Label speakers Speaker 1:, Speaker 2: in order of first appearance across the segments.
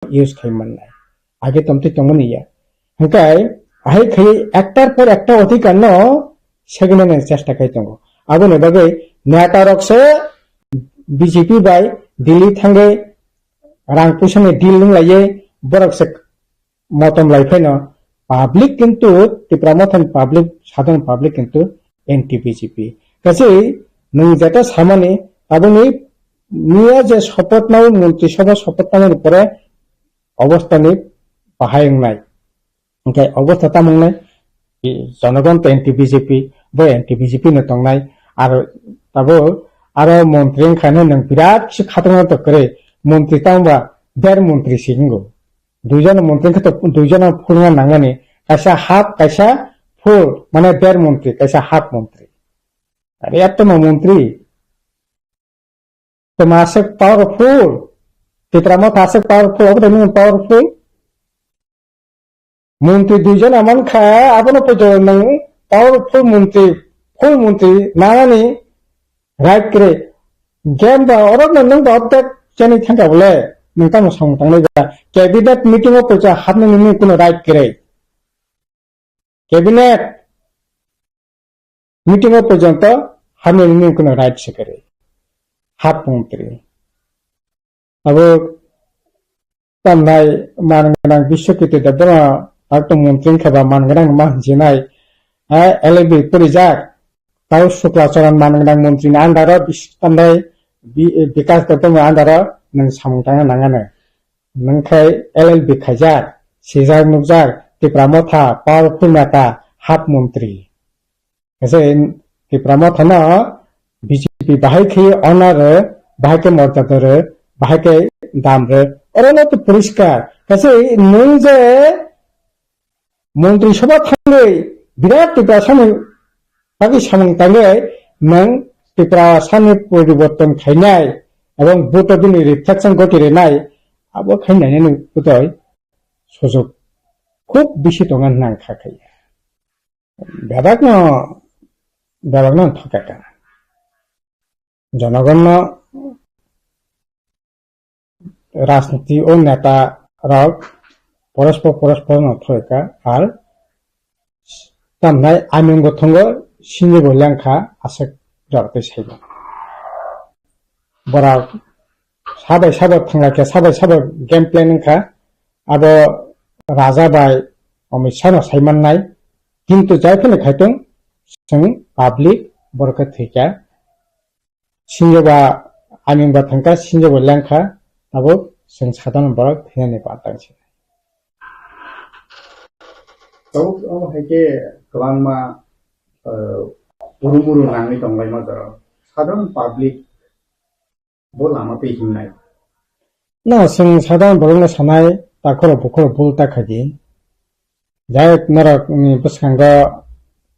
Speaker 1: Use খাইমান নাই আগে তমতে তমনি ইয়া হংকাই আহাই খাই একটার পর একটা অধিকার ন সেগুলো চেষ্টা খাই তঙ্গ আগুনে বাগে নেতা রকছে বিজেপি বাই দিল্লি থাঙ্গে রাং পুইসানি ডিল লাইয়ে বরকছে মতম লাইফাই ন পাবলিক কিন্তু ত্রিপুরা মতন পাবলিক সাধারণ পাবলিক কিন্তু এনটি বিজেপি কাছে নং যেটা সামানি আবনি নিয়ে যে শপথ নাও মন্ত্রিসভা শপথ নামের উপরে অবস্থানি বাহায়ংনাই ओंखाय अवस्था तामंनाय जनगण तो एंटी बीजेपी बो एंटी बीजेपी न तंगनाय आरो ताबो आरो मंत्री खाने नों बिराद से खातरना तो करे मंत्री तांबा देर मंत्री सिंगो दुइजन मंत्री तो दुइजन फुलना नांगानी कैसा हाफ कैसा फुल माने देर मंत्री कैसा हाफ मंत्री अरे यार तो मंत्री तो मासक पावरफुल चित्रा मत आसक पावरफुल अब तो पावरफुल मंत्री दुइजन आमान खाया आपनो पे जो नंग पावरफुल मंत्री नानी राइट करे गेम बा और नंग बाप तक चेनी थांगा बोले नंता म संग थांने जा कैबिनेट मीटिंग पे जा हाबने नंग कोनो राइट करे कैबिनेट मीटिंग पे जंत हाबने नंग कोनो राइट से करे हाफ मंत्री अब तमनाय मानगना विश्वकृत दबरा आतो मंत्री खबा मानगना मानजिनाय एलबी परिजाक ताउ शुक्लाचरण मानगना मंत्री आन्दार तमनाय विकास दबम आन्दार नों सामंताङा नाङानो नोंखाय एलएलबी खायजार सिजार नुजार त्रिपुरा मथा पावरफुल नेता हाफ मंत्री एसे त्रिपुरा मथा न बीजेपी बाहाय खि ऑनर बाहाय के मर्यादा बाहाय के दाम रे अरनो तो परिष्कार कैसे नों जे मंत्री सभा थांगे बिराद त्रिपुरा सानि बाकी सामंताङै नों त्रिपुरा सानि परिवर्तन खायनाय एवं भोट दिनै रिफ्लेक्शन गटिरेनाय आबो खायनाय नु बुतय सुजुग खूब बेसि दङ नां खाखाय बेबागनो थकाका जनगण राजनीति और नेता रक परस्पर न थका और तमनाय आमिंग गथंग सिनि बोलांखा आसे जरते साइबा बरा साबाय थांलाके साबाय गेम प्लानिंग खा अब राजा बाय अमित शाह न साइमाननाय किन्तु जायफोरनो खायथों जों पाब्लिक बरका थैका सिंजोबा आमिंबा थांका सिंजोबा लांखा अब जों साधारण बरक थैनानै बादांसै
Speaker 2: तो हायके गोबांमा उरुमुरु नाङै दंलाय माजाराव साधारण पाब्लिक बो लामा फैहिंनाय
Speaker 1: ना जों साधारण बरकनो सानाय ताखर बखर बुलता खादि जाय नरकनि बसखांगा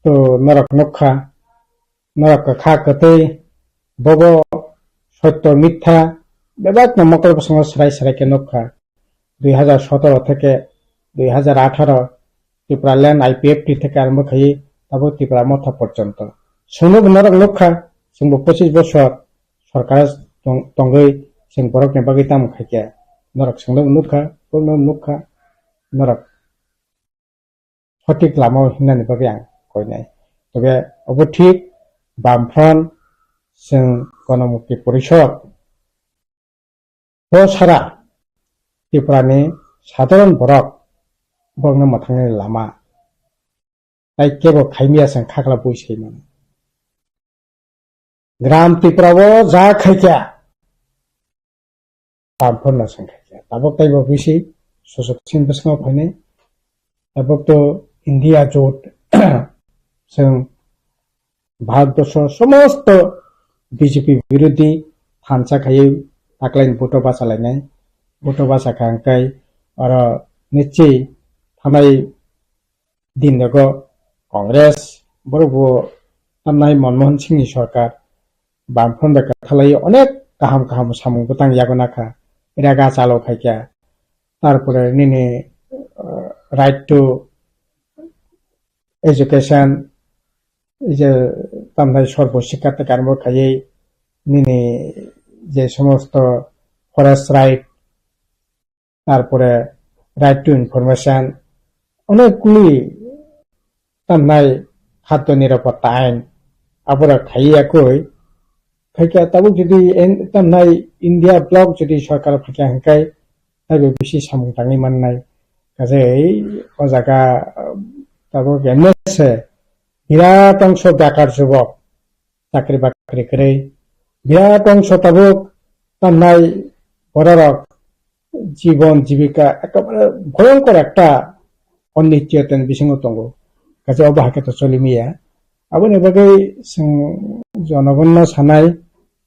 Speaker 1: तो नरक नखा नरक खा कतै बबो सत्य मिथ्या बेबाद नमकल बसंग सराय के नखा 2017 থেকে 2018 त्रिपुरा लैंड आईपीएफटी থেকে आरम्भ खाई तब त्रिपुरा मथा पर्यंत सुनुग नरक नखा जों 25 বছর सरकार तंगै जों बरक नेबागै दाम खायके नरक संग नुखा पूर्ण नुखा नरक सঠিক लामा हिन्नानै बागै आं कयनाय तबे अब ठीक बामफ्रन जों गणमुक्ति परिषद सारा त्रिपुरानि साधारण बरक बरनो मथांनि लामा ताई केबो खायमिया जों खाग्ला बयसैमोन ग्राम त्रिपुराबो जा खायखा बामफ्रन जों खायखा ताबो ताइबो बिसि सुजुगसिन बसङाव फायनाय ताबो तो इंडिया जोट जों भारतवर्ष समस्त बीजेपी विरोधी थानसा खायै ताकलाइन भोट बासालायनाय भोट बासाखांखाय और निश्चय थानाय दिनगो कांग्रेस बरबो थानाय मनमोहन सिंहनि सरकार बामफ्रन बेका थालाय अनेक गाहाम सामुं बुतां यागनाखा इरागा चालो खायखा तारपरे निने राइट टू एजुकेशन যে তামনাই সর্বশিক্ষাতে কার্য খাইয়ে নিনে যে সমস্ত ফরেস্ট রাইট তারপরে রাইট টু ইনফরমেশন, অনেকগুলি তামনাই খাদ্য নিরাপত্তা আইন আবার খাইয়াকই খাইকা তাবো যদি তামনাই ইন্ডিয়া ব্লক যদি সরকার ফাঁকা হাঙ্কাই তাইবে বেশি সামুং তাঙি মাননাই কাজেই ও জায়গা তাবো এমনেছে বিরাট অংশ বেকার যুবক চাকরি বাকরি করে বিরাট অংশ তাবো তামনাই বড়রক জীবন জীবিকা একেবারে ভয়ঙ্কর একটা অনিশ্চয়তার বিসঙ্গ দङ কাজে अबहाके तो चलिमिया आबोनि बागै जों जनगण सानाय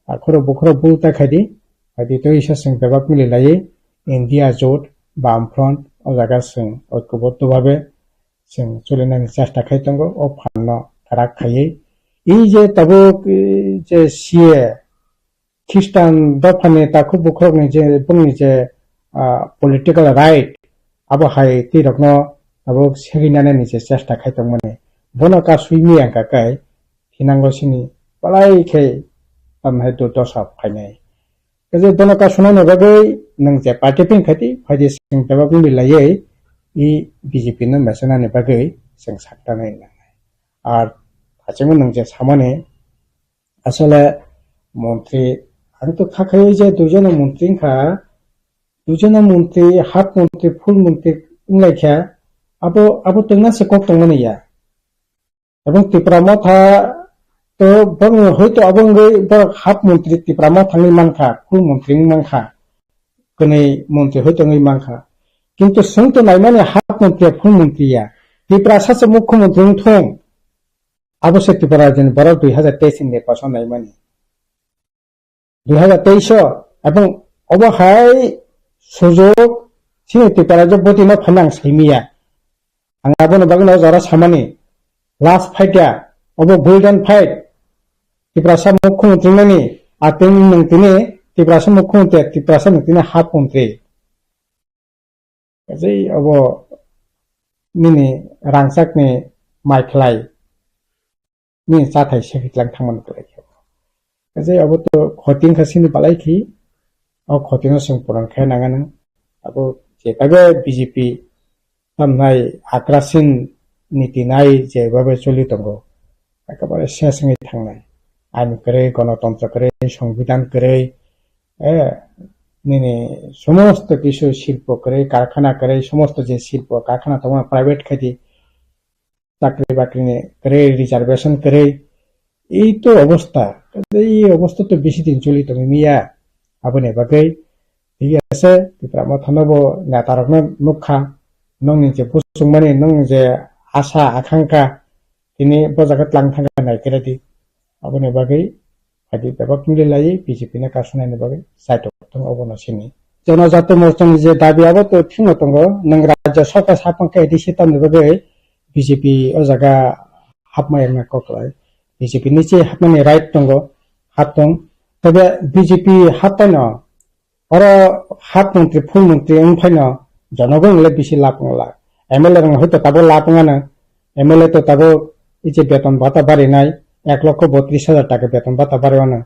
Speaker 1: आखर बखर बुंता खायदि बायदि तो इसा जों बेबाक मिलायै इन्डिया जट बामफ्रन्ट ओ जागा जों ঐক্যবদ্ধ ভাবে जों চলিनायनि চেষ্টা खाय दङ ओ फाननो फाराग खायै এই যে তাবো যে সিए খ্রিস্টান দফাनि ताखु बखरनि जे बुंनि जे political right abo hai ti rokno abo seginane ni je chesta khaitong mane bono ka suimi angka kai hinango sini palai khai amhai to dosap khainai kaje bono ka sunano bagai nang je party pin khati phadi sing taba bumi layai I BJP no mesana ne bagai sing sakta nai na ar achemo nang je samane asole মন্ত্রী আমি তো খাখাই যে দুজন মন্ত্রী খা দুজন মন্ত্রী হাত মন্ত্রী ফুল মন্ত্রী উংলাইখা আবো আবো তোংনা সে কক তংমানে ইয়া এবং ত্রিপুরা মাথা তো বং হয়তো আবঙ্গই হাত মন্ত্রী ত্রিপুরা মাথানি মানখা ফুল মন্ত্রী মানখা কোনে মন্ত্রী হয়তো ngই মানখা কিন্তু সং তো নাই মানে হাত মন্ত্রী ফুল মন্ত্রী ইয়া ত্রিপুরা সাসে মুখ্যমন্ত্রী থং আবো সে ত্রিপুরা যেন বড় 2023 নির্বাচন নাই মানে 2023 এবং অবহাই সুযোগ সিনে ত্রিপুরা যে বদিনা ফানাং সাইমিয়া आं आबोनो बागनो जरा सामानि लास्ट फाइटा अब गोल्डन फाइट ত্রিপুরা मुख्यमंत्री मानि आतिं नंतिनि ত্রিপুরা मुख्यमंत्री ত্রিপুরা नंतिनि हाफ मंत्री जै अब मिनि रांसाकनि माइखलाय नि जाथाय सेखितलां थांमोन गलाय जै अब तो खतिं खासिनि बालायखि अ खतिनो जों पुरांखाय नागानो अब जेबाबे बीजेपी तामनाय आग्रासिन नीति नाय जेबाबे चलि दङ एकेबारे सेसङै थांनाय आइन करे गणतन्त्र करे संविधान करे निने समस्त किछु शिल्प करे कारखाना करे समस्त जे शिल्प कारखाना तो प्राइवेट खायदि चाकरी बाकरी करे रिजर्वेशन करे এই তো অবস্থা এই অবস্থা তো বেশি দিন চলি তো মিয়া আবনে বাগৈ ঠিক আছে ত্রিপুরা মাথানবো নেতারকনো নুখা नोंनि जे बुसुंमानि नों जे आशा आकांक्षा दिनै बजागत लांथांगा नायकेरादि आबोनि बागै आदि बेबाक मिलायै बीजेपी ने कासनायनि बागै साइटथं अबनसिनि जनजाति मोर्चानि जे दाबियाबो तो थिंग दङ नों राज्य सरकार साफांखा एदिसितानि बागै बीजेपी अजागा हाबमायना ककलाय बीजेपी नि जे हाबमानि राइट दङ हात दं तबे बीजेपी हाबतानो आरो हात मंत्री फुल मंत्री उनफायनो जनगण ले बेसि लापंला एमएलए रंग हयतो ताबो लापंगानो एमएलए तो ताबो इजे बेतन भाता बारिनाय 1,32,000 टाका बेतन भाता बारिवानो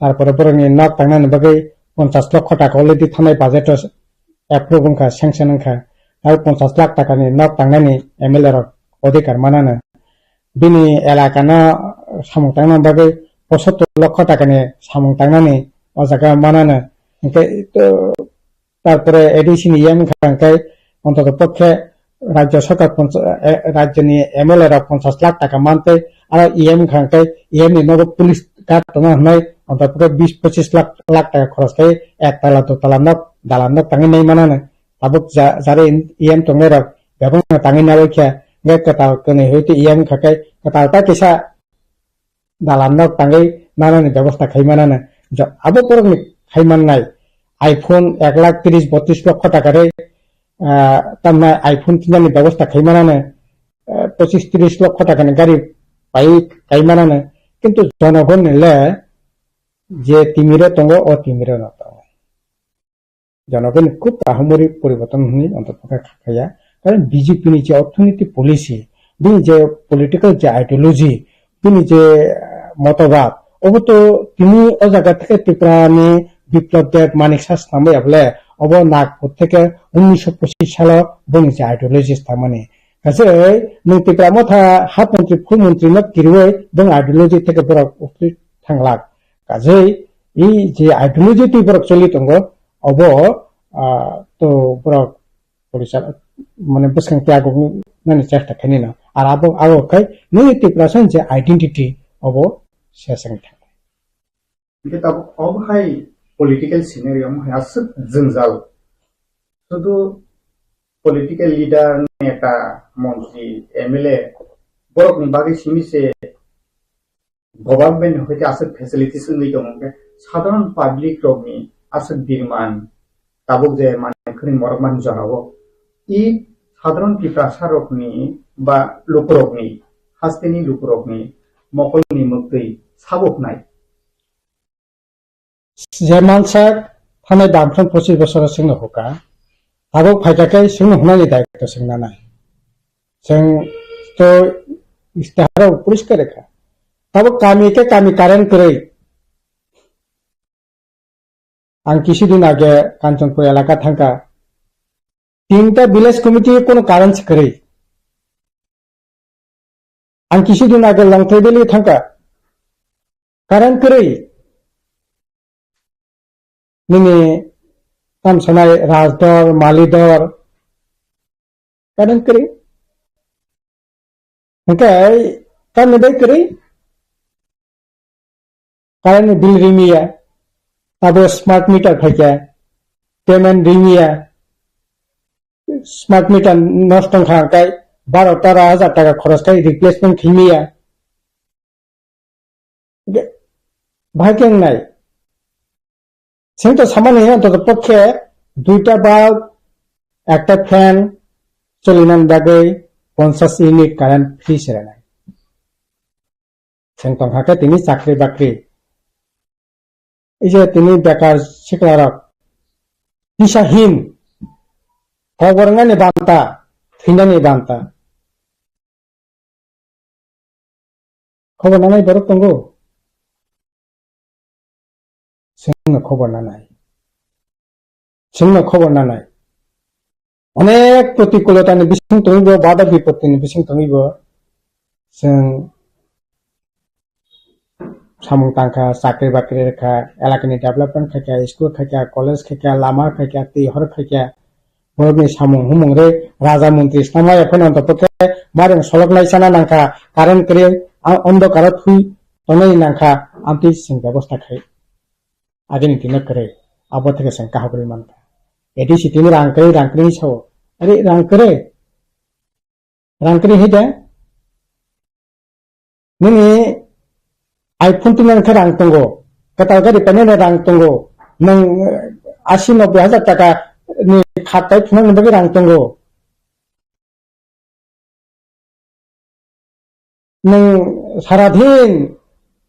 Speaker 1: तारपरे बरनि नक थांनानै बागै 50 लाख टाका अलरेडि थानाय बाजेट एप्रुभ अंखा सेंक्शन अंखा आरो 50 लाख टाकानि नक थांनानै एमएलए रक अधिकार मानानो बिनि एलाकाना सामुं थांनानै बागै 75 लाख टाकानि सामुं थांनानै अजागा मानानो তারপরে এডিসিনি ইয়াম খাঙ্কাই অন্তত পক্ষে রাজ্য সরকার রাজ্যনি এমএলএ রা 50 লাখ টাকা মানতে আর ইএম খাঙ্কাই ইএম নি নগদ পুলিশ গার্ড তো নাই অন্তত পক্ষে 20-25 লাখ টাকা খরচ করে একতলা দোতলা নক দালানক তাঙ্গি নাই মানানো তাবক যারে ইএম তংনে রা বেবং তাঙ্গি নাওখিয়া গে কথা কনে হইতে ইএম খাকাই কথা কিসা দালানক তাঙ্গি মানানি ব্যবস্থা খাই মানানো আবো পরনি খাই মাননাই आईफोन 1,30,32 लाख टाका तमना आईफोन किनानि व्यवस्था खाइमानानो 25-30 लाख टाकानि गाड़ी पाई खाइमानानो किन्तु जनगणले जे तिमिरे दङ अ तिमिरे न दङ जनगण खूब आहामरि परिवर्तन हुने अन्ततः खाया कारण बीजेपी नि जे अर्थनीति पॉलिसी बिनि जे पॉलिटिकल जे आइडियोलॉजी बिनि जे मतवाद अब तो तिमी अ जागा থেকে ত্রিপুরাनि বিপ্লব দেব মানিক শাস নামে আপলে অব নাগপুর থেকে 1925 সালে বনিছে আইডিওলজিস্ট মানে কাছে নৈতিকরা মথা হাত মন্ত্রী ফুল মন্ত্রী ন কিরুই এবং আইডিওলজি থেকে বরক উঠি থাংলাক কাজে এই যে আইডিওলজি তুই বরক চলি দङ অব তো বরক পরিচালক মানে বসখাंथि আগो नानि চেষ্টা খানি না আর আবো আগো খাই নৈতিকরা যে আইডেন্টিটি অব শেষং থাকে
Speaker 2: কিন্তু অবহাই পলিটিক্যাল সিনারিও আসুক জঞ্জাল শুধু পলিটিক্যাল লিডার নেতা মন্ত্রী এমএলএ বরকনি বাকি সিমিসে গভর্নমেন্ট হইতে আসুক ফেসিলিটিস নই দङ সাধারণ পাবলিক রকনি আসুক বিরমান তাবুক যে মানে খনি মরমান জানাবো ই সাধারণ পিপাসা রকনি বা লোকরকনি হাস্তেনি লোকরকনি মকলনি মুক্তি সাবক নাই
Speaker 1: যে মানসা থানায় দামफ्राम 25 বছর सिंनो होका आबो फाइटाकै सिंनो हुनानि दायित्व सिंना नाय जों तो इस्ताहाराव परिष्कार रेखा तब कामी के कामी कारण करे आं কিছুদিন আগে কাঞ্চনপুর এলাকা থাকা তিনটা ভিলেজ কমিটি কোনো কারণ করে आं কিছুদিন আগে লংথৈবেলি থাকা কারণ করে নিনে তামসানাय राजदर मालिदर कारण करे ओंखाय कामनि बाय करे कारण बिल रिमिया तब स्मार्ट मीटर फाइया पेमेंट रिमिया स्मार्ट मीटर नष्ट खांखाय 12-13,000 টাকা খরচ খাই রিপ্লেসমেন্ট খিমিয়া ভাগ্যং নাই সেটা সামান্য অন্তত পক্ষে দুইটা বাল্ব একটা ফ্যান চলিনান বাগে 50 ইউনিট কারেন্ট ফ্রি সেরে নাই সেন্টং হাকে তিনি চাকরি বাকরি এই যে তিনি বেকার শিক্ষারক দিশাহীন খবরঙ্গানি বান্তা থিনানি বান্তা খবর নানাই বড় তঙ্গ जोंनो खबर नानाय जोंनो खबर नानाय अनेक प्रतिकूलतानि बिसिं तंगिबो बादा बिपत्तिनि बिसिं तंगिबो जों सामुं तांखा साख्रि बाख्रि रेखा एलाकानि डेभेलपमेन्ट खायखा स्कुल खायखा कलेज खायखा लामा खायखा दैहर खायखा बरनि सामुं हुमुंरे राजा मन्त्रि स्नामाय फैनान तपके मारें सलकनाय साना नांखा कारेन्ट करे अंधकार थुइ तंगै नांखा आमति सिं व्यवस्था खाय आगे नीति न करे अब थे शंका हबरी मानता एडी सिटी में रांकरी छो अरे रांकरे है दे नोंनि आईफोन तिन नोंखौ रां दंगो कता गारि पेने रां दंगो नों 80-90 हाजार टाका नि खाताय थुनांगो बागै रां दंगो नों सारा दिन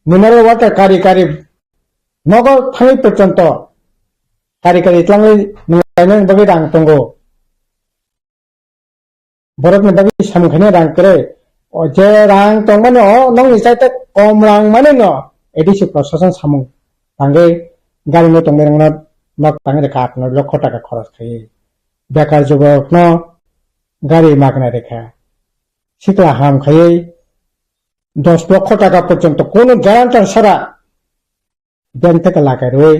Speaker 1: मिनारेल वाटार कारि नगर थाङै पर्यन्त कारि इतलाङै नों बागै रां दंगो बरफनि बागै सामखायनो रां करे जे रां दं माने नों निसायते कम रां माने न एडिसि प्रशासन सामु तांगे गारि न दंगे रंना नक तांगे रेखा 8 लक्ष टाका खरच खायो बेकार जुबक न गारि मागना रेखा सिकला हाम खायो 10 लक्ष टाका पर्यन्त कोनो ग्यारान्टार सारा बैंक থেকে লাগাই রই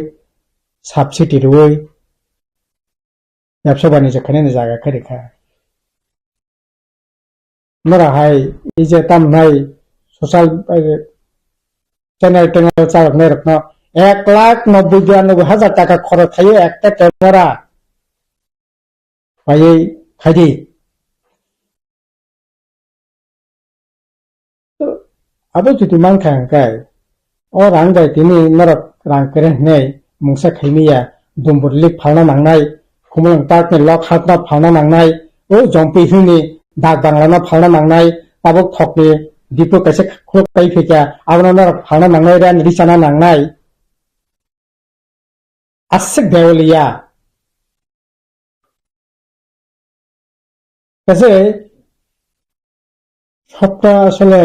Speaker 1: সাবসিডি রই ব্যবসা বাণিজ্য খানে জায়গা করে খা নরা হাই এই যে তাম নাই সোশ্যাল চ্যানেল চালক নাই রকম 1,90,92,000 টাকা খরচ খাইয়ে একটা ক্যামেরা পাই খাইদি তো আবার যদি মান খায় और रां बाय तिनि नरक रां करे नै मुंसा खैमिया दुमबुरलिक फालना नांनाय खुमलंग पार्कनि लक हातना फालना नांनाय ओ जम्पि हुनि दाग बांलाना फालना नांनाय पाबक थकनि दिपु कैसे खोक काई फेका आबना नरक फालना नांनाय रान रिसाना नांनाय आसिक देवलिया कैसे सप्ता আসলে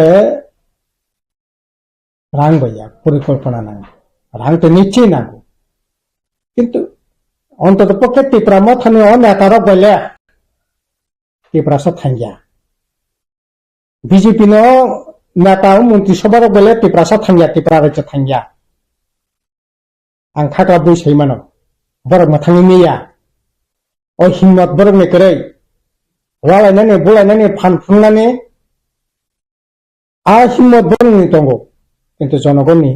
Speaker 1: रां बया परिकल्पना नांगौ रां तो निश्चय नांगौ किन्तु অন্তত পক্ষে ত্রিপুরা মথানিও নেতারক গলে ত্রিপুরা থাঙ্গিয়া বিজেপি নো নেতা মন্ত্রিসভার গলে ত্রিপুরা থাঙ্গিয়া ত্রিপুরা রাজ্য থাঙ্গিয়া आं थाग्रा बैसैमानो बरक मोथांनि मैया अ हिम्मत बरकनि करै वालायनानै बुलायनानै फानफुंनानै आ हिम्मत बरकनि दंगौ किन्तु जनगणनि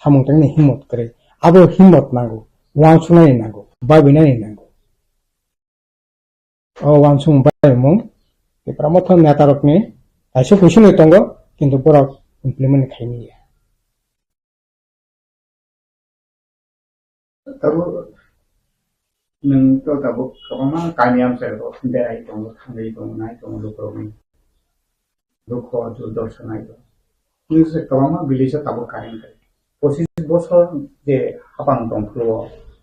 Speaker 1: सामुंथांनि हिम्मत करै आबो हिम्मत नांगौ वांसुनानै नांगौ बायनानै नांगौ अ वांसुं बायमुं त्रिपुरा मथन नेतारकनि आइसो कुइसनै दंगौ किन्तु बरक implement खायनिया
Speaker 2: Tabu nung to tabu kapama kanyam sa to berai tong thangai tong nai tong lukroni lukho jo dorsanai to nung se kapama bilisa tabu kain kai 25 বছর যে হাবাং tong pro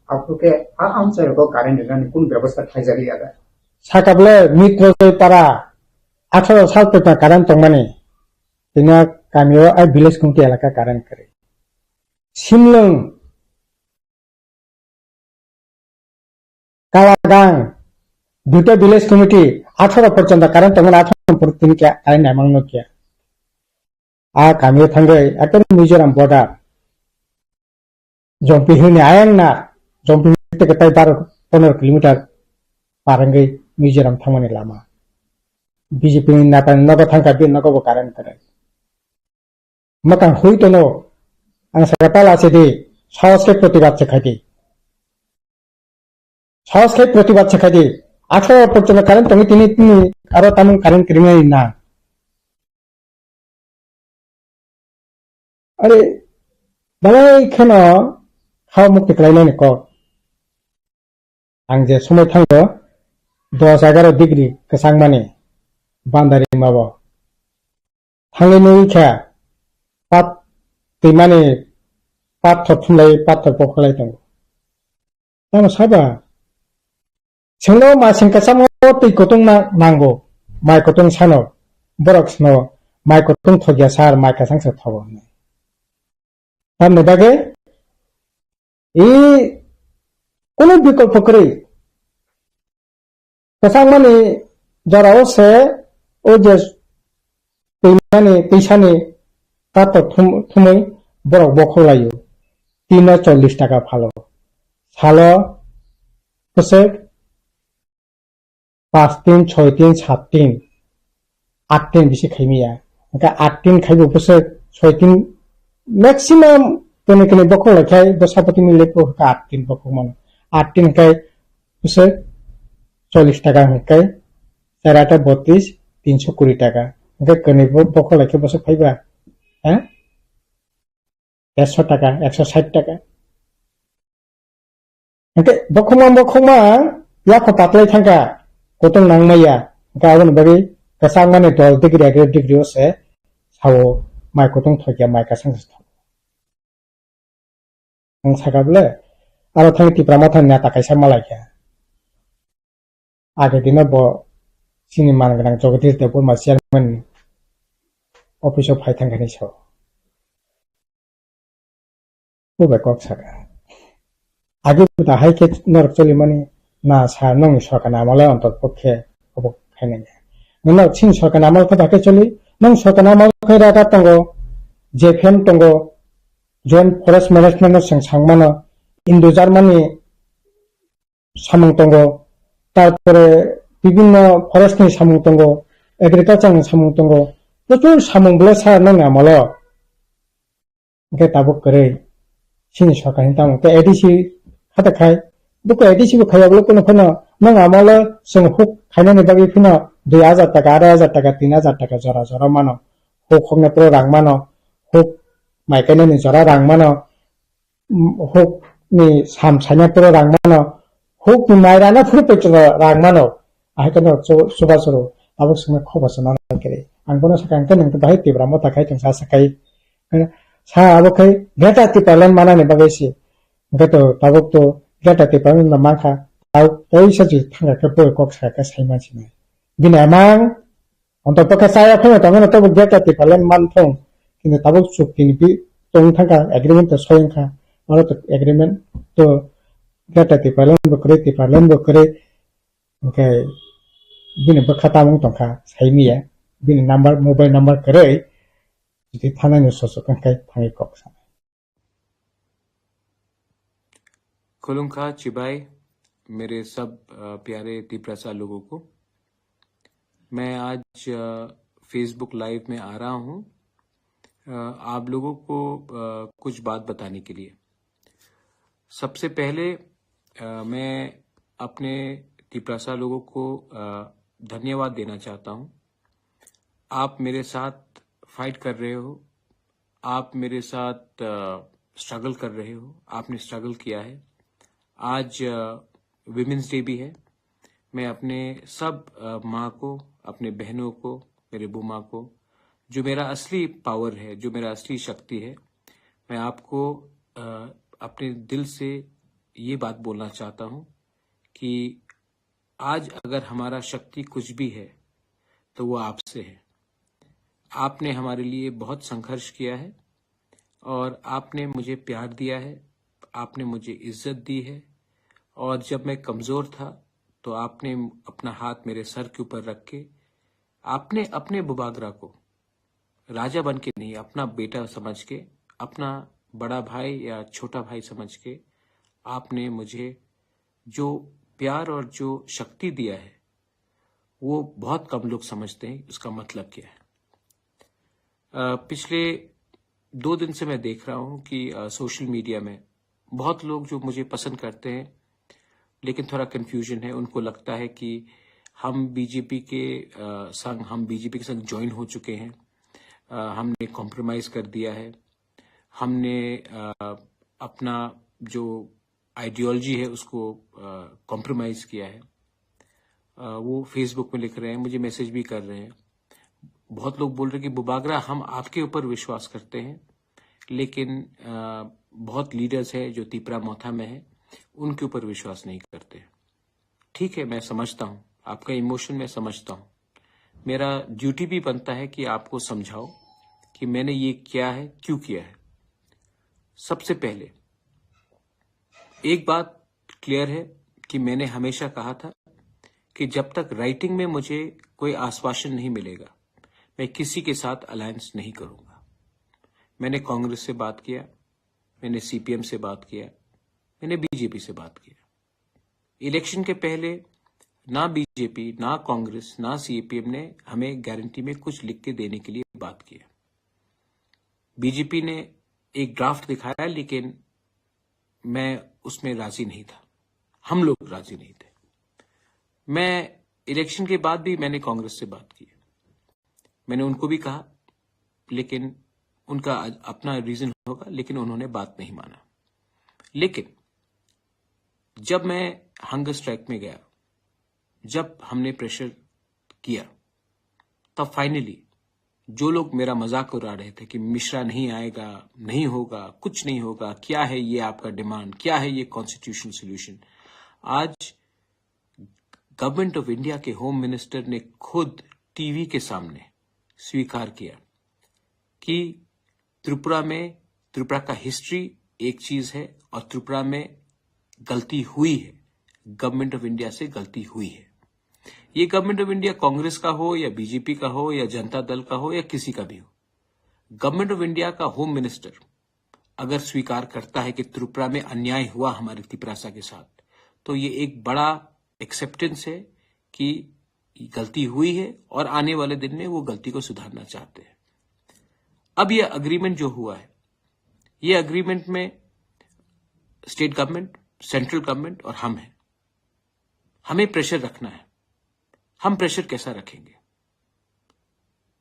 Speaker 2: আপুকে আর আমসা তো কারেন্ট এখানে কোন ব্যবস্থা থাইজারি আদা
Speaker 1: সাকাবলে মিত্র পারা 18 সাল থেকে কারেন্ট তং মানে তিনা কামিও আর ভিলেজ কমিটি এলাকা কারেন্ট করে সিমলং Kawagang duta village committee 18 পর্যন্ত কারণ তখন 18 পর তিনি কে আইন নামানো কে আ কামিও থাঙ্গৈ একদম মিজোরাম বর্ডার জম্পি হিনি আয়ং না জম্পি থেকে তাই 12-15 কিলোমিটার পারাঙ্গৈ মিজোরাম থামানি লামা বিজেপি নেতা নগ থাঙ্কা বি নগব কারণ করে মাকাং হইতনো আং সাকাপাল আছে দি সাহসকে প্রতিবাদ শেখাইতি সাহসকে প্রতিবাদ শেখাইতি 18 পর্যন্ত কারণ তিনি আরো তেমন কারণ ক্রিমিনাল না আরে বালাই কেন খাওয়া মুক্তি খাইনানি ক आं जे समय थांगो 10-11 डिग्री गोसां माने बान्दारि माबा थांनाय नुइखा पात दैमानि पाथर थुनलाय पाथर बखलाय दं तानो साबा जोंनो मासिं कासामो दैखौ दं नांगौ माइखौ दं सानो बरक्सनो माइखौ दं थगिया सार माइ कासांसो थावो तानो बागे इ কোনো বিকল্প করে কাসাং মানে যারাও সে ও যে পয়সানি তাত থুমই বরক বখলাयो 340 টাকা ভালো সালো বসে 5 দিন 6 দিন 7 দিন 8 দিন বেশি খাইমিয়া ওটা 8 দিন খাইবো বসে 6 দিন ম্যাক্সিমাম কোনে বখলাখাই বসাপতি মিলে তো 8 দিন বখমান 8 दिन kai usai 40 টাকা kai serata 32 320 টাকা ওকে কনে বকল লাগে বসে খাইবা হ্যাঁ 100 টাকা 160 টাকা ওকে বকমা ইয়াকো পাতলাই থাকা কত নাংমাইয়া গাবন বাগে কাসাং মানে 10 ডিগ্রি 11 ডিগ্রি আছে সাও মাই কতং থকিয়া মাই কাসাং আং সাগাবলে आरो थांग तिप्रा मथन नेता कायसा मालायखा आगे दिन ब सिनि मानगोनां जगदीश देवबर्मा चेयारमेन अफिसाव फायथांगानि साव बबे कक सागा आगे बुदा हाइके नरक चलि माने ना सा नং सरकाना मालाय अंतर पक्षे अब खायनाय नंग सिन सरकाना माल को बाके चलि नं सरकाना माल खैरा दा तंगो जेफेम तंगो जॉइंट फरेस्ट मैनेजमेंट सं सांगमानो इंडो जार्मानी सामुं दंगो तारपरे विभिन्न फरेस्टनि सामुं दंगो एग्रिकालचारनि सामुं दंगो प्रचुर सामुंबले सार नाङा malo के ताबो करे सिनि सरकारनि तामुं के एडिसि खाता खाय बुको एडिसि बो खायाबो कोनो फनो नाङा malo जों हुक खायनानि बागै फनो 2000 টাকা 8000 টাকা 3000 টাকা जरा जरा मानो हुक हमने प्रो रां मानो हुक माइकायनानि जरा रां मानो hook ni sam sanya pro rangmano huk ni mairana furu pechoro rangmano ahikano subasoro abok sume khobasana kere angbono sakang kan nang bahai tibra mota khai tang sa sakai sa abokai gata ti palan mana ne bagesi gato tabok to gata ti palan na mangkha au oisa ji thanga ke boy kok sa ka saima chine bina mang onto paka saya khono tangono to gata ti palan man thong kini tabok chukti ni bi tong thanga agreement to soyang kha और तो agreement तो gata tipalan bokre okay bini bakata mong tongka saimi ya bini number mobile number kare jadi thana ni sosok kan kai thangi kok sa
Speaker 3: खुलुमखा चिबाई मेरे सब प्यारे तिप्रसा लोगों को मैं आज फेसबुक लाइव में आ रहा हूं आप लोगों को कुछ बात बताने के लिए। सबसे पहले मैं अपने तिप्रसा लोगों को धन्यवाद देना चाहता हूं। आप मेरे साथ फाइट कर रहे हो, आप मेरे साथ स्ट्रगल कर रहे हो, आपने स्ट्रगल किया है। आज विमेंस डे भी है। मैं अपने सब माँ को, अपने बहनों को, मेरे बुमा को, जो मेरा असली पावर है, जो मेरा असली शक्ति है, मैं आपको अपने दिल से ये बात बोलना चाहता हूँ कि आज अगर हमारा शक्ति कुछ भी है तो वो आपसे है। आपने हमारे लिए बहुत संघर्ष किया है और आपने मुझे प्यार दिया है, आपने मुझे इज्जत दी है और जब मैं कमजोर था तो आपने अपना हाथ मेरे सर के ऊपर रख के आपने अपने बुबागरा को राजा बन के नहीं, अपना बेटा समझ के, अपना बड़ा भाई या छोटा भाई समझ के आपने मुझे जो प्यार और जो शक्ति दिया है वो बहुत कम लोग समझते हैं उसका मतलब क्या है। पिछले 2 दिन से मैं देख रहा हूं कि सोशल मीडिया में बहुत लोग जो मुझे पसंद करते हैं लेकिन थोड़ा कंफ्यूजन है। उनको लगता है कि हम बीजेपी के संग ज्वाइन हो चुके हैं, हमने कॉम्प्रोमाइज कर दिया है, हमने अपना जो आइडियोलॉजी है उसको कॉम्प्रोमाइज किया है। वो फेसबुक में लिख रहे हैं, मुझे मैसेज भी कर रहे हैं। बहुत लोग बोल रहे हैं कि बुबागरा हम आपके ऊपर विश्वास करते हैं, लेकिन बहुत लीडर्स हैं जो तिपरा मोथा में है उनके ऊपर विश्वास नहीं करते। ठीक है, मैं समझता हूं आपका इमोशन, मैं समझता हूं। मेरा ड्यूटी भी बनता है कि आपको समझाओ कि मैंने ये किया है, क्यों किया है। सबसे पहले एक बात क्लियर है कि मैंने हमेशा कहा था कि जब तक राइटिंग में मुझे कोई आश्वासन नहीं मिलेगा मैं किसी के साथ अलायंस नहीं करूंगा। मैंने कांग्रेस से बात किया, मैंने सीपीएम से बात किया, मैंने बीजेपी से बात किया। इलेक्शन के पहले ना बीजेपी, ना कांग्रेस, ना सीपीएम ने हमें गारंटी में कुछ लिख के देने के लिए बात किया। बीजेपी ने एक ड्राफ्ट दिखाया लेकिन मैं उसमें राजी नहीं था, हम लोग राजी नहीं थे। मैं इलेक्शन के बाद भी मैंने कांग्रेस से बात की, मैंने उनको भी कहा, लेकिन उनका अपना रीजन होगा, लेकिन उन्होंने बात नहीं माना। लेकिन जब मैं हंगर स्ट्राइक में गया, जब हमने प्रेशर किया, तब फाइनली जो लोग मेरा मजाक उड़ा रहे थे कि मिश्रा नहीं आएगा, नहीं होगा, कुछ नहीं होगा, क्या है ये आपका डिमांड, क्या है ये कॉन्स्टिट्यूशनल सोल्यूशन, आज गवर्नमेंट ऑफ इंडिया के होम मिनिस्टर ने खुद टीवी के सामने स्वीकार किया कि त्रिपुरा का हिस्ट्री एक चीज है और त्रिपुरा में गलती हुई है, गवर्नमेंट ऑफ इंडिया से गलती हुई है। ये गवर्नमेंट ऑफ इंडिया कांग्रेस का हो या बीजेपी का हो या जनता दल का हो या किसी का भी हो, गवर्नमेंट ऑफ इंडिया का होम मिनिस्टर अगर स्वीकार करता है कि त्रिपुरा में अन्याय हुआ हमारे तिपरासा के साथ, तो ये एक बड़ा एक्सेप्टेंस है कि गलती हुई है और आने वाले दिन में वो गलती को सुधारना चाहते हैं। अब ये अग्रीमेंट जो हुआ है, ये अग्रीमेंट में स्टेट गवर्नमेंट, सेंट्रल गवर्नमेंट और हम हैं। हमें प्रेशर रखना है। हम प्रेशर कैसा रखेंगे?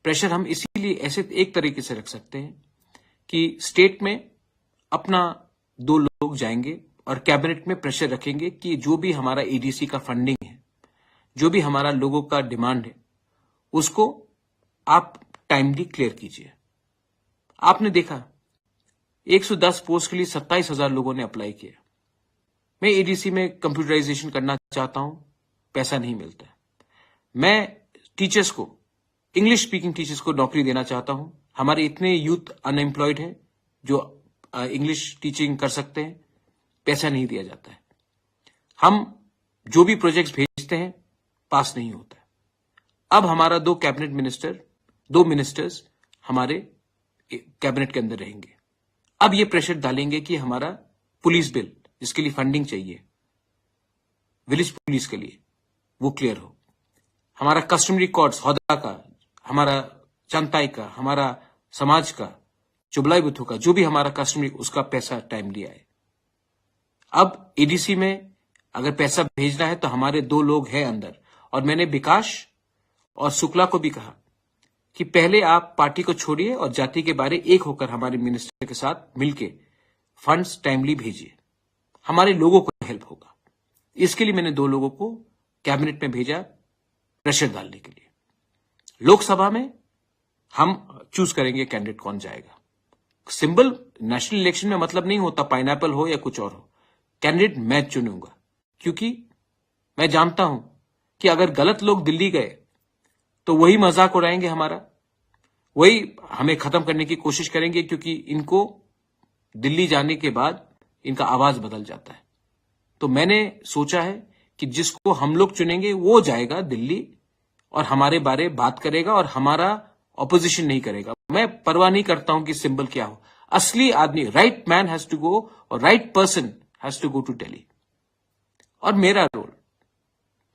Speaker 3: प्रेशर हम इसीलिए ऐसे एक तरीके से रख सकते हैं कि स्टेट में अपना 2 लोग जाएंगे और कैबिनेट में प्रेशर रखेंगे कि जो भी हमारा एडीसी का फंडिंग है, जो भी हमारा लोगों का डिमांड है, उसको आप टाइमली क्लियर कीजिए। आपने देखा 110 पोस्ट के लिए 27,000 लोगों ने अप्लाई किया। मैं एडीसी में कंप्यूटराइजेशन करना चाहता हूं, पैसा नहीं मिलता है। मैं टीचर्स को, इंग्लिश स्पीकिंग टीचर्स को नौकरी देना चाहता हूं। हमारे इतने यूथ अनएम्प्लॉयड हैं जो इंग्लिश टीचिंग कर सकते हैं, पैसा नहीं दिया जाता है। हम जो भी प्रोजेक्ट्स भेजते हैं पास नहीं होता है। अब हमारा दो मिनिस्टर्स हमारे कैबिनेट के अंदर रहेंगे। अब ये प्रेशर डालेंगे कि हमारा पुलिस बिल, जिसके लिए फंडिंग चाहिए विलेज पुलिस के लिए, वो क्लियर हो। हमारा कस्टमरी कोड्स, हौदा का, हमारा चंताई का, हमारा समाज का, चुबलाई बुथू का, जो भी हमारा कस्टमरी, उसका पैसा टाइमली आए। अब एडीसी में अगर पैसा भेजना है तो हमारे 2 लोग हैं अंदर, और मैंने विकास और शुक्ला को भी कहा कि पहले आप पार्टी को छोड़िए और जाति के बारे एक होकर हमारे मिनिस्टर के साथ मिलके फंड्स टाइमली भेजिए, हमारे लोगों को हेल्प होगा। इसके लिए मैंने 2 लोगों को कैबिनेट में भेजा प्रेशर डालने के लिए। लोकसभा में हम चूज करेंगे कैंडिडेट कौन जाएगा। सिंबल नेशनल इलेक्शन में मतलब नहीं होता पाइनएप्पल हो या कुछ और हो, कैंडिडेट मैं चुनूंगा, क्योंकि मैं जानता हूं कि अगर गलत लोग दिल्ली गए तो वही मजाक उड़ाएंगे हमारा, वही हमें खत्म करने की कोशिश करेंगे, क्योंकि इनको दिल्ली जाने के बाद इनका आवाज बदल जाता है। तो मैंने सोचा है कि जिसको हम लोग चुनेंगे वो जाएगा दिल्ली और हमारे बारे बात करेगा और हमारा ऑपोजिशन नहीं करेगा। मैं परवाह नहीं करता हूं कि सिंबल क्या हो, असली आदमी, right man has to go और right person has to go to Delhi. और मेरा रोल,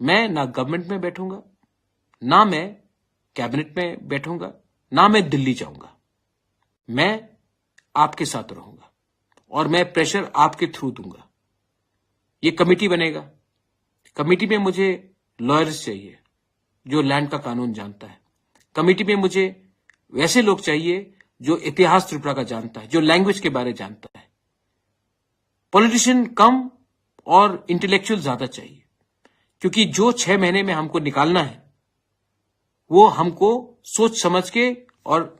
Speaker 3: मैं ना गवर्नमेंट में बैठूंगा, ना मैं कैबिनेट में बैठूंगा, ना मैं दिल्ली जाऊंगा। मैं आपके साथ रहूंगा और मैं प्रेशर आपके थ्रू दूंगा। ये कमेटी बनेगा, कमेटी में मुझे लॉयर्स चाहिए जो लैंड का कानून जानता है। कमेटी में मुझे वैसे लोग चाहिए जो इतिहास त्रिपुरा का जानता है, जो लैंग्वेज के बारे जानता है। पॉलिटिशियन कम और इंटेलेक्चुअल ज्यादा चाहिए, क्योंकि जो 6 महीने में हमको निकालना है वो हमको सोच समझ के और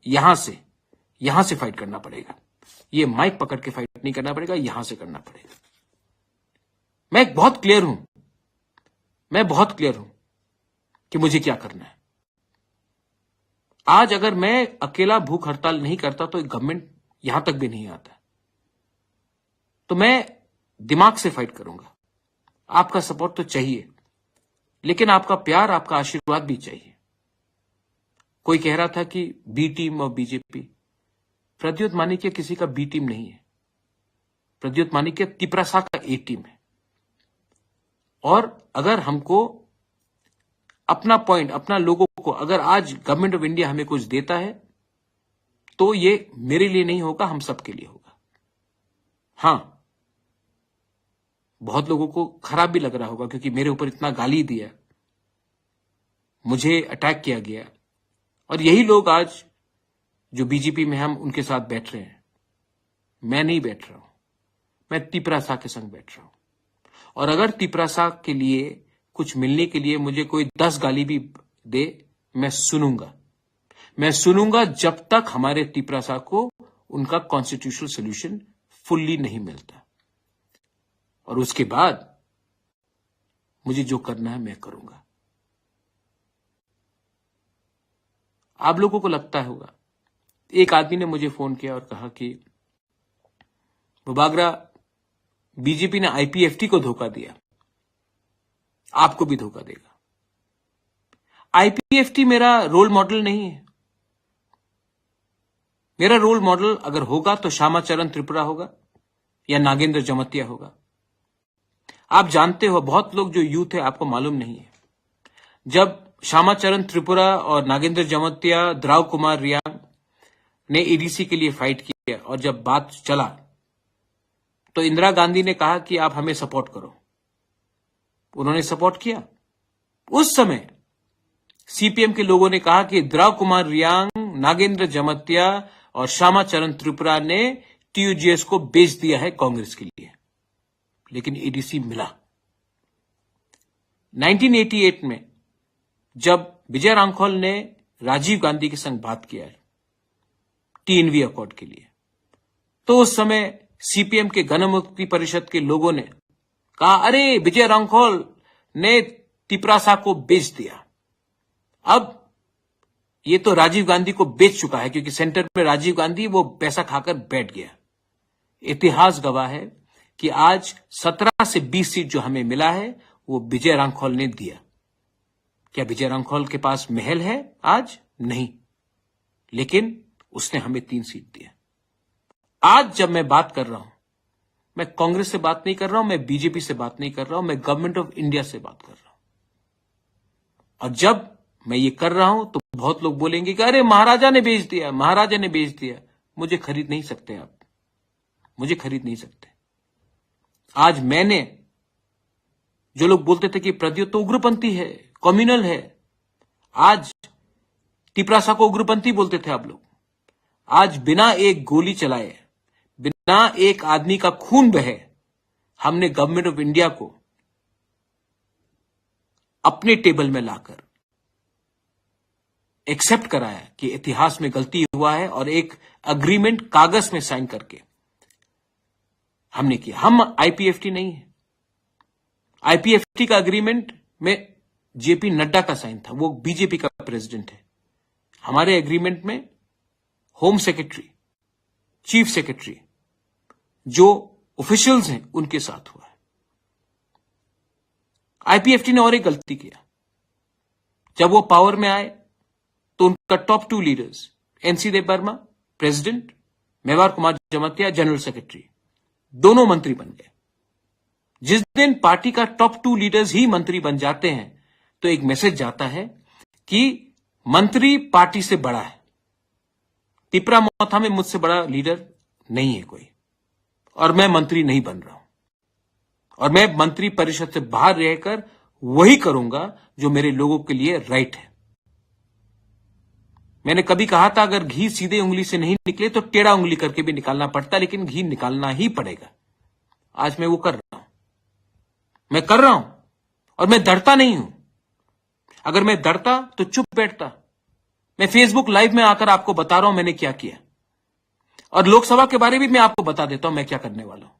Speaker 3: यहां से फाइट करना पड़ेगा। ये माइक पकड़ के फाइट नहीं करना पड़ेगा, यहां से करना पड़ेगा। मैं बहुत क्लियर हूं कि मुझे क्या करना है। आज अगर मैं अकेला भूख हड़ताल नहीं करता तो गवर्नमेंट यहां तक भी नहीं आता। तो मैं दिमाग से फाइट करूंगा। आपका सपोर्ट तो चाहिए, लेकिन आपका प्यार, आपका आशीर्वाद भी चाहिए। कोई कह रहा था कि बी टीम और बीजेपी, प्रद्योत मानिक्य किसी का बी टीम नहीं है। प्रद्योत मानिक्य तिपरासा का ए टीम है। और अगर हमको अपना पॉइंट, अपना लोगों को, अगर आज गवर्नमेंट ऑफ इंडिया हमें कुछ देता है तो ये मेरे लिए नहीं होगा, हम सबके लिए होगा। हां, बहुत लोगों को खराब भी लग रहा होगा, क्योंकि मेरे ऊपर इतना गाली दिया, मुझे अटैक किया गया, और यही लोग आज जो बीजेपी में हम उनके साथ बैठ रहे हैं। मैं नहीं बैठ रहा हूं, मैं तिपरासा के संग बैठ रहा हूं। और अगर तिपरासा के लिए कुछ मिलने के लिए मुझे कोई 10 गाली भी दे, मैं सुनूंगा जब तक हमारे तिपरासा को उनका कॉन्स्टिट्यूशनल सोल्यूशन फुल्ली नहीं मिलता। और उसके बाद मुझे जो करना है मैं करूंगा। आप लोगों को लगता होगा, एक आदमी ने मुझे फोन किया और कहा कि मुबागरा, बीजेपी ने आईपीएफटी को धोखा दिया, आपको भी धोखा देगा। आईपीएफटी मेरा रोल मॉडल नहीं है। मेरा रोल मॉडल अगर होगा तो श्यामाचरण त्रिपुरा होगा या नागेंद्र जमतिया होगा। आप जानते हो, बहुत लोग जो यूथ है आपको मालूम नहीं है, जब श्यामाचरण त्रिपुरा और नागेंद्र जमतिया, द्राव कुमार रियांग ने एडीसी के लिए फाइट किया, और जब बात चला तो इंदिरा गांधी ने कहा कि आप हमें सपोर्ट करो। उन्होंने सपोर्ट किया। उस समय सीपीएम के लोगों ने कहा कि द्राव कुमार रियांग, नागेंद्र जमतिया और श्यामाचरण त्रिपुरा ने टीयूजीएस को बेच दिया है कांग्रेस के लिए, लेकिन एडीसी मिला। 1988 में जब विजय रांखोल ने राजीव गांधी के संग बात किया है टीएनवी अकॉर्ड के लिए, तो उस समय सीपीएम के गणमुक्ति परिषद के लोगों ने कहा, अरे विजय रांखोल ने तिपरासा को बेच दिया। अब ये तो राजीव गांधी को बेच चुका है, क्योंकि सेंटर में राजीव गांधी वो पैसा खाकर बैठ गया। इतिहास गवाह है कि आज 17 से 20 सीट जो हमें मिला है वो विजय रांखौल ने दिया। क्या विजय रांखौल के पास महल है आज? नहीं, लेकिन उसने हमें 3 सीट दिया। आज जब मैं बात कर रहा हूं, मैं कांग्रेस से बात नहीं कर रहा हूं, मैं बीजेपी से बात नहीं कर रहा हूं, मैं गवर्नमेंट ऑफ इंडिया से बात कर रहा हूं। और जब मैं ये कर रहा हूं तो बहुत लोग बोलेंगे कि अरे महाराजा ने बेच दिया, महाराजा ने बेच दिया। मुझे खरीद नहीं सकते आप, मुझे खरीद नहीं सकते। आज मैंने, जो लोग बोलते थे कि प्रद्योत तो उग्रपंथी है, कम्युनल है, आज टिपरासा को उग्रपंथी बोलते थे आप लोग। आज बिना एक गोली चलाए, बिना एक आदमी का खून बहे, हमने गवर्नमेंट ऑफ इंडिया को अपने टेबल में लाकर एक्सेप्ट कराया कि इतिहास में गलती हुआ है और एक अग्रीमेंट कागज में साइन करके हमने किया। हम आईपीएफटी नहीं है। आईपीएफटी का अग्रीमेंट में जेपी नड्डा का साइन था, वो बीजेपी का प्रेसिडेंट है। हमारे एग्रीमेंट में होम सेक्रेटरी, चीफ सेक्रेटरी, जो ऑफिशियल्स हैं, उनके साथ हुआ है। आईपीएफटी ने और एक गलती किया। जब वो पावर में आए तो उनका टॉप 2 leaders NC Deb Varma president, Mevar Kumar Jamatia general secretary, दोनों मंत्री बन गए। जिस दिन पार्टी का टॉप 2 लीडर्स ही मंत्री बन जाते हैं तो एक मैसेज जाता है कि मंत्री पार्टी से बड़ा है। तिपरा मोथा में मुझसे बड़ा लीडर नहीं है कोई, और मैं मंत्री नहीं बन रहा हूं। और मैं मंत्री परिषद से बाहर रहकर वही करूंगा जो मेरे लोगों के लिए राइट है। मैंने कभी कहा था अगर घी सीधे उंगली से नहीं निकले तो टेढ़ा उंगली करके भी निकालना पड़ता, लेकिन घी निकालना ही पड़ेगा। आज मैं वो कर रहा हूं, मैं कर रहा हूं, और मैं डरता नहीं हूं। अगर मैं डरता तो चुप बैठता। मैं फेसबुक लाइव में आकर आपको बता रहा हूं मैंने क्या किया, और लोकसभा के बारे में भी मैं आपको बता देता हूं मैं क्या करने वाला हूं।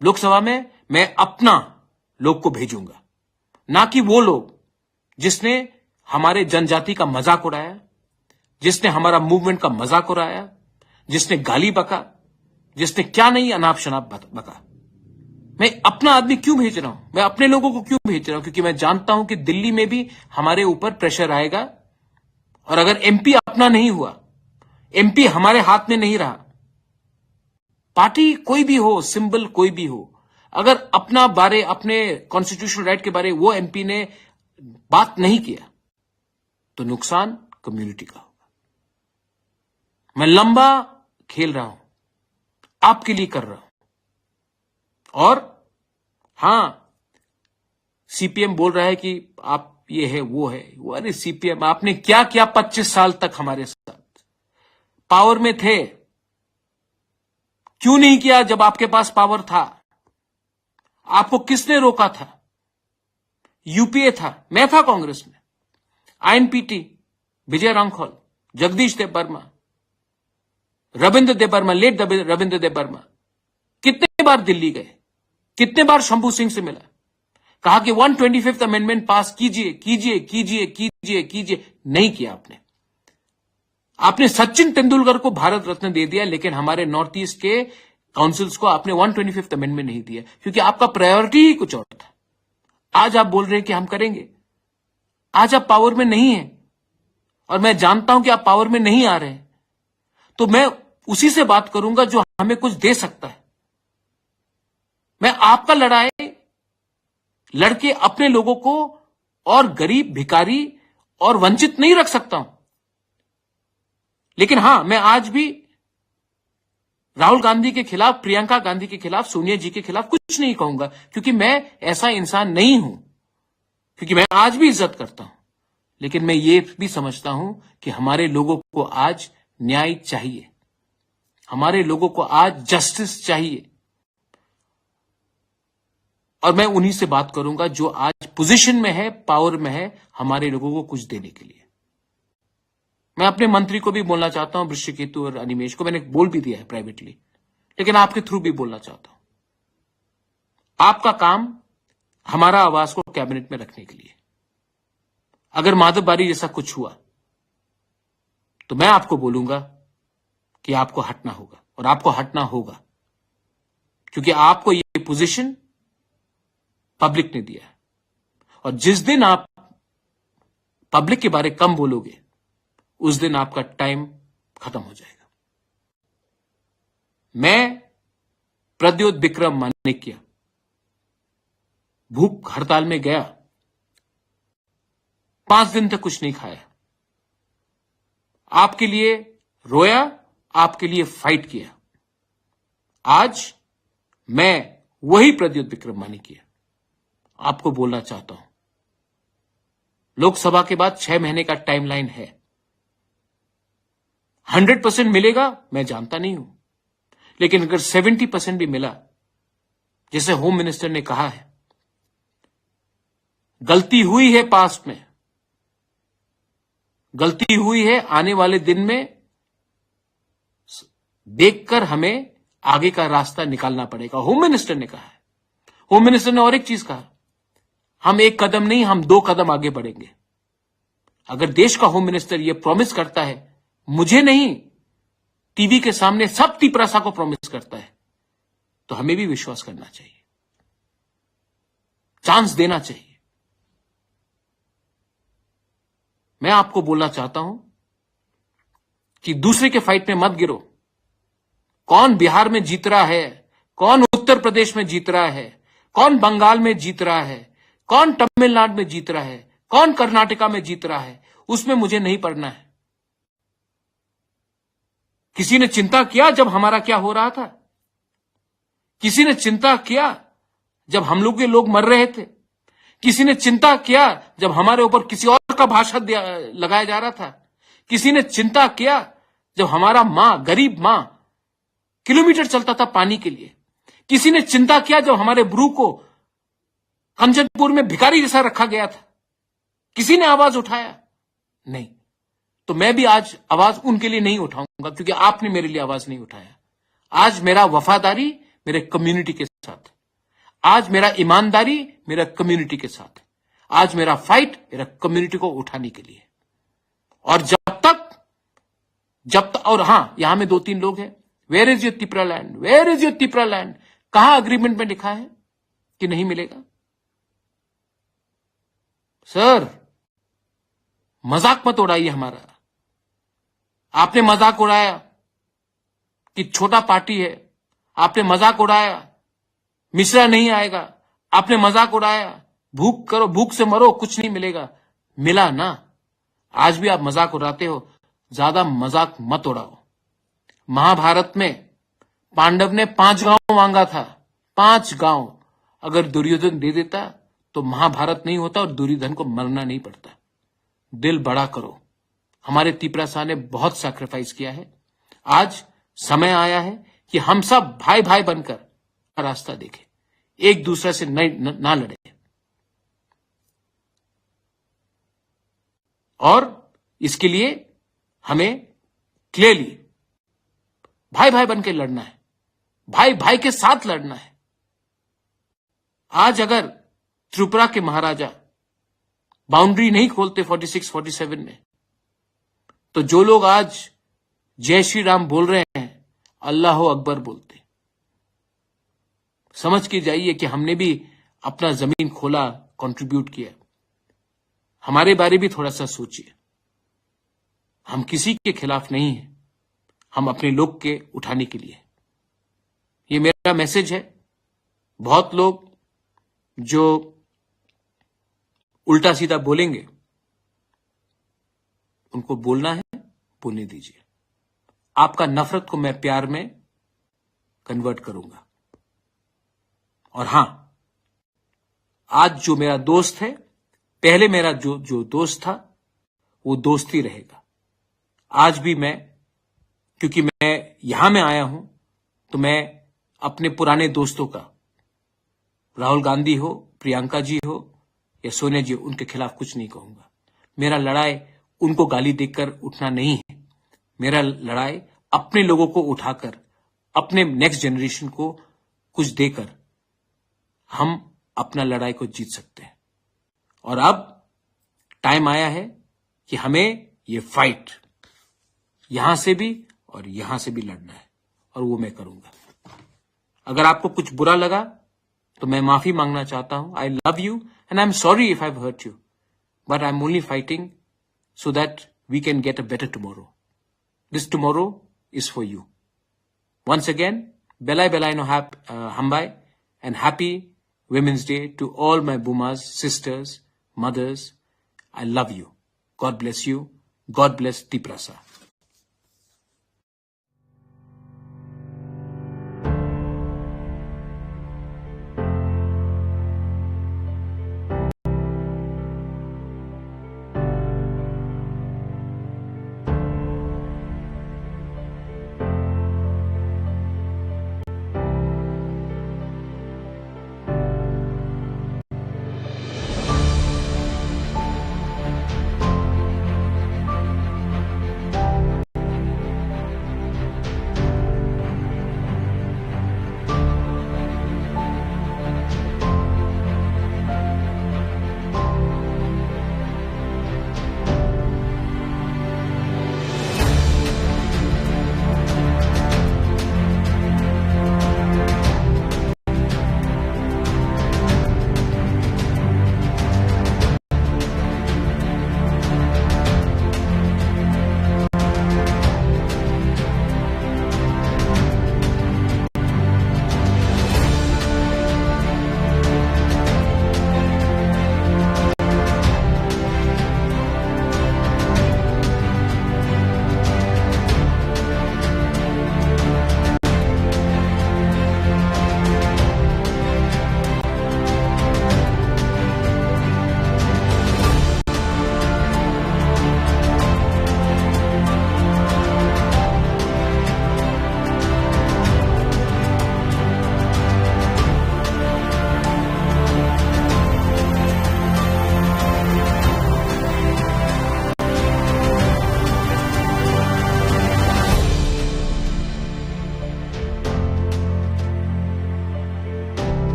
Speaker 3: लोकसभा में मैं अपना लोग को भेजूंगा, ना कि वो लोग जिसने हमारे जनजाति का मजाक उड़ाया, जिसने हमारा मूवमेंट का मजाक उड़ाया, जिसने गाली बका, जिसने क्या नहीं अनाप शनाप बका। मैं अपना आदमी क्यों भेज रहा हूं? मैं अपने लोगों को क्यों भेज रहा हूं? क्योंकि मैं जानता हूं कि दिल्ली में भी हमारे ऊपर प्रेशर आएगा, और अगर एमपी अपना नहीं हुआ, एमपी हमारे हाथ में नहीं रहा, पार्टी कोई भी हो, सिंबल कोई भी हो, अगर अपना बारे, अपने कॉन्स्टिट्यूशनल राइट के बारे वो एमपी ने बात नहीं किया तो नुकसान कम्युनिटी का होगा। मैं लंबा खेल रहा हूं, आपके लिए कर रहा हूं। और हां, सीपीएम बोल रहा है कि आप ये है वो है, वो अरे सीपीएम आपने क्या किया 25 साल तक हमारे साथ? पावर में थे, क्यों नहीं किया जब आपके पास पावर था? आपको किसने रोका था? यूपीए था, मैं था कांग्रेस में, आईएनपीटी, विजय रांखौल, जगदीश देव वर्मा, रविंद्र देव वर्मा, लेट रविंद्र देव वर्मा कितने बार दिल्ली गए, कितने बार शंभू सिंह से मिला, कहा कि 125th अमेंडमेंट पास कीजिए कीजिए कीजिए कीजिए कीजिए, नहीं किया आपने। आपने सचिन तेंदुलकर को भारत रत्न दे दिया, लेकिन हमारे नॉर्थ ईस्ट के काउंसिल्स को आपने 125th अमेंडमेंट नहीं दिया, क्योंकि आपका प्रायोरिटी ही कुछ और था। आज आप बोल रहे हैं कि हम करेंगे, आज आप पावर में नहीं है, और मैं जानता हूं कि आप पावर में नहीं आ रहे हैं, तो मैं उसी से बात करूंगा जो हमें कुछ दे सकता है। मैं आपका लड़ाई लड़के अपने लोगों को और गरीब, भिखारी और वंचित नहीं रख सकता हूं। लेकिन हां, मैं आज भी राहुल गांधी के खिलाफ, प्रियंका गांधी के खिलाफ, सोनिया जी के खिलाफ कुछ नहीं कहूंगा, क्योंकि मैं ऐसा इंसान नहीं हूं, क्योंकि मैं आज भी इज्जत करता हूं। लेकिन मैं ये भी समझता हूं कि हमारे लोगों को आज न्याय चाहिए, हमारे लोगों को आज जस्टिस चाहिए, और मैं उन्हीं से बात करूंगा जो आज पोजीशन में है, पावर में है, हमारे लोगों को कुछ देने के लिए। मैं अपने मंत्री को भी बोलना चाहता हूं, वृश्चिकेतु और अनिमेश को मैंने बोल भी दिया है प्राइवेटली, लेकिन आपके थ्रू भी बोलना चाहता हूं। आपका काम हमारा आवाज को कैबिनेट में रखने के लिए। अगर माधव बारी जैसा कुछ हुआ तो मैं आपको बोलूंगा कि आपको हटना होगा, और आपको हटना होगा, क्योंकि आपको पोजीशन पब्लिक ने दिया है। और जिस दिन आप पब्लिक के बारे कम बोलोगे, उस दिन आपका टाइम खत्म हो जाएगा। मैं प्रद्योत विक्रम मानिक्य भूख हड़ताल में गया, 5 दिन तक कुछ नहीं खाया, आपके लिए रोया, आपके लिए फाइट किया। आज मैं वही प्रद्योत विक्रम मानिक्य आपको बोलना चाहता हूं। लोकसभा के बाद 6 महीने का टाइमलाइन है। 100% मिलेगा मैं जानता नहीं हूं, लेकिन अगर 70% भी मिला, जैसे होम मिनिस्टर ने कहा है, गलती हुई है पास्ट में, गलती हुई है आने वाले दिन में, देखकर हमें आगे का रास्ता निकालना पड़ेगा। होम मिनिस्टर ने कहा है। होम मिनिस्टर ने और एक चीज कहा, हम 1 कदम नहीं, हम 2 कदम आगे बढ़ेंगे। अगर देश का होम मिनिस्टर यह प्रॉमिस करता है, मुझे नहीं, टीवी के सामने सब तिपरासा को प्रॉमिस करता है, तो हमें भी विश्वास करना चाहिए, चांस देना चाहिए। मैं आपको बोलना चाहता हूं कि दूसरे के फाइट में मत गिरो। कौन बिहार में जीत रहा है, कौन उत्तर प्रदेश में जीत रहा है, कौन बंगाल में जीत रहा है, कौन तमिलनाडु में जीत रहा है, कौन कर्नाटका में जीत रहा है, उसमें मुझे नहीं पड़ना है। किसी ने चिंता किया जब हमारा क्या हो रहा था? किसी ने चिंता किया जब हम लोग के लोग मर रहे थे? किसी ने चिंता किया जब हमारे ऊपर किसी और का भाषण लगाया जा रहा था? किसी ने चिंता किया जब हमारा मां, गरीब मां, किलोमीटर चलता था पानी के लिए? किसी ने चिंता किया जब हमारे ब्रू को कंचनपुर में भिखारी जैसा रखा गया था? किसी ने आवाज उठाया? नहीं। तो मैं भी आज आवाज उनके लिए नहीं उठाऊंगा, क्योंकि आपने मेरे लिए आवाज नहीं उठाया। आज मेरा वफादारी मेरे कम्युनिटी के साथ है। आज मेरा ईमानदारी मेरा कम्युनिटी के साथ है। आज मेरा फाइट मेरा कम्युनिटी को उठाने के लिए। और जब तक और हां, यहां में 2-3 लोग हैं, where is your Tipra land, where is your Tipra land? कहां अग्रीमेंट में लिखा है कि नहीं मिलेगा? सर, मजाक मत उड़ाइए हमारा। आपने मजाक उड़ाया कि छोटा पार्टी है, आपने मजाक उड़ाया मिश्रा नहीं आएगा, आपने मजाक उड़ाया भूख करो, भूख से मरो, कुछ नहीं मिलेगा। मिला ना? आज भी आप मजाक उड़ाते हो, ज्यादा मजाक मत उड़ाओ। महाभारत में पांडव ने 5 गांव मांगा था, 5 गांव। अगर दुर्योधन दे देता तो महाभारत नहीं होता और दुर्योधन को मरना नहीं पड़ता। दिल बड़ा करो। हमारे तिपरासा ने बहुत सैक्रिफाइस किया है। आज समय आया है कि हम सब भाई भाई बनकर रास्ता देखें, एक दूसरे से ना लड़े। और इसके लिए हमें क्लियरली भाई भाई बनकर लड़ना है, भाई भाई के साथ लड़ना है। आज अगर त्रिपुरा के महाराजा बाउंड्री नहीं खोलते 46-47 में, तो जो लोग आज जय श्री राम बोल रहे हैं, अल्लाह अकबर बोलते। समझ के जाइए कि हमने भी अपना जमीन खोला, कंट्रीब्यूट किया। हमारे बारे भी थोड़ा सा सोचिए। हम किसी के खिलाफ नहीं हैं, हम अपने लोग के उठाने के लिए। ये मेरा मैसेज है। बहुत लोग जो उल्टा सीधा बोलेंगे, उनको बोलना है, बोलने दीजिए। आपका नफरत को मैं प्यार में कन्वर्ट करूंगा। और हां, आज जो मेरा दोस्त है, पहले मेरा जो दोस्त था, वो दोस्त ही रहेगा। आज भी मैं, क्योंकि मैं यहां में आया हूं, तो मैं अपने पुराने दोस्तों का, राहुल गांधी हो, प्रियंका जी हो या सोनिया जी, उनके खिलाफ कुछ नहीं कहूंगा। मेरा लड़ाई उनको गाली देकर उठना नहीं है। मेरा लड़ाई अपने लोगों को उठाकर, अपने नेक्स्ट जनरेशन को कुछ देकर हम अपना लड़ाई को जीत सकते हैं। और अब टाइम आया है कि हमें ये फाइट यहां से भी और यहां से भी लड़ना है, और वो मैं करूंगा। अगर आपको कुछ बुरा लगा तो मैं माफी मांगना चाहता हूं. I love you and I am sorry if I have hurt you, but I am only fighting so that we can get a better tomorrow. This tomorrow is for you. Once again, Belai Belai no Hambai, and happy Women's Day to all my Bumas, sisters, mothers. I love you. God bless you. God bless Tiprasa.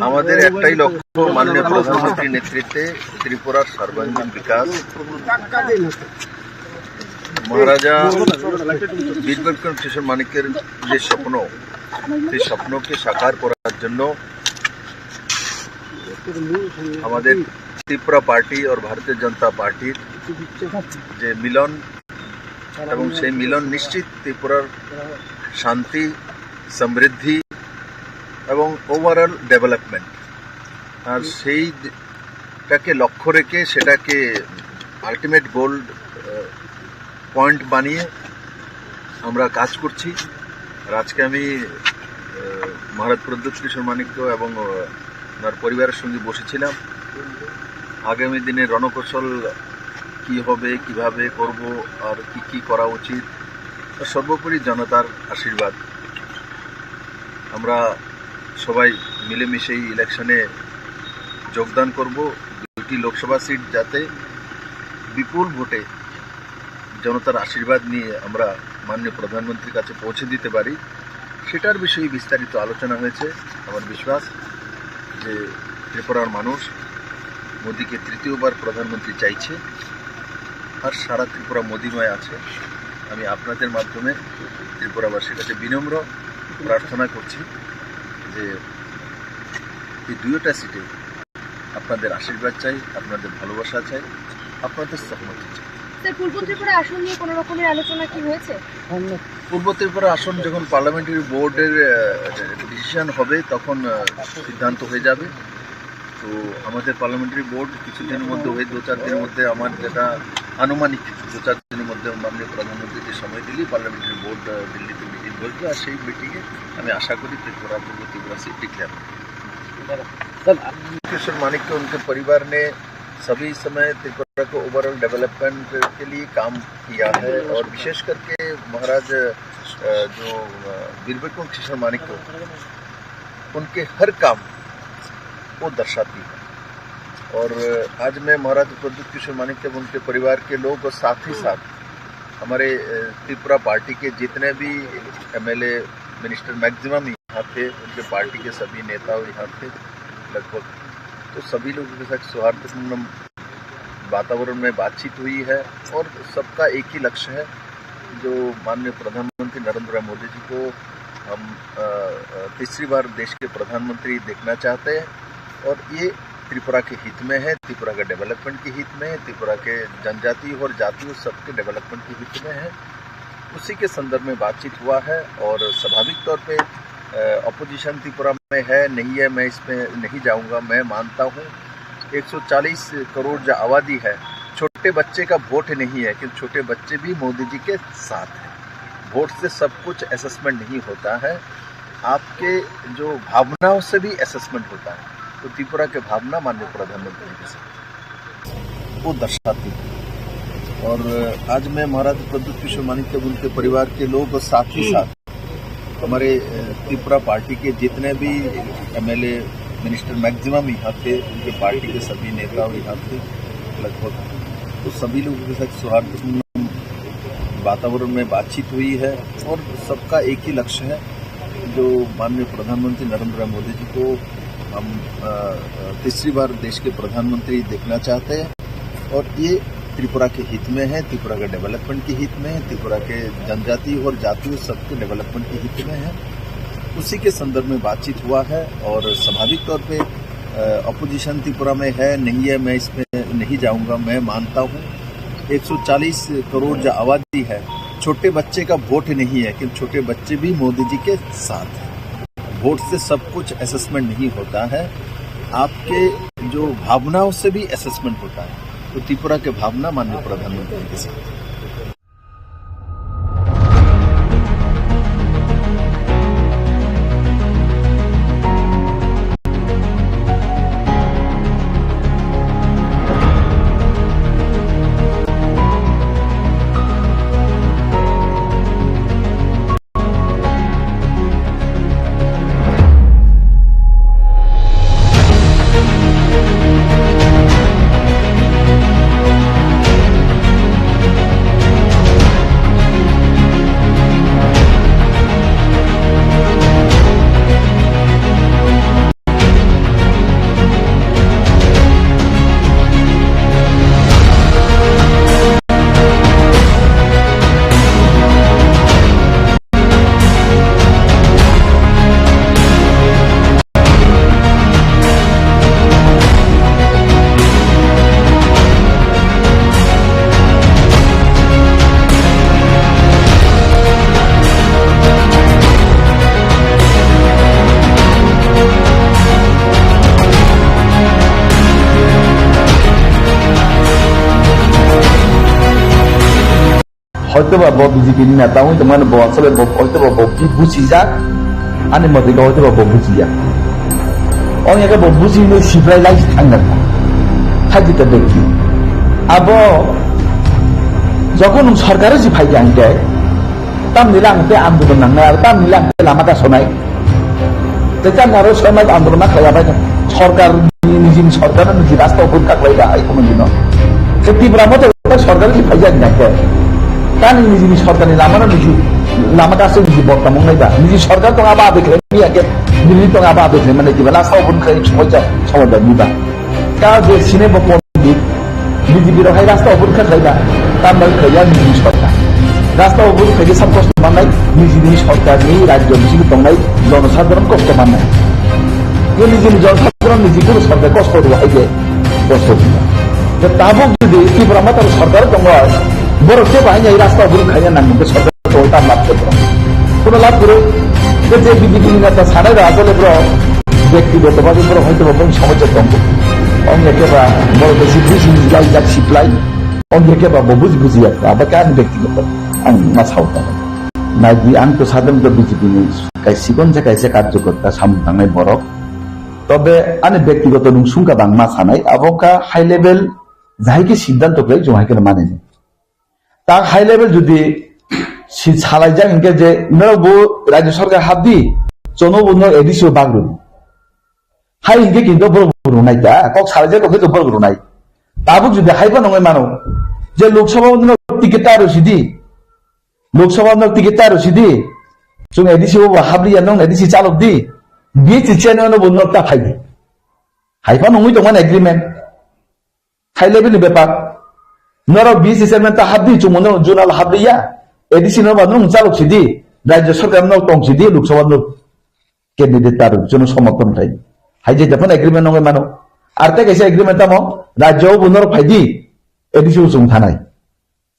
Speaker 4: আমাদের একটাই লক্ষ্য, মাননীয় প্রধানমন্ত্রীর নেতৃত্বে ত্রিপুরার সর্বাঙ্গীন বিকাশ। মহারাজা বীর বিক্রম কিশোর মানিক্যের যে স্বপ্ন, সেই স্বপ্নকে সাকার করার জন্য আমাদের ত্রিপুরা পার্টি और भारतीय जनता পার্টির যে মিলন, এবং সেই মিলন নিশ্চিত ত্রিপুরার শান্তি, সমৃদ্ধি এবং ওভারঅল ডেভেলপমেন্ট, আর সেইটাকে লক্ষ্য রেখে সেটাকে আলটিমেট গোল পয়েন্ট বানিয়ে আমরা কাজ করছি। আর আজকে আমি মহারাজ প্রদ্যুৎ কিশোর মানিক্য এবং ওনার পরিবারের সঙ্গে বসেছিলাম। আগামী দিনে রণকৌশল কি হবে, কিভাবে করব, আর কি কি করা উচিত, সর্বোপরি জনতার আশীর্বাদ। আমরা সবাই মিলেমিশে এই ইলেকশনে যোগদান করব। দুটি লোকসভা সিট যাতে বিপুল ভোটে জনতার আশীর্বাদ নিয়ে আমরা মাননীয় প্রধানমন্ত্রীর কাছে পৌঁছে দিতে পারি, সেটার বিষয়ে বিস্তারিত আলোচনা হয়েছে। আমার বিশ্বাস যে ত্রিপুরার মানুষ মোদীকে তৃতীয়বার প্রধানমন্ত্রী চাইছে, আর সারা ত্রিপুরা মোদীময় আছে। আমি আপনাদের মাধ্যমে ত্রিপুরাবাসীর কাছে বিনম্র প্রার্থনা করছি যে এই দুইটা সিটে আপনাদের আশীর্বাদ চাই, আপনাদের ভালোবাসা চাই, আপনাদের সহমতি চাই।
Speaker 5: পূর্ব ত্রিপুরা আসন নিয়ে কোনো রকমের আলোচনা কি হয়েছে?
Speaker 4: পূর্ব ত্রিপুরা আসন যখন পার্লামেন্টারি বোর্ডের ডিসিশন হবে তখন সিদ্ধান্ত হয়ে যাবে। তো আমাদের পার্লামেন্টারি বোর্ড কিছুদিনের মধ্যে হয়ে 2-4 দিনের মধ্যে, আমার যেটা আনুমানিক 2-4 দিনের মধ্যে মাননীয় প্রধানমন্ত্রীকে সময় দিলেই পার্লামেন্টারি বোর্ড দিল্লিতে মিটিং বসবে, আর সেই মিটিংয়ে আমি আশা করি त्रिपुरा पूर्व त्रिपुरा सीट डिक्लेयर होगी। किशोर मानिक के उनके परिवार ने सभी समय त्रिपुरा को ओवरऑल डेवलपमेंट के लिए काम किया है, और विशेष करके महाराज जो वीर विक्रम किशोर मानिक को उनके हर काम वो दर्शाती है। और आज मैं महाराज प्रद्युत किशोर मानिक एवं उनके परिवार के लोग, और साथ ही साथ हमारे त्रिपुरा पार्टी के जितने भी एमएलए, मिनिस्टर मैक्सिमम यहाँ थे, उनके पार्टी के सभी नेता यहाँ थे लगभग, तो सभी लोगों के साथ सौहार्दपूर्ण वातावरण में बातचीत हुई है। और सबका एक ही लक्ष्य है, जो माननीय प्रधानमंत्री नरेंद्र मोदी जी को हम तीसरी बार देश के प्रधानमंत्री देखना चाहते हैं, और ये त्रिपुरा के हित में है, त्रिपुरा के डेवलपमेंट के हित में है, त्रिपुरा के जनजाति और जातियों सबके डेवलपमेंट के हित में है। उसी के संदर्भ में बातचीत हुआ है। और स्वाभाविक तौर पे अपोजिशन त्रिपुरा में है, नहीं है, मैं इसमें नहीं जाऊंगा। मैं मानता हूँ 140 करोड़ जो आबादी है, छोटे बच्चे का वोट नहीं है, कि छोटे बच्चे भी मोदी जी के साथ हैं। वोट से सब कुछ असेसमेंट नहीं होता है, आपके जो भावनाओं से भी असेसमेंट होता है। तो त्रिपुरा के भावना माननीय प्रधानमंत्री के साथ वो दर्शाती है। और आज मैं महाराज प्रद्युत किशोर मानिक एवं उनके परिवार के लोग, और साथ ही साथ हमारे त्रिपुरा पार्टी के जितने भी एमएलए, मिनिस्टर मैक्सिमम यहाँ थे, उनके पार्टी के सभी नेता यहाँ थे लगभग, तो सभी लोगों के साथ सौहार्दपूर्ण वातावरण में बातचीत हुई है। और सबका एक ही लक्ष्य है, जो माननीय प्रधानमंत्री नरेंद्र मोदी जी को हम तीसरी बार देश के प्रधानमंत्री देखना चाहते हैं, और ये त्रिपुरा के हित में है, त्रिपुरा के डेवलपमेंट के हित में है, त्रिपुरा के जनजाति और जातियों सबके डेवलपमेंट के हित में है। उसी के संदर्भ में बातचीत हुआ है। और स्वाभाविक तौर पे अपोजिशन त्रिपुरा में है, नहीं है, मैं इसमें नहीं जाऊंगा। मैं मानता हूँ 140 करोड़ जो आबादी है, छोटे बच्चे का वोट नहीं है, कि छोटे बच्चे भी मोदी जी के साथ हैं। वोट से सब कुछ असेसमेंट नहीं होता है, आपके जो भावनाओं से भी असेसमेंट होता है। तो त्रिपुरा के भावना माननीय प्रधानमंत्री के साथ।
Speaker 6: হয়তোবা বিজেপি নেতা হইতে মানে আসলে হয়তোবা বুঝি যাক আনি মতে হয়তোবা বুঝি যাক অনেকে বুঝি সিপ্রাই লাইস থাকবেন থাকতে ব্যক্তি আব যখন সরকারের যে ফাইকে আনতে তাম নিলে আনতে আন্দোলন নাংনায় আর তাম নিলে আনতে লামা কাছনায় তাম আরো 6 মাস আন্দোলন খাইয়াবাই সরকার নিজে সরকার নিজে রাস্তা উপর কাকলাইবা এই কোনো দিন তীব্রা মতো সরকারের যে ফাইকে আনতে kan ini সরকারি লামানো নিজে লামা কাছে নিজে বর্তমান নাইবা নিজে সরকার তো আবা দেখলে নিয়াকে দিল্লি তো আবা দেখলে মানে কি রাস্তা উপর খাই সময় নিবা কা যে সিনে পন্ডিত বিজেপির হাই রাস্তা উপর খাইবা তার মানে খাইয়া নিজে সরকার রাস্তা উপর খাইয়ে সব কষ্ট মানাই নিজে সরকার নেই রাজ্য নিজে দংনাই জনসাধারণ কষ্ট মানাই নিজে জনসাধারণ নিজে কোনো সরকার কষ্ট দেওয়া হয় কষ্ট দিবা তাবক যদি তীব্র মাতার সরকার দङ বড় সে বাহিনী এই রাস্তা উপর খাইয়া নামবে সরকার তার লাভ করবে কোনো লাভ করে যে বিজেপি নেতা ছাড়াই আসলে ব্যক্তিগতভাবে হয়তো সমস্যা কম অনেকেবা বড় বেশি বুঝি লাই যাক সিপ্লাই অনেকেবা বুঝি আবার কেন ব্যক্তিগত আং মাছাও নাইদি আং তো সাধারণত বিজেপি সিগন যে কাইসে কার্যকর্তা সামনে বড় তবে আনে ব্যক্তিগত নুংসুংকা বাং মা সানাই আবকা হাই লেভেল যাইকে সিদ্ধান্ত করে জমাইকে মানেনি তা হাই লেভেল যদি ছালাই যায় ইনকে যে নরবো রাজ্য সরকার হাত দি চনবন্য এডিসিও বাগরুন হাই ইনকে কিন্তু বড় বড় নাই তা কক ছালাই যায় কক বড় বড় নাই তাবো যদি হাইবা নয় মানো যে লোকসভা টিকিট আরো সিদি লোকসভা টিকিট আরো সিদি जों एडिसिओ हाब्रिया नों एडिसि चालक दि बि चिचेनो बन्नो ता फाइदि हाइफा नङै दंमोन एग्रीमेंट हाइ लेभेलनि बेपार नरो बि चिचेरमेन ता हाब्दि जुमनो जुनाल हाब्रिया एडिसि नो बानो चालक सिदि राज्य सरकार नो तंग सिदि लोकसभा नो कैंडिडेट तार जोनो समर्थन थाइ हाइ जे दफन एग्रीमेंट नङै मानो आरते कैसे एग्रीमेंट तामो राज्य बन्नो फाइदि एडिसिओ जुम थानाय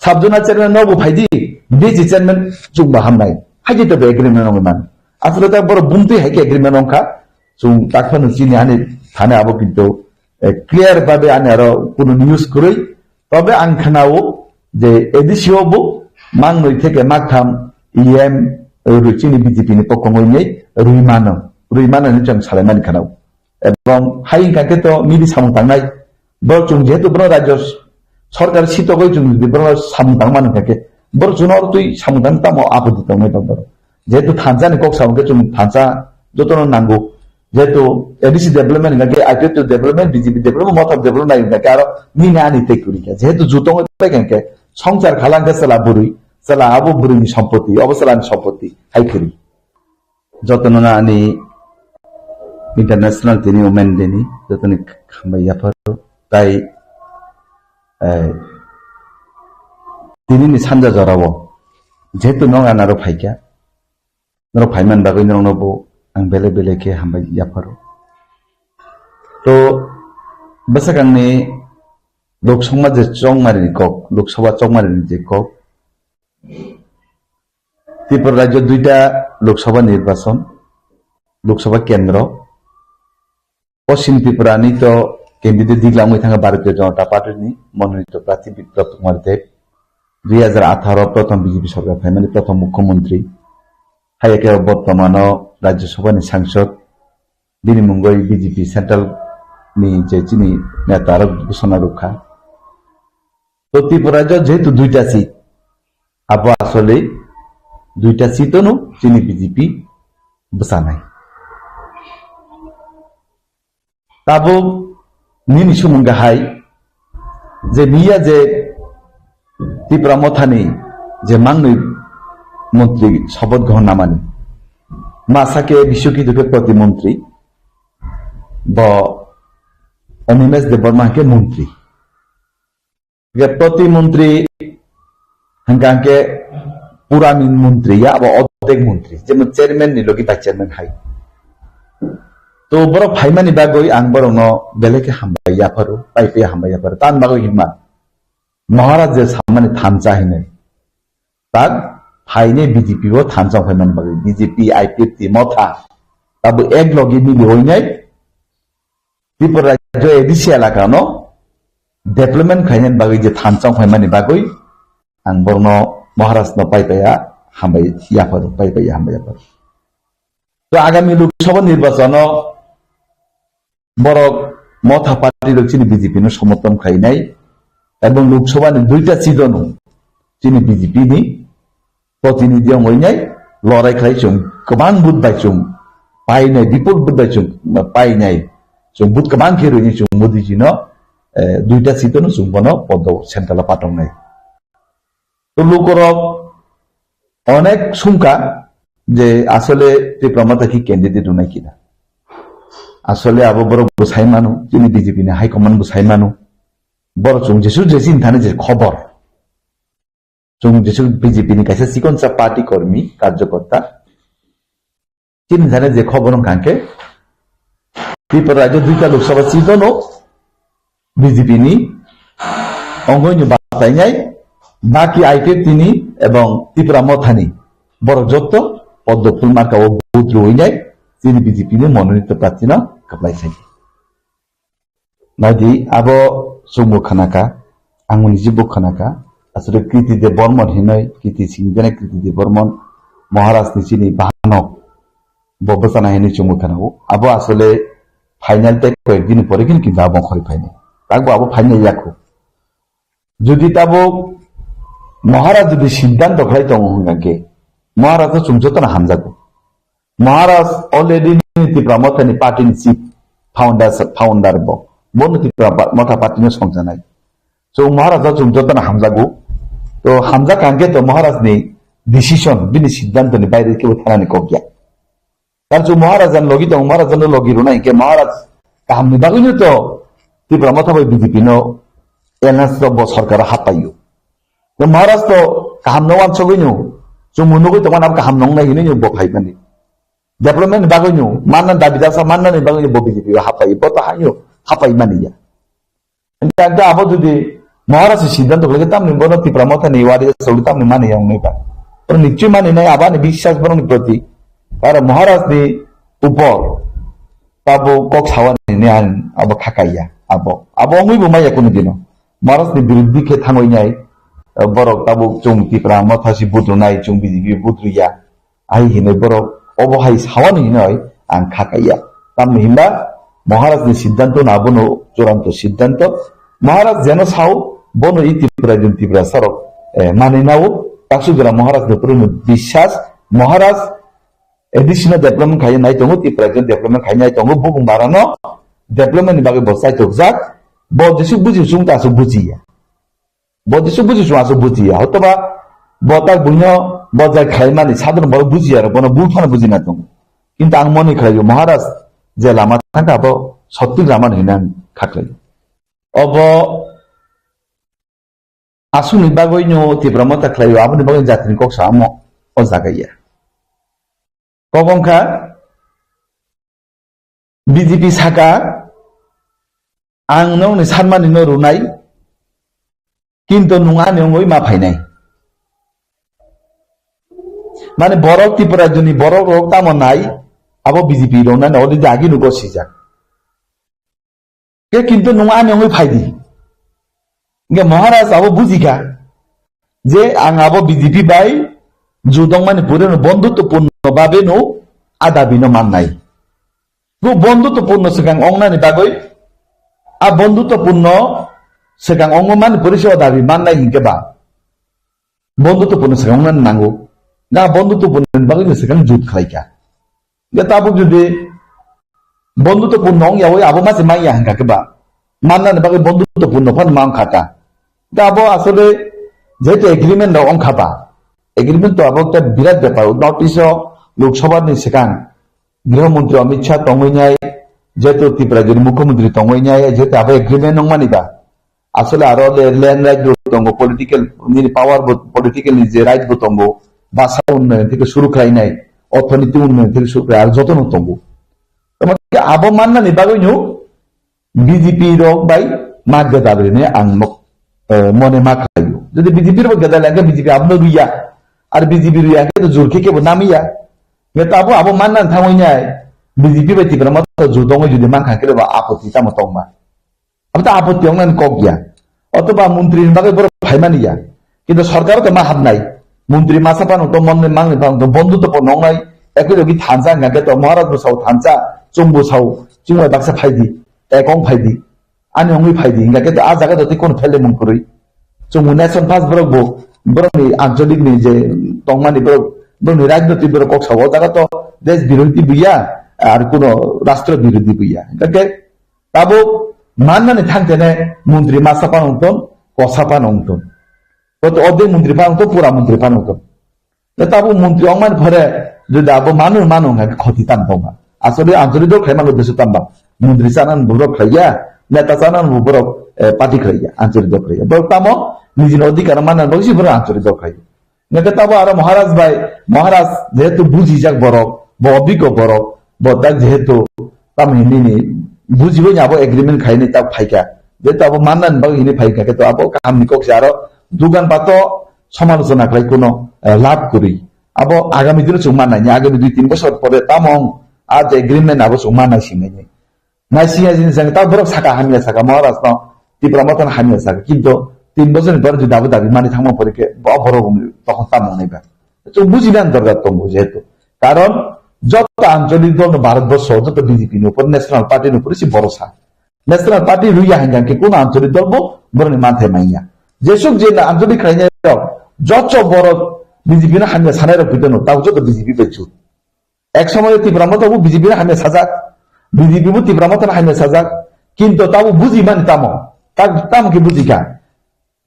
Speaker 6: साबजुना चेयरमेन नो बो फाइदि बि चिचेरमेन जुम बाहामनाय हाइजे तो एग्रीमेंट नङै मानो আসলে তা বড় বুমতে হাইকে এগ্রিমেন্ট অংখা जों তাকফানো চিনি আনে থানে আবো কিন্তু ক্লিয়ার ভাবে আনে আর কোন নিউজ করি তবে আংখানাও যে এডিসিও বো মাংনই থেকে মাগথাম ইএম রুচিনি বিজেপি নি পক্ষই নেই রুইমানো जों সালাইমানি খানাও এবং হাইকাকে তো মিলি সামু থাংনাই বড় যেহেতু বড় রাজ্য সরকার সিতগই जों বড় সামু থাংমানো থাকে বড় জুনর তুই সামু থাং তামো আপত্তি তংনাই দর যেহেতু থানসানি কক সামুকে जों থানসা যতন নাঙ্গো যেহেতু এডিসি ডেভেলপমেন্ট গাকে আইটিও ডেভেলপমেন্ট বিজেপি ডেভেলপমেন্ট মত ডেভেলপমেন্ট গাকে আর নিনে আনি তে করিকা যেহেতু জুতং পেকেনকে সংসার খালাঙ্কে সালা বুড়ি সালা আবু বুড়িনি সম্পত্তি অবসলানি সম্পত্তি হাইকরি যতন না আনি ইন্টারন্যাশনাল দিনি ওমেন দিনি যতনি খামাইয়া ফটো তাই দিনি সানজা জরাবো যেহেতু নং আনারো ফাইকা नरो फाइमान बागै नरनबो आं बेले बेले के हामबाय याफारो तो बसकांनि लोकसभा जे चौमारिनि कक लोकसभा चौमारिनि जे कक त्रिपुरा राज्य दुईटा लोकसभा निर्वाचन लोकसभा केंद्र पश्चिम त्रिपुरानि तो कैंडिडेट दिग्लांगै थाङा भारतीय जनता पार्टीनि मनोनीत प्रार्थी बिप्लब कुमार देब 2018 प्रथम बीजेपी सरकार फाइमानि प्रथम मुख्यमंत्री हाइके बर्तमान राज्यसभा सांसद दिनी मुंगई बीजेपी सेंट्रल नि जे चिनी नेता घोषणा रखा तो त्रिपुरा जेहेतु दुईटा सीट अब आसले दुईटा सीटो नो चिनी बीजेपी बसानाय ताबो निनि सुमुंगा हाय जे मिया जे त्रिपुरा मथानि जे मांगनै मंत्री शपथ ग्रहण नामानी मासाके विश्व की दुखे प्रतिमंत्री ब अनिमेश देवर्मा के मंत्री प्रतिमंत्री हंगा के पूरा मंत्री या अब अध्यक्ष मंत्री जेमन चेयरमैन निलोगी बा चेयरमैन हाई तो बरो फाइमानी बागै आं बरो न बेलेके हामबाय याफारो पाइपे हामबाय याफारो तान बागै हिमा महाराज जे सामाने थानचा हिने ताक हाइने बीजेपी वो थानसा फाइमान बागै बीजेपी आईपीएफटी मथा तब एक लगी मिली होइनाय त्रिपुरा राज्य एडिसि एलाका न डेभलपमेंट खायन बागै जे थानसा फाइमानि बागै आं बरनो মহারাষ্ট্র পাইপাইয়া হামবাই ইয়াফার পাইপাইয়া হামবাই ইয়াফার তো আগামী লোকসভা নির্বাচন বড় মথা পার্টির চিনি বিজেপি সমর্থন খাই নাই এবং লোকসভা দুইটা সিজনও চিনি বিজেপি নি প্রতিনিধি হইনাই লড়াই খাইছুম গোबां বুথ বাইছুম পাইনাই বিপুল বুথ বাইছুম পাইনাই जों बुथ गोबां खेरुनि जों मोदीजीनो दुईटा सीटनो जों बनो पद सेंट्रल पाटंनाय तो लोकरक अनेक सुंका जे आसले त्रिपुरामाता की कैंडिडेट उनाय किना आसले आबो बर बुसाय मानु जोंनि बीजेपी नि हाई कमांड बुसाय मानु बर जों जेसु जेसिन थाने जे खबर जों जेसु बीजेपी नि कायसे सिकोनसा पार्टी कर्मी कार्यकर्ता चिन थाने जे खबर कांके त्रिपुरा राज्य दुईटा लोकसभा सीटनो बीजेपी नि अंगनि बातायनाय बाकी आईपीएफ तिनि एवं त्रिपुरा मथानि बर जत्त पद्म फुल मार्काव बुथ रइनाय तिनि बीजेपी नि मनोनीत प्रार्थीनो कप्लायसाय नादि आबो सुमु खानाका आंनि जिबो खानाका आसरे कृति दे बर्मन हिनय कृति सिंगने कृति दे बर्मन महाराष्ट्र नि चिनि बाहानक बबसाना हिनि सुमु खानाव आबो आसले फाइनल टेक कয়েকদিন পরে কিন্তু আবো খরি ফাইনাল তাকবো আবো ফাইনাল ইয়াকো যদি তাবো মহারাজ যদি সিদ্ধান্ত খাই দङ হंगाके মহারাজ চুমজতনা হামজাগো মহারাজ অলরেডি ত্রিপুরা মথানি পার্টিनि চিফ फाउंडार ब बन ত্রিপুরা মথা পার্টিनि সংজাनाय so মহারাজ চুমজতনা হামজাগো তো হামজা কাंगे তো মহারাজनि ডিসিশন বিনি সিদ্ধান্তनि বাইরে কেউ থানানি কগিয়া जो महाराजन लगी तो महाराजन लगी रुना के महाराज काम बागैनो तो त्रिपुरा मथाबाय बीजेपी नो एलायंस ब सरकार हापायो तो महाराज तो काम नवान सगैनो जो मुनुगै तो माना काम नंग नाय हिनो ब फाइबानि डेभलपमेंट बागैनो मानना दाबिदासा माननानै बागैनो ब बीजेपी हापायो ब तो हायो हापाय मानिया दा आबो जुदि महाराज सिद्धांत लगे तामनि बनो त्रिपुरा मथानि वारि सौलि तामनि मानिया नैबा पर निश्चय मानिनाय आबानि विश्वास बरनि प्रति और महाराज नि ऊपर ताबो कक सावानि ने आन आबो खाकाया आबो अंगैबो माया कुनु दिनो महाराज नि बिरुद्धि के थांगैनाय बरक ताबो जों त्रिपुरा मथासि बुद्रुनाय जों बीजेपी बुद्रुया आइ हिने बरक अबहाय सावानि हिनय आं खाकाया ताम हिमबा महाराज नि सिद्धांत नाबोनो चूड़ान्त सिद्धांत महाराज जेन साव बनो इ त्रिपुरा सरक मानिनाव तासुगरा महाराज नि पुरनो विश्वास महाराज एडिशनल डेभलपमेंट खाय नाय दङ त्रिपुरा डेभलपमेंट खाय नाय दङ बुबुं बारानो डेभलपमेंट नि बागै बसाय तकजाक ब जेसु बुजि सुं तासु बुजिया ब जेसु बुजि सुं आसु बुजिया हतबा बता बुनो बजाय खाय मानि साधारण बर बुजिया र बनो बुफाना बुजिना दङ किन्तु आं मनि खायो महाराज जे लामा थांगाबो सत्ति लामा हिनान खाख्लै अब आसुनि बागैनो त्रिपुरा मथा खायो आबनि बागै जातिनि कक सामो अ जागाया कबंखा बीजेपी साका आं नौनि सानमानि न रुनाय किन्तु नुङा नङै मा फायनाय माने बरक त्रिपुरा जनि बरक रक तामनाय आबो बीजेपी रना अलरेडी आगि नुगो सिजा के किन्तु नुङा नङै फायदि गे महाराज आबो बुजिका जे आं आबो बीजेपी बाय जुदं माने पुरेनो बन्धुत्वपूर्ण बाबेनो आदाबिनो माननाय गो बन्धुत्वपूर्ण सिगां अंगनानि बागै आ बन्धुत्वपूर्ण सिगां अंगमान परिचय दाबि माननाय हिंकेबा बन्धुत्वपूर्ण सिगां अंगनानि नांगौ गा बन्धुत्वपूर्ण बागै सिगां जुद खालायका गे ताबो जुदि बन्धुत्वपूर्ण अंगयाव आबो मासे माइया हांगाकेबा माननानि बागै बन्धुत्वपूर्ण फन मां खाता दा आबो आसले जेते एग्रीमेंट दं अंखाबा एग्रीमेंट तो आबो बिराट बेपार नॉटिस लोकसभा नि सिगां गृहमंत्री अमित शाह तंगैनाय जेतु त्रिपुरा जनि मुख्यमंत्री तंगैनाय जेतु आबो एग्रीमेंट नंग मानिबा आसले आरो लैंड राइट दंगो पॉलिटिकल नि पावर पॉलिटिकल नि जे राइट बो दंगो भाषा उन्नयन থেকে শুরু খাইনাय অর্থনীতি উন্নয়ন থেকে শুরু করে আর যতন দंगो তোমাকে আবো মাননানি বাগैनो बीजेपी रक बाय मागदा दाबरिने आं मने मा खायो যদি बीजेपी रक गदा लागे बीजेपी आबनो रुया और बीजेपी रुया के जुरखे के नामिया गे ताबो आबो माननान थांगैनाय बीजेपी बायदि ब्रा मत जुदङै जुदि मान खाकेबा आपत्ति ताम तंमा अब ता आपत्ति अंगनान कक गया अथवा मन्त्री बागै बर फाइमानिया किन्तु सरकार त मा हाबनाय মন্ত্রী মাসা পানো তো মন মাংনি পানো তো বন্ধুত্ব নংনাই একই রকম থানসা গাকে তো মহারাজ বসাও থানসা চুম্বু সাও চিংবাই বাক্সা ফাইদি একং ফাইদি আনি অঙ্গি ফাইদি গাকে তো আ জায়গা তো কোন ফেলে মন করি চুম্বু নেশন পাস বরকবো বরকনি আঞ্চলিক নি যে তংমানি বরক বরকনি রাজনৈতিক বরক কক সাও জায়গা তো দেশ বিরোধী বুইয়া আর কোন রাষ্ট্র বিরোধী বুইয়া গাকে তাবো মাননানি থাকতেনে মন্ত্রী মাসা পানংতন কসা পানংতন তো অর্ধেক মন্ত্রী পানংতন পুরা মন্ত্রী পানংতন তাবো মন্ত্রী অংমান ভরে যদি আবো মানুষ ক্ষতি টানবা আসলে আঞ্চলিক দল খাই মানুষ দেশে টানবা মন্ত্রী চানান বুড়ক খাইয়া নেতা চানান বুড়ক পার্টি খাইয়া আঞ্চলিক দল খাইয়া বরক তামো নিজের অধিকার মানান বলছি বড় আঞ্চলিক দল খাইয়া নেতা তাবো আর মহারাজ যেহেতু বুঝি যাক বরক অভিজ্ঞ বরক বদাক যেহেতু তামিনি বুঝিব আবো এগ্রিমেন্ট খাইনি তা ফাইকা যেহেতু আবো মানান বা হিনি ফাইকা কিন্তু আবো কামনি কক্সে আরো দুগান পাত সমালোচনা খাই কোনো লাভ করি আবো আগামী দিনে চুক মানাই আগামী 2-3 বছর পরে তামং আজ এগ্রিমেন্ট আবো চুক মানাই সিংনাই নাই সিংয়া জিনিস তা বরক সাকা হামিয়া সাকা মহারাজ ন ত্রিপুরা মতন হামিয়া সাকা কিন্তু 3 বছরের পরে যদি আবো দাবি মানি থাকবো পরে বড় তখন তামং নাইবা চুক বুঝিলেন দরকার তঙ্গ যেহেতু কারণ যত আঞ্চলিক দল ভারতবর্ষ যত বিজেপির উপর ন্যাশনাল পার্টির উপরে সে ভরসা ন্যাশনাল পার্টি রুইয়া হাঙ্গাকে কোন আঞ্চলিক দল বরং মানতে মাইয়া যেসব যে আঞ্চলিক খাইয়া যত বড় বিজেপি না হামিয়া সানাই রক্ষিত তাও যত বিজেপি পেছু এক সময় ত্রিপুরা মতো বিজেপি না হামিয়া সাজাক বিজেপি ত্রিপুরা মতো হামিয়া সাজাক কিন্তু তাও বুঝি মানে তামকে বুঝি কা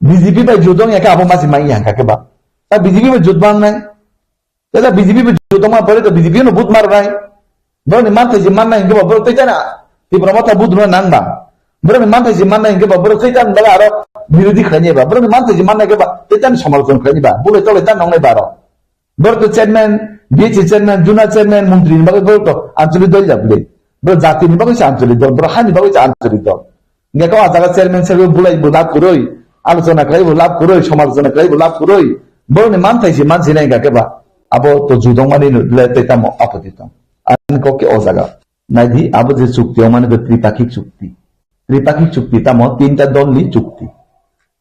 Speaker 6: বিজেপি বাই জোদং একা আবো মাসি মাইয়া হাঙ্গাকে বা তা বিজেপি বাই জোদ মান নাই দাদা বিজেপি তোমার পরে তো বিজেপি বুথ মার নাই বরং মানতে যে মান নাই হিংকে বড় তো না ত্রিপুরা মতো বুথ নয় নাংবা বরং মানতে যে মান নাই হিংকে বড় তো বাবা আরো বিরোধী খাইনি বা বরং মানতে যে মান নাই বা তেতান সমালোচনা খাইনি বা বলে চলে তার নয় বারো বড় তো চেয়ারম্যান বিএসি চেয়ারম্যান জুনা চেয়ারম্যান মন্ত্রী নিবাকে বড় তো আঞ্চলিক দল যাবে বড় জাতি নিবাকে আঞ্চলিক দল বড় হানি নিবাকে আঞ্চলিক দল গেকা জায়গা চেয়ারম্যান সাহেব বলাইব লাভ করই আলোচনা খাইব লাভ করই সমালোচনা খাইব লাভ করই বরং মানতে যে মানছি নাই গাকে বা আবো তো জুদং মানে তেতাম আপত্তিতাম আইন ককে ও জায়গা নাই দি আবো যে চুক্তি মানে ত্রিপাক্ষিক চুক্তি তাম 3টা দল নি চুক্তি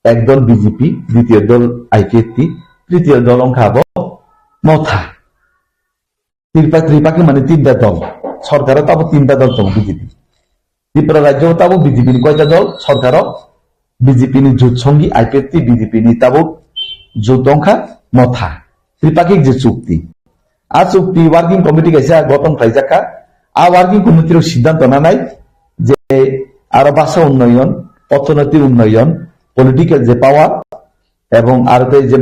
Speaker 6: এক দল বিজেপি দ্বিতীয় দল আইপিএফটি তৃতীয় দল অংশ আবো মথা ত্রিপাক্ষিক মানে 3টা দল সরকারও তাবো 3টা দল তো বিজেপি ত্রিপুরা রাজ্য তাবো বিজেপি কয়টা দল সরকারও বিজেপি নি জোট সঙ্গী আইপিএফটি বিজেপি নি তাবো জোট অংশা মথা ত্রিপাক্ষিক যে চুক্তি আর চুক্তি ওয়ার্কিং কমিটি গেছে গঠন খাইজাকা আর ওয়ার্কিং কমিটির সিদ্ধান্ত না নাই যে আরো ভাষা উন্নয়ন অর্থনৈতিক উন্নয়ন পলিটিক্যাল যে পাওয়ার এবং আর যে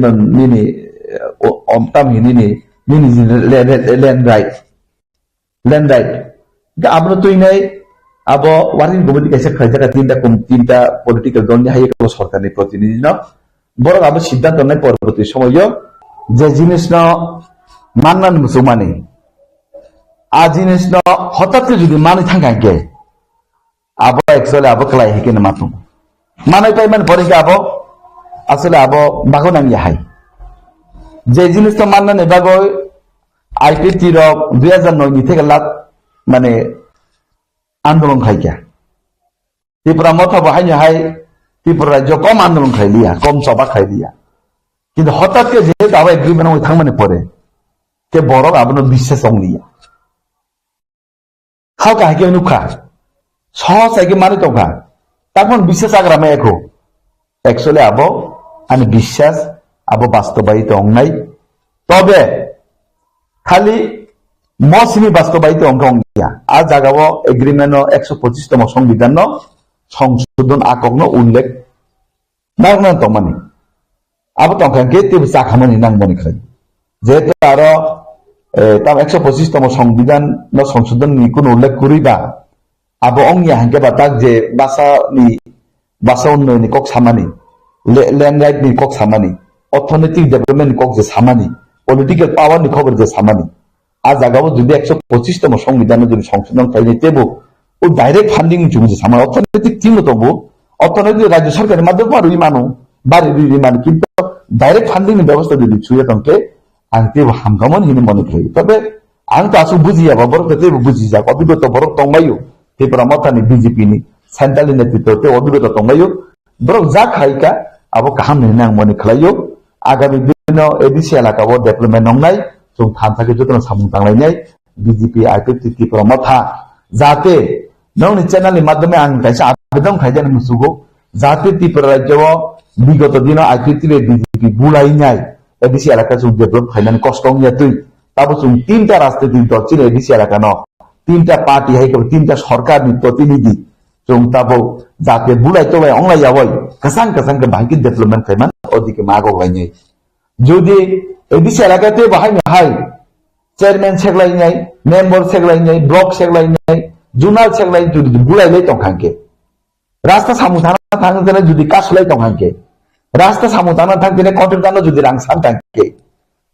Speaker 6: ল্যান্ড রাইট আমরা তো নাই আবো ওয়ার্কিং কমিটি গেছে খাইজাকা 3টা পলিটিক্যাল দল নিয়ে সরকারের প্রতিনিধি ন বড় আবার সিদ্ধান্ত নাই পরবর্তী সময় যে জিনিস ন মাননান মুসলমানি আ জিনিস ন হঠাৎ যদি মানে থাকাকে আবো একচুয়ালি আবো ক্লাই হেকে না মাতুম মানে পাই মানে পরে আবো আসলে আবো বাগো নামিয়া হাই যে জিনিস তো মাননান এবাগ আইপিটি রক 2009 নি থেকে লাভ মানে আন্দোলন খাইকা ত্রিপুরা মতো বাহাইনি হাই ত্রিপুরা রাজ্য কম আন্দোলন খাইলিয়া কম সভা খাইলিয়া কিন্তু হঠাৎ করে যেহেতু আবার এগ্রিমেন্ট ওই থাকমানে পরে কে বড় আপনার বিশ্বাস অংলিয়া খাও কাহিকে নুখা সহজ আগে মানে তো খা তখন বিশ্বাস আগ্রামে এখো একচুয়ালি আবো আমি বিশ্বাস আবো বাস্তবায়িত অংনাই তবে খালি মৌসুমি বাস্তবায়িত অঙ্ক অঙ্গিয়া আর জাগাবো এগ্রিমেন্ট 125তম সংবিধান সংশোধন আকগ্ন উল্লেখ না তো মানে আবো তংখানকে চা খামানি নাংবনি খাই যেহেতু আরো তাম 125তম সংবিধান সংশোধন নি কোন উল্লেখ করিবা আবো অংয়া হাঙ্কে বা তাক যে বাসা উন্নয়ন কক সামানি ল্যান্ড রাইট নি কক সামানি অর্থনৈতিক ডেভেলপমেন্ট কক যে সামানি পলিটিক্যাল পাওয়ার নি খবর যে সামানি আজ আগাবো যদি 125তম সংবিধানে যদি সংশোধন খাই তেবো ও ডাইরেক্ট ফান্ডিং চুমু যে সামানি অর্থনৈতিক ঠিক তবু অর্থনৈতিক রাজ্য সরকারের মাধ্যমে আর ইমানো বাড়ি ইমান কিন্তু ডাইরেক্ট ফান্ডিং ব্যবস্থা যদি ছুঁয়ে তংকে আংতে হামগামন হিনে মনে করি তবে আং তো আসু বুঝিয়া বা বড় তেবো বুঝি যাক অভিজ্ঞতা বড় তংবাইও ত্রিপুরা মতানি বিজেপি নি সেন্ট্রাল নেতৃত্বতে অভিজ্ঞতা তংবাইও বড় যা খাইকা আবো কাহাম হিনে আং মনে খাইও আগামী no edisi elaka bo development nongnai chung than thake jotno samung tanglai BJP IPP promotha jate nong ni channel ni madhyame ang kaisa abeদন খাইজান musugo jate Tripura rajyo bigoto dino IPP BJP bulai nai edisi elaka chung develop khainani kostong ya tui tabo chung tinta rajnৈতিক dol chile edisi elaka no tinta party hai ko tinta sarkar ni protinidhi chung tabo jate bulai to onglai yawai kasang ke bangki development khaiman odike mago lainai যদি ADC এলাকাতে বাহাই high chairman সেগলাই নাই member সেগলাই নাই block সেগলাই নাই zonal সেগলাই যদি বুলাইলাই তংখাঙ্কে রাস্তা সামু থানা থাকতে যদি কাসলাই তংখাঙ্কে রাস্তা সামু থানা থাকতে কন্ট্রাক্টর যদি রাংসাম থাককে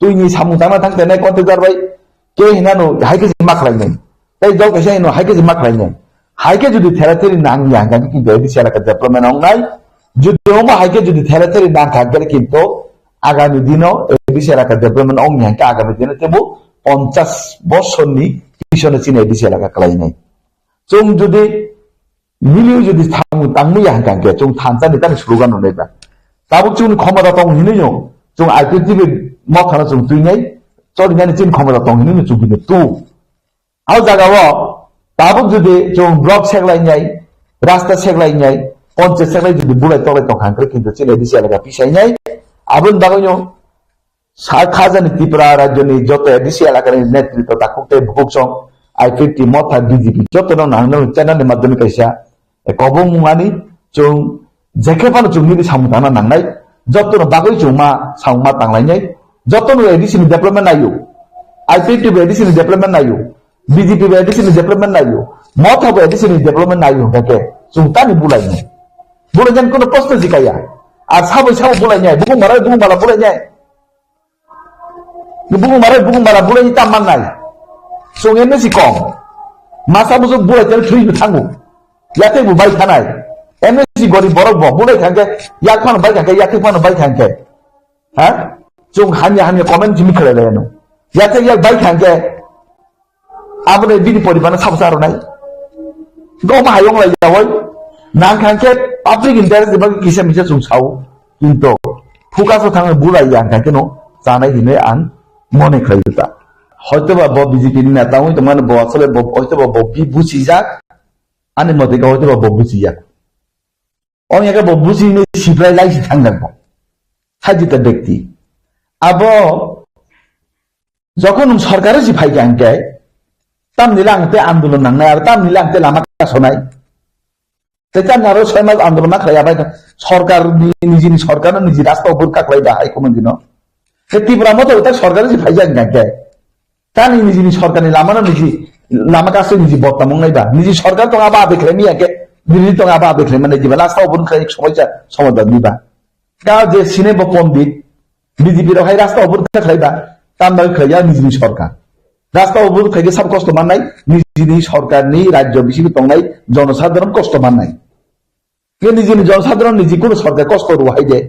Speaker 6: তুই নি সামু থানা থাকতে কন্ট্রাক্টর ভাই কে হিনানো হাইকে জিম্মা খালাই নাই তাই দাও কেসে হিনো হাইকে জিম্মা খালাই নাই হাইকে যদি থেরাথেরি নাং ইয়াঙ্গাকে কিন্তু এডিসি এলাকা ডেভেলপমেন্ট নাই যদি ওমা হাইকে যদি থেরাথেরি নাং থাকলে কিন্তু আগামী দিনও এডিসি এলাকা ডেভেলপমেন্ট অংহাঙ্কে আগামী দিনে তেবু 50 বছরনি পিছনে চিনে এডিসি এলাকা কালাই নাই চং যদি মিলিও যদি তাংমু ইয়াঙ্কাঙ্কে চং থানজানি তানি স্লোগান হনাইবা তাবুক চং ক্ষমতা তং হিনিও চং আইপিটিভি মথানা চং তুইনাই চরিনানি চিন ক্ষমতা তং হিনিও চং বিনে তু আও জাগাও তাবুক যদি চং ব্লক সেগলাই নাই রাস্তা সেগলাই নাই পঞ্চায়েত সেগলাই যদি বুলাই তলাই তংহাঙ্কে কিন্তু চিনে এডিসি এলাকা পিছাই নাই আবুন বাগাইনো খাজানি ত্রিপুরা রাজ্যনি যত এডিসি এলাকার নেতৃত্ব তাকুতে ভুকসং আইপিটি মথা বিজেপি যত নাংনো চ্যানেলের মাধ্যমে কাইসা কবং মুঙানি চং জেকেফানো চুংনি সামুতানা নাংনাই যত বাগৈ চুংমা সাংমা তাংলাইনাই যত এডিসি ডেভেলপমেন্ট নাইও আইপিটি এডিসি ডেভেলপমেন্ট নাইও বিজেপি এডিসি ডেভেলপমেন্ট নাইও মথা এডিসি ডেভেলপমেন্ট নাইও কাকে চুংতানি বুলাইনাই বুলাইজান কোনো প্রশ্ন জিকাইয়া আর সাবই সাবো বুলাইনাই বুকুং বালা বুলাইনাই bugung mara bulai ni taman nai song ene si kong masa busuk bulai tel three nu thangu yate bu bai thanai ene si gori borok bo bulai thangke yak phano bai thangke yate phano bai thangke ha song hanya comment jimi khale le no yate yak bai thangke abone bini poribana sabsaro nai go ma hayong lai jawoi nang thangke public interest ba kise mise sung sau kinto focus thang bulai yang thangke no janai dine an মনে খাইতা হয়তোবা ব BJP নেতা হইতো মানে ব আসলে হয়তোবা B বুঝি যাক আনি মতে হয়তোবা ব বুঝি যাক অনেকে ব বুঝি নি সিপ্লাই লাইছি থাকব সাজিত ব্যক্তি আব যখন সরকারের জি ফাইকে আনকে তাম নিলাংতে আন্দোলন নাংনাই আর তাম নিলাংতে লামা কাসনাই তেতান আরো 6 মাস আন্দোলন খাইয়াবাই সরকার নিজে সরকার নিজে রাস্তা উপর কাকলাই দা হাই কোন দিন Tripura motho utak sarkar ji phaijan gangke tani niji sarkar ni lamana niji lama kasse niji bottamong nai ba niji sarkar tong aba dekhle mi ake niji tong aba dekhle mane jiba lasta ubun khai somoja somodan niba ka je sine bo pondit BJP ro hai rasta ubun khai ba tamdal khaya niji sarkar rasta ubun khai sab kosto mannai niji sarkar ni rajyo bisi tongnai জনসাধারণ কষ্ট mannai ke niji জনসাধারণ niji kono sarkar kosto ro hai de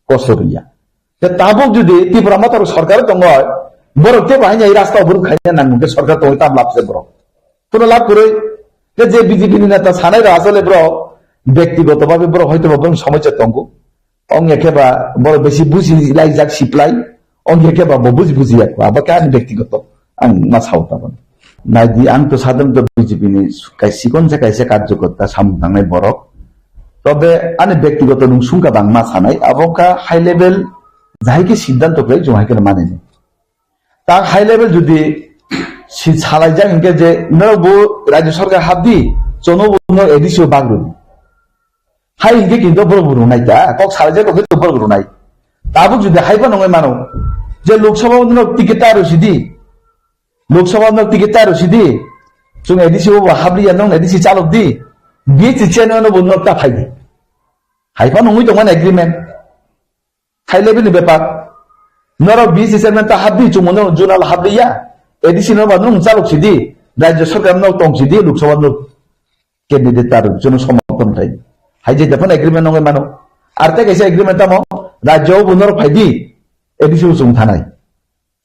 Speaker 6: kosto riya তাবুক যদি ত্রিপুরা মতো সরকার দङ বরতে বাহিনী এই রাস্তা উপর খাইয়া নাঙ্গে সরকার তো তাম লাভছে বড় কোন লাভ করে যে বিজেপি নেতা সানাই আসলে বড় ব্যক্তিগতভাবে বড় হয়তো বড় সমস্যা তঙ্গ অঙ্গে কেবা বড় বেশি বুঝি লাই যাক সিপ্লাই অঙ্গে কেবা বুঝি আবার কেন ব্যক্তিগত আং মাছাও তাবন নাই দি আং তো সাধারণত বিজেপি নি কাইসিকন যে কাইসে কার্যকর্তা সামনাংনাই বড় তবে আনে ব্যক্তিগত নুং সুঙ্কা বাং মা সানাই আবকা হাই লেভেল যাইকে সিদ্ধান্ত করে জমাইকে মানে নেই তা হাই লেভেল যদি ছালাই যায় ইনকে যে নবো রাজ্য সরকার হাত দি চনবো এডিসিও বাগরুন হাই ইনকে কিন্তু বড় বড় নাই তা কক ছালাই যায় কক বড় বড় নাই তাবো যদি হাইবা নয় মানো যে লোকসভা টিকিট আর রসিদি লোকসভা টিকিট আর রসিদি जों एडिसि हाबलिया नों एडिसि चालक दी बि चिचेन नो बनता फाइदि हाइफा नङै दंमोन एग्रीमेंट हाई लेभेलनि बेपार नर बि चिचेन ता हाबदि जुमनो जुनाल हाबलिया एडिसि नो बानो चालक सिदि राज्य सरकार नो तंसिदि लोकसभा नो कैंडिडेट तार जन समर्थन थाइ हाइ जे दफन एग्रीमेंट नङै मानो आरते कैसे एग्रीमेंट तामो राज्य बनर फाइदि एडिसि जुम थानाय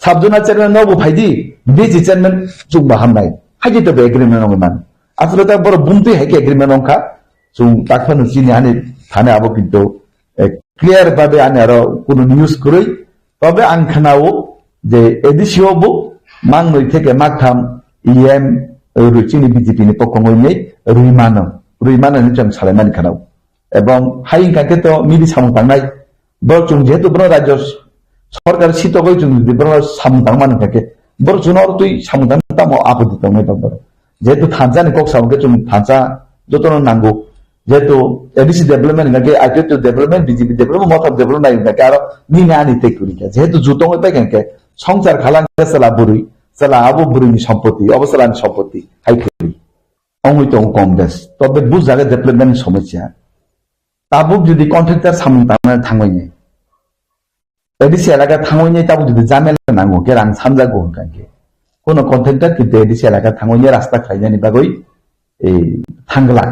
Speaker 6: साबजुना चेरमेन नो फाइदि बि चिचेन जुम बाहामनाय हाइ जे एग्रीमेंट नङै मानो আসলে তা বড় বুনতে হেকে এগ্রিমেন্ট অংখা जों তাকফানো চিনি আনে থানে আবো কিন্তু ক্লিয়ার ভাবে আনে আর কোন নিউজ করেই তবে আং খানাও যে এডিসিওবো মাংনই থেকে মাগথাম ইএম রুচিনি BJP ni pokongoi nei ruimano ni jang salemani khanau এবং হাইং কাকে তো মিলি সামুং তাংনাই বরচুং যেহেতু বড় রাজ্য সরকার সিতগই জুং যদি বড় সামুং তাংমানি কাকে বড় জুনর তুই সামুং তাংতা মো আপত্তি তংনাই দর যেহেতু থানজানি কক সামুকে জুং থানজা যতন নাঙ্গো যেহেতু এডিসি ডেভেলপমেন্ট কাকে আইটিও ডেভেলপমেন্ট বিজেপি ডেভেলপমেন্ট মত ডেভেলপমেন্ট কাকে আর নিনা আনি তে কুরিকা যেহেতু জুতংই পাই কাকে সংসার খালাঙ্গা সালা বুরুই সালা আবু বুরুইনি সম্পত্তি অবসলানি সম্পত্তি হাইকুরি অঙ্গই তো কংগ্রেস তবে বুঝাগে ডেভেলপমেন্ট সমস্যা তাবুক যদি কন্ট্রাক্টর সামনে তার থাঙ্গইনি এডিসি এলাকা থাঙ্গইনি তাবুক যদি জামেলা নাঙ্গো কে রাং সামজাগো হনকাকে কোন কন্ট্রাক্টর কিন্তু এডিসি এলাকা থাঙ্গইনি রাস্তা খাইজানি বাগই এই থাঙ্গলা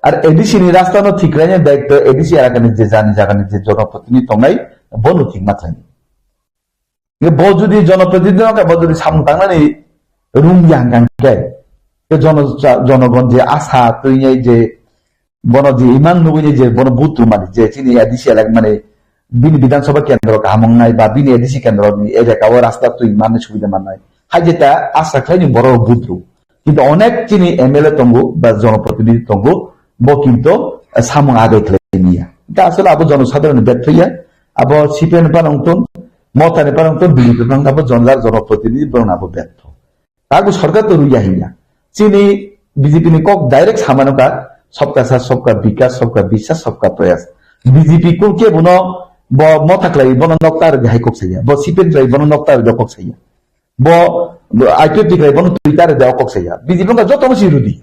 Speaker 6: আর এডিসি নি রাস্তা ন ঠিক রাইনি দায়িত্ব এডিসি এলাকানি যে জানি জাগানি যে জনপ্রতিনিধি তংনাই বনু ঠিক মাত্রানি ব যদি জনপ্রতিনিধি নকা ব যদি সামনে তাংনানি রুম ইয়াঙ্গাঙ্কে জনগণ যে আশা তুই যে বন যে ইমান নবীনি যে বন বুথ মানে যে চিনি এডিসি এলাকা মানে বিনি বিধানসভা কেন্দ্র কামংনাই বা বিনি এডিসি কেন্দ্র এলাকা ও রাস্তা তুই মানে সুবিধা মানাই হাই যেটা আশা খাইনি বড় বুথ কিন্তু অনেক চিনি এমএলএ তঙ্গু বা জনপ্রতিনিধি তঙ্গু ব কিন্তু সামং আগে খেলাইনিয়া এটা আসলে আবো জনসাধারণ ব্যর্থ হইয়া আবো সিপিএন পানংতন মতানি পানংতন বিজেপি পানং আবো জনপ্রতিনিধি বরং আবো ব্যর্থ তাগু সরকার তো রুইয়া হইয়া চিনি বিজেপি নি কক ডাইরেক্ট সামানকা सबका साथ सबका विकास सबका विश्वास सबका प्रयास बीजेपी को के बनो ब मथाक्लाई बनो नक्तार हाइ कक सैया ब सिपेन क्लाई बनो नक्तार द कक सैया ब आइटिपि क्लाई बनो ट्विटर द कक सैया बीजेपी का जतो मसि रुदी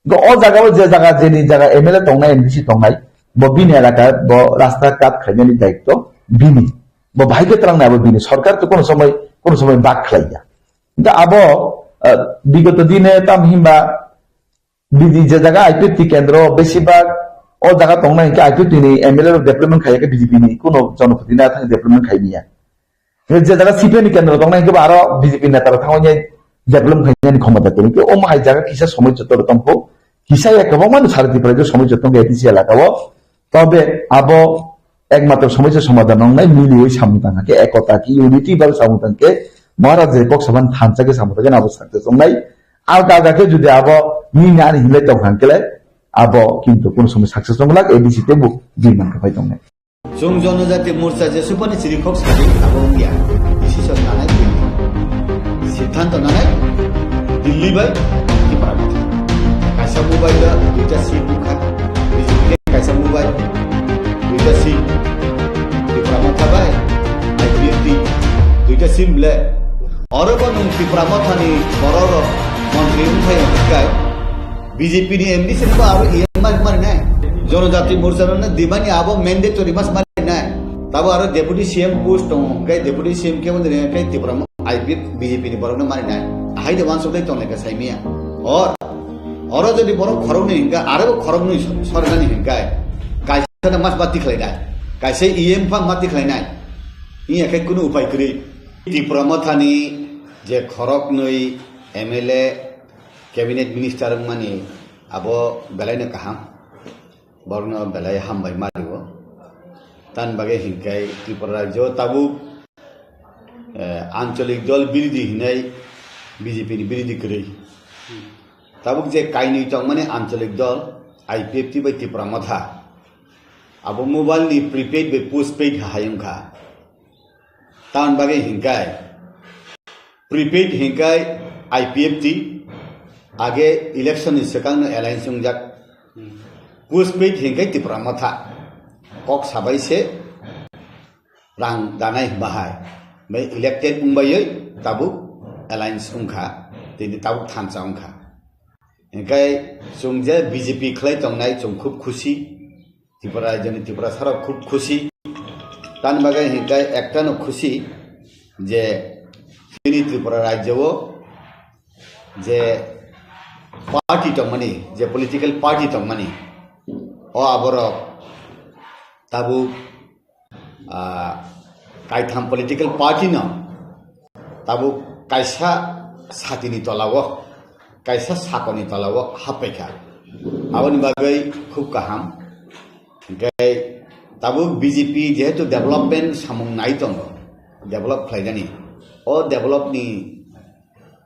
Speaker 6: ग अ जागा जे जागा जेनि जागा एमएलए तंगनाय एमडीसी तंगनाय ब बिनि एलाका ब रास्ता काट खाइनानि दायित्व बिनि ब भाइके तरंगना अब बिनि सरकार तो कोन समय बाक खलाइया दा अब विगत दिने तामहिमबा বিজি যে জায়গা আইপিটি কেন্দ্র বেশিরভাগ ও জায়গা তংনা ইনকে আইপিটি নি এমএলএ ডেভেলপমেন্ট খাইকে বিজেপি নি কোন জনপ্রতিনিধি না থাকে ডেভেলপমেন্ট খাইনিয়া যে জায়গা সিপিএন কেন্দ্র তংনা ইনকে আরো বিজেপি নেতারা থাঙ্গই ডেভেলপমেন্ট খাইনি ক্ষমতা করি ও মাই জায়গা কিসা সময় চত্বর তংকো কিসা একবাং মানুষ সারতি পরে যে সময় চত্বর এটিসি এলাকাও তবে আবো একমাত্র সমস্যা সমাধান নাই মিলি ওই সামুতাঙ্গাকে একতা কি ইউনিটি বা সামুতাঙ্গকে মহারাজের পক্ষবান থানচাকে সামুতাঙ্গে অবস্থাতে নাই আলগাগাকে যদি আবো নিনা আনি হিলাই তংখাঙ্কেলে আবো কিন্তু কোন সময় সাকসেস নংলাক এডিসি তে বুক বিমান খাই তংনে
Speaker 7: जों जनजाति मोर्चा जेसेबांनि सिरिखक सारि आबंगिया डिसिसन लानाय सिद्धांत लानाय दिल्ली बाय डिपार्टमेंट कायसा मोबाइल दुइटा सीट बुखा बिजेपि कायसा मोबाइल दुइटा सीट डिपार्टमेंट थाबाय आईपीएफटी दुइटा सीट ले अरबा नों डिपार्टमेंट थानि बरर मन्त्रि उनफाय गाय बीजेपी नि एमडीसी को आरो एमआर मारनाय जनजाति मोर्चा दिमानी आबो मैंडेटरी मास मारनाय तब आरो डेपुटी सीएम पोस्ट दं गाय डेपुटी सीएम के बंदे गाय त्रिपुरा आईपी बीजेपी नि बरनो मारनाय हाय दे वांस दे तंले का साइमिया और जदि बरो खरौ नि हिंगा आरो खरौ नि सरगानि हिंगाय कायसा मास बाति खलायनाय कायसे ईएम फा माति खलायनाय इ एके कुनु उपाय करि त्रिपुरा मथानि जे खरक नै एमएलए कैबिनेट मिनिस्टर माने आबो बेलायनो काहाम बरनो बेलाय हामबाय मारिबो तान बागे हिंकाय त्रिपुरा राज्य ताबु आंचलिक दल बिरोधी हिनाय बीजेपी नि बिरोधी करै ताबुक जे कायनि तंग माने आंचलिक दल आईपीएफटी बाय त्रिपुरा मथा आबो मोबाइल नि प्रीपेड बे पोस्टपेड हायंखा तान बागे हिंकाय प्रीपेड हिंकाय आईपीएफटी आगे इलेक्शन सेकांग एलायंस संजाक पोस्टपेड हिंकाय त्रिपुरा मथा कक साबाइसे रां दानाय बाहाय बै इलेक्टेड उंबायै ताबु एलायंस उंखा दिनै ताबु थानसा उंखा हिंकाय जोंजे बीजेपी खलाय तंनाय जों खूब खुशी त्रिपुरा जोंनि त्रिपुरा सारा खूब खुशी तान बागै हिंकाय एकटानो खुशी जे जोंनि त्रिपुरा राज्यआव जे पार्टी तंगमानि जे पलिटिकल पार्टी तंगमानि ओ आबर ताबु कायथाम पलिटिकल पार्टी न ताबु कायसा सातिनि तलाव कायसा साकनि तलाव हापेखा आबनि बागै खूब गाहाम गाय ताबुक बीजेपी जेहेतु डेभलपमेन्ट सामुं नाय दङ डेभलप खालायनानै अ डेभलपनि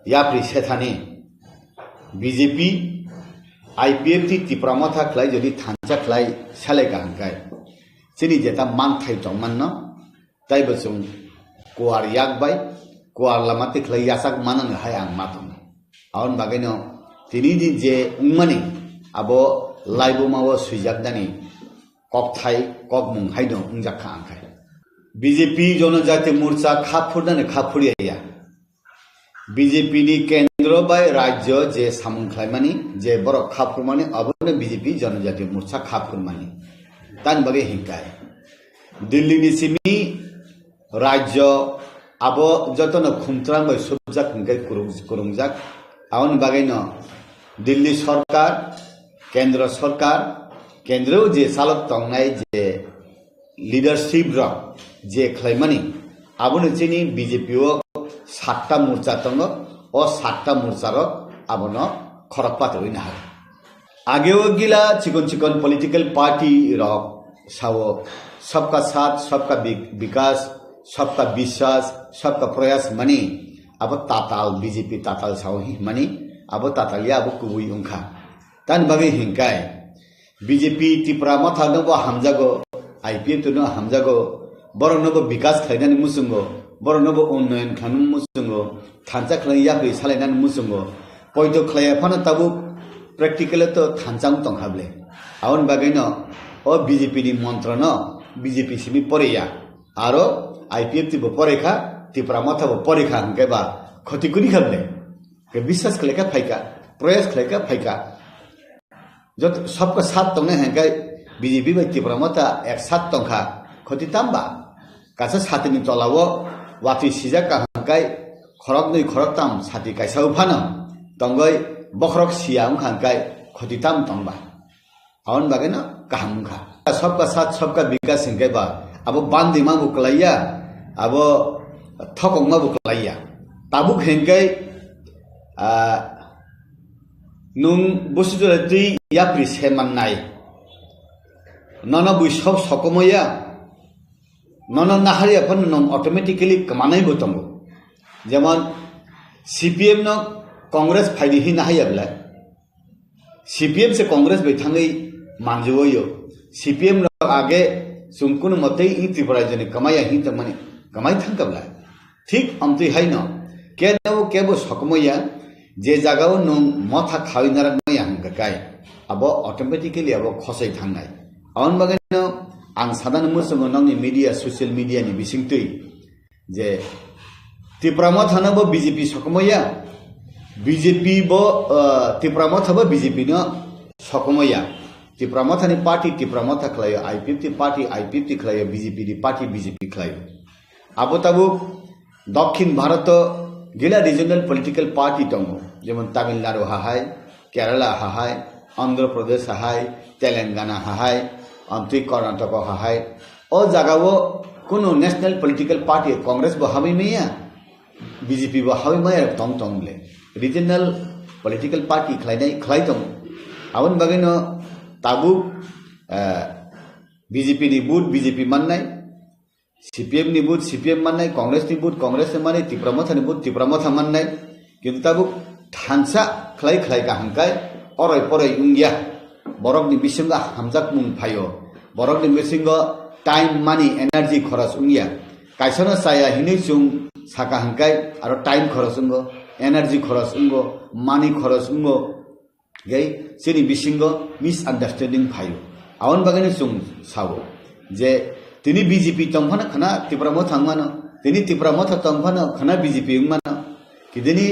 Speaker 7: याप्रि सेथानि बीजेपी आईपीएफ ती तिप्रामथा खलाय जदि थांचा खलाय सालायगा हंखाय सिनि जेता मानथाय दंमोन न ताइबो जों कुवार याकबाय कुवार लामाते खलाय यासाक माननो हाय आं मातम आउन बागैनो तिनि दिन जे उंमानि आबो लाइबुमावो सुइजाकदानि ककथाय ककमुंहाय दं उंजाखा आंखाय बीजेपी जनजाति मोर्चा खाफुरनानै खाफुरिया बीजेपी नि केंद्र बाय राज्य जे सामुंख्लायमानि जे बर खाफुरमानि अबनो बीजेपी जनजाति मोर्चा खाफुरमानि तान बगे हिंकाय दिल्ली नि सिमी राज्य आबो जतन खुमत्रांग बाय सुबजाक हिंकाय कुरुंजाक आउन बागैनो दिल्ली सरकार केंद्र जे सालक तंगनाय जे लीडरशिप र जे खलायमानि आबनो चिनि बीजेपी ओ 7टा मोर्चा दङ अ 7टा मोर्चा र आबनो खरकपात होइना हाय आगेओ गिला चिकन पॉलिटिकल पार्टी र सावो सबका साथ सबका विकास सबका विश्वास सबका प्रयास मनी अब ताताल बीजेपी ताताल सावो हि मनी अब तातालिया अब कुबुई उंखा तान बगे हिंकाय बीजेपी तिप्रा मथा नबो हामजागो आईपीएफ तो न हामजागो बरं नबो विकास खायनानै मुसुंगो बरं नबो उन्नयन खालामनो मुसुंगो थांचा खलायाखै सालायनानै मुसुंगो पयतो खलायाफानो ताबु प्रेक्टिकल तो थांचां तंखाबले आउन बागैनो ओ बीजेपी नि मन्त्र न बीजेपी सिमी परेया आरो आईपीएफ तिबो परेखा तिप्रा मथाबो परेखा हंकेबा खतिकुनि खाबले के विश्वास खलेका फाइका प्रयास खलेका फाइका जत सबका साथ तंने हंकाय बीजेपी बाय तिप्रा मथा एक साथ तंखा खति तामबा कासा साथनि तलावो वाति सिजा का हंकाय खरक नै खरक ताम साथि काइसाउ फानो तंगै बखरक सियाम हंकाय खति ताम तंबा आउन बागैनो काहमुखा सबका साथ सबका विकास हंकाय बा अब बान्दिमा बुकलाया अब थकंमा बुकलाया ताबुक हंकाय नुं बुसुजरै याप्रि सेमाननाय नन बुइ सब सकमया नन नाहारिया फन नं ऑटोमेटिकली कमानाय बतंगो जेमन सीपीएम न कांग्रेस फाइदि हि नाहायाब्ला सीपीएम से कांग्रेस बैथाङै मानजोयो सीपीएम न आगे सुमकुन मते इ त्रिपुरा जने कमाया हि त माने कमाइ थांकाब्ला ठीक अमति हाइनो केबो सकमया जे जागाव नं मथा खाविनार नया हंगकाय अब ऑटोमेटिकली अब खसै थांनाय आउन बागैनो आं सादान मुसुंगो नंनि मीडिया सोशल मीडिया नि बिसिंतै जे तिप्रामा थानाबो बीजेपी सकमया बीजेपी बो तिप्रामा थाबो बीजेपी न सकमया तिप्रामा थानि पार्टी तिप्रामा था खलायो आईपीएफ ति खलायो बीजेपी नि पार्टी बीजेपी खलायो आबो ताबो दक्षिण भारत गिला रिजनल पॉलिटिकल पार्टी दङ जेमन तमिलनाडु हाहाय केरला हाहाय आंध्र प्रदेश हाहाय तेलंगाना हाहाय अंति कर्नाटक हाहाय ओ जगावो कुनो नेशनल पॉलिटिकल पार्टी कांग्रेस बो हामै मैया बीजेपी बो हामै मैया तंगले रिजनल पॉलिटिकल पार्टी खलाय दङ आउन बागैनो ताबु बीजेपी नि बुट बीजेपी माननाय सीपीएम नि बुट सीपीएम माननाय कांग्रेस नि बुट कांग्रेस माने तिप्रामथा नि बुट तिप्रामथा माननाय किन्तु ताबु थांसा खलाय का हंकाय अरय परय उंगिया बरक नि बिसिंगा हामजाक मुं फायो बरक नि बिसिंगा टाइम मानी एनर्जी खरस उंगिया काइसनो साया हिनै सुं साका हंकाय आरो टाइम खरस उंगो एनर्जी खरस उंगो मानी खरस उंगो गई सिनि बिसिंगा मिसअंडरस्टैंडिंग फायो आउन बागैनो सुं सावो जे तिनी बीजेपी तंफाना खना तिप्रामो थांमानो तिनी तिप्रामो तंफाना खना बीजेपी उंमानो किदिनी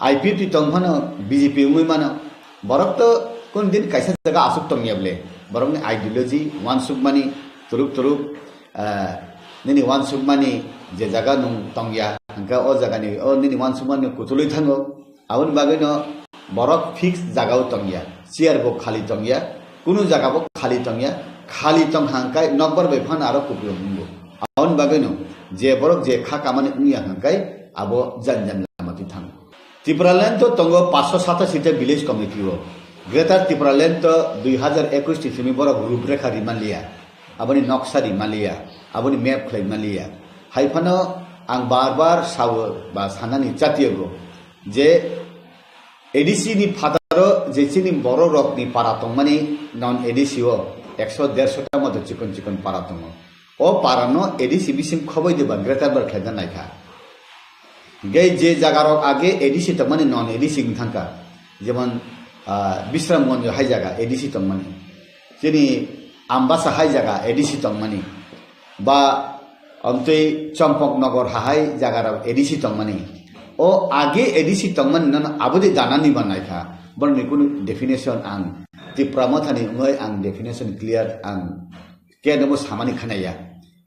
Speaker 7: आईपीएफ तंफाना बीजेपी उंमानो बरक तो कोन दिन कैसा जगह आसुक तंगियाबले बरक ने आइडियोलॉजी वान सुकमानी तुरुक निनी वान सुकमानी जे जगह नं तंगिया हंका ओ जगह नि ओ निनी वान सुकमानी कुतुलै थांगो आउन बागैनो बरक फिक्स जगह तंगिया चेयर बो खाली तंगिया कुनु जगह बो खाली तंगिया खाली तंग हांकाय नंबर बेफान आरो कुपियो मुंगो आउन बागैनो जे बरक जे खा कामाने उनिया हांकाय आबो जानजान लामाति थां त्रिपुरालैंड तो तंगो 587 सीटें विलेज कमिटी हो ग्रेटर त्रिपुरालैंड तो 2021 तिथिनि बरक रूपरेखा रिमान लिया aboni noksari malia aboni map khlai malia haifano ang barbar sawo ba sanani chatiego je ADC ni fataro je chini boro rok ni paratong mani non ADC o 100-150 ta mot chikon paratong o parano ADC bisim khoboi deba greater bar khaida naikha গে যে জায়গার আগে ADC তো মানে নন ADC থাকা যেমন Bishramganj high জায়গা ADC তো মানে যিনি আমবাসা হাই জায়গা এডিসি তো মানে বা অন্তই চম্পকনগর হাই জায়গার এডিসি তো মানে ও আগে এডিসি তো মানে নন আবদি দানানি বানাইখা বরনি কোনো ডেফিনেশন আং ত্রিপুরামথানি মই আং ডেফিনেশন ক্লিয়ার আং কে নমো সামানি খানাইয়া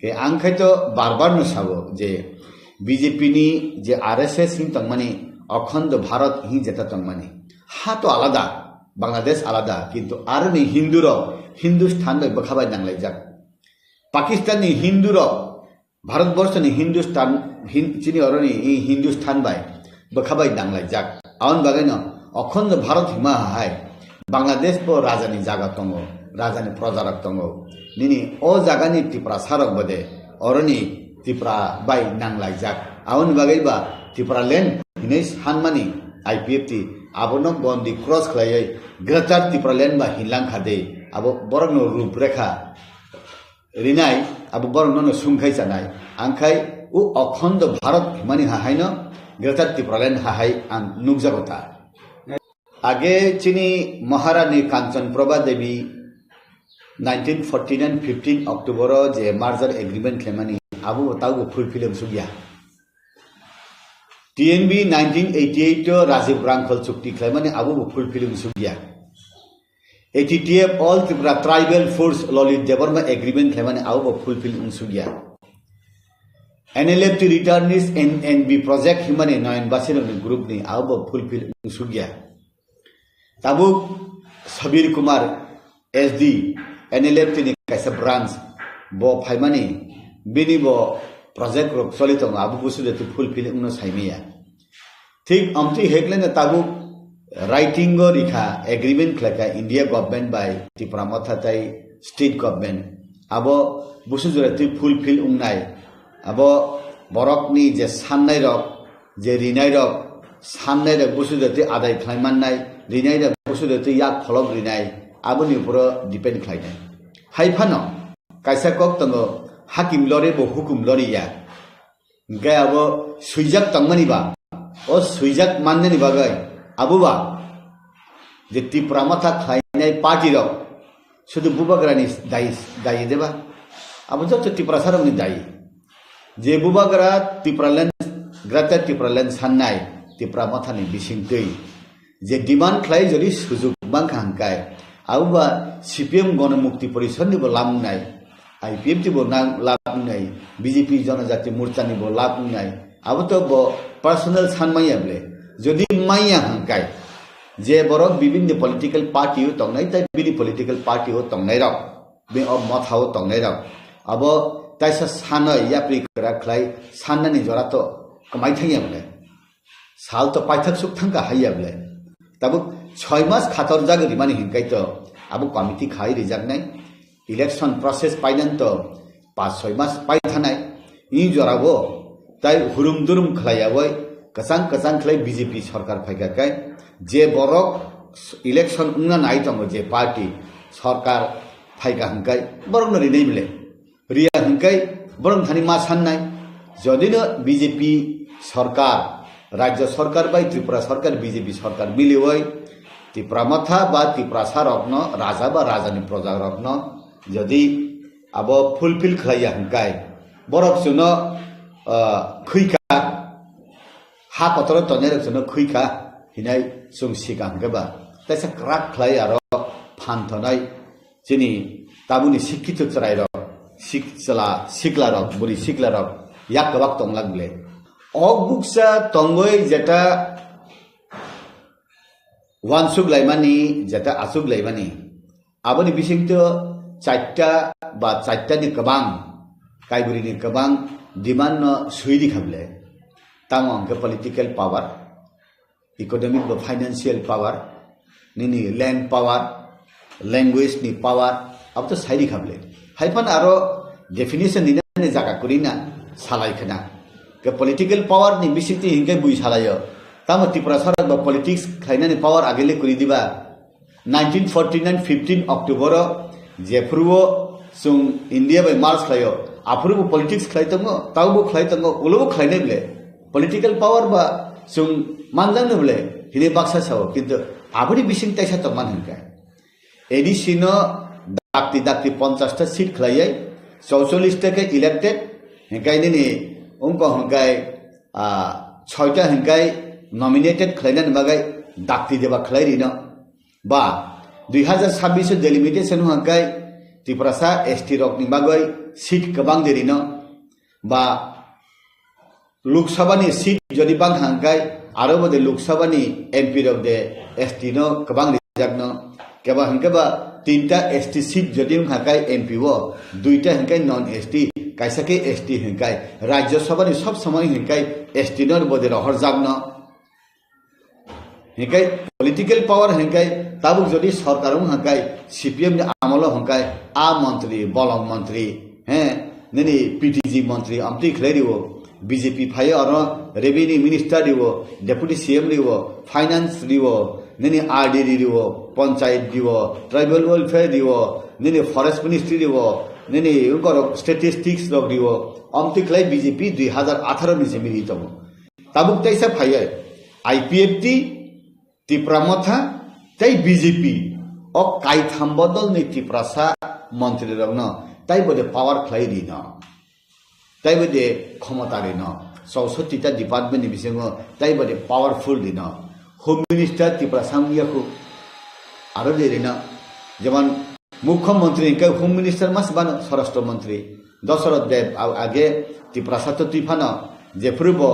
Speaker 7: কে আং খাইতো বারবার নসাবো যে बीजेपी नी जे आरएसएस हिं तंगमानी अखंड भारत हिं जेता तंगमानी हा तो आलादा बांग्लादेश आलादा किंतु आर नि हिंदुर हिंदुस्तान बै बखाबाय नांलाय जाक पाकिस्तान नि हिंदुर भारतवर्ष नि हिंदुस्तान चिनि अरनि हिंदुस्तान बाय बखाबाय नांलाय जाक आउन बागैनो अखंड भारत हिमा हाय बांग्लादेश पो राजानि जागा तंगो राजानि प्रजारक तंगो निनि ओ जागानि टिप्रा सारक बदे अरनि त्रिपुरा बाय नांलाय जाक आउन बागैबा त्रिपुरा लैंड हिनै सानमानि आईपीएफटी आबोनो बन्दी क्रस खलायै ग्रेटर त्रिपुरा लैंड बा हिनलां खादे आबो बरनो रूपरेखा रिनाय आबो बरनो सुंखाय जानाय आंखाय उ अखंड भारत हिमानि हाहायनो ग्रेटर त्रिपुरा लैंड हाहाय आं नुगजागता आगे चिनि महारानी कांचन प्रभा देवी 1949 15 अक्टोबर जे मार्जर एग्रीमेंट खेमानी आबो ताऊ फुलफिल सुगिया टीएनबी 1988 राजीव रांखल चुक्ति खेमानी आबो फुलफिल सुगिया ATTF all Tripura tribal force Lalit Debbarma agreement खेमानी आबो फुलफिल सुगिया एनएलएफ रिटर्निस एनएनबी प्रोजेक्ट हिमानी नयन बासिन ग्रुप नि आबो फुलफिल सुगिया ताबु सबीर कुमार एसडी एनएलएफ नि कैसा ब्रांच बो फाइमानी बिनी बो प्रोजेक्ट रो चलित आबु बुसुदे तो फुलफिल उनो साइमिया ठीक अमति हेकलेन ताबु राइटिंग रिखा एग्रीमेंट खलाका इंडिया गवर्नमेंट बाय त्रिपुरा मथाताई स्टेट गवर्नमेंट आबो बुसुजरे तो फुलफिल उनाय आबो बरकनि जे साननाय रक जे रिनाय रक साननाय रक बुसुदे तो आदाय खालामनाय रिनाय रक बुसुदे तो याक खलक रिनाय आबोनि ऊपर डिपेंड खालायनाय हाइफानो कायसा कक तंगो हाकिम लरे बो हुकुम लरिया गाय अब सुइजाक तंगमनि बा ओ सुइजाक माननेनि बागै आबुबा जे त्रिपुरा माथा खायनाय पार्टी रक शुद्ध बुबाग्रानि दायि देबा अब जब त्रिपुरा सारमनि दायि जे बुबाग्रा Tripura land greater Tripura land साननाय त्रिपुरा माथानि बिसिं दै जे डिमांड खाय जदि सुजुग बांखा हांकाय आबुबा सीपीएम गणमुक्ति परिषद निबो लामुनाय आईपीएफ बो लामुनाय बीजेपी जनजाति मोर्चा निबो लामुनाय अब तो बो पर्सनल सानमायाबले जदि माया हांकाय जे बरक विभिन्न पॉलिटिकल पार्टी हो तंगनाय ताय बिनि पॉलिटिकल पार्टी हो तंगनाय रक बे अब मथाव तंगनाय रक अब तायसा सानय याप्रि करा खलाय साननानि जरा तो कमाय थायाबले साल तो पाइथक सुख थांका हायाबले तब 6 मास खातर जागरि माने हिंकाय तो अब कमिटी खाय रिजागनाय इलेक्शन प्रोसेस पाइनन तो 5-6 मास पाइ थानाय इ जराबो ताय हुरुम दुरुम खलायावय कसां खलाय बीजेपी सरकार फायगाकाय जे बरक इलेक्शन उंना नाय तंगो जे पार्टी सरकार फायगा हंकाय बरक नरि नै बिले रिया हंकाय बरक थानि मा साननाय जदिनो बीजेपी सरकार राज्य सरकार बाय त्रिपुरा सरकार बीजेपी सरकार मिलिवय त्रिपुरा माथा बा त्रिपुरा सारकनो राजा बा राजानि प्रजा रकनो जदि अब फुलफिल खलाया हंकाय बरक सुनो खैका हा कतर तनेर सुनो खैका हिनाय सुं सिगां गबा तैसा क्राक खलाय आरो फानथनाय जिनि ताबुनि शिक्षित चराय रक सिकला रक बुरि सिकला रक याक गबाक तंगलागले अगुक्सा तंगय जेटा वानसुक लाइमानी जेटा आसुक लाइमानी आबोनि बिसिंत 4टा बा 4टानि गोबां कायबुरिनि गोबां डिमांड न सुइदि खाबले तांग अंक पॉलिटिकल पावर इकोनॉमिक बा फाइनेंशियल पावर निनि लैंड पावर लैंग्वेज नि पावर अब तो साइडी खाबले हाइफान आरो डेफिनेशन नि जागा कुरिना सालायखना के पॉलिटिकल पावर नि बिसिति हिंगे बुइ सालायो तामो त्रिपुरा सरकार बा पॉलिटिक्स खाइनानि पावर आगेले कुरि दिबा 1949 15 अक्टोबर जेफ्रुओ सुं इंडिया बाय मार्च खायो आफुरबो पॉलिटिक्स खाइतंगो तावबो खाइतंगो उलोबो खाइनाय बले पॉलिटिकल पावर बा सुं मानजांनो बले हिने बाक्सा साव किन्तु आबुनि बिसिं ताइसा तमान हंका एडिसिनो दाक्ति 50 टा सीट खलायै 44 टा के इलेक्टेड हंकाय नि उनको हंकाय 6 टा हंकाय नॉमिनेटेड खलायनान बागै दाक्ति देबा खलायरिनो बा 2026 डेलिमिटेशन हंकाय त्रिपुरासा एसटी रक नि बागै सीट गोबां देरिनो बा लोकसभानि सीट जदि बां हंकाय आरो बदे लोकसभानि एमपी रक दे एसटी नो गोबां रिजार्वनो केबा हंकाबा 3टा एसटी सीट जदि हंकाय एमपी वो 2टा हंकाय नॉन एसटी काइसाके एसटी हंकाय राज्यसभानि सब समय हंकाय एसटी नो बदे रहर जागनो हंकाय पॉलिटिकल पावर हंकाय ताबुक जदि सरकार हंकाय सीपीएम नि आमल हंकाय आ मंत्री बलम मंत्री हैं ननि पीटीजी मंत्री अमति खलेरिवो बीजेपी फाय और रेवेन्यू मिनिस्टर दिवो डेप्यूटी सीएम दिवो फाइनेंस दिवो ननि आरडी दिवो पंचायत दिवो ट्राइबल वेलफेयर दिवो ननि फॉरेस्ट मिनिस्ट्री दिवो ननि उनको स्टैटिस्टिक्स रक दिवो अमति खले बीजेपी 2018 नि मिरि तमो ताबुक तैसा फाय आईपीएफटी त्रिपुरा मथा तै बीजेपी ओ काइथाम बदल नि त्रिपुरासा मंत्री रगनो ताइ बदे पावर खलाय दिनो ताइ बदे क्षमता दिनो 64 टा डिपार्टमेंट नि बिसिङो ताइ बदे पावरफुल दिनो होम मिनिस्टर त्रिपुरा सांगियाखु आरो देरिनो जेमन मुख्यमंत्री के होम मिनिस्टर मास बानो स्वराष्ट्र मंत्री दशरथ देव आगे त्रिपुरा सातो तिफानो जेफ्रुबो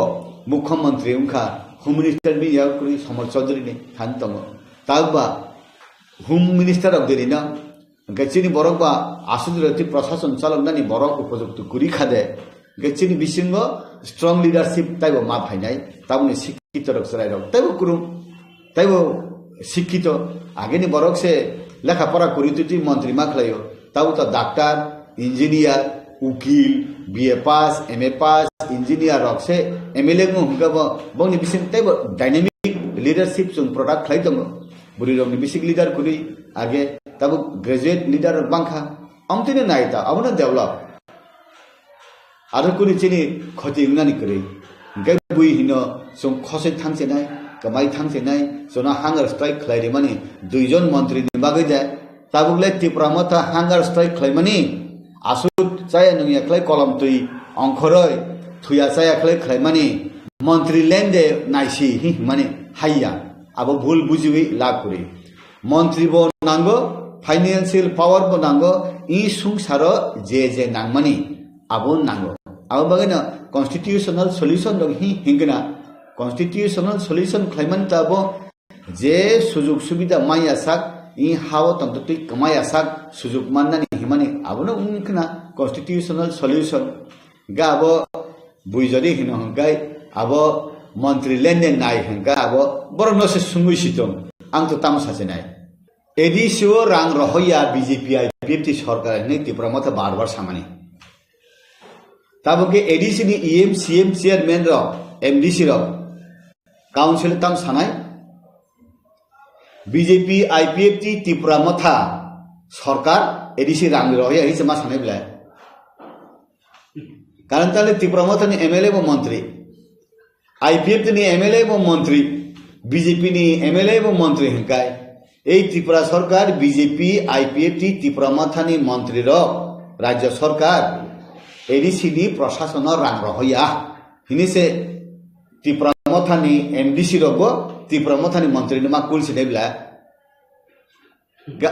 Speaker 7: मुख्यमंत्री उनखा होम मिनिस्टर भी यार कुरी समर चौधरी ने खान तंगो ताबा होम मिनिस्टर अब देरिना गचिनी बरकबा आसुदरति प्रशासन चालकनानि बरक उपयुक्त कुरी खादे गचिनी बिसिंगो स्ट्रंग लीडरशिप ताइबो मा फाइनाय ताबनि शिक्षित रक्सराय रक ताइबो कुरुम ताइबो शिक्षित आगेनि बरक से लेखा पढ़ा कुरी तुति मंत्री मा खलायो ताबो त डॉक्टर इंजीनियर उकिल बीए पास एमए पास इंजीनियर रक से एमएलए को हुंगा बंगनि बिसिं ताइबो डायनामिक लीडरशिप जों प्रोडक्ट खलाय दंगो बुरी रंगनि बिसिक लीडर कुरी आगे तब ग्रेजुएट लीडर बांखा अमतिने नायता अबनो डेभलप आरो कुनि चिनि खति इंनानि कुरी गे बुइ हिनो जों खसे थांसेनाय कमाइ थांसेनाय जोना हांगार स्ट्राइक खलायदि माने दुइजन मन्त्री नि बागै दे ताबुगले त्रिपुरा मथा हांगार स्ट्राइक खलायमानि आसुत जाय नंया खलाय कलम तुइ अंखरै थुया जाय खलायमानि मन्त्री लेंदे नाइसि हि माने हाइया अब भूल बुझिवि लाकुरी मंत्री बो नांगो फाइनेंशियल पावर बो नांगो इ संसारो जे नांगमानि आबो नांगो अब बगैना कॉन्स्टिट्यूशनल सॉल्यूशन दं हिंगना कॉन्स्टिट्यूशनल सॉल्यूशन खलायमान ताबो जे सुजुग सुबिदा माया साक इ हावो तंतुति कमाया साक सुजुग माननानि हिमानि आबोनो उनखना कॉन्स्टिट्यूशनल सॉल्यूशन गाबो बुइजरि हिनो हंगाय आबो मंत्री लेनदेन नाय हंगा आबो बरनसे सुंगुसितम आं तो तामसासे नाय एडिसिओ रांग रहया बीजेपी आईपीएफटी सरकार ने त्रिपुरा मथा बार सामानि ताबके एडिसी नि ईएम सीएम चेयरमैन रो एमडीसी रो काउंसिल ताम सानाय बीजेपी आईपीएफटी त्रिपुरा मथा सरकार एडिसी रांग रहया हिसे मा सानाय बिला कारण ताले त्रिपुरा मथा नि एमएलए वो मंत्री आईपीएफटी नि एमएलए वो मंत्री बीजेपी नि एमएलए वो मंत्री हंकाय এই त्रिपुरा सरकार बीजेपी आईपीएफटी त्रिपुरा मथानि मंत्री रो राज्य सरकार एडीसी प्रशासन रांग रहया हिनिसे त्रिपुरा मथानि एमडीसी रोबो त्रिपुरा मथानि मंत्री मा कुल सिदेबला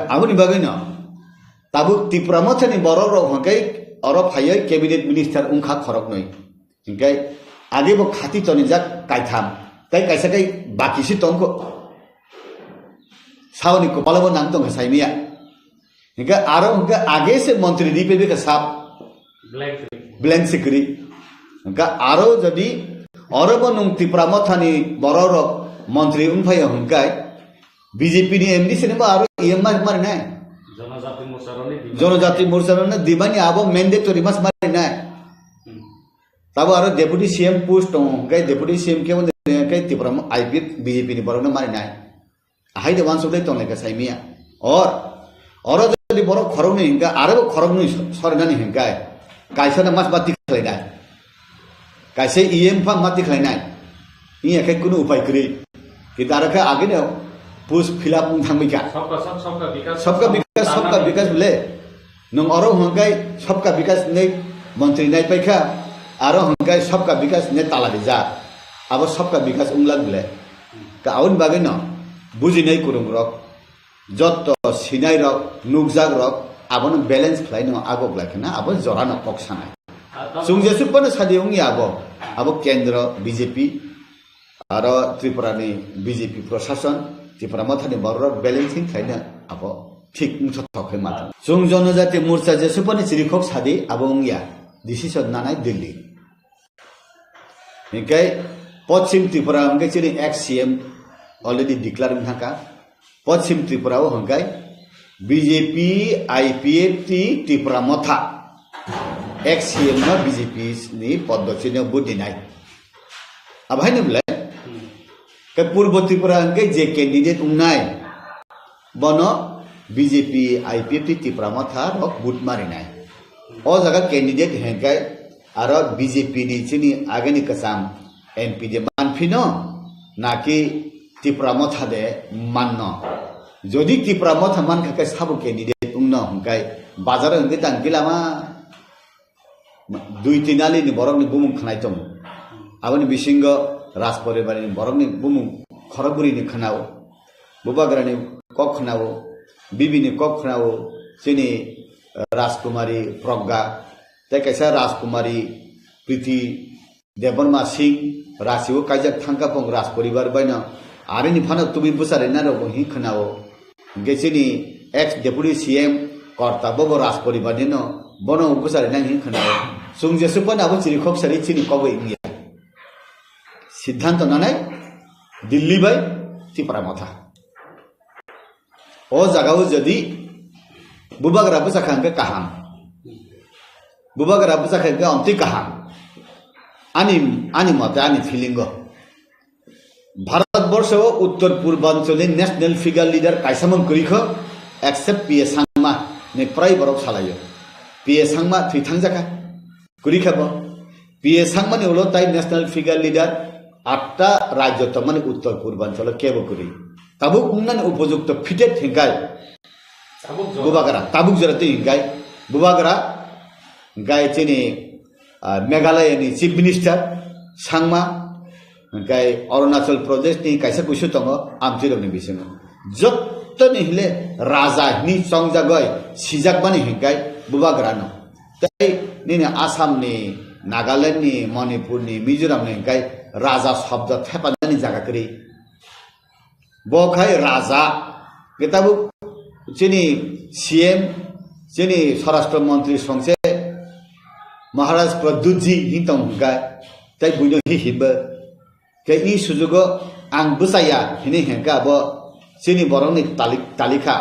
Speaker 7: आबुनि बागैनो ताबु त्रिपुरा मथानि बर रो हंकाय अरो फाय कैबिनेट मिनिस्टर उनखा खरक नै हंकाय आगेबो खाति तनिजा काइथाम ताइ काइसाकै बाकिसि तंको सावनी को पालबो नांगतों का साइमिया इनका आरो उनका आगे से मंत्री दीपे का साप ब्लैंक सिकरी इनका आरो जदी औरबो नुंग त्रिपुरा मथानि बररो मंत्री उनफाय हुंकाय बीजेपी नि एमडी से आरो ईएम मार मार नै जनजाति मोर्चा दिमानी अब मेन्डेटरी मास मारि नाय तब आरो डेपुटी सीएम पोस्ट दं गाय डेपुटी सीएम के गाय त्रिपुरा आईपी बीजेपी नि बरनो मारि नाय हाइदे वानसुदै तंलाय साइमिया और जदि बर खरगनि हिंगा आरो खरगनि सरनानि हिंगा कायसाना मास बाति खलायनाय कायसे ईएम फा माति खलायनाय इ एखे कुनु उपाय करि कि दारका आगे ने पुस फिलअप थांबिका सबका विकास बोले नों अरो हंगाय सबका विकास ने मंत्री नाय पैखा आरो हंगाय सबका विकास ने ताला दिजा अब सबका विकास उंगलाग बोले का आउन बागे न बुजिनाय कुरुम रक जत सिनाय रक नुगजाग रक आबन बैलेंस खलायनो आगो ब्लाखना अब जरा न पक्षानाय सुंगजेसु पण सादिउंगी अब केंद्र बीजेपी आरो त्रिपुरा नि बीजेपी प्रशासन त्रिपुरा मथानि बरर बैलेंसिंग खायनो अब ठीक मुथथखै माथ जों जनजाति मोर्चा जेसु पनि चिरिखक सादि आबंगिया डिसिसन नानाय दिल्ली निकै पश्चिम त्रिपुरा हंगाय चिरि एक्स सीएम अलरेडी डिक्लेयर थाका पश्चिम त्रिपुरा हंगाय बीजेपी आईपीएफ टी त्रिपुरा मथा एक्स सीएम न बीजेपी नि पद्धतिनो बुदिनाय अब हायनो बले के पूर्व त्रिपुरा हंगाय जे कैंडिडेट उंनाय बनो बीजेपी आईपीएफ टी त्रिपुरा मथा रक बुट मारिनाय ओ जगह कैंडिडेट हंगाय आरो बीजेपी नि चिनि आगेनि कसाम एमपी दे मानफिनो नाकि त्रिपुरा मथा दे माननो जदि त्रिपुरा मथा मान खाके साबु कैंडिडेट उंनो हंगाय बाजार हंगाय तांगिलामा दुई तिनाली नि बरकनि बुमुं खनाय दं आबनि बिसिंग राज परिवारनि बरकनि बुमुं खरगुरिनि खनाव बुबाग्रानि कक खनाव बिबिनि कक खनाव चिनि राजकुमारी प्रज्ञा ते कैसा राजकुमारी प्रीति देवर्मा सिंह राशिव काजक थांकापं राज परिवार बायन आरिनि फानो तुबि बुसारे नारो हि खनाव गेचिनि एक्स डेपुटी सीएम कर्ता बबो राज परिवार निनो बनो बुसारे नाहि खनाव सुंजेसु पण आबो चिरिखक सारि चिनि कबै इंगिया सिद्धांत नानाय दिल्ली बाय त्रिपुरा मथा ओ जागाव जदि बुबाग्रा बुसाखांगे काहाम बुबाग्रा बुसाखांगे अंति काहाम आनी मते आनी फिलिंग भारतवर्ष उत्तर पूर्वांचल नेशनल फिगर लीडर कायसामन करिख एक्सेप्ट पीए सांगमा ने प्राय बरक सालायो पीए सांगमा थैथां जाका करिखाबो पीए सांगमा ने उलो ताइ नेशनल फिगर लीडर 8टा राज्य तमने उत्तर पूर्वांचल केबो करि ताबुक उन्नन उपयुक्त फिटेड हिंगाय बुबाग्रा ताबुक जरते हिंगाय बुबाग्रा गाय चिनि मेघालय नि चीफ मिनिस्टर सांगमा गाय अरुणाचल प्रदेश नि कायसा कुसु तंग आमथिरक नि बिसिङ जत्तनि हिले राजा नि चंगजा गय सिजाक बानि हिंगाय बुबाग्रा न तै नि आसाम नि नागालैंड नि मणिपुर नि मिजोराम नि हिंगाय राजा शब्द थेपानि जागा करि बखाय राजा गेताबु चिनि सीएम चिनि स्वराष्ट्र मंत्री संसे महाराज प्रद्युत जी हिंतम गाय तै बुनो हि हिबो के इ सुजुगो आं बुसाया हिनि हेंका बो चिनि बरंनि तालिका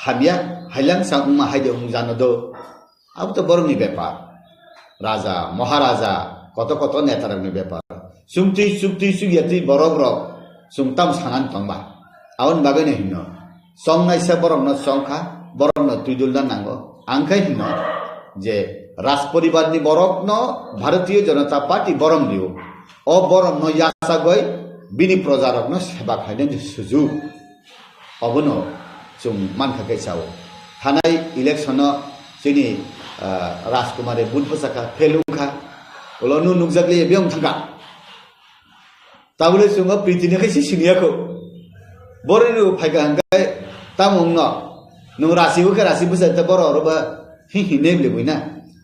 Speaker 7: हामिया हाइलां सांगमा हाइदे उंजानो दो अब तो बरंनि व्यापार राजा महाराजा कत कत नेतारनि व्यापार सुमति सुयति बरग रक सुमताम सानान तंबा आउन बागैनो हिनो संनायसा बरंनो संखा बरंनो तुइदुलना नांगो आंखाय हिनो जे राज परिवार नि बरक न भारतीय जनता पार्टी बरम दियो ओ बरम न यासा गय बिनि प्रजारक न सेवा खायनो सुजु अबनो जों मानखा कैसाव थानाय इलेक्शन जोंनि राजकुमारी बुधबसाखा फेलुखा उलनु नुगजागले बेयाव थांगा ताबले जोङो प्रितिनि कैसे सिनियाखौ बरनि फायगा हंगाय तामुंग न राशिबो के राशि बुसा त बरहरुबा हि नेबले बइना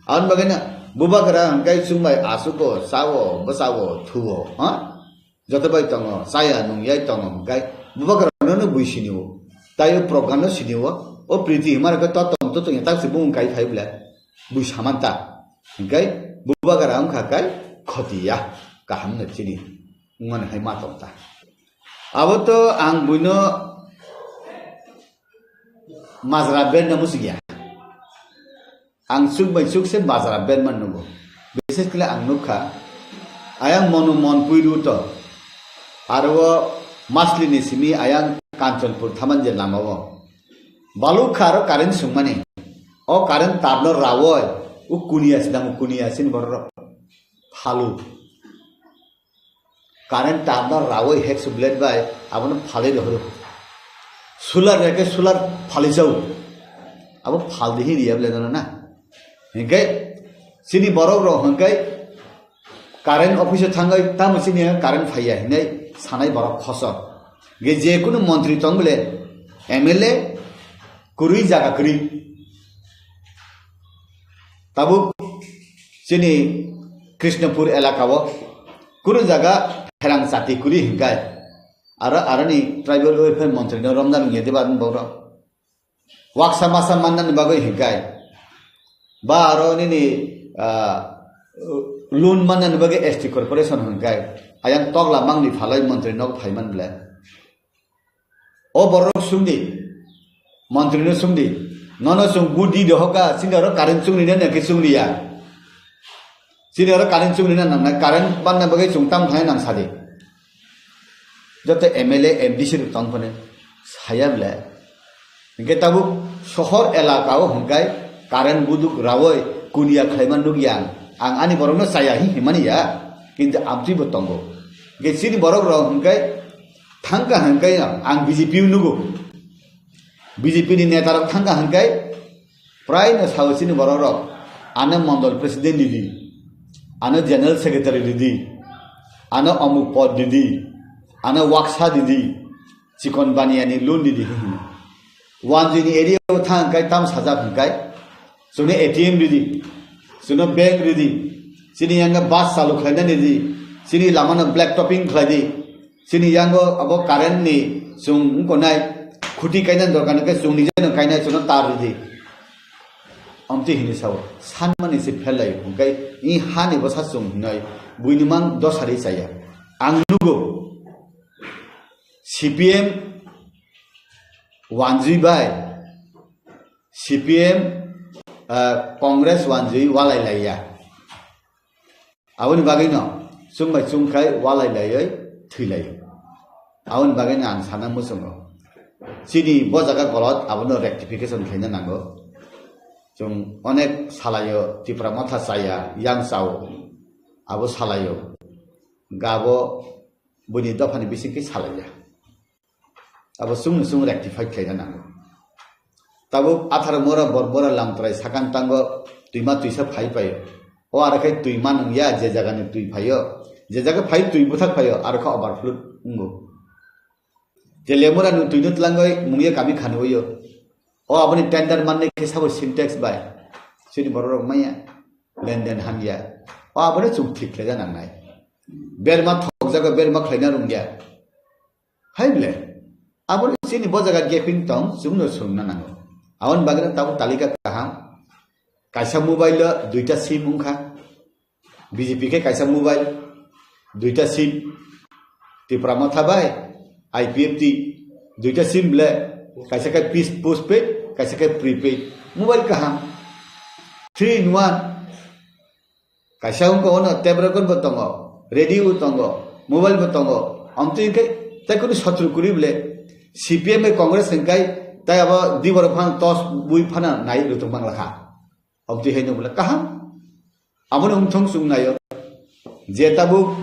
Speaker 7: आउन बगैना बुबाग्रा हंगाय सुंबाय आसुको सावो बसावो थुवो ह जतबाय तंग साया नुयाय तंग हंगाय बुबाग्रा न बुइसिनिवो तायो प्रज्ञान सिनिवो ओ प्रीति हिमारक ततम तो यता सिबुं गाय थाइब्ला बुइसामानता हंगाय बुबाग्रा हंखाकाय खतिया काहाम नचिनि मन हाय मातमता अब तो आं बुइनो mazra ben na musigia ang suk bai suk se mazra ben man nugo bises kala ang nukha ayang monu mon puiru to arwo masli ni simi ayang kanchanpur thaman je lamawo balu kharo karen sungmane o karen tabno rawoy ukunia sin borro phalu karen tabno rawoy hek sublet bai abon phale dohro solar reke solar phali jau abo phal dihi riable na hingai sini borok ro hingai karen office thangai tam sini karen phaiya hinai sanai borok khosor ge je kono মন্ত্রী তংবলে MLA কুরুই জায়গা করি তাবু চিনি কৃষ্ণপুর এলাকাও কুরু জায়গা ফেরাং জাতি কুরি হিংগাই আরনি tribal welfare মন্ত্রী রমজান ইয়েদে বাদন বড় ওয়াকসা মাসা মান্নান বাগৈ হিংগাই বা আরনি লোন মান্নান বাগৈ এসটি কর্পোরেশন হিংগাই আয়াং তগলা মাংনি ফালাই মন্ত্রী নক ফাইমান বলে o borok sungdi mantri no sungdi nono sung budi dohoka singaro karen sungni na ke sungdi ya singaro karen sungni na nang karen ban na bagai sungtam khai nang sadi jote mla mdc ru tang phone sayable nge tabu shohor elaka o hungai karen buduk rawoi kunia khaiman nugian ang ani borok no sayahi himani ya kintu abji botongo ge sini borok ro hungai thangka hangkai ang BJP nugo BJP ni netarok thangka hangkai prai na sausini bororok ana mandal president didi ana general secretary didi ana amuk pod didi ana waksa didi chikon baniani loan didi wanjini area thangkai tam saja hangkai sune ATM didi sune bank didi sini yanga bus salu khaina didi sini lamana black topping khladi sini yango abo karen ni sung ko nai khuti kainan dorkan ke sung ni jeno kainai suno tar di amti hini saw san mani se phelai hungai I hani bosa sung nai buinimang dosari saya angnugo CPM wanjui bai CPM Congress wanjui walai laya awon bagai no sung mai sung kai walai layai thilai awon bagai ang sana musungo sini bo jaga golot abono rectification khaina nango jung onek salayo tipra matha saya yang sao abo salayo gabo buni dofani bisiki salaya abo sung rectify khaina nango tabo athara mora borbora lamtrai sakan tango tuima tuisa phai payo o arakai tuima nung ya je jaga ni tui phayo je jaga phai tui buthak phayo arka overflow ngo je lemura nu tuinut langoi mungye kami khanoyo o aboni tender manne ke sabo syntax bai sini borok maya lenden hamya o aboni chung thik le jana nai berma thok jaga berma khlaina rungya haimle aboni sini bo jaga gaping tong sumno sumna nango awon bagana tabu talika kaham kaisa mobile duita sim ungkha BJP ke kaisa mobile duita sim tipra matha bai IPFT duita sim le kaisa ka postpaid kaisa ka prepaid mobile kaham 3 in 1 kaisa ungko ono tabra kon botongo radio tongo mobile botongo amti ke takuni satru kuri bile CPM e Congress engkai tai aba dibor phang tos bui phana nai rutung bang lakha amti henu bile kaham amon umthong sung nayo jetabu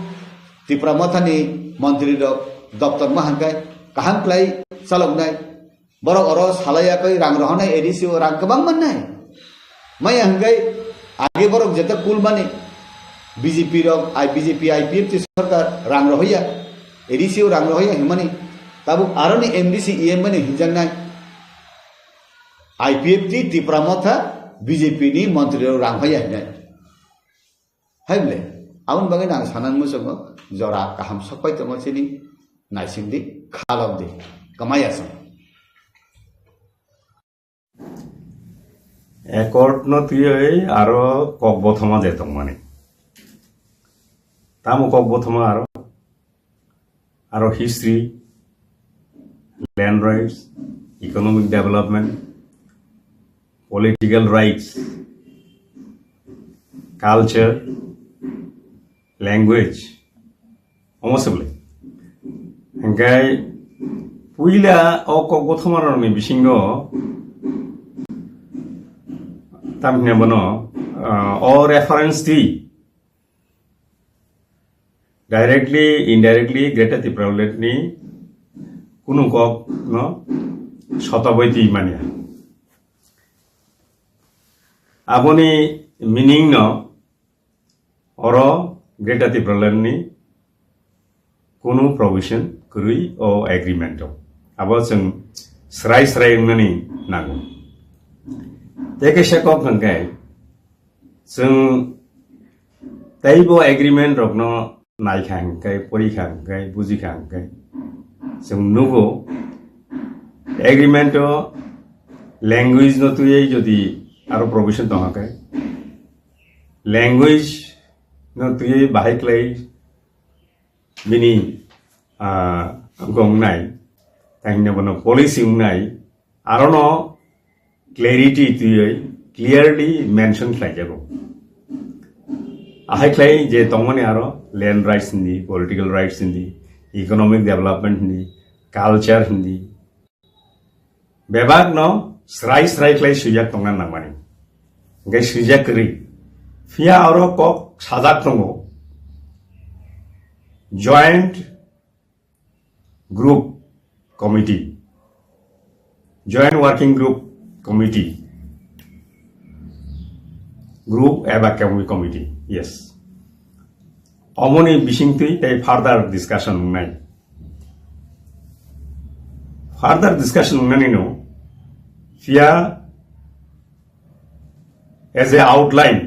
Speaker 7: tipra mathani mantri dok daftar mahangkai kaham klai salok nai borok oro salaya kai rang rohonai edisi rang kabang manai mai hangkai age borok jeta kul mane BJP rok BJP IPFT sarkar rang rohya edisi rang rohya himani tabu aroni MDC EM mane hinjang nai IPFT tipra matha BJP ni mantri rang hoya nai haimle awon bagai nang sanan musogo jora kaham sapai tongo sini naisingdi khalawdi kamayasam
Speaker 8: accord নতুই আরো কক বথমা যেতং মানে তামো কক বথমা আরো history land rights economic development political rights, culture, language, almost everything. Hingkai puila o kogothomaron ni bisingo tamne bono o reference di directly indirectly greater Tripura ni kunu kok no শতাবৈতি মানিয়া aboni meaning no oro greater Tripura ni kunu provision kurui o agreement abo जों srai ngani nango teke shekok hangkai जों taibo agreement rokno naikangkai porikangkai bujikangkai जों nugo agreement language no tuye jodi aro provision tohakai language no tuye bahiklai bini gong nai tahina bono policy nai aro no clarity tuye clearly mention khai jago ahiklai je tongmani aro land rights ni political rights ni economic development ni culture ni bebag no srai klai sujak tongan namani ngai sujak kri fia aro kok sajak tongo joint group committee joint working group committee group eba committee yes omoni bisingtui tai further discussion nai further discussion nani no via as a outline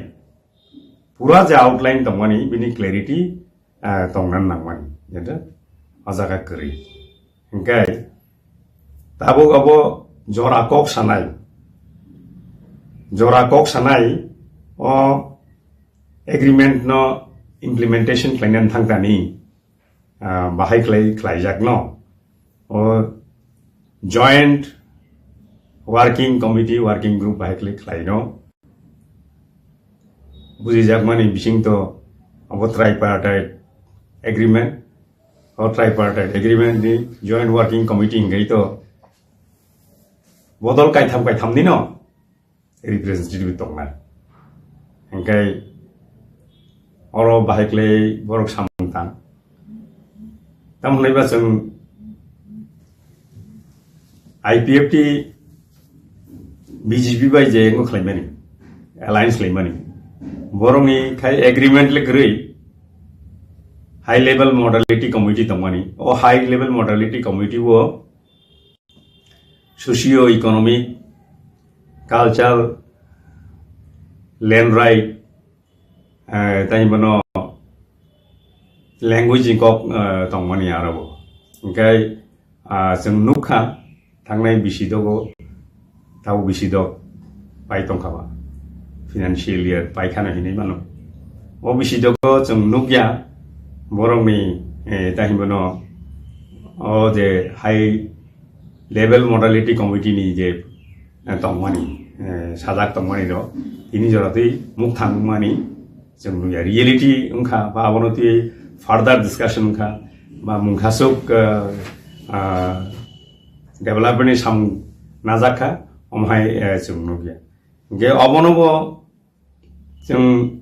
Speaker 8: pura je outline tongmani bini clarity tongnan nangmani jeta ajaga kri hingkai tabo abo jora kok sanai o agreement no implementation klainan thangtani bahai klaijak no o joint working committee working group bahai klaino bujijak mani bising to abo tripartite agreement or tripartite agreement ni joint working committee ngai to bodol kai tham ni no representative tongna hingkai oro bahai borok samtang tamhlaiba जों IPFT BJP bai je ngo khlaimani alliance laimani borongni khai agreement le grei high level modality committee tongmani o high level modality committee wo socio economic cultural land right tai bono language kok tongmani arabo hingkai जों nukha thangnai bisidogo tau bisidok pai tongkhaba financial year pai khana hinai mano o bisidogo जों nukya borongni tahibono o je high level modality committee ni je tongmani sajak tongmani ro ini joratei muk thangmani जों nuya reality ungkha ba abonoti further discussion ungkha ba mungkhasuk development sam najaka omhai जों nuya ge obonobo जों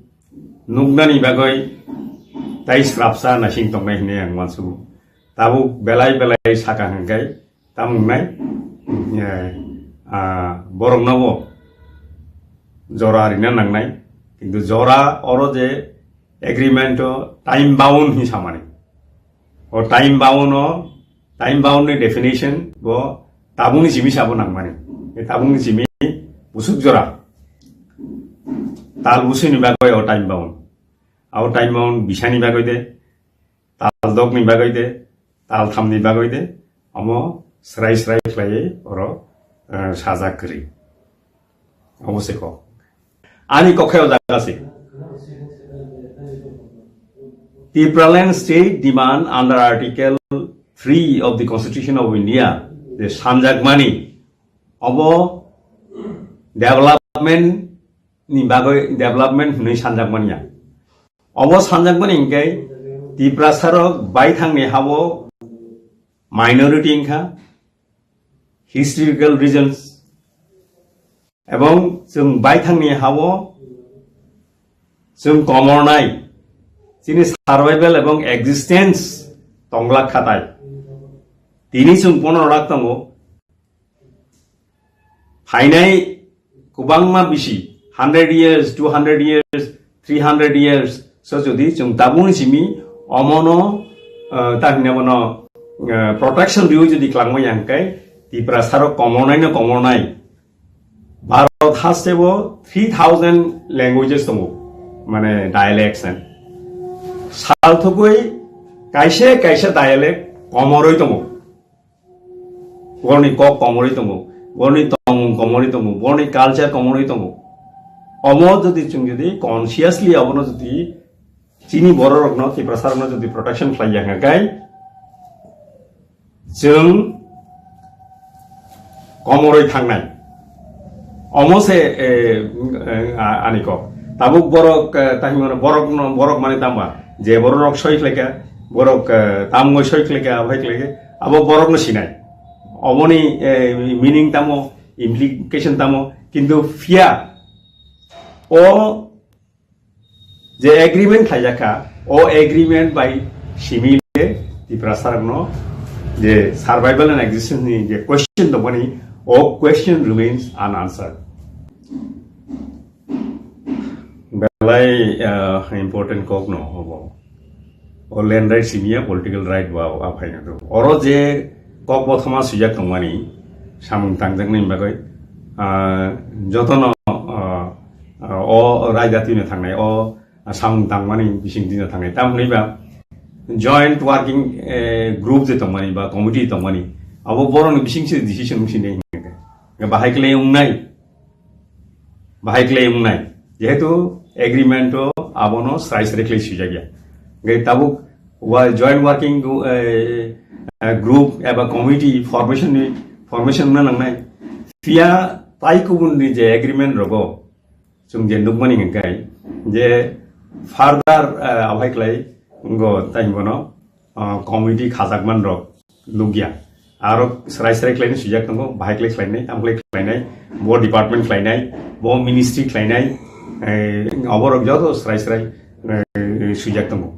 Speaker 8: nugnani bagoi tai srapsa nasing tongnai hine ang mansu tabu belai saka hangkai tamungnai borong nobo jora rina nangnai কিন্তু জরা or যে agreement time bound হিসামানি ও time bound definition ব তাবুনি Jimmy সাবো নাংমানি এ তাবুনি Jimmy বুসুক জরা তাল বুসুনি বাগয় ও time bound বিসানি বাগয় দে তাল দগনি বাগয় দে তাল থামনি বাগয় দে অম স্রাই খ্লাইয়ে or সাজা করি অবশ্যই ক Ani kokhayo jagase. Triplaland state demand under Article 3 of the Constitution of India, the Sanjak money, obo development ni bagai development ni sanjakmania obo sanjakmani ingkai Tripura sarok bai thangni habo minority ingkha historical regions এবং जों bye थांनि हावो जों कमरनाय जिनि सार्भाइभेल এবং existence Tangla खाताय तिनि जों पनर लाख दंगो फाइनाय गोबांमा बिसि 100 years 200 years 300 years so जदि जों दाबुनि सिमि अमनो ताहिनाबनो प्रोटेक्शन रिउ जदि क्लांगमै यांकाय Tripura sarok कमरनाय भारत हासेबो 3000 languages दङ माने dialects and सालथगै कायसे dialect कमरै दङ बरनि क कमरै दङ बरनि तंग कमरै दङ बरनि कालचार कमरै दङ अमो जदि जों जदि कन्सियासलि अबनो जदि चिनि बर रकनो Tripura sarokनो जदि प्रोटेक्शन खालामयागाय जों कमरै थांनाय almost aniko tabuk borok tahimano borok mane tamba je borok soikleka borok tamgo soikleka bhaikleke abo borok no sinai oboni meaning tamo implication tamo kintu fear o je agreement thayaka o agreement by simile Tripura sarokno je survival and existence ni je question the money all question remains unanswered. Belai important kok no hobo. All land rights simia political right wow apai na do. Oro je kok bothama sujak tongmani samung tangjak ni bagai jotono o raijati ne thangnai o samung tangmani bising din thangnai tam nei ba joint working group je tongmani ba committee tongmani abo borong bising se decision musine बाहायक्ले उंनाय जेहेतु agreement आबनो स्राइसरेक्ले सुजागिया गै Tabuk वा joint working group एबा committee formation न लांनाय फिया ताइकुबुननि जे agreement रगो जों जे नुकमानि गाय जे farther आहायक्ले गो ताइबनो committee खाजाकमान रग लुगिया आरो स्राय क्लाइने सुजाक दंगो बाहायक्ले क्लाइनाय तामक्ले क्लाइनाय बो डिपार्टमेंट क्लाइनाय बो मिनिस्ट्री क्लाइनाय अबरक जतो स्राय सुजाक दंगो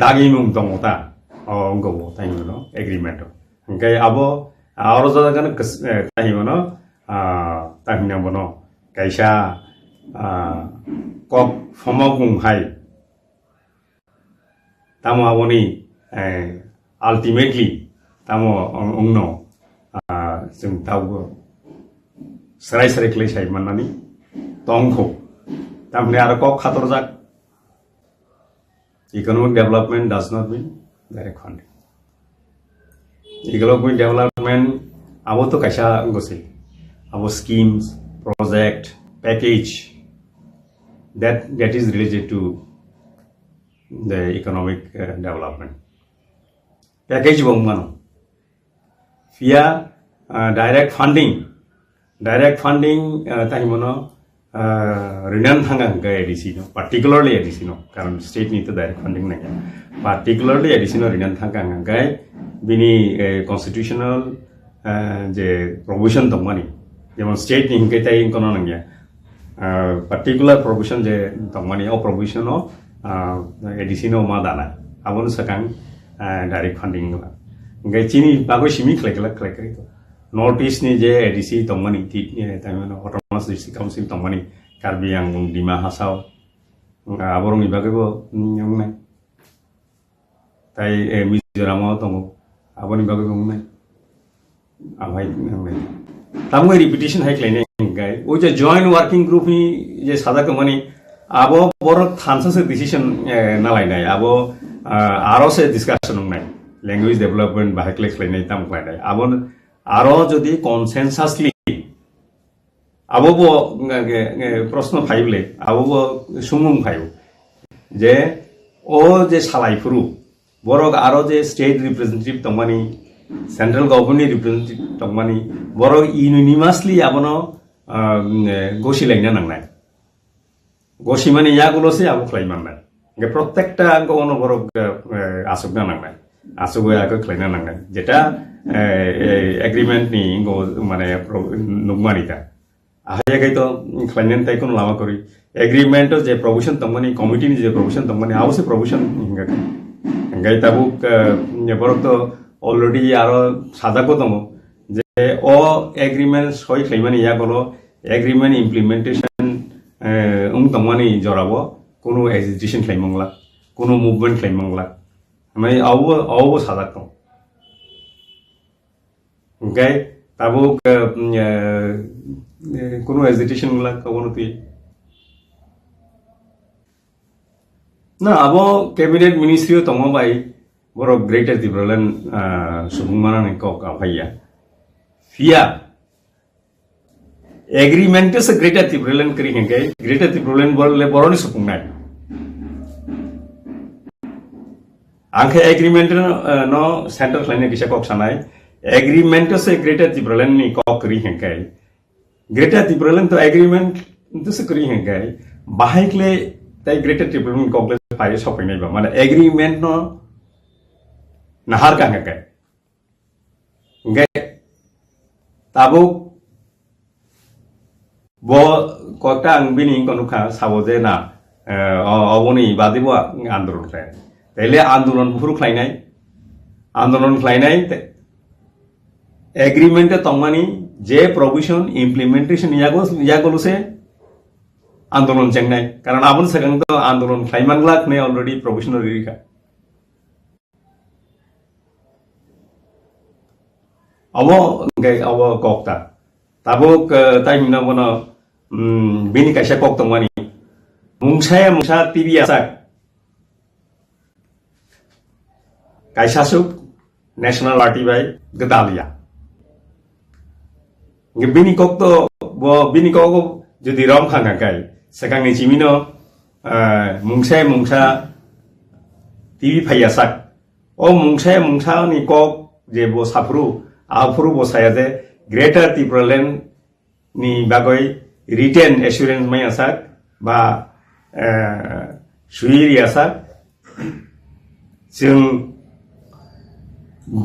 Speaker 8: दागि मुं दंगो ता अंगो ताइनो एग्रीमेंट ओंखाय आबो आरो जदागन ताइनो ताहिना बनो कायसा कक फमगुं हाय तामो आबोनि अल्टीमेटली tamo ongno जों तावगो स्राय क्ले साइ माननानि तंखौ तामने आरो कक खातरजाक economic development does not mean direct funding economic development abo to kaisa ngose abo schemes project package that is related to the economic development package bongmano via direct funding tahimono rinan thanga ga edisino particularly edisino karon state ni to direct funding na particularly edisino rinan thanga ga bini constitutional je provision tongmani jemon state ni hingke tai kono nangya particular provision je tongmani o provision o edisino ma dana abon sakang direct funding la ngai chini bago simi klek north east ni je edc tongmani ti taimano autonomous district council tongmani Karbi Anglung Dima Hasau aborong ibagebo ngongnai tai Mizoram tongo aboni bagebo ngongnai amai ngongnai tamu repetition hai klene gai o je joint working group ni je sada kamani abo borok thansa se decision na lainai abo aro se discussion ngongnai language development bahakle klene tam klainai abon aro jodi consensusly আবো প্রশ্ন ফাইবলে আবো সুমুং five যে ও যে সালাইফুরু বরক আরো যে state representative তংমানি central government representative তংমানি বরক ইউনিমাসলি আবনো গসি লাইনা নাংনাই গসি মানে ইয়াগুলোসে আবু খাইমান্নাই প্রত্যেকটা আঙ্ক অনবরক আসুক না নাংনাই আসুক আগে খাইনা নাংনাই যেটা এগ্রিমেন্ট নি মানে নুকমানিতা আহাইয়াগাই তো খাইনেন তাই কোনো লামা করি এগ্রিমেন্ট যে প্রভিশন তংমানি কমিটি যে প্রভিশন তংমানি আবশ্যে প্রভিশন হিঙ্গাকে হিঙ্গাই তাবুক বরক তো অলরেডি আরো সাজাগো দङ যে অ এগ্রিমেন্ট সই খাইমানি ইয়াগলো এগ্রিমেন্ট ইমপ্লিমেন্টেশন তংমানি জরাবো কোনো এজিটেশন খাইমংলা কোনো মুভমেন্ট খাইমংলা আমি আবো সাজাগ দङ হিঙ্গাই তাবুক কোনো এজিটেশন গুলা কখনো তুই না আবো ক্যাবিনেট মিনিস্ট্রিও দङ বাই বড় গ্রেটার ত্রিপুরাল্যান্ড সুবুংমানাनै কক আফাইয়া ফিয়া এগ্রিমেন্টস গ্রেটার ত্রিপুরাল্যান্ড করি হেঙ্গাই গ্রেটার ত্রিপুরাল্যান্ড বললে বড়নি সুবুংনাই आंखे एग्रीमेंट नो सेंटर लाइन किसा कक सानाय एग्रीमेंट से ग्रेटर त्रिपुरालैंड नि कक करी हेंकाय ग्रेटर त्रिपुरालैंड तो एग्रीमेंट तो से करी हेंकाय बाहायक्ले ताई ग्रेटर त्रिपुरालैंड ककले फाय सफैनाय बा माने एग्रीमेंट नो नाहार का हेंकाय गे ताबो बो कटा आं बिनि कनुखा साबो जे ना अबनि बादिबो आन्दोलन खाय তাইলে আন্দোলন পুরো খাইনাই আন্দোলন খাইনাই এগ্রিমেন্টে তংমানি যে প্রভিশন ইমপ্লিমেন্টেশন ইয়াগলুসে আন্দোলন চেংনাই কারণ আবন সেখান তো আন্দোলন খাইমানলাক নে অলরেডি প্রভিশনাল রিখা অব কক্তা তাবুক তাই মিনা বন বিনি কাইসা কক তংমানি মুংসা টিভি আসাক Kaisasuk National Party by Gedalia. Bini kokto bo bini koko jadi rom khanga kai. Sekang ni cimino mungsa TV payasak. O mungsa ni kok je bo afru bo saya de Greater Tirpureland ni bagoi written assurance mai asak ba suiri asak. Sing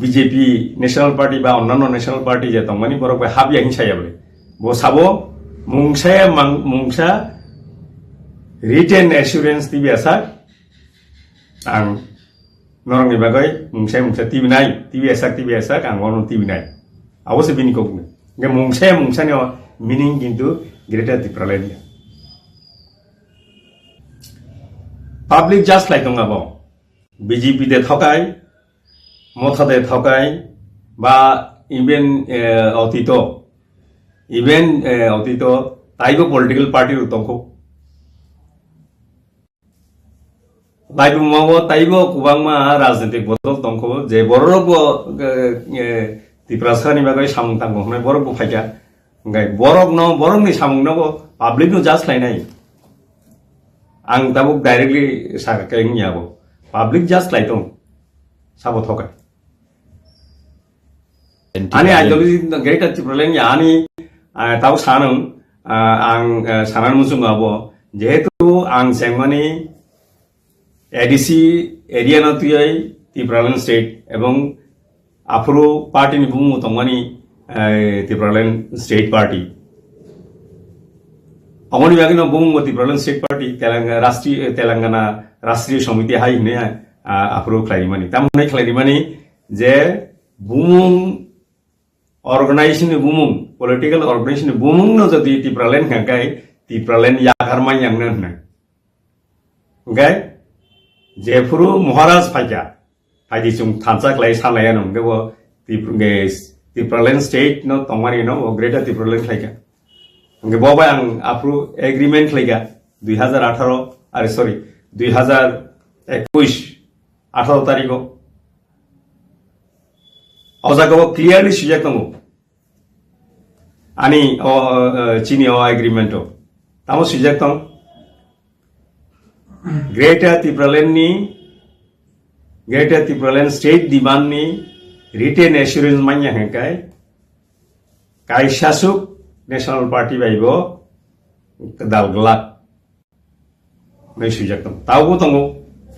Speaker 8: BJP national party বা অন্যান্য national party যে তংমানি বরক হাবিয়া হিংসায়া বলে বো সাবো মুংসা written assurance TV আসাক আং নরংনি বাগৈ মুংসা TV আসাক আং on TV নাই অবশ্যই বিনি কক গে মুংসানি মিনিং কিন্তু greater Tripuraland public just like দঙাবো বিজেপি তে থকাই মথাতে থকাই বা ইভেন অতীত তাইবো পলিটিক্যাল পার্টির উত্তংখ লাইবো মাবো তাইবো কুবাংমা রাজনৈতিক বদল দংখ যে বড়রবো ত্রিপুরাসানি বাগৈ সামুং তাंगो হনাय বড়রবো ফাইকা गाय बरकनि सामुं नबो पाब्लिक नो जास्ट लाइनाय आं दाबो डाइरेक्टली साकाय नियाबो पाब्लिक जास्ट लाइटों साबो थकाय आनी आइडियोलॉजी ग्रेटर त्रिपुरालैंड यानी ताबो सानों आं सानान मुसुंगाबो जेहेतु आं सेंगमानि एडीसी एरिया नतुयै त्रिपुरालैंड स्टेट एवं आफुरो पार्टी नि बुमु तंगमानि त्रिपुरालैंड स्टेट पार्टी अमनि बागिनो बुमु त्रिपुरालैंड स्टेट पार्टी तेलंगाना राष्ट्रीय समिति हाय ने आफुरो खलाइमानि तामने खलाइमानि जे बुमु ऑर्गेनाइजेशन बुमु पॉलिटिकल ऑर्गेनाइजेशन बुमु न जदि त्रिपुरालैंड खाय त्रिपुरालैंड यागारमाय यांगनो होनो गाय जेफुरु महाराज फाइका फाइदि जों थानसाखलाय सालाया नंगो त्रिपुरालैंड स्टेट न तंगारि न ग्रेटर त्रिपुरालैंड खायका नंगे बबाय आं आफुरु एग्रीमेंट खायगा 2018 आरो सॉरी 2021 18 तारिखो अजागो क्लियरली सुजेक्ट दंगो आनी चीनी एग्रीमेंट तामो सुजेक्ट दं ग्रेटर त्रिपुरालैंड स्टेट डिमांड नि रिटेन एश्योरेंस मान्या हेकाय काइसासुक national party baibo kedal gelak nei sujak tong taubo tongo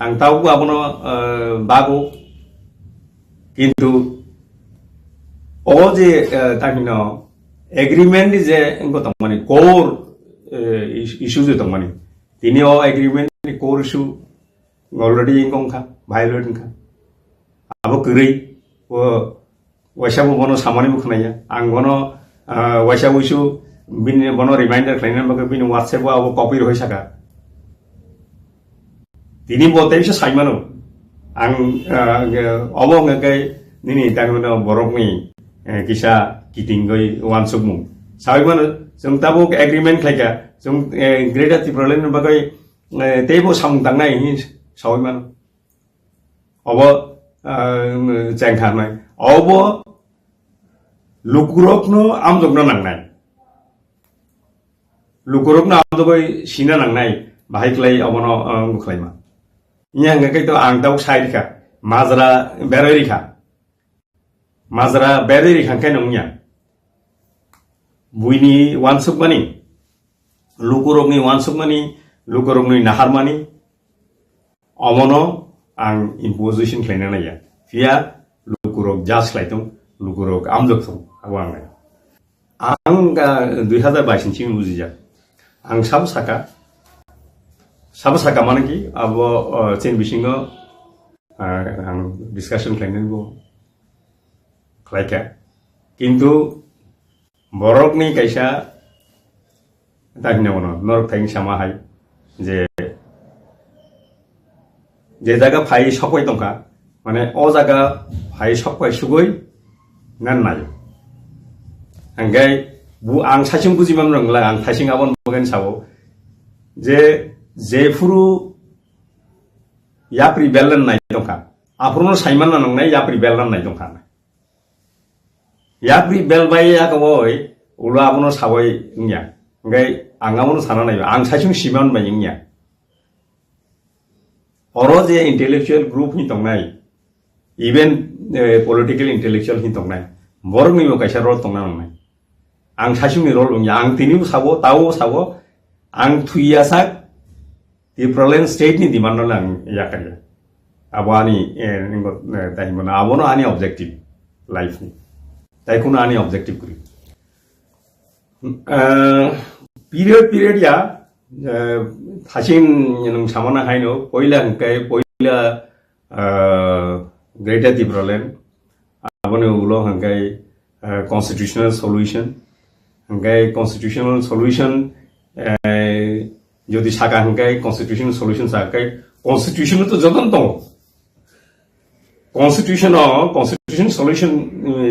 Speaker 8: ang taubo abono bago কিন্তু ও যে তামিনো এগ্রিমেন্ট যে গত মানে কোর ইস্যু যে তো মানে তিনি ও এগ্রিমেন্ট কোর ইস্যু অলরেডি ইনকংখা ভায়োলেট খা আবো গরৈ ও ওয়াইসাবো বনো সামানি মুখনায়া আং বনো ওয়াইসাবো ইস্যু বিন বনো রিমাইন্ডার খাইনা বাকে বিন হোয়াটসঅ্যাপ আবো কপি রই সাকা তিনি বলতে এসে সাইমানো আং অবো ngakai nini tamono borokni kisa kitinggoi wansukmu saimano jong tabo agreement khaika jong greater tiprolen bagai tebo samtangnai hi saimano obo jangkhanai obo lukurokno amjokno nangnai lukurokno amjogoi sina nangnai bahai klai obono mukhlaima nya ngakai to ang tau sai dikha মাজরা বেরোয় রেখা মাজরা বেরোয় রেখা কেন বুইনি ওয়ানসুক মানি লুকুরগনি ওয়ানসুক মানি লুকুরগনি নাহার মানি অমন আং imposition খাইনা নাইয়া ফিয়া লুকুরগ জাস খাইতং লুকুরগ আমজকথং আবো आं 2022 सिम बुजिजा आं साब साका माने कि आबो चेन बिसिङो आं डिस्काशन खालामनांगौ खालायखा किन्तु बरकनि कायसा दाहिनावनो नरक थाइं सामाहाय जे जागा फाइ सकय दंखा माने अ जागा फाइ सकय सुगय नाननाय आंगाय बु आं सासिम बुजिबाम रोंला आं थाइसिं आबन बगन साबो जे फुरु याप्रि बेलन नाय दंखा आफुरनो साइमान नांनाय याप्रि बेलन नाय दंखा याप्रि बेल बाय यागोय उला आबनो सावय निया ओंगाय आंगावनो साना नाय आं साइसिं सिमान बाय निया अरो जे इंटेलेक्चुअल ग्रुप नि दंनाय इवन पॉलिटिकल इंटेलेक्चुअल नि दंनाय बरनि कायसा रोल दंना नांनाय आं साइसिंनि रोल दंया आं तिनिबो साबो तावो साबो आं थुइयासा the Proland state ni demand lang yakaya abani tai mana abono ani objective life ni tai kuno ani objective kuri period ya hasin yang samana haino poila greater the Proland abono ulo hangkai constitutional solution যদি সাকা হংকাই constitution solution সাকাই constitution তো যতন দং constitution solution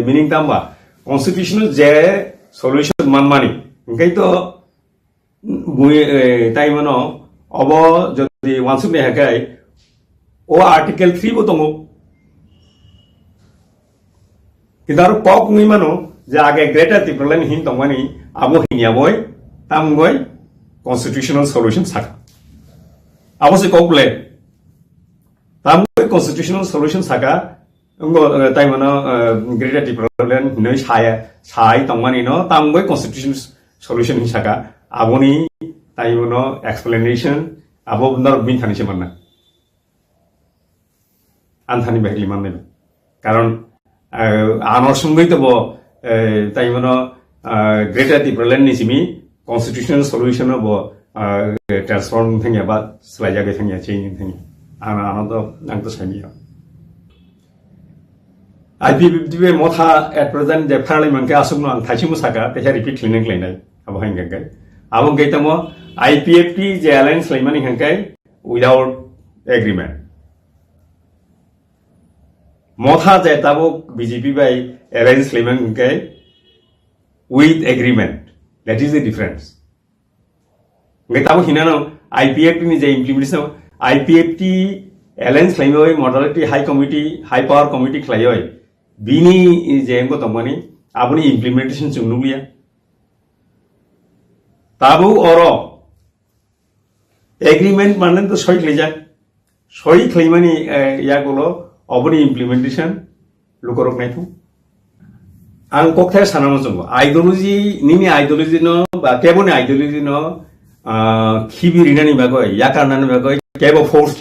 Speaker 8: meaning তাম্বা constitution যে solution মানমানি হংকাই তো বুই টাইমনো of যদি ওয়ানসুক হাকাই ও article 3 বো দং কিন্তু আর cock নি মানো যে আগে গ্রেটার ত্রিপুরালেন হিন দংমানি আবো হিনিয়া বই তামগই constitutional solution saka abose kople tamwe constitutional solution saka ngo taimano greater development noi sai tongmani no tamwe constitutional solution saka aboni taimano explanation abo nor bin thani semanna anthani behli manne karon anor sungoi to bo taimano greater development ni simi constitutional solution of transform thing about slide thing changing thing and sami IPPB motha at present the parliament ka asumno ang thachimu saka te repeat cleaning lainai abo hangai abong gaitamo IPFT je alliance laimani hangai without agreement motha je tabo BJP by alliance laimani hangai with agreement. That is the difference. Ngai tabo hinano IPFT ni je implementation IPFT alliance laimoi modality high power committee khlaioi bini je engko tomani aboni implementation chungnulia tabo oro agreement manen to soi khlaimani yagulo aboni implementation lukorok nai thu आं कक्ताया सानानो जोंबो ideology निनि ideology no बा केबोनि ideology no खिबिरिनानि बागै याकारनानि बागै केबो force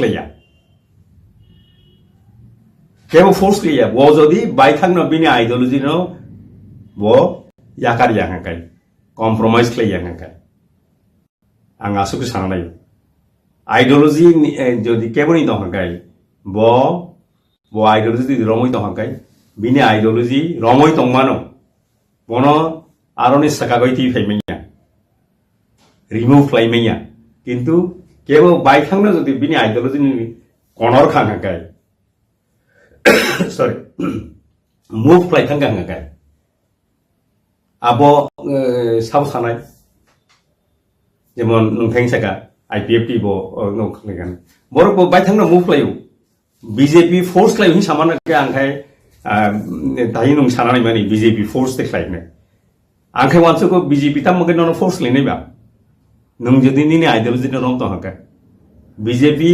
Speaker 8: क्लेया वो जदि बाइथांनो बिनि ideology no वो याकार याहांकाय compromise क्लेयाहांकाय आं आसुके सानानाय आइडियोलॉजी जदि केबोनि दहांकाय वो आइडियोलॉजी रमय दहांकाय बिनि आइडियोलॉजी रमय तंमानो बोनो आरोनि सकागय ती फैमैया रिमूव खालामैया किंतु केवल बाइथांनो जदि बिनि आइडियोलॉजी कनर खांहांकाय सॉरी मूव खालामथांगांहांकाय आबो साब सानाय जेमन नोंथांनि साका आईपीएफटी बो नखलेगन बरबो बाइथांनो मूव खालायो बीजेपी फोर्स खालायो सामानो के आंखाय दायो नों सानानै माने बीजेपी फोर्स देखायनो आंखाय वानसोको बीजेपी ता मगे ननो फोर्स लेनै बा नों जदि निनि आइडियोलॉजी नो रंग तहांका बीजेपी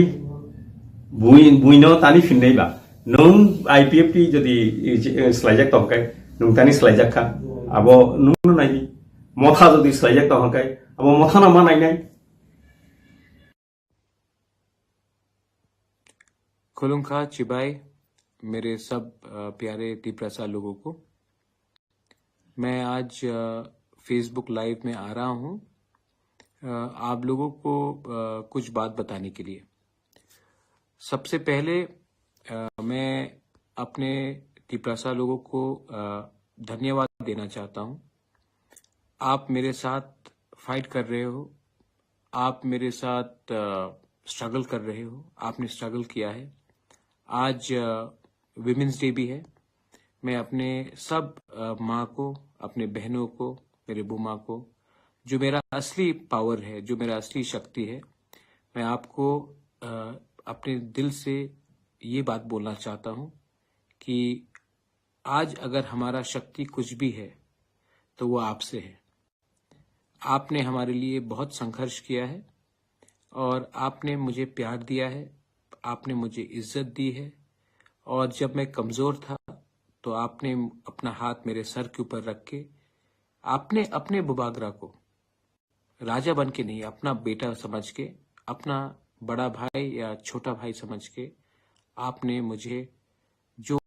Speaker 8: बुइनो तानि फिननै बा नों आईपीएफटी जदि स्लाइजाक तहांका नों तानि स्लाइजाखा आबो नों नायनि मथा जदि स्लाइजाक तहांका आबो मथा ना मा नायनाय
Speaker 3: खुलुमखा चिबाई मेरे सब प्यारे तिप्रसा लोगों को मैं आज फेसबुक लाइव में आ रहा हूं आप लोगों को कुछ बात बताने के लिए। सबसे पहले मैं अपने तिप्रसा लोगों को धन्यवाद देना चाहता हूं। आप मेरे साथ फाइट कर रहे हो, आप मेरे साथ स्ट्रगल कर रहे हो, आपने स्ट्रगल किया है। आज विमेंस डे भी है। मैं अपने सब माँ को, अपने बहनों को, मेरे बुमा को, जो मेरा असली पावर है, जो मेरा असली शक्ति है, मैं आपको अपने दिल से ये बात बोलना चाहता हूँ कि आज अगर हमारा शक्ति कुछ भी है तो वो आपसे है। आपने हमारे लिए बहुत संघर्ष किया है और आपने मुझे प्यार दिया है, आपने मुझे इज्जत दी है और जब मैं कमजोर था तो आपने अपना हाथ मेरे सर के ऊपर रख के आपने अपने बुबागरा को राजा बन के नहीं, अपना बेटा समझ के, अपना बड़ा भाई या छोटा भाई समझ के आपने मुझे जो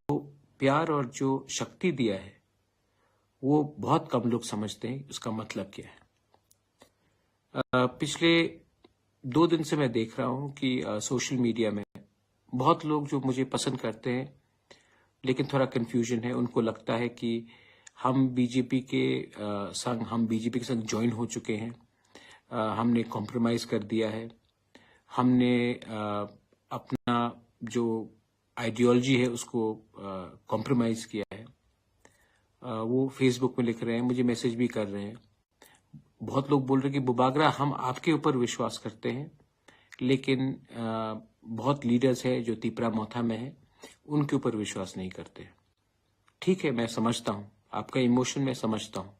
Speaker 3: प्यार और जो शक्ति दिया है वो बहुत कम लोग समझते हैं उसका मतलब क्या है। पिछले 2 दिन से मैं देख रहा हूं कि सोशल मीडिया में बहुत लोग जो मुझे पसंद करते हैं लेकिन थोड़ा कंफ्यूजन है, उनको लगता है कि हम बीजेपी के संग ज्वाइन हो चुके हैं, हमने कॉम्प्रोमाइज कर दिया है, हमने अपना जो आइडियोलॉजी है उसको कॉम्प्रोमाइज किया है। वो फेसबुक में लिख रहे हैं, मुझे मैसेज भी कर रहे हैं। बहुत लोग बोल रहे हैं कि बुबागरा हम आपके ऊपर विश्वास करते हैं, लेकिन बहुत लीडर्स हैं जो तिपरा मोथा में है, उनके ऊपर विश्वास नहीं करते। ठीक है, मैं समझता हूं आपका इमोशन, मैं समझता हूं।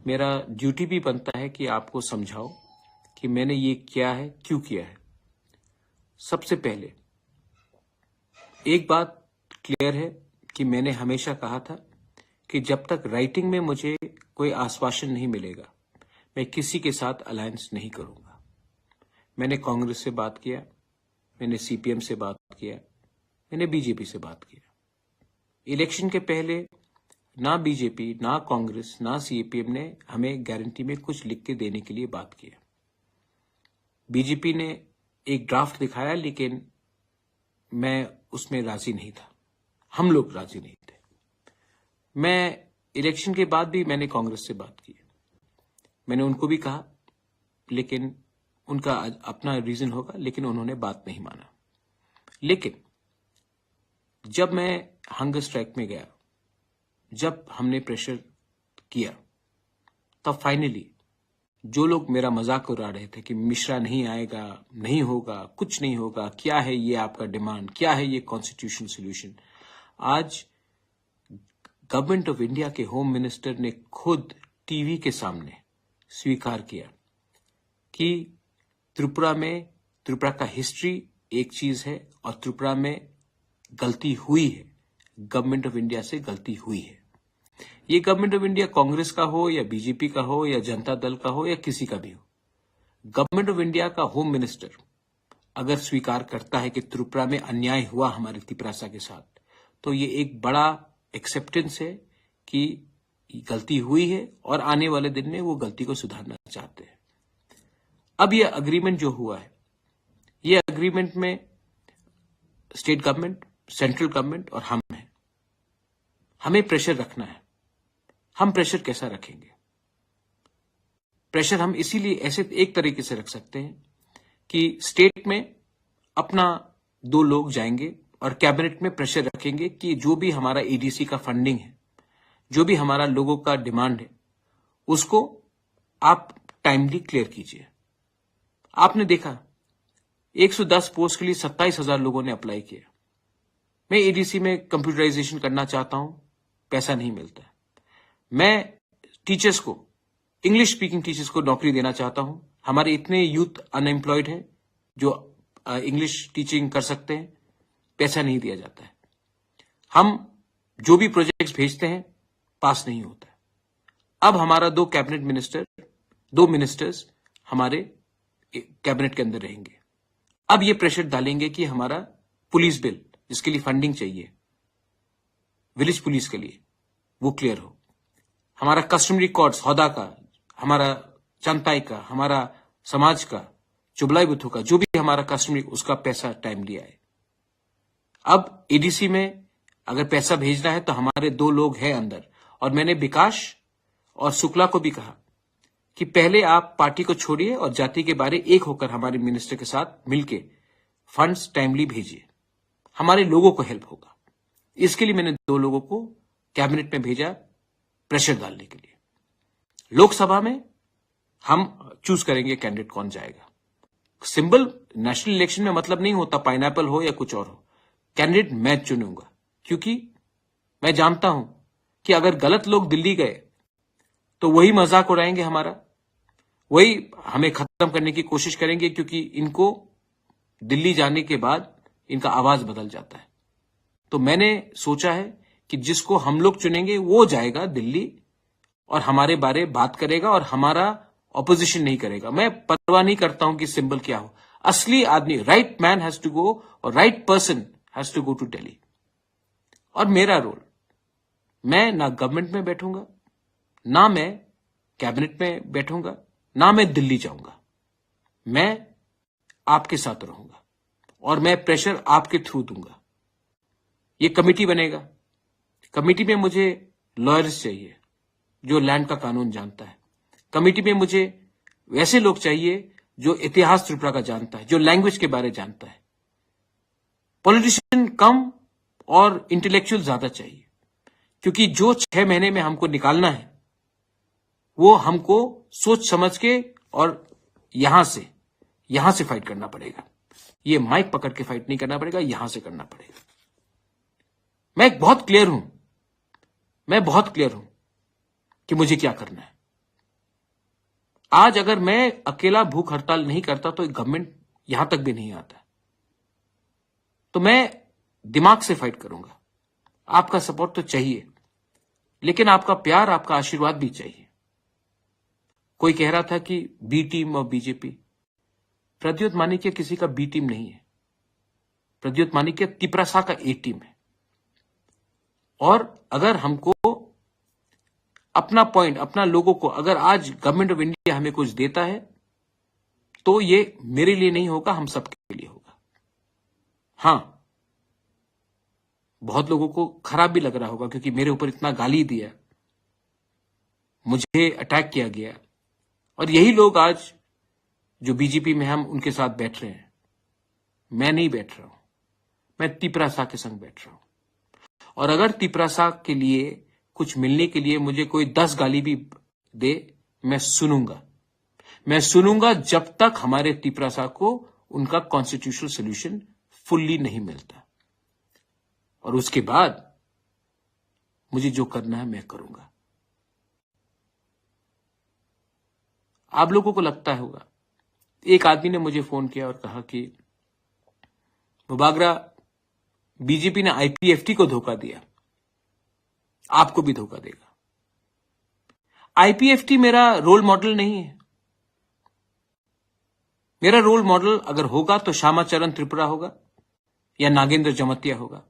Speaker 3: मेरा ड्यूटी भी बनता है कि आपको समझाओ कि मैंने ये किया है, क्यों किया है। सबसे पहले एक बात क्लियर है कि मैंने हमेशा कहा था कि जब तक राइटिंग में मुझे कोई आश्वासन नहीं मिलेगा मैं किसी के साथ अलायंस नहीं करूंगा। मैंने कांग्रेस से बात किया, मैंने सीपीएम से बात किया, मैंने बीजेपी से बात किया। इलेक्शन के पहले ना बीजेपी, ना कांग्रेस, ना सीपीएम ने हमें गारंटी में कुछ लिख के देने के लिए बात किया। बीजेपी ने एक ड्राफ्ट दिखाया लेकिन मैं उसमें राजी नहीं था, हम लोग राजी नहीं थे। मैं इलेक्शन के बाद भी मैंने कांग्रेस से बात की, मैंने उनको भी कहा, लेकिन उनका अपना रीजन होगा, लेकिन उन्होंने बात नहीं माना। लेकिन जब मैं हंगर स्ट्राइक में गया, जब हमने प्रेशर किया, तब फाइनली जो लोग मेरा मजाक उड़ा रहे थे कि मिश्रा नहीं आएगा, नहीं होगा, कुछ नहीं होगा, क्या है ये आपका डिमांड, क्या है ये कॉन्स्टिट्यूशनल सॉल्यूशन, आज गवर्नमेंट ऑफ इंडिया के होम मिनिस्टर ने खुद टीवी के सामने स्वीकार किया कि त्रिपुरा का हिस्ट्री एक चीज है और त्रिपुरा में गलती हुई है, गवर्नमेंट ऑफ इंडिया से गलती हुई है। ये गवर्नमेंट ऑफ इंडिया कांग्रेस का हो या बीजेपी का हो या जनता दल का हो या किसी का भी हो, गवर्नमेंट ऑफ इंडिया का होम मिनिस्टर अगर स्वीकार करता है कि त्रिपुरा में अन्याय हुआ हमारे तिपरासा के साथ, तो ये एक बड़ा एक्सेप्टेंस है कि गलती हुई है और आने वाले दिन में वो गलती को सुधारना चाहते हैं। अब ये अग्रीमेंट जो हुआ है, ये अग्रीमेंट में स्टेट गवर्नमेंट, सेंट्रल गवर्नमेंट और हम हैं। हमें प्रेशर रखना है। हम प्रेशर कैसा रखेंगे? प्रेशर हम इसीलिए ऐसे एक तरीके से रख सकते हैं कि स्टेट में अपना 2 लोग जाएंगे और कैबिनेट में प्रेशर रखेंगे कि जो भी हमारा एडीसी का फंडिंग है, जो भी हमारा लोगों का डिमांड है, उसको आप टाइमली क्लियर कीजिए। आपने देखा 110 पोस्ट के लिए 27,000 लोगों ने अप्लाई किया। मैं एडीसी में कंप्यूटराइजेशन करना चाहता हूं, पैसा नहीं मिलता है। मैं टीचर्स को, इंग्लिश स्पीकिंग टीचर्स को नौकरी देना चाहता हूं। हमारे इतने यूथ अनएम्प्लॉयड हैं जो इंग्लिश टीचिंग कर सकते हैं, पैसा नहीं दिया जाता है। हम जो भी प्रोजेक्ट्स भेजते हैं पास नहीं होता है। अब हमारा 2 कैबिनेट मिनिस्टर, 2 मिनिस्टर्स हमारे कैबिनेट के अंदर रहेंगे। अब ये प्रेशर डालेंगे कि हमारा पुलिस बिल, जिसके लिए फंडिंग चाहिए विलेज पुलिस के लिए, वो क्लियर हो। हमारा कस्टमरी कोड्स, हौदा का, हमारा चंताई का, हमारा समाज का, चुबलाई बुथू का, जो भी हमारा कस्टमरी, उसका पैसा टाइमली आए। अब एडीसी में अगर पैसा भेजना है तो हमारे 2 लोग हैं अंदर, और मैंने विकास और शुक्ला को भी कहा कि पहले आप पार्टी को छोड़िए और जाति के बारे एक होकर हमारे मिनिस्टर के साथ मिलके फंड्स टाइमली भेजिए, हमारे लोगों को हेल्प होगा। इसके लिए मैंने 2 लोगों को कैबिनेट में भेजा प्रेशर डालने के लिए। लोकसभा में हम चूज करेंगे कैंडिडेट कौन जाएगा। सिंबल नेशनल इलेक्शन में मतलब नहीं होता पाइनएप्पल हो या कुछ और हो। कैंडिडेट मैं चुनूंगा, क्योंकि मैं जानता हूं कि अगर गलत लोग दिल्ली गए तो वही मजाक उड़ाएंगे हमारा, वही हमें खत्म करने की कोशिश करेंगे, क्योंकि इनको दिल्ली जाने के बाद इनका आवाज बदल जाता है। तो मैंने सोचा है कि जिसको हम लोग चुनेंगे वो जाएगा दिल्ली और हमारे बारे बात करेगा और हमारा ऑपोजिशन नहीं करेगा। मैं परवाह नहीं करता हूं कि सिंबल क्या हो। असली आदमी, right man has to go और right person has to go to Delhi. और मेरा रोल, मैं ना गवर्नमेंट में बैठूंगा, ना मैं कैबिनेट में बैठूंगा, ना मैं दिल्ली जाऊंगा। मैं आपके साथ रहूंगा और मैं प्रेशर आपके थ्रू दूंगा। ये कमेटी बनेगा। कमेटी में मुझे लॉयर्स चाहिए जो लैंड का कानून जानता है। कमेटी में मुझे वैसे लोग चाहिए जो इतिहास त्रिपुरा का जानता है, जो लैंग्वेज के बारे जानता है। पॉलिटिशियन कम और इंटेलेक्चुअल ज्यादा चाहिए, क्योंकि जो 6 महीने में हमको निकालना है वो हमको सोच समझ के और यहां से फाइट करना पड़ेगा। ये माइक पकड़ के फाइट नहीं करना पड़ेगा, यहां से करना पड़ेगा। मैं बहुत क्लियर हूं कि मुझे क्या करना है। आज अगर मैं अकेला भूख हड़ताल नहीं करता तो गवर्नमेंट यहां तक भी नहीं आता। तो मैं दिमाग से फाइट करूंगा। आपका सपोर्ट तो चाहिए, लेकिन आपका प्यार, आपका आशीर्वाद भी चाहिए। कोई कह रहा था कि बी टीम और बीजेपी। प्रद्योत मानिक्य किसी का बी टीम नहीं है। प्रद्योत मानिक्य तिपरासा का ए टीम है। और अगर हमको अपना पॉइंट, अपना लोगों को, अगर आज गवर्नमेंट ऑफ इंडिया हमें कुछ देता है तो ये मेरे लिए नहीं होगा, हम सबके लिए होगा। हां, बहुत लोगों को खराब भी लग रहा होगा, क्योंकि मेरे ऊपर इतना गाली दिया, मुझे अटैक किया गया, और यही लोग आज जो बीजेपी में हम उनके साथ बैठ रहे हैं। मैं नहीं बैठ रहा हूं, मैं तिपरासा के संग बैठ रहा हूं। और अगर तिपरासा के लिए कुछ मिलने के लिए मुझे कोई 10 गाली भी दे, मैं सुनूंगा जब तक हमारे तिपरासा को उनका कॉन्स्टिट्यूशनल सोल्यूशन फुल्ली नहीं मिलता। और उसके बाद मुझे जो करना है मैं करूंगा। आप लोगों को लगता होगा, एक आदमी ने मुझे फोन किया और कहा कि मुबागरा, बीजेपी ने आईपीएफटी को धोखा दिया। आपको भी धोखा देगा। आईपीएफटी मेरा रोल मॉडल नहीं है। मेरा रोल मॉडल अगर होगा तो श्यामाचरण त्रिपुरा होगा या नागेंद्र जमतिया होगा।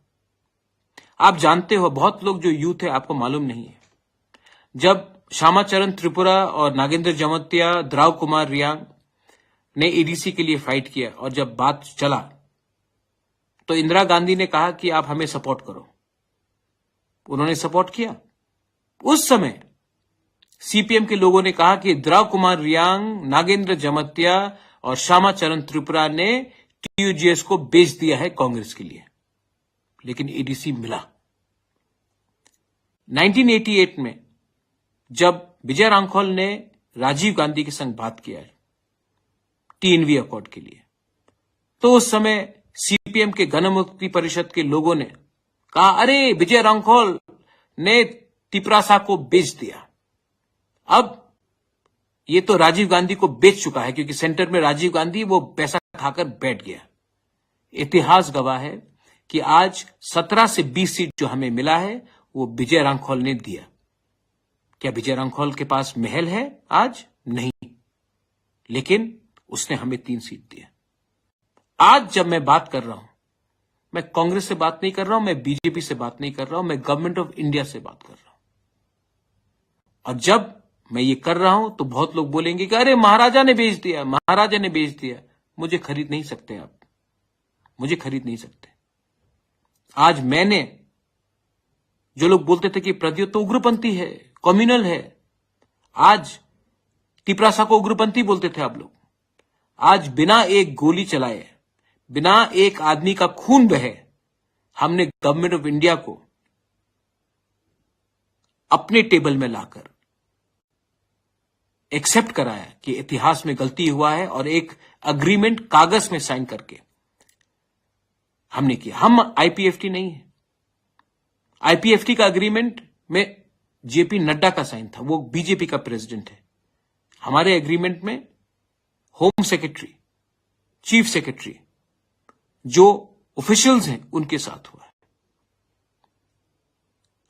Speaker 3: आप जानते हो, बहुत लोग जो यूथ है आपको मालूम नहीं है, जब श्यामाचरण त्रिपुरा और नागेंद्र जमतिया, द्राव कुमार रियांग ने एडीसी के लिए फाइट किया और जब बात चला तो इंदिरा गांधी ने कहा कि आप हमें सपोर्ट करो। उन्होंने सपोर्ट किया। उस समय सीपीएम के लोगों ने कहा कि द्राव कुमार रियांग, नागेंद्र जमतिया और श्यामाचरण त्रिपुरा ने टीयूजीएस को बेच दिया है कांग्रेस के लिए, लेकिन एडीसी मिला। 1988 में जब विजय रांखोल ने राजीव गांधी के संग बात किया है टीएनवी अकॉर्ड के लिए, तो उस समय सीपीएम के गणमुक्ति परिषद के लोगों ने कहा, अरे विजय रांखोल ने तिपरासा को बेच दिया। अब ये तो राजीव गांधी को बेच चुका है, क्योंकि सेंटर में राजीव गांधी वो पैसा खाकर बैठ गया। इतिहास गवाह है कि आज 17 से 20 सीट जो हमें मिला है वो विजय रांखोल ने दिया। क्या विजय रांखोल के पास महल है आज? नहीं, लेकिन उसने हमें 3 सीट दिया। आज जब मैं बात कर रहा हूं, मैं कांग्रेस से बात नहीं कर रहा हूं, मैं बीजेपी से बात नहीं कर रहा हूं, मैं गवर्नमेंट ऑफ इंडिया से बात कर रहा हूं। और जब मैं ये कर रहा हूं तो बहुत लोग बोलेंगे कि अरे महाराजा ने बेच दिया, महाराजा ने बेच दिया। मुझे खरीद नहीं सकते आप, मुझे खरीद नहीं सकते। आज मैंने, जो लोग बोलते थे कि प्रद्योत तो उग्रपंथी है, कम्युनल है, आज तिपरासा को उग्रपंथी बोलते थे आप लोग। आज बिना एक गोली चलाए, बिना एक आदमी का खून बहे, हमने गवर्नमेंट ऑफ इंडिया को अपने टेबल में लाकर एक्सेप्ट कराया कि इतिहास में गलती हुआ है और एक अग्रीमेंट कागज में साइन करके हमने किया। हम आईपीएफटी नहीं है। आईपीएफटी का अग्रीमेंट में जेपी नड्डा का साइन था, वो बीजेपी का प्रेसिडेंट है। हमारे एग्रीमेंट में होम सेक्रेटरी, चीफ सेक्रेटरी, जो ऑफिशियल्स हैं, उनके साथ हुआ है।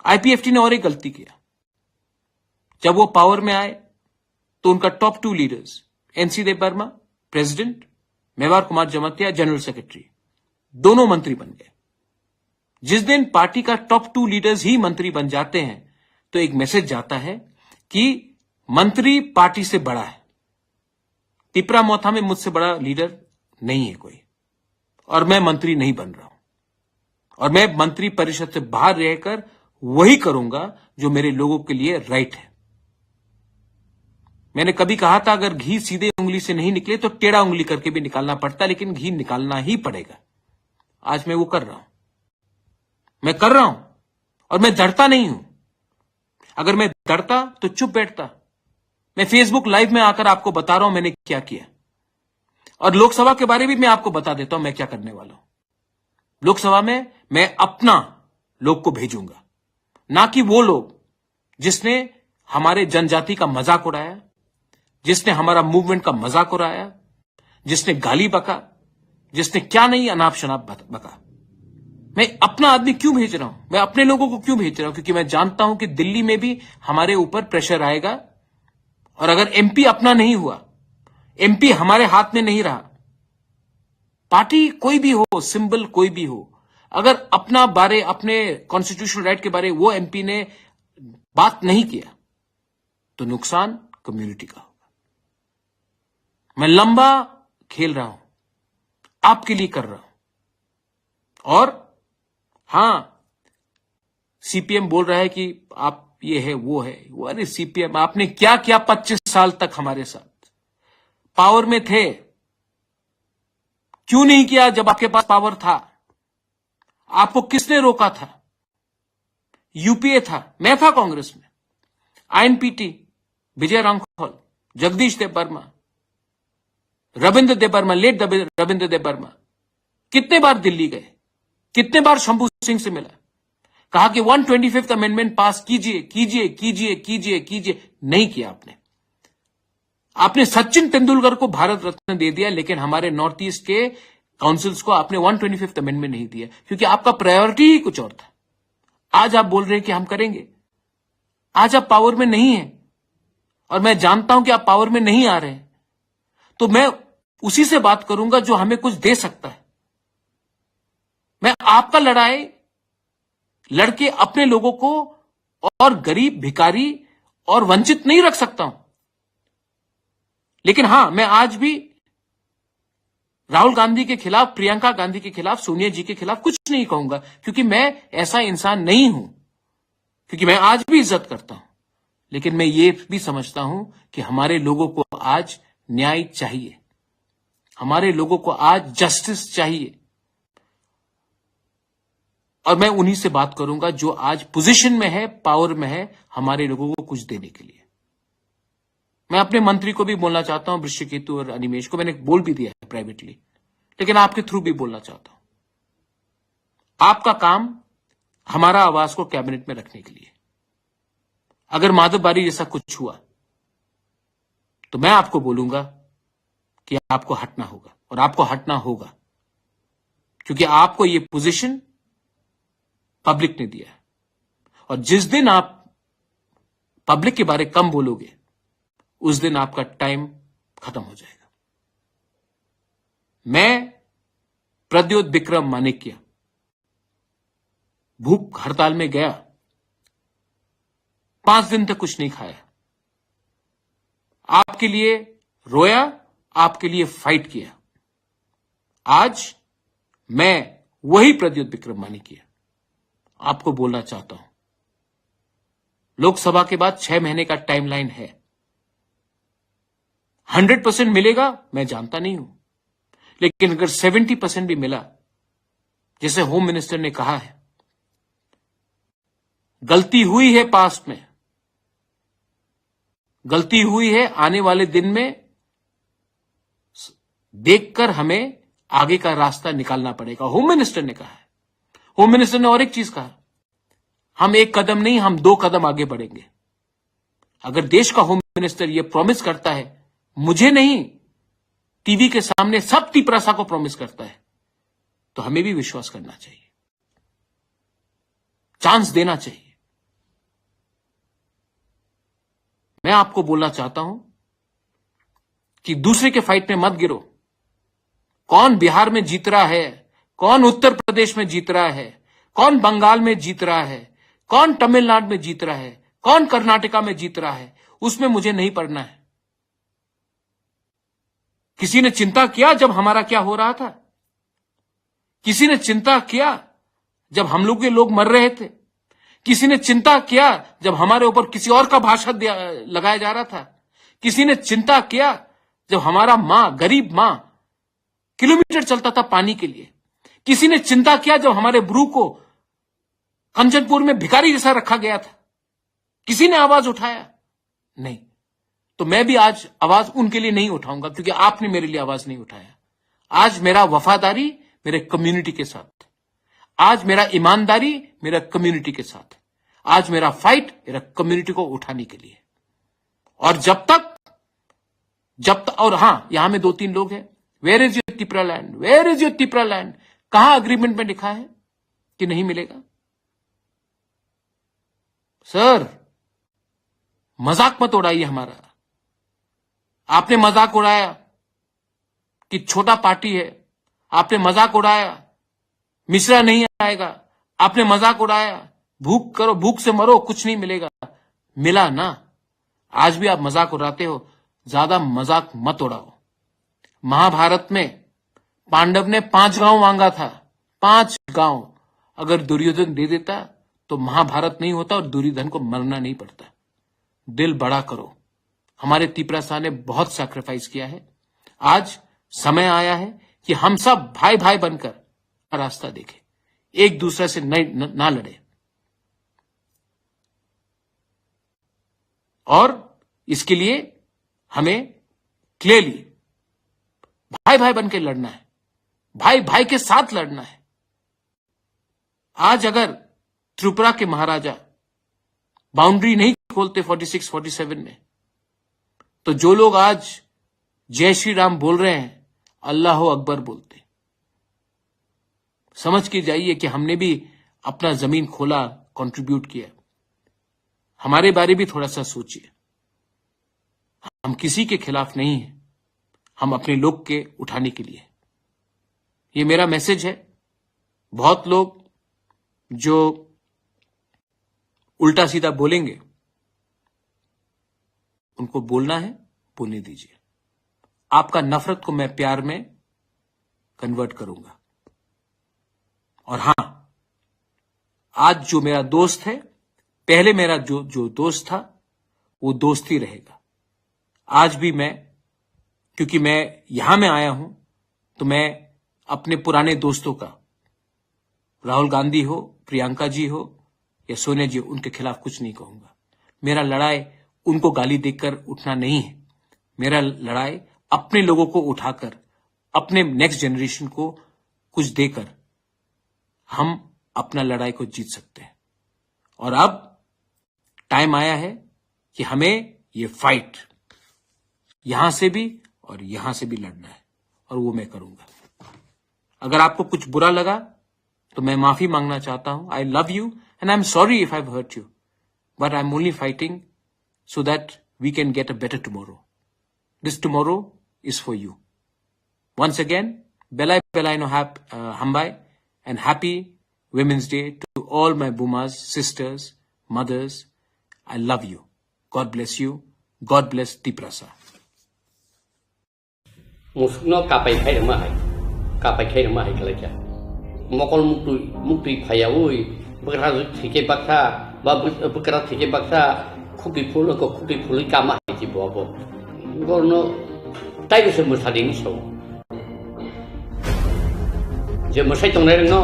Speaker 3: आईपीएफटी ने और एक गलती किया। जब वो पावर में आए तो उनका टॉप 2 लीडर्स एनसी देव Burma president, Mevar Kumar जमतिया general secretary, दोनों मंत्री बन गए। जिस दिन पार्टी का टॉप 2 लीडर्स ही मंत्री बन जाते हैं तो एक मैसेज जाता है कि मंत्री पार्टी से बड़ा है। तिपरा मोथा में मुझसे बड़ा लीडर नहीं है कोई, और मैं मंत्री नहीं बन रहा हूं, और मैं मंत्री परिषद से बाहर रहकर वही करूंगा जो मेरे लोगों के लिए राइट है। मैंने कभी कहा था अगर घी सीधे उंगली से नहीं निकले तो टेढ़ा उंगली करके भी निकालना पड़ता, लेकिन घी निकालना ही पड़ेगा। आज मैं वो कर रहा हूं, मैं कर रहा हूं, और मैं डरता नहीं हूं। अगर मैं डरता तो चुप बैठता। मैं फेसबुक लाइव में आकर आपको बता रहा हूं मैंने क्या किया, और लोकसभा के बारे में मैं आपको बता देता हूं मैं क्या करने वाला हूं। लोकसभा में मैं अपना लोग को भेजूंगा, ना कि वो लोग जिसने हमारे जनजाति का मजाक उड़ाया, जिसने हमारा मूवमेंट का मजाक उड़ाया, जिसने गाली बका, जिसने क्या नहीं अनाप शनाप बका। मैं अपना आदमी क्यों भेज रहा हूं? मैं अपने लोगों को क्यों भेज रहा हूं? क्योंकि मैं जानता हूं कि दिल्ली में भी हमारे ऊपर प्रेशर आएगा, और अगर एमपी अपना नहीं हुआ, एमपी हमारे हाथ में नहीं रहा, पार्टी कोई भी हो, सिंबल कोई भी हो, अगर अपना बारे, अपने कॉन्स्टिट्यूशनल राइट के बारे वो एमपी ने बात नहीं किया तो नुकसान कम्युनिटी का होगा। मैं लंबा खेल रहा हूं, आपके लिए कर रहा हूं। और हां, सीपीएम बोल रहा है कि आप ये है वो है वो। अरे सीपीएम, आपने क्या किया 25 साल तक हमारे साथ? पावर में थे, क्यों नहीं किया जब आपके पास पावर था? आपको किसने रोका था? यूपीए था, मैं था कांग्रेस में, आईएनपीटी, विजय रांखोल, जगदीश देव बर्मा, रविंद्र देव बर्मा, लेट रविंद्र देव बर्मा। कितने बार दिल्ली गए, कितने बार शंभू सिंह से मिला, कहा कि 125th अमेंडमेंट पास कीजिए कीजिए कीजिए कीजिए कीजिए। नहीं किया आपने। आपने सचिन तेंदुलकर को भारत रत्न दे दिया, लेकिन हमारे नॉर्थ ईस्ट के काउंसिल्स को आपने 125th अमेंडमेंट नहीं दिया, क्योंकि आपका प्रायोरिटी ही कुछ और था। आज आप बोल रहे हैं कि हम करेंगे, आज आप पावर में नहीं है और मैं जानता हूं कि आप पावर में नहीं आ रहे हैं, तो मैं उसी से बात करूंगा जो हमें कुछ दे सकता है। मैं आपका लड़ाई लड़के अपने लोगों को और गरीब, भिखारी और वंचित नहीं रख सकता हूं। लेकिन हां, मैं आज भी राहुल गांधी के खिलाफ, प्रियंका गांधी के खिलाफ, सोनिया जी के खिलाफ कुछ नहीं कहूंगा, क्योंकि मैं ऐसा इंसान नहीं हूं, क्योंकि मैं आज भी इज्जत करता हूं। लेकिन मैं ये भी समझता हूं कि हमारे लोगों को आज न्याय चाहिए, हमारे लोगों को आज जस्टिस चाहिए, और मैं उन्हीं से बात करूंगा जो आज पोजीशन में है, पावर में है, हमारे लोगों को कुछ देने के लिए। मैं अपने मंत्री को भी बोलना चाहता हूं, वृश्चिकेतु और अनिमेश को मैंने बोल भी दिया है प्राइवेटली, लेकिन आपके थ्रू भी बोलना चाहता हूं। आपका काम हमारा आवाज को कैबिनेट में रखने के लिए। अगर माधव बारी जैसा कुछ हुआ तो मैं आपको बोलूंगा कि आपको हटना होगा, और आपको हटना होगा, क्योंकि आपको यह पोजीशन पब्लिक ने दिया है। और जिस दिन आप पब्लिक के बारे कम बोलोगे, उस दिन आपका टाइम खत्म हो जाएगा। मैं प्रद्योत विक्रम मानिक्य भूख हड़ताल में गया, 5 दिन तक कुछ नहीं खाया, आपके लिए रोया, आपके लिए फाइट किया। आज मैं वही प्रद्योत विक्रम मानिक्य आपको बोलना चाहता हूं, लोकसभा के बाद 6 महीने का टाइमलाइन है। 100% मिलेगा मैं जानता नहीं हूं, लेकिन अगर 70% भी मिला, जैसे होम मिनिस्टर ने कहा है, गलती हुई है पास्ट में, गलती हुई है, आने वाले दिन में देखकर हमें आगे का रास्ता निकालना पड़ेगा, होम मिनिस्टर ने कहा है। होम मिनिस्टर ने और एक चीज कहा, हम 1 कदम नहीं, हम 2 कदम आगे बढ़ेंगे। अगर देश का होम मिनिस्टर यह प्रॉमिस करता है, मुझे नहीं, टीवी के सामने सब तिपरासा को प्रॉमिस करता है, तो हमें भी विश्वास करना चाहिए, चांस देना चाहिए। मैं आपको बोलना चाहता हूं कि दूसरे के फाइट में मत गिरो। कौन बिहार में जीत रहा है, कौन उत्तर प्रदेश में जीत रहा है, कौन बंगाल में जीत रहा है, कौन तमिलनाडु में जीत रहा है, कौन कर्नाटका में जीत रहा है, उसमें मुझे नहीं पड़ना है। किसी ने चिंता किया जब हमारा क्या हो रहा था? किसी ने चिंता किया जब हम लोग के लोग मर रहे थे? किसी ने चिंता किया जब हमारे ऊपर किसी और का भाषा लगाया जा रहा था? किसी ने चिंता किया जब हमारा मां, गरीब मां, किलोमीटर चलता था पानी के लिए? किसी ने चिंता किया जब हमारे ब्रू को कंचनपुर में भिखारी जैसा रखा गया था? किसी ने आवाज उठाया? नहीं। तो मैं भी आज आवाज उनके लिए नहीं उठाऊंगा, क्योंकि आपने मेरे लिए आवाज नहीं उठाया। आज मेरा वफादारी मेरे कम्युनिटी के साथ, आज मेरा ईमानदारी मेरा कम्युनिटी के साथ, आज मेरा फाइट मेरा कम्युनिटी को उठाने के लिए। और जब तक और हां, यहां में 2-3 लोग हैं, where is your Tipra land, where is your Tipra land? कहां अग्रीमेंट में लिखा है कि नहीं मिलेगा? सर, मजाक मत उड़ाइए हमारा। आपने मजाक उड़ाया कि छोटा पार्टी है, आपने मजाक उड़ाया मिश्रा नहीं आएगा, आपने मजाक उड़ाया भूख करो, भूख से मरो, कुछ नहीं मिलेगा। मिला ना? आज भी आप मजाक उड़ाते हो, ज्यादा मजाक मत उड़ाओ। महाभारत में पांडव ने 5 गांव मांगा था, 5 गांव। अगर दुर्योधन दे देता तो महाभारत नहीं होता और दुर्योधन को मरना नहीं पड़ता। दिल बड़ा करो। हमारे तिपरासा ने बहुत सैक्रिफाइस किया है। आज समय आया है कि हम सब भाई भाई बनकर रास्ता देखें, एक दूसरे से ना लड़े। और इसके लिए हमें क्लियरली भाई भाई बनकर लड़ना है, भाई भाई के साथ लड़ना है। आज अगर त्रिपुरा के महाराजा बाउंड्री नहीं खोलते 46-47 में, तो जो लोग आज जय श्री राम बोल रहे हैं, अल्लाह अकबर बोलते। समझ के जाइए कि हमने भी अपना जमीन खोला, कंट्रीब्यूट किया। हमारे बारे भी थोड़ा सा सोचिए। हम किसी के खिलाफ नहीं हैं, हम अपने लोग के उठाने के लिए। ये मेरा मैसेज है। बहुत लोग जो उल्टा सीधा बोलेंगे, उनको बोलना है, बोलने दीजिए। आपका नफरत को मैं प्यार में कन्वर्ट करूंगा। और हां, आज जो मेरा दोस्त है, पहले मेरा जो दोस्त था, वो दोस्त ही रहेगा। आज भी मैं, क्योंकि मैं यहां में आया हूं, तो मैं अपने पुराने दोस्तों का, राहुल गांधी हो, प्रियंका जी हो या सोनिया जी, उनके खिलाफ कुछ नहीं कहूंगा। मेरा लड़ाई उनको गाली देकर उठना नहीं है। मेरा लड़ाई अपने लोगों को उठाकर, अपने नेक्स्ट जनरेशन को कुछ देकर हम अपना लड़ाई को जीत सकते हैं। और अब टाइम आया है कि हमें ये फाइट यहां से भी और यहां से भी लड़ना है, और वो मैं करूंगा। अगर आपको कुछ बुरा लगा तो मैं माफी मांगना चाहता हूं। I love you and I am sorry if I have hurt you, but I am only fighting so that we can get a better tomorrow. This tomorrow is for you. Once again, Belai Belai no Hambai, and happy Women's Day to all my Bumas, sisters, mothers. I love you. God bless you. God bless Tiprasa.
Speaker 9: Musno kapai khai ma hai kala kya. Mokol muktu phayawui bekra thike bakha ba bekra thike bakha खुबी फूल को खुबी फूल का माहिती बोबो गोनो ताइबो से मुसादिनि सौ जे मुसाइ तंनाय रंग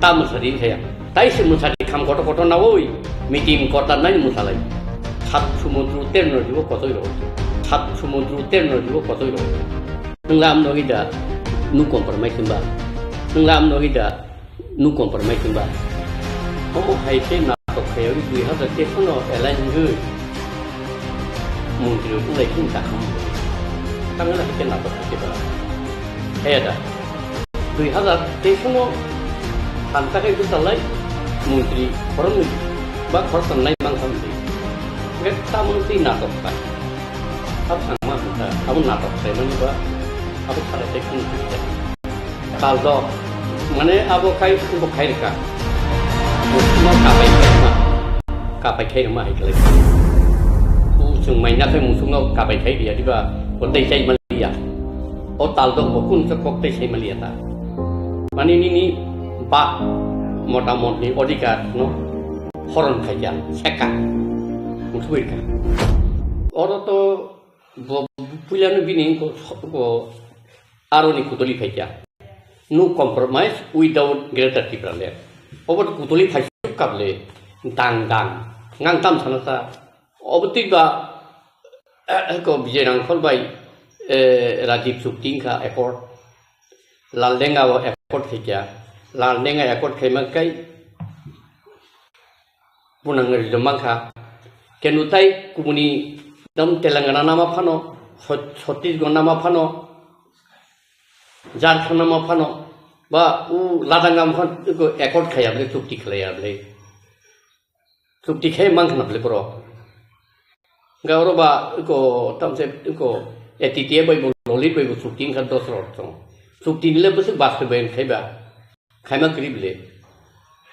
Speaker 9: ता मुसादि थाया ताइ से मुसादि खाम गट गट ना ओइ मिटिं कटा नाय मुसालाय सात समुद्र तेरनो दिबो कतय रो सात समुद्र तेरनो दिबो कतय रो नंलाम नगिदा नु कम्प्रोमाइज बा नंलाम नगिदा नु कम्प्रोमाइज बा ओमो हाइसे ना तो खयो 2000 एलाइन हो Mungkin itu lagi tak kamu, karena lagi kena apa kita, ada. 2000 tesono, tanpa itu terlai, mungkin orang ini, bak orang lain bangsa ini, kita mungkin natok kan, apa sama kita, kamu natok saya mana apa cara tekun kita, kalau mana abu kai kan, mungkin kapai kai rumah itu lagi. Sung mai nak musung ngau kapai khai dia di ba kon dei sai malia o tal dong bokun se kok dei sai malia ta mani ni ba motamot ni odikar no horon khaya seka musui ka oro to pulianu bini ko aro ni kutoli khaya no compromise without greater people over kutoli khaya kable dang ngang tam sanata obtiba ko bijerang kholbai Rajiv Sukting ka ekor laldenga wa ekor khikya laldenga ekor khemakai punang rizomang ka kenutai kumuni dam Telangana nama phano Chhattisgarh nama phano Jharkhand nama phano ba u ladangam phon ko ekor khayable sukti khlayable sukti khay mang khnable pro Gauro ba ko tamse ko etitie bai lolit bai sukting kan dosro tong sukting le bus bas ben khaiba khaima krible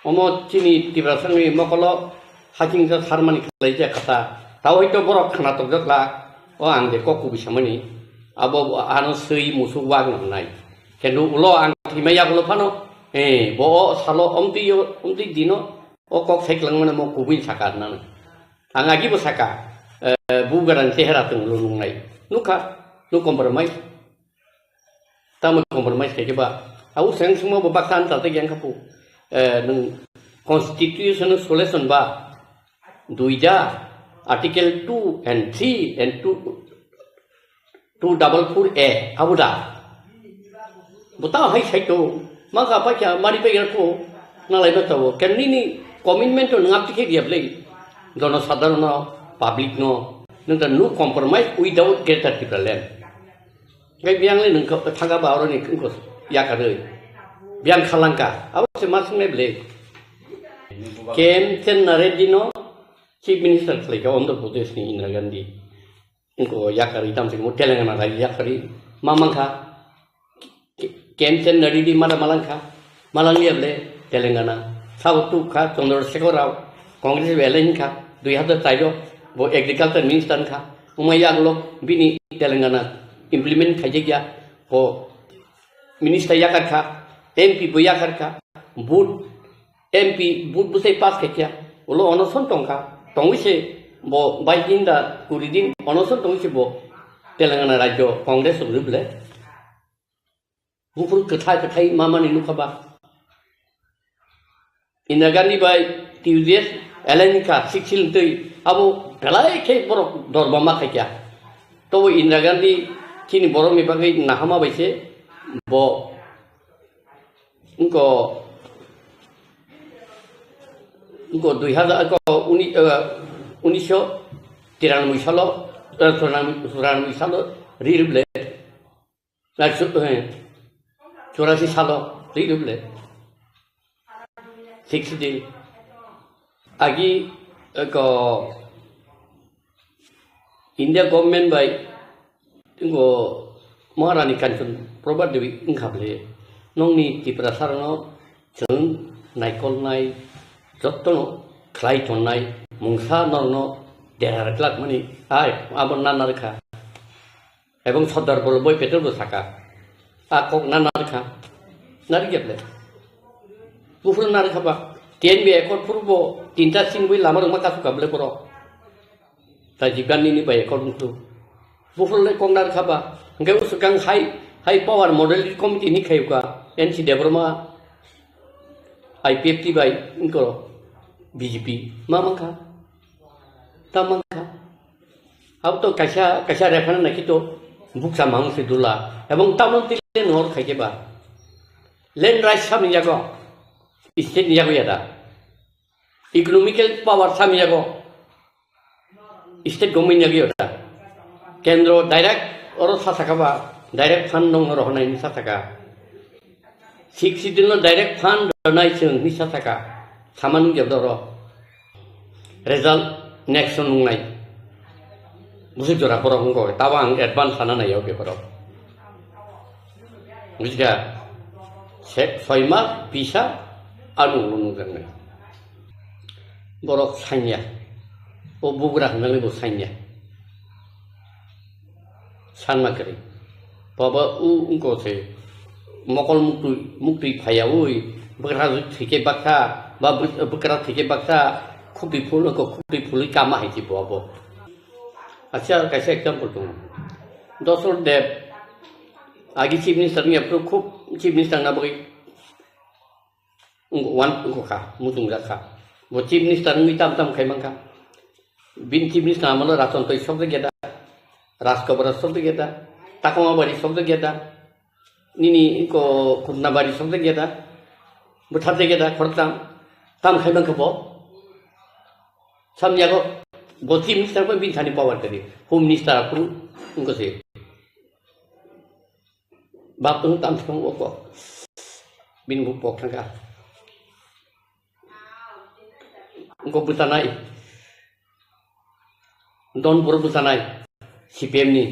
Speaker 9: omo chini tibrasang ni mokolo haking ja harmani khlai ja kata taw hoito borok khana tok jakla o ang de kokku bisamani abo ano sei musu wang nai kenu ulo ang thimaya ulo phano bo salo omti dino o kok seklang mana mo kubin sakar nan angagi bo saka bugaran sehera tung lulung nai nuka nu compromise tamu compromise ke ba au sang semua babaksan ta te yang kapu nung constitution solution ba duija article 2 and 3 and 244A abuda buta hai sai to maka pa kya mari pe ko na lai ba to kan ni commitment to ngap ke dia play dono sadharana public no nungta no compromise without greater people land gai biang le nung thanga ba ro ni ko ya ka dei biang khalangka aw se mas me ble kem ten na redino chief minister खालायखौ आन्ध्र प्रदेशनि इंदिरा गांधी इनको याकरी तामसे मो तेलंगाना राज्य याकरी मामांखा केमचंद नडीडी मालांखा मालांगले तेलंगाना सावतु खा चंद्रशेखर राव कांग्रेस वेलेंखा 2003 वो agriculture minister खा उमयागलो बिनी Telangana implement खाइजेगिया वो मिनिस्टर याकर खा एमपी बो याकर खा बुट एमपी बुट बुसे पास खाइया उलो अनसन टंका टंगिसे बो 22 दिन दा 20 दिन अनसन टंगिसे बो तेलंगाना राज्य कांग्रेस रुबले गुफुर कथाय मामानि नुखाबा इंदिरा गांधी बाय टीयूडीएस एलेनिका सिक्सिल तै अब गलाय के बर दरबामा खाइया तो इंदिरा गांधी चीनी बर मिबागै नाहामा बायसे बो उनको 1993 साल रिरुबले 84 साल रिरुबले 60 आगी इंडिया गवर्नमेंट बाय इनको महारानी कांचन प्रभात देवी इंखाबले नंगनि त्रिपुरा सारनो जों नायखलनाय जत्तनो ख्लायथनाय मुंसा नरनो देरारक्लाक माने आय आबन नानारखा एवं सरदार बल्लभभाई पेटेल बसाका आकक नानारखा नारिगेबले गुफुर नारखाबा टीएनबी एकड़ पूर्व तीनटा सिन बै लामा रंमा कासुकाबले बर ता जिगाननि बाय एकड़ मुखु गुफुरले कं नारखाबा ओंगे उसुकां हाई पावर मॉडल कमिटी नि खायुका एनसी देबरमा आईपीएफटी बाय इनको बीजेपी मामाखा तामाखा अब तो कैसा रेफाना नाखि तो बुकसा मांग से दुला एवं तामन तिले नोर खाइजेबा लैंड राइट सामनि जागो स्टेट नियागो यादा इकोनॉमिकल पावर सामनि जागो स्टेट गवर्नमेंट नियागो यादा केंद्र डायरेक्ट और सासाकाबा डायरेक्ट फंड दं रहनाय नि सासाका 60 दिन डायरेक्ट फंड रहनाय जों नि सासाका सामानु जबदरो रिजल्ट नेक्स्ट नुंनाय बुझिजरा पर हंगो तावा आं एडवांस साना नायाव बेफोर बुझिगा 6 मास बिसा आलु नुंजोंनो बरक साइनिया ओ बुग्रा होननानै बो साइनिया सानमाकरि बाबा उ उनको से मकल मुक्ति फायावै बकरा थिके बाक्सा बा बकरा थिके बाक्सा खुबि फुल कामा है बाबो अच्छा कैसे एग्जांपल दं दशरथ देव आगे चीफ मिनिस्टर नि अप्रो खूब चीफ मिनिस्टर ना बगै वन उनको खा मुजुंगा खा वो चीफ मिनिस्टर नि ताम खाइमांखा बिन चीफ मिनिस्टर आमल रासन तो शब्द गेदा राजकबर शब्द गेदा ताकमाबारी शब्द गेदा निनी इनको खुदनाबारी शब्द गेदा बुथाते गेदा खरताम ताम खाइमांखा बो सामयागो वो चीफ मिनिस्टर को बिन थानी पावर करी होम मिनिस्टर अप्रू उनको से बाप तो ताम थंग वो बिन बुक पोखंगा उनको बुतानाय डन पुर बुतानाय सीपीएम नि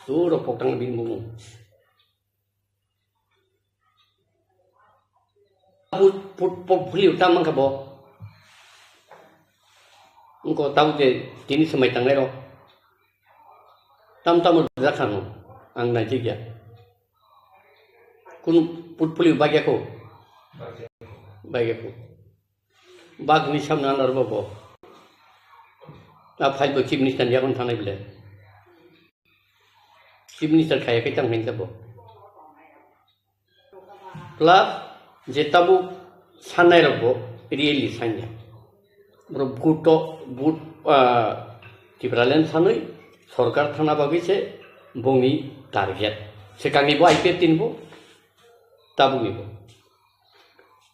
Speaker 9: दूर पोखंग बिन बुमु फुली उताम मंखबो उनको ताऊ जे तीन समय तंगले रो तम जाखानो आं नायजे गया कुन पुटपुली बाग्याको बागनि सामना नरबो आ फाइल बो चीफ मिनिस्टर यागन थानाय बिले चीफ मिनिस्टर खायाखै थांनाय जाबो प्लास जेताबु साननाय रबो रियेलि सान्या ब्रो बुट टिप्रालेन सानै सरकार थाना बागैसे बंनि टारगेट सेकांनिबो आईपीएफ तिनबो ताबुनिबो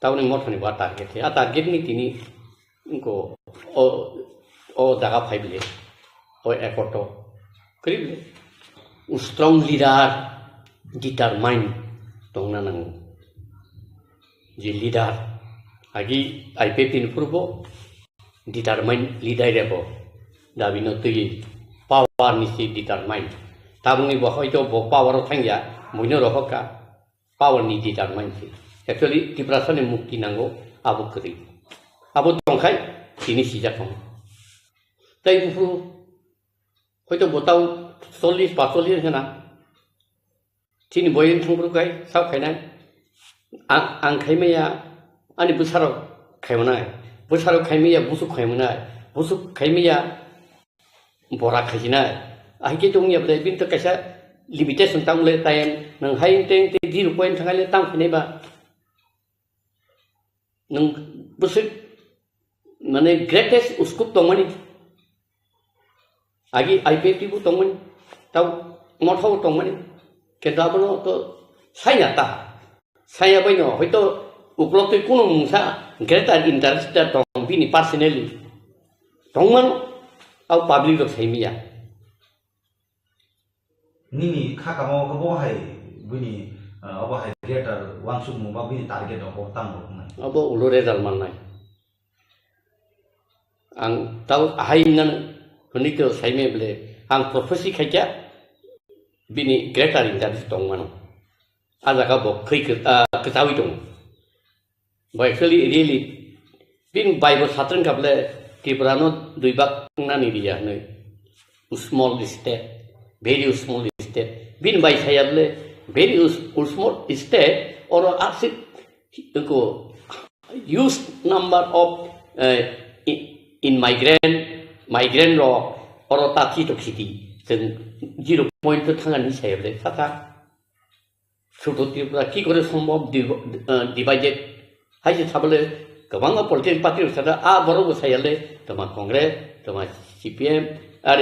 Speaker 9: ताबुनि मथनि बा टारगेट आ टारगेट नि तिनि इनको ओ दागा फाइबले ओ एकटो करिबले स्ट्रॉन्ग लीडर डिटरमाइन दंना नांगौ जे लीडर आगि IPF तिनफोरबो determine leader rebo dabino tui power ni si determine tabungi bo hoito bo power thangya muino rohoka power ni determine si actually tiprasane mukti nango abu kri abu tongkai ini sijak tong tai bu hoito bo tau 40 40 kana tini boyin thangpru kai sau khainai ang khaimaya ani busaro khaimana busaro khaimaya busuk khaimana busuk khaimaya bora khajina ahike tongya ble bin to kaisa limitation tamle tayen nang hain teng te 0 point thangale tam khine ba nang busuk mane greatest uskup tongmani agi IPT bu tongmani tau mothau tongmani kedabono to saya ta saya baino hoito uklokti kuno musa greater interest tong bini personally tongman au public of saimia
Speaker 10: nini khakamo ko hai bini abo hai greater wangsuk mu ba bini target of tang ro nai
Speaker 9: abo ulore dalman nai ang tau hainan honito saime ble ang prophecy khaja bini greater interest tongman ada ka bo khui ke tawi dong but actually really bin bible satran kable tibrano duibak nani dia nei small step very small step bin by sayable very small step or asit ko use number of in migrant law or taki to kiti 0 point thangani sayable sata ছোট ত্রিপুরা কি করে সম্ভব divided হাইছে থাকলে গোবাং political পার্টির সাথে বড় সাইলে তোমার কংগ্রেস তোমার সিপিএম আর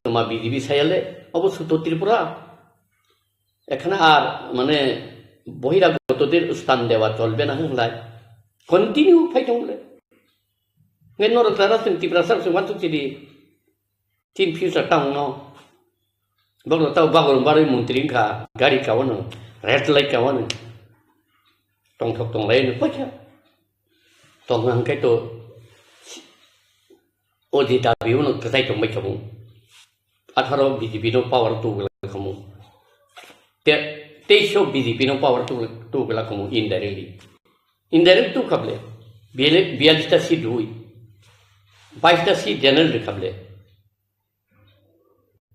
Speaker 9: তোমার বিজেপি সাইলে অবশ্য ছোট ত্রিপুরা এখানে আর মানে বহিরাগতদের স্থান দেওয়া চলবে না হলাই কন্টিনিউ ফাইট হলে নর তারা ত্রিপুরা সব সমান চিনি তিন ফিউচার টাউন বগল তাও বাগল বাড়ি মন্ত্রী খা গাড়ি কাওয়ানো red light kawan tong thok tong lain pacha tong nang kai to odi ta biu no kai tong mai kamu atharo bjp no power tu la kamu te show bjp no power tu la kamu indirect tu kable bialista si dui baista si general kable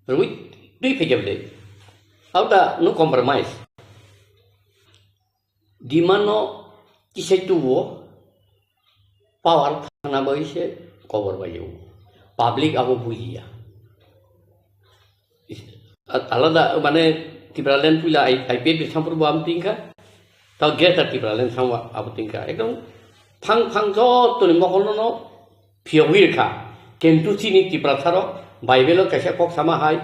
Speaker 9: rui dui kable auta no compromise di mana kisah tuwo power thana boise cover bayu public abo buia alada mane tibralen pula IPP sampur bam tingka tau geta tibralen samwa abo tingka ekdom phang jo to ni mokol no phiowir kha kentu chini tibratharo bible kaisa kok sama hai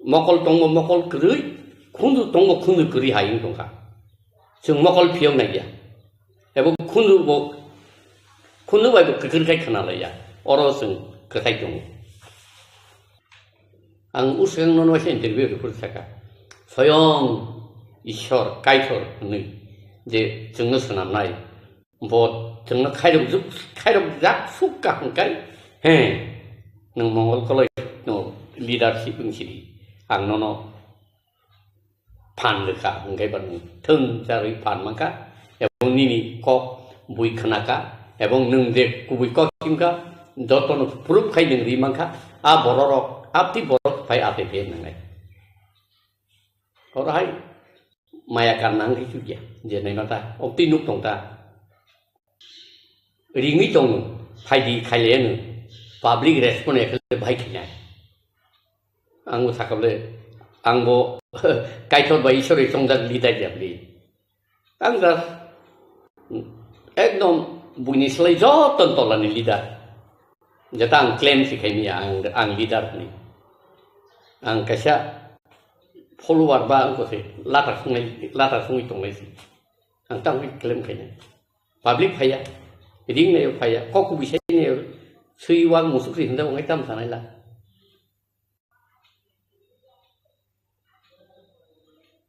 Speaker 9: mokol tongo mokol krui khundu kri hai tongka जों मकल फियong नाया एबो खुनु बायबो कखरखाय खानालाया अरो जों कखाय दं आं उसें ननो interview report साका स्वयं ईश्वर कायथर नै जे जोंनो सोनाबनाय बट जोंनो खायरब जाक सुका हंकाय हे नों मंगल कलय नो लिडारशिप इंसिरि आं ननो pan leka ngai ban thung jari pan maka ebong nini kok bui khanaka ebong nung de kubui kok kimka joton proof khai ning ri mangka a bororok apti borok phai ate pe nangai orai maya kan nang ki chuya je nai mata opti nuk tong ta ringi tong phai di khai le nu public response ekle bhai khina ang sakable angbo kaithor bai ishori songjak lidai japli anga ekdom buinislai joton tolani lidar jatang claim sikhai ang lidar ni ang kaisa follower ba ko se lata sungai tongai si ang tang claim khaina public phaya ring ne phaya koku bisai ne suiwang musuk ri handa ngai tam sanai la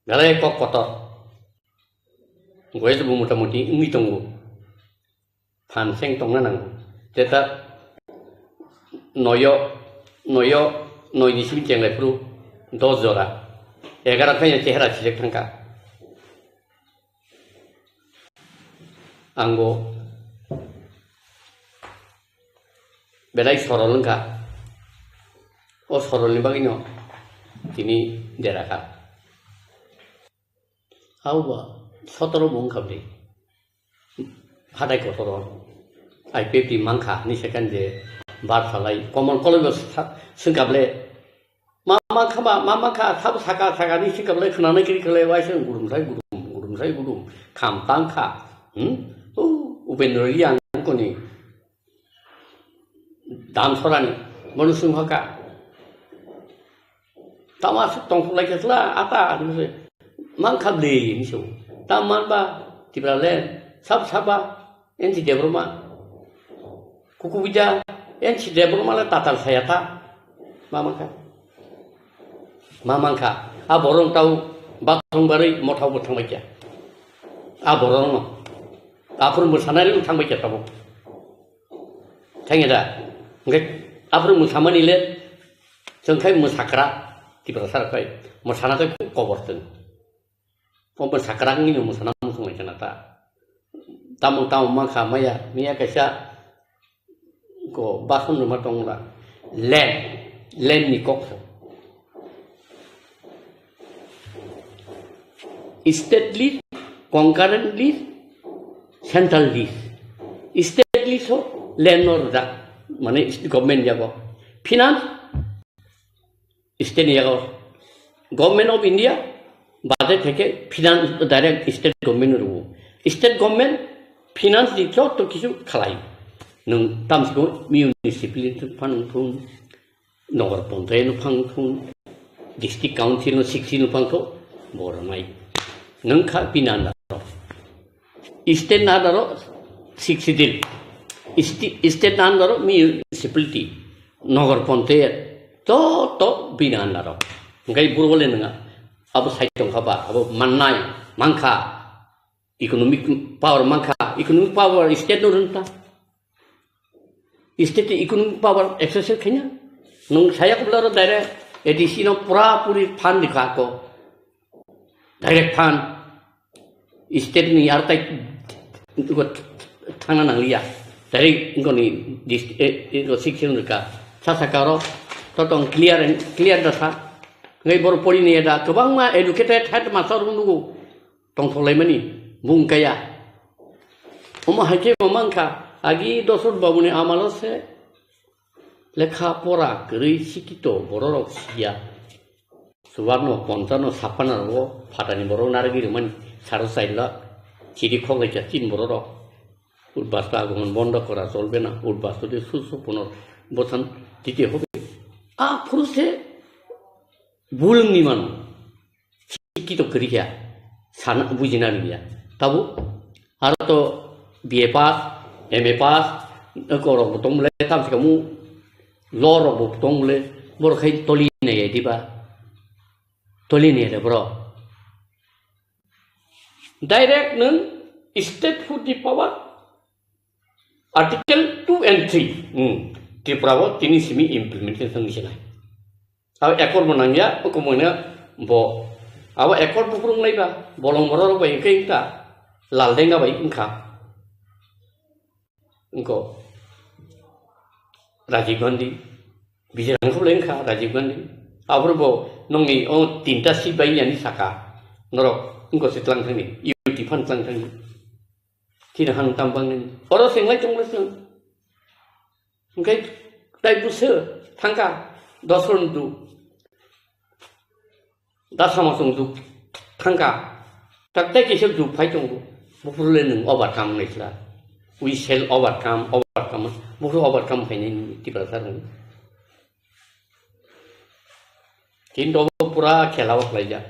Speaker 9: galai kok kotor gue itu muta-muti ngi tunggu pan seng tong nanang teta नयनि सिम जेंनायफोर 10 जरा 11 फैनाय चेहरा select थांखा आंगो बेलाय सरलंखा ओ सरलनि बागैनो दिनै देराखा आवबा 17 बुंखाबदे हादाय गथर आइपिएफटी मांखा नि सेकेन्ड जे बारसालाय कमन कलेज सोंगाबले मा खा थाब साका नि सिगाबले खोनानै किरिखले वाइसों गुदुंसाय गुदुं खामतांखा उपेन्द्र लियांगनि दानसरानि मनुसुंहका तामास तंफलायखस्ला आता मांखाबले निसौ तामानबा तिब्राले साबा एनसि देब्रमा कुकुबिदा एनसि देब्रमाले ताताल सायाता मामांखा आ बरं ताव बाथंबारै मथावबो थांबाय क्या आ बरं आफोर मोसानानै थांबाय क्या ताबो थाङे दा ओंखाय आफोर मोसामानिले जोंखाय मोसाग्रा तिब्रा सारखाय मोसानाखै कबरदों मोसाग्रानि मोसाना मोसांबाय जाना ता तामु माखा मैया कैसा को बासन रमा दंला लैंड नि कक्स state list concurrent list central list state list हो लैंड और दा माने गवर्नमेंट जागो फिनांस स्टेट जागो गवर्नमेंट ऑफ इंडिया बाजे थे फिनांस डायरेक्ट स्टेट गवर्नमेंट रो स्टेट गवर्नमेंट फिनांस दिखौ तो किछु खालाय नों तामसिखौ म्युनिसिपालिटि फांथुन नगर पंचायत फांथुन डिस्ट्रिक्ट काउंसिल 16 फांथो बरमाय नों खा बिना स्टेट नादारो 60 स्टेट नादारो म्युनिसिपालिटि नगर पंचायत तो बिना नादारो ओंखाय बुरबले नङा अब साइटं खाबा अब माननाय मांखा इकोनॉमिक पावर मांखा इकोनॉमिक पावर स्टेट नो रंता स्टेट इकोनॉमिक पावर एक्सरसाइज खैना नों साया कबलारो डायरेक्ट एडिशन पूरा पूरी फान दिखा को डायरेक्ट फान स्टेट नि आरताय थांना नांलिया डायरेक्ट इनकोनि डिस्ट्रिक्ट सेक्शन का सासाकारो तो क्लियर दसा ngay bor poli ni ada kebang ma educated head master nunggu tong tholai mani bung kaya oma hake mamangka agi dosur babuni amalo se lekha pora gri sikito bororok sia suwarno pontano sapana ro phatani borok nargi man saro saila chiri khogai ja tin bororok urbasta agon bondo kora cholbe na urbasta de susu ponor botan dite hobe a puruse बुलंगनि मान शिक्षित करिया साना बुजिना लिया ताबो आरो तो BA पास MA पास नकरो बतंगले तामसिकामु लरो बतंगले बरखाय तलिने दिबा तलिने रे bro direct नों state food the power article 2 and 3 त्रिपुराव तिनिसिमि इमप्लिमेंटेशन निसिनाय अब एकड़ बनांगिया कमोना बो अब एकड़ बुकुरुं नायबा बलं बरर बाय कैंता लालदेंगा बाय इंखा इनको राजीव गांधी बिजरंखौ लेंखा राजीव गांधी आबरबो नंनि ओ तीनटा सीट बाय यानि साका नरक इनको सितलां थांनि यूटी फान थांनि थिन हां तामबांनि अरो सेंलाय तंलसों ओंखाय दाय बुसो थांगा दसरनदु दासामासं जुग थांगा takte kisah jup fai tong buku le nung overcome naisla we shall overcome buku overcome fai ni di pasar ni kindo pura kelawak laja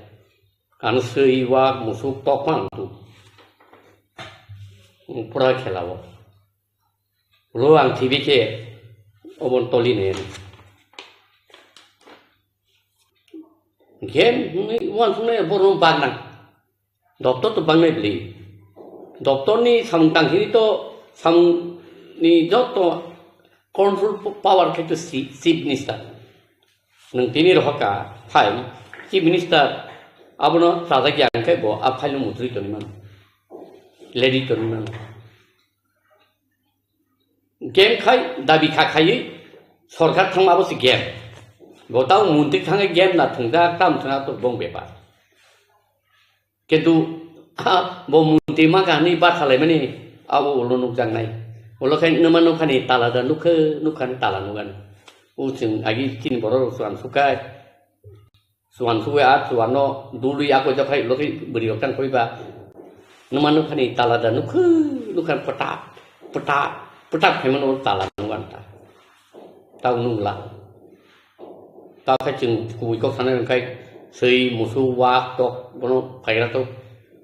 Speaker 9: anu seiwa musuk topang tu pura kelawak luang TV ke obon toli ne gen wan sunai borong banang doktor tu bangai beli doktor ni samtang ini to sam ni joto control power ke chief minister nang tini rohaka phai chief minister abono raja gyang kai bo a phailu mutri to niman lady to niman game khai dabi kha khai sorkar thangma bo si game gotau muntik thangai game na thangda tam thana to bong bepa কিন্তু বমুন্তি মা গানি বা খালাই মানে আবো ওলো nook জাংনাই ওলো খাই নমা নুখানি তালাদা নুখানি তালা নুগান ও जों আগে তিন বড় সুয়ান সুকাই সুয়ান সুয়া সুয়ানো দুলুই আকো জাফাই লখাই বড়ি রক্তান কইবা নমা নুখানি তালাদা নুখান পটা फेमन তালা নুগান তা তাও নুলা তাও খাই जों কুইকো সানাय খাই sei musu wa tok bono paira to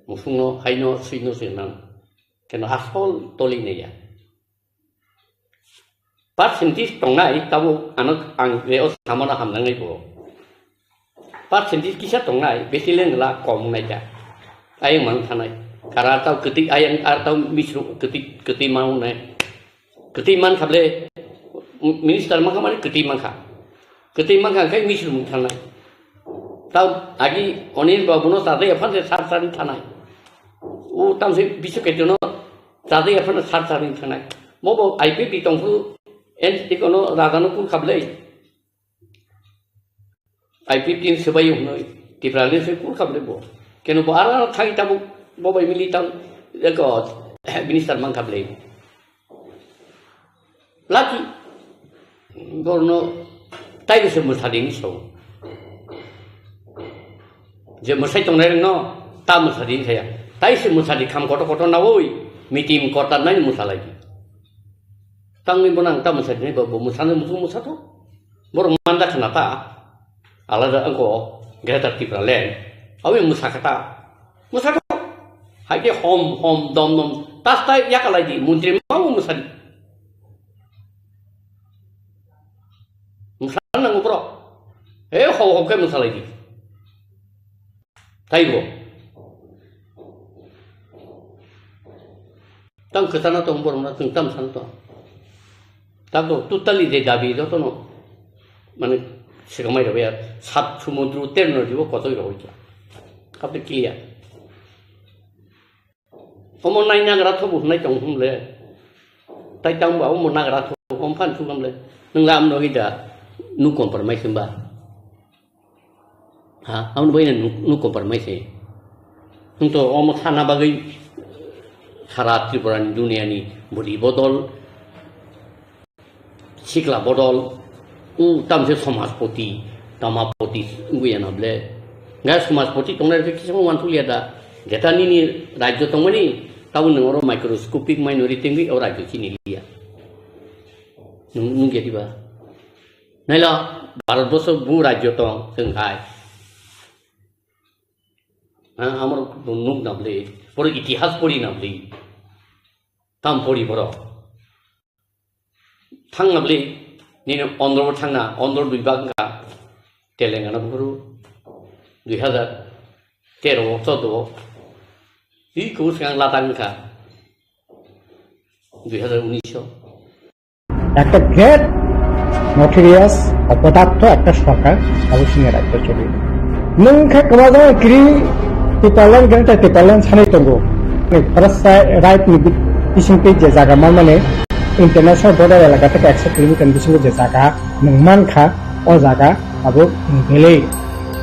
Speaker 9: musu no haino sino sinan keno asol toli ne ya percentage tongnai tabu anak ang leo samana hamnang ngai bo percentage kisa tongnai besileng la kom nai ja ayang mang thanai kara tau ketik ayang ar tau misru ketik mau nai ketik man khable minister makamani ketik man kha kai misru thanai tau agi onil babuno tade afan se sar thanai u tam se bisu ke jono tade afan sar thanai mobo IPP tongfu en tikono radano ku khable IPP tin sebai hunoi tiprale se ku khable bo kenu bo ara thai tabu bobai militan ko minister man khable laki gorno tai se musading so je musai tong nai no ta musadi khaya tai se musadi kham koto na oi mitim kota nai musalai tang ni bonang ta musadi nai bo musane musa to bor manda khana ta alada angko greta tipra len awi musa to hai ke hom dom tas tai yakalai di muntri mau musadi musana ngupro ho ke musalai di Taigo. Tang kesana to umpur mana tung tam santo. Tago totally de dabi do to no. Mane sekamai do ya sat samudru terno jibo kotoi ro hoja. Kapte clear. Omon nai nagra thobu nai tong hum le. Tai tang ba omon nagra thobu om phan sungam le. Nang lam no hida nu compromise ba. Amun bayi nu compromise untuk omong sana bagai harat Tripuran dunia ni budi bodol sikla bodol tam se समाजपति tamapoti gue na ble nggak समाजपति tongner ke kisah wantu lihat dah kita ni raja tong ni tahu nengoro microscopic minority ni orang raja sini lihat nung jadi bah nela Bharat Boso bu raja tong sengkai আমার nook নাবলে পরে ইতিহাস পড়ি নাবলি তাম পড়ি বড় থাং নাবলি নিন অন্ধ্র থাংনা অন্ধ্র দুই বাগা তেলেঙ্গানা বড় 2013 14 ই কোস গাং লাতাংকা 2019
Speaker 1: একটা গ্রেট নোটেরিয়াস অপদার্থ একটা সরকার অবশ্যই রাজ্য চলে নংখা কমাজা ক্রি Tipalan ganta tipalan sanai tongo. Rasa right ni bisingpe je jaga mane international border elaga থেকে 100 kilometre bisingpe je jaga nangman kha o jaga abo bele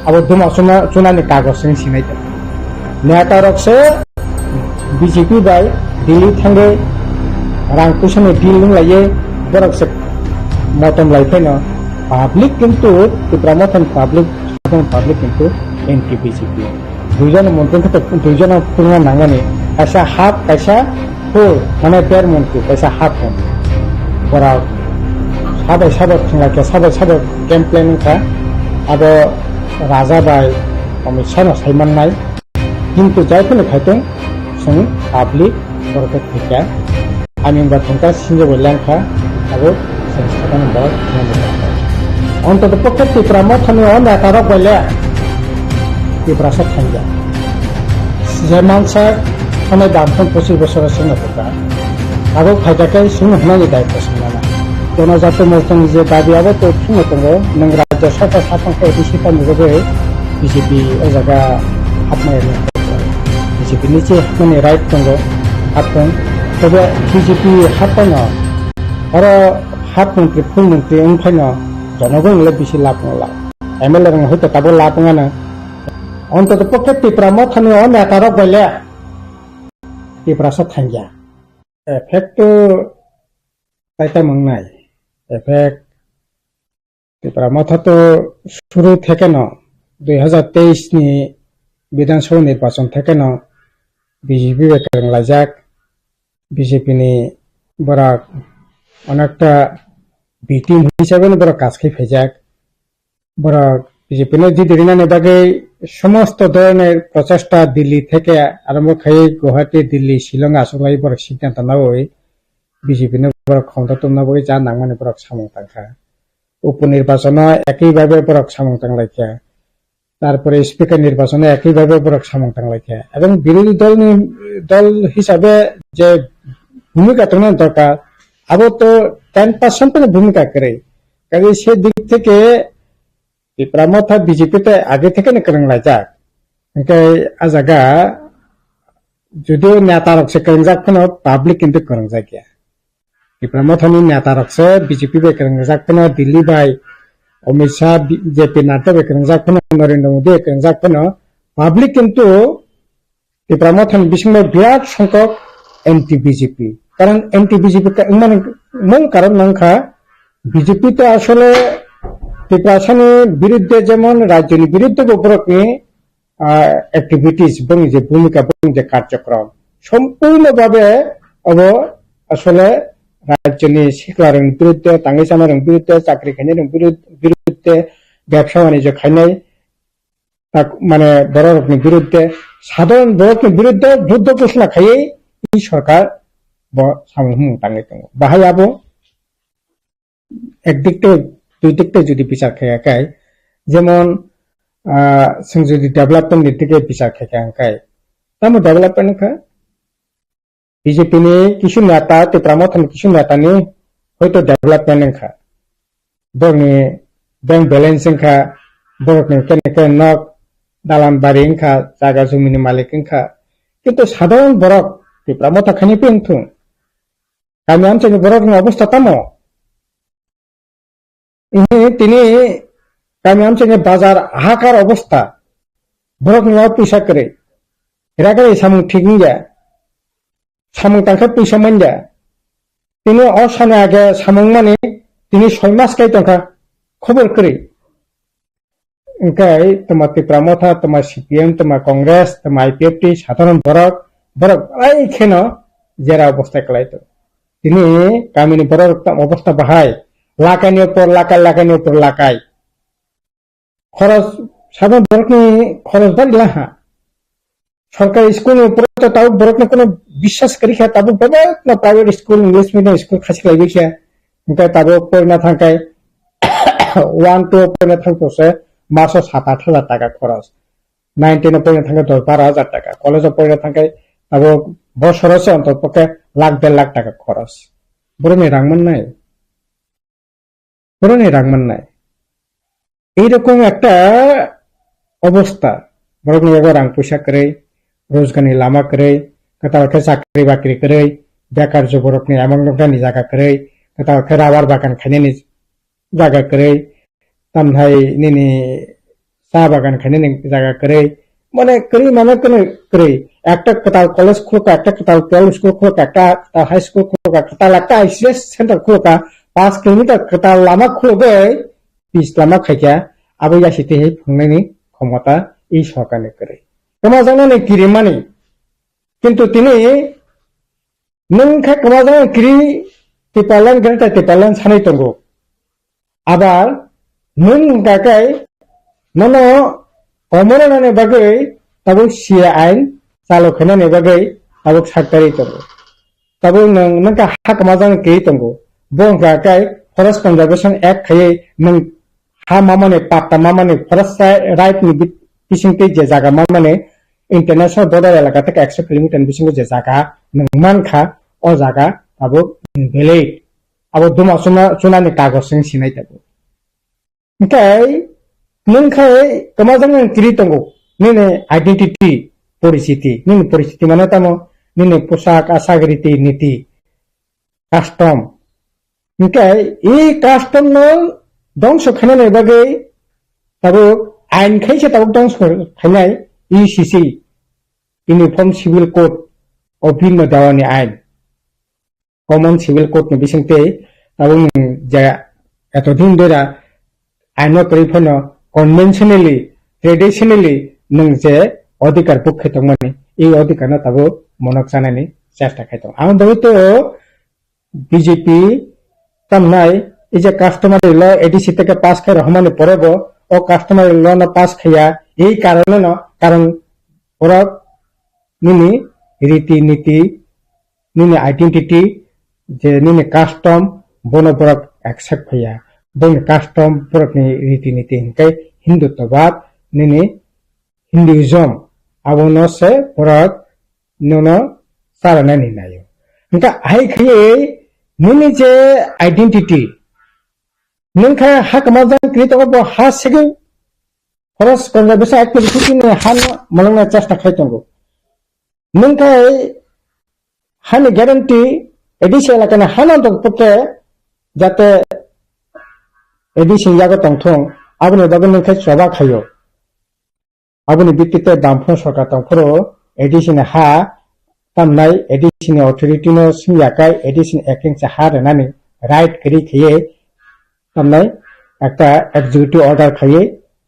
Speaker 1: abo duma chuna ni kagos sing sinai ta. Neta rokse BJP bai Delhi thange rang kusane deal laye borok se motom laife no public kintu promotion public kintu NTPCP দুইজন মন্ত্রী থেকে দুইজন পুরো নাঙ্গানি কাইসা half কাইসা ফুল মানে 1.5 মন্ত্রী কাইসা half মন্ত্রী ওরা সাবে থাঙ্গাকে সাবে ক্যাম্পেইন কা আবো রাজা বাই অমিত শাহ সাইমান নাই কিন্তু যাইফোনে খাইতেন जों पाब्लिक बरके थिका आमी बा थंका सिंजे बलांखा आबो संस्थान बर অন্তত পক্ষে ত্রিপুরা মথনে অন্য কারো বলে ত্রিপুরা সব থাঙ্গা যে মানসা মানে দাম 25 বছরের সিংহ থাকা আরো ফাইদাকে সিংহ হনানি দায়িত্ব সিংহ जनजाति मोर्चानि जे दाबियाबो तो थुङो दङ नों राज्य सरकार साफांखौ दिसिता नुबो बिजेपि ओ जागा हाबनाय बिजेपि नि जे हाबनाय राइट दङ हाबदों तबे बिजेपि हाबनो आरो हाब मंत्री फुल मंत्री ओंखायनो जनगणले बिसि लाबोला एमएलए रंग हयतो ताबो लाबोङानो अन्तत पक्षे तिप्रा मथानि अ नेतार गले तिप्रा सा थांगिया एफेक्ट ताइता मंगनाय एफेक्ट तिप्रा मथा तो शुरू থেকে न 2023 नि विधानसभा निर्वाचन থেকে न বিজেপি বেকার লাজাক বিজেপি नि বরাক অনেকটা বিটিম হিসাবে বরাক কাজকে ফেজাক বরাক বিজেপি নে দিদিরিনানে বাগে সমস্ত ধরনের প্রচেষ্টা দিল্লি থেকে আরম্ভ করে গুয়াহাটি দিল্লি শিলং আসলাই বরাক সিদ্ধান্ত নাওই বিজেপি নে বরাক ক্ষমতা তোমনাবই যা নাংমানে বরাক সামংতাংখা উপনির্বাচন একইভাবে বরাক সামংতাংলাইখা তারপরে স্পিকার নির্বাচনে একইভাবে বরাক সামংতাংলাইখা এবং বিরোধী দল হিসাবে যে ভূমিকা তোমার দরকার আবো তো 10% ভূমিকা করে কাজে সে দিক থেকে ত্রিপুরা বিজেপিতে আগে থেকে করংলা যাক আজাগা যদিও নেতা রক্ষে করংজাক কোনো পাবলিক কিন্তু করংজা গিয়া ত্রিপুরা নেতা রক্ষে বিজেপি বে করংজাক কোনো দিল্লি বাই অমিত শাহ জেপি নাড্ডা বে করংজাক কোনো নরেন্দ্র মোদী করংজাক কোনো পাবলিক কিন্তু ত্রিপুরা বিশিং বিরাট সংখ্যক এন্টি বিজেপি কারণ এন্টি বিজেপি মানে মূল কারণ নংখা বিজেপি তো আসলে ত্রিপুরাসানি বিরুদ্ধে যেমন রাজ্যের বিরুদ্ধে উপরকনি অ্যাক্টিভিটিস এবং যে ভূমিকা এবং যে কার্যক্রম সম্পূর্ণভাবে আসলে রাজ্যনি শিক্ষার বিরুদ্ধে তাঙ্গিসামার বিরুদ্ধে চাকরি খাইনের বিরুদ্ধে ব্যবসা বাণিজ্য খাইনাই মানে বড় রকমের বিরুদ্ধে সাধারণ বড় বিরুদ্ধে যুদ্ধ ঘোষণা খাইয়ে এই সরকার সামুহিক টাঙ্গে দङ বাহাই আবো একদিকতে দুই দিকতে যদি বিচার খায় যেমন যদি ডেভেলপমেন্ট দিকে বিচার খায় তাহলে ডেভেলপমেন্ট খা বিজেপি নি কিছু নেতা ত্রিপুরা কিছু নেতা নি হয়তো ডেভেলপমেন্ট খা বরনি ব্যাংক ব্যালেন্সিং খা বরনি কেনেকে নক দালান বাড়ি খা জায়গা জমিনি মালিক খা কিন্তু সাধারণ বরক ত্রিপুরা খানি পেন্থুং গামী অঞ্চলের বরক অবস্থা তামো তিনি গামী অঞ্চলের বাজার হাহাকার অবস্থা বরক পয়সা করে এরাগারে সামুং ঠিক নিয়া সামুং টাকা পয়সা মানজা তিনি অসানে আগে সামুং মানে তিনি 6 মাস কাই টাকা খবর করে ওই তোমার ত্রিপুরা তোমার সিপিএম তোমার কংগ্রেস তোমার আইপিএফটি সাধারণ বরক এইখান যারা অবস্থা কলাইতো তিনি গামীনি বরক অবস্থা বাহাই লাকানি উপর লাকাই খরচ সাধারণ বরক খরচ বাড়ি লাহা সরকারি স্কুল উপরে তো তাও বরক কোনো বিশ্বাস করি খা তাবো private school English medium school খাসি লাগবে খা ওটা তাবো পড়না থাকায় 1-2 পড়না থাকতেছে মাসে 7-8 হাজার টাকা খরচ 9-10 পড়না থাকে 10-12 হাজার টাকা কলেজে পড়না থাকায় তাবো বছর আছে অন্ততপক্ষে 1-1.5 লাখ টাকা খরচ বরনি রাংমান নাই এইরকম একটা অবস্থা বরনি রাং পয়সা করে রোজগানি লামা করে কতাকে চাকরি বাকরি করে বেকার যুবকনি এমন লোকনি জায়গা করে কতাকে রাবার বাগান খাইনি জায়গা করে তামহাই নিনি চা বাগান খাইনি জায়গা করে মানে করি মানে করে একটা কতাল কলেজ খুলকা একটা কতাল টেল স্কুল খুলকা একটা হাই স্কুল খুলকা কতাল একটা আইসিএস সেন্টার খুলকা 5 কিলোমিটার কতাল লামা খুলবে 20 লামা খাইয়া আবো যাসিতে ফংনাইনি ক্ষমতা এই সরকারে করে কেমাজানে কিরি মানে কিন্তু তিনি নংখা কেমাজানে কিরি টিপালান গেটা টিপালান সানাই দङ আবার নং গাকাই মনো অমরনানে বাগै তাবো সিএ আইন চালু খাইনানে বাগै তাবো সরকারি দङ তাবো নংকা হা কেমাজানে কিরি দङ বং গাকাই ফরেস্ট কনজারভেশন एक्ट খাইयै नों हा मामाने पाट्टा मामाने फरेस्ट राइट नि बिसिंते जे जागा मामाने इंटरनेशनल बॉर्डर एलाका থেকে 100 কিলোমিটার বিসিং যে জায়গা মানখা ও জায়গা তাবো valid abo duma chuna ni kagos sing sinai tabo kai nung khai kamajang kiri tongo nini identity परिस्थिति mana tamo nini posak asagriti niti custom kai e custom no dongso khanai bagai tabo ain khaise tabo dongso khanai ECC Uniform Civil Code Obin Dawani Ain Common Civil Code ni bisingte tabung ja etodin dora aino perifono conventionally traditionally nung je odhikar pokhe tongmani ei odhikar na tabo monak sanani chesta khaitong amon dawi to BJP tamnai ei je customary law ADC থেকে pass খাই রহমানে পড়বো ও customary law না pass খাইয়া এই কারণে না কারণ ওরা nini riti niti nini identity je nini custom bono borak accept khaya bon custom borak ni riti niti kai hindutwabad nini hinduism abono se borak nono sarana ni nayo nka ai khaye nini je identity ningkha hakmazan krito bo ha sege foras konga besa ek pili ni han malanga chesta khaitongo nungkai hani guarantee edition la kana hanan to pukke jate edition jago tongthong abune bagun nungkai soba khayo abune bittite damphon sarkar tongphoro edition ha tamnai edition authority no simyakai edition acting cha ha renani right kri khiye tamnai ekta executive order khaye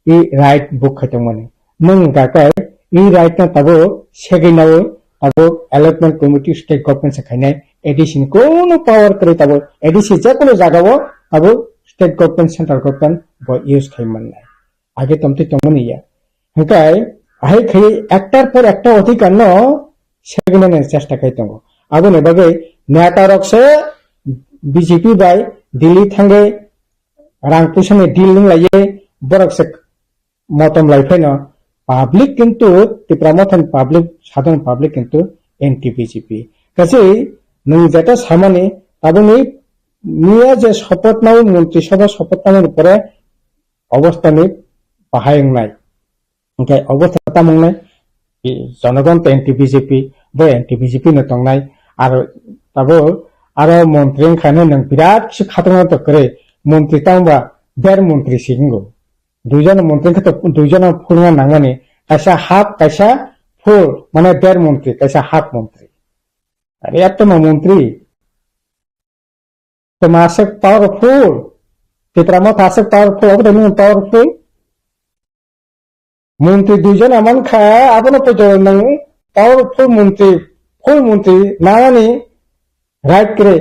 Speaker 1: e right book khaitongmani nung ga kai e right na tabo seginao abo allotment committee state government se khainai edition kono power kare tabo edition je kono jagao abo state government central government bo use khaiman nai age tomte tomoni ya hankai ai khai ektar por ekta odhikar no seginane chesta kai tongo abo ne bage neta rokse BJP bai Delhi thange rang pusane deal laye borok se motom laifeno public কিন্তু ত্রিপুরামথন public সাধারণ public কিন্তু N T BJP কাজে নং যেটা সামনে আপনি নিয়ে যে শপথ নাও মন্ত্রিসভা শপথ নামের উপরে অবস্থানে বাহায়ং নাই ওকে অবস্থা তামং নাই জনগণ তো এনটি বিজেপি ন তং নাই আর তাবো আর মন্ত্রী খানে নং বিরাট কিছু খাতনা তো করে মন্ত্রী তাংবা দেড় মন্ত্রী সিংগো দুইজন মন্ত্রীকে তো দুইজন ফুলনা নাঙ্গানি কাইসা হাফ কাইসা ফুল মানে দেড় মন্ত্রী কাইসা হাফ মন্ত্রী আরে এত না মন্ত্রী তো মাসে পাওয়ারফুল ত্রিপুরামত আছে পাওয়ারফুল ওটা নুন পাওয়ারফুল মন্ত্রী দুইজন এমন খায় আপনি তো নং পাওয়ারফুল মন্ত্রী ফুল মন্ত্রী নাঙ্গানি রাইট করে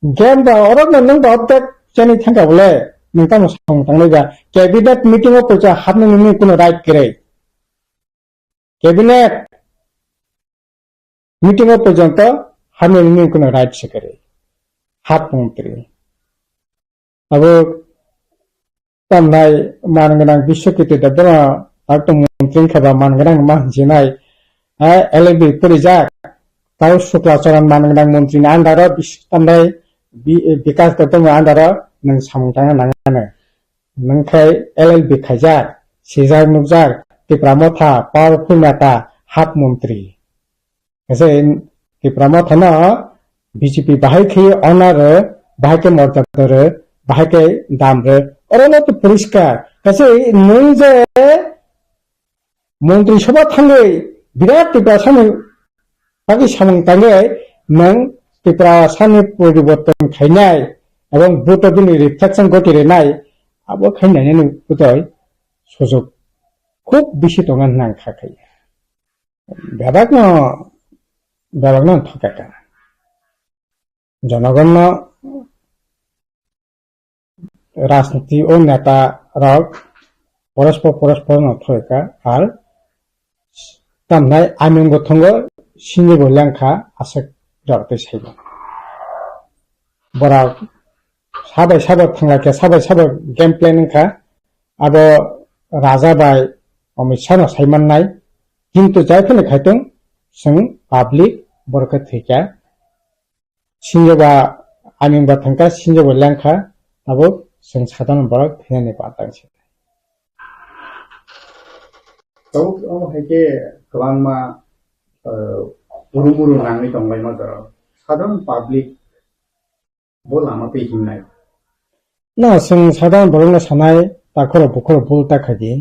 Speaker 1: গেম বা অরব নং বা অর্ধেক জানি থাকা বলে nungtang songtanglega cabinet meeting o pocha hapne nuni kuno right kere cabinet meeting o porjonto hapne nuni kuno right se kere hap mantri abo tamnai manganang bishokite dabra takto mantri khaba manganang manjinai LB purijak tau shukla charan manganang mantri na andara tamnai bikas tatong andara nang samtang nangane nangkai LLB khajar sijar nukjar Tipramotha powerful neta hap mantri ase Tipramotha na BJP bahai khi honor bahai ke morjada bahai ke dam re orona to poriskar ase nung je মন্ত্রী সভা থাঙ্গে বিরাট ত্রিপুরা সামনে বাকি সামনে তাঙ্গে নং ত্রিপুরা সামনে পরিবর্তন খাইনাই এবং vote দিনে রিফ্লেকশন ঘটিরে নাই আবো খাইনাই বোধহয় সুযোগ খুব বেশি টঙ্গান নাং খাই ব্যাপার না ঠকাকা জনগণ রাজনীতি ও নেতা রাগ পরস্পর নথকা আর তামনাই আমিন গথঙ্গ সিনি বললাংখা আছে জগতে সাইব বড় সাবাই থাংলাকে সাবাই গেম প্ল্যানিংখা আবো রাজা বাই অমিত শাহ সাইমান নাই কিন্তু যাইফেনে খাইতং जों पाब्लिक बरखा थैका सिंगबा आमिंबा थांखा सिनजोबो लेंखा ताबो जों साधारन बरक थैनानै बादांसै
Speaker 2: tabuk haike kwbangma buru nangni tonglai mazaro সাধারণ public bol lama tei himnai
Speaker 1: ना जों साधारन बरकनो सानाय ताखर बुखर बुल ताखादि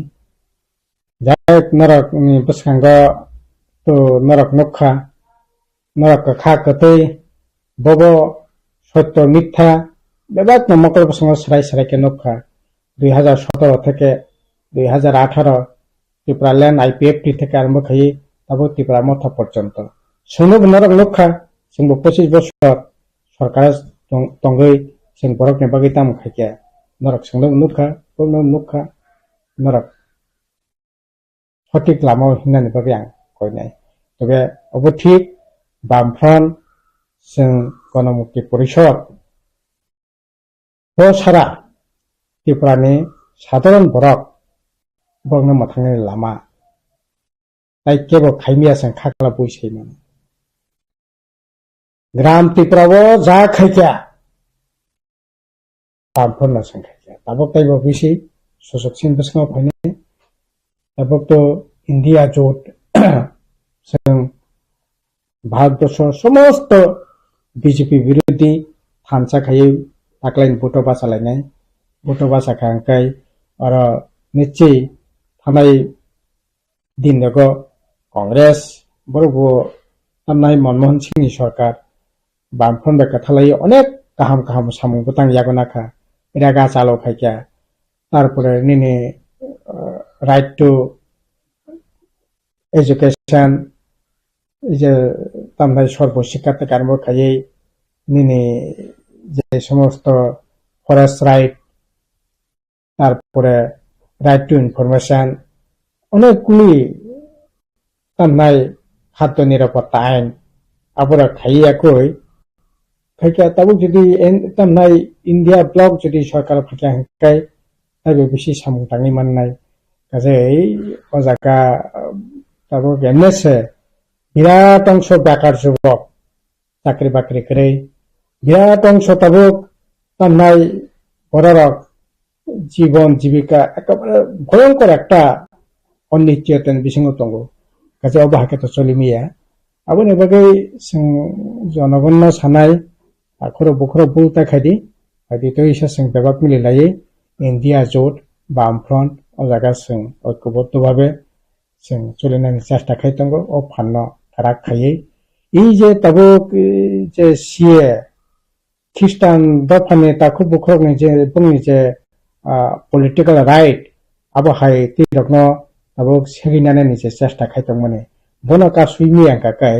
Speaker 1: जाय नरकनि बसखांगा तो नरक नखा नरक खा कतै बबो সত্য মিথ্যা বেবাক মকর প্রসঙ্গ সরাই সরাইকে নখা 2017 থেকে 2018 ত্রিপুরা ল্যান্ড আইপিএফটি থেকে আরম্ভ খাই তারপর ত্রিপুরা মথা পর্যন্ত সৌনব নরক নখা जोंबो 25 বছর সরকার তঙ্গই जों বরকনি বাগै তাম খাইকে নরক সৌনব নখা পূর্ণ নখা নরক সঠিক লামা হিনানি বাগै आं কইনাই তবে অবঠিক বামফ্রন্ট जों गणमुक्ति परिषद सारा त्रिपुरानि साधारण बरक बरनो मोथांनि लामा ताई केबो खाइमिया जों खाख्ला बुइसैमोन ग्राम त्रिपुरावो जा खाइया बामफोरनो जों खाइया ताबो ताइबो बुइसै सुजुगसिन बसङाव फाइने ताबो तो इन्डिया जोट जों भारतबर्ष समस्त बीजेपी विरोधी थानसा खायै ताकलाइन भोट बासालायनाय भोट बासाखांखाय आरो निश्चय थानाय दिनगो कांग्रेस बरगो थानाय मनमोहन सिंहनि सरकार बामफ्रोम बेकथालाय अनेक गाहाम गाहाम सामुं बुतां यागनाखा इरागा चालो खायखा तारपरे निने राइट टू एजुकेशन যে তামনাই সর্বশিক্ষা থেকে আরম্ভ খাইয়ে নিনে যে সমস্ত ফরেস্ট রাইট তারপরে রাইট টু ইনফরমেশন অনেকগুলি তামনাই খাদ্য নিরাপত্তা আইন আবার খাইয়াকই খাইকা তাবো যদি তামনাই ইন্ডিয়া ব্লক যদি সরকার ফাঁকা হাঁকাই তাইবে বেশি সামুং টাঙি মাননাই কাজেই অজাকা তাবো গেনেছে বিরাট অংশ বেকার যুবক চাকরি বাকরি করে বিরাট অংশ তাবুক তামনাই বড়রক জীবন জীবিকা একেবারে ভয়ঙ্কর একটা অনিশ্চয়তার বিসঙ্গ তঙ্গ কাজে অবাহাকে তো চলিমিয়া আবো নেবাগে জনগণ সানাই আখর বখর বুলতা খাইদি খাইদি তো ইসা जों বেবাক মিলি লাইয়ে ইন্ডিয়া জোট বামফ্রন্ট ও জায়গা जों ঐক্যবদ্ধভাবে जों চলিনাयनि চেষ্টা খাইতঙ্গ ও ফান্ন খারাপ খাইয়ে এই যে তাবুক যে সিয়ে খ্রিস্টান দফানি তাকু বুখরনি যে বুংনি যে পলিটিক্যাল রাইট আবহাই তিরকন তাবুক সেগিনাयनि যে চেষ্টা খাইতংমনে বনকা সুইমি আঙ্কাকাই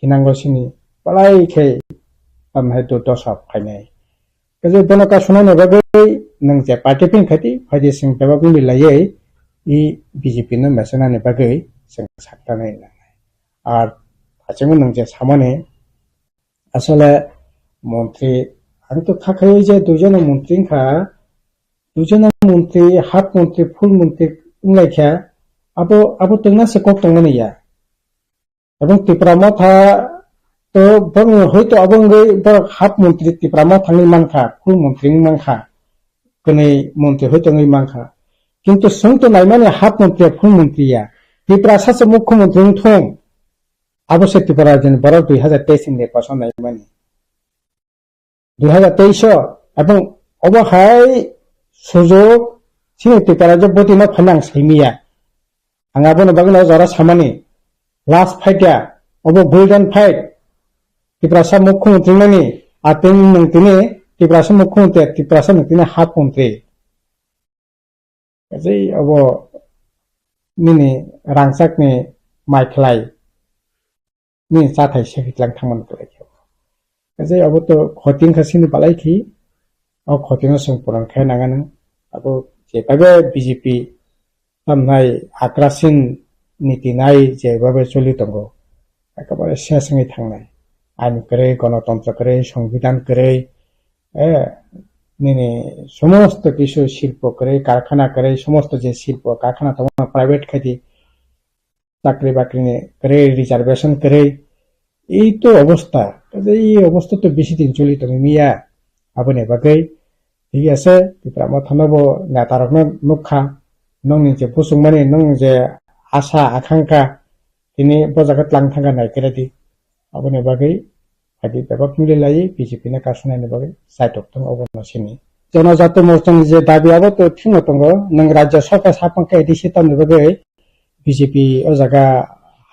Speaker 1: হিনাঙ্গসিনি পলাইखे আমহাই তো দশাব খাইনাই কাজে বনকা শুনানে বাগै नों जे पार्टी पिन खाति फाइदे जों बेबा बुंनि लायै इ बीजेपी नो मेसनानि बागै जों साक्तानाय আর আচেমো नों जे सामने আসলে মন্ত্রী আমি তো খাখাই যে দুজন মন্ত্রী হাফ মন্ত্রী ফুল মন্ত্রী উংলাইখা আবো তোংনা সে কক তংমানি ইয়া এবং ত্রিপুরা মথা তো বং হয়তো আবঙ্গৈ হাফ মন্ত্রী ত্রিপুরা মথানি মানখা ফুল মন্ত্রী মানখা কনে মন্ত্রী হয়তো ngै মানখা কিন্তু সংতো নাইমানে হাফ মন্ত্রী ফুল মন্ত্রীয়া ত্রিপুরা সাসে মুখ্যমন্ত্রী থং আবশ্যক ত্রিপুরা যেন বড় 2023 নির্বাচন নাইমানে 2023 এবং অবহাই সুযোগ সিনে ত্রিপুরা যে বতিনা ফাইনাং সাইমিয়া আঙাবনো বাগনা জরা সামানি লাস্ট ফাইটা অব গোল্ডেন ফাইট ত্রিপুরা সা মুখ্যমন্ত্রী নানি আতেন নংতিনে ত্রিপুরা সা মুখ্যমন্ত্রী ত্রিপুরা সা নংতিনে হাফ মন্ত্রী কাজেই অব নিনে রাংসাকনি মাইখলাই নি চাথাই সেখিতলাং থাংমান কলাইखौ কাজেই অব তো খতিং খাসিনি বালাইखि অ খতিং সং পুরাং খায়নাगानो আবো যেভাবে বিজেপি তামনাই আগ্রাসীন নীতি নাই যেভাবে চলি দङ একেবারে শেষङै थांनाय আইন করে গণতন্ত্র করে সংবিধান করে নিনে সমস্ত কিছু শিল্প করে কারখানা করে সমস্ত যে শিল্প কারখানা তোমার প্রাইভেট খাইতি চাকরি বাকরি করে রিজার্ভেশন করে এই তো অবস্থা এই অবস্থা তো বেশি দিন চলিত মিয়া aboni bagai ঠিক আছে পিপরামো থানাবো নেতারকনো নুখা নংনি যে বুসুংমানি নং যে আশা আকাঙ্ক্ষা তিনি বজাগত লাংথাঙ্গা নাইকেরাদি aboni bagai adi bebak mililai BJP na kasunani bagai saitok tong obono sini জনজাত মোর্চার যে দাবি আবো তো ঠিকনো তঙ্গ নং রাজ্য সরকার সাপাঙ্কা এডিসি তামনি বাgai BJP ও জায়গা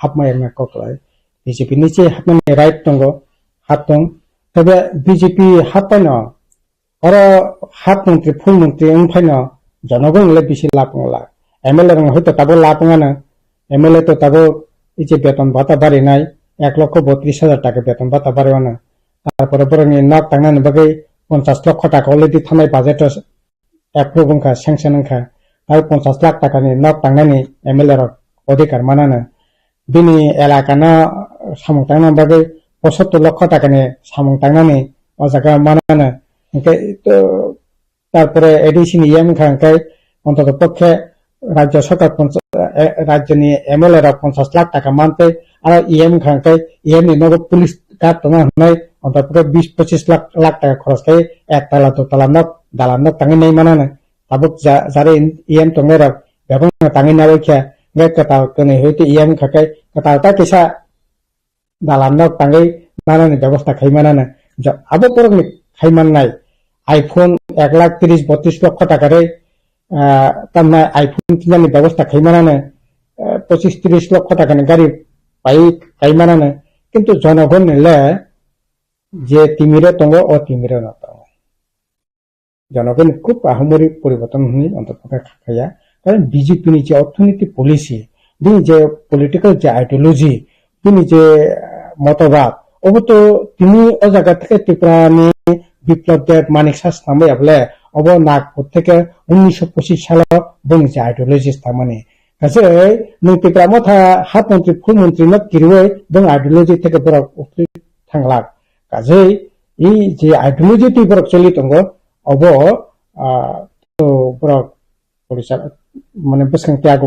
Speaker 1: হাপমাই না ককলাই BJP নিচে হাপমানি রাইট তঙ্গ হাতং তবে BJP হাপাইনো আর হাত মন্ত্রী ফুল মন্ত্রী উনফাইনো জনগণ লে বেশি লাপংলা এমএলএ রং হয়তো তাবো লাপংানা এমএলএ তো তাবো এই যে বেতন ভাতা বাড়ি নাই 1,32,000 টাকা বেতন ভাতা বাড়িও না তারপরে বরং নক টাংনানি বাgai 50 লক্ষ টাকা অলরেডি থানায় বাজেট অ্যাপ্রুভ অংখা স্যাংশন অংখা আর 50 লাখ টাকানি নক টাংনানি এমএলএ র অধিকার মানানো বিনি এলাকানা সামং টাংনা বাgai 75 লক্ষ টাকানি সামং টাংনানি ও জায়গা মানানো তো তারপরে এডিসি ইএম খাঙ্কাই অন্তত পক্ষে রাজ্য সরকার রাজ্য নিয়ে এমএলএ রা 50 লাখ টাকা মানতে আর ইএম খাঙ্কাই ইএম নি নগদ পুলিশ কার্ড তো না অন্তত 20-25 লাখ টাকা খরচ করে একতলা দোতলা নক দালান নক টাঙি নাই মানানো তাবুক যারে ইএম টঙ্গেরা বেবং টাঙি না রইখা গে কথা কনে হইতে ইএম খাকাই কথা তা কিসা দালান নক টাঙি মানানি ব্যবস্থা খাই মানানো আবো পরনি খাই মাননাই আইফোন 1,30,32 লক্ষ টাকারে তামনা আইফোন কিনানি ব্যবস্থা খাই মানানো 25-30 লক্ষ টাকানি গাড়ি পাই খাই মানানো কিন্তু জনগণ নিলে যে তিমিরে তঙ্গ ও তিমিরে না জনগণ খুব আহমরি পরিবর্তন হয়নি অন্ততপক্ষে খাইয়া কারণ বিজেপি নি যে অর্থনীতি পলিসি তিনি যে পলিটিক্যাল যে আইডিওলজি তিনি যে মতবাদ অব তো তিনি ও জায়গা থেকে ত্রিপুরা নিয়ে বিপ্লব দেব মানিক শাহ নামে বলে অব নাগপুর থেকে 1925 সালে বনি যে আইডিওলজি স্থামানে কাছে নই ত্রিপুরা মথা হাত মন্ত্রী ফুল মন্ত্রী ন কিরুই এবং আইডিওলজি থেকে বড় উঠে থাকলা কাজে এই যে আইডিওলজি টি বড় চলি তঙ্গ অব তো বড় পরিচালনা মানে বসং ত্যাগ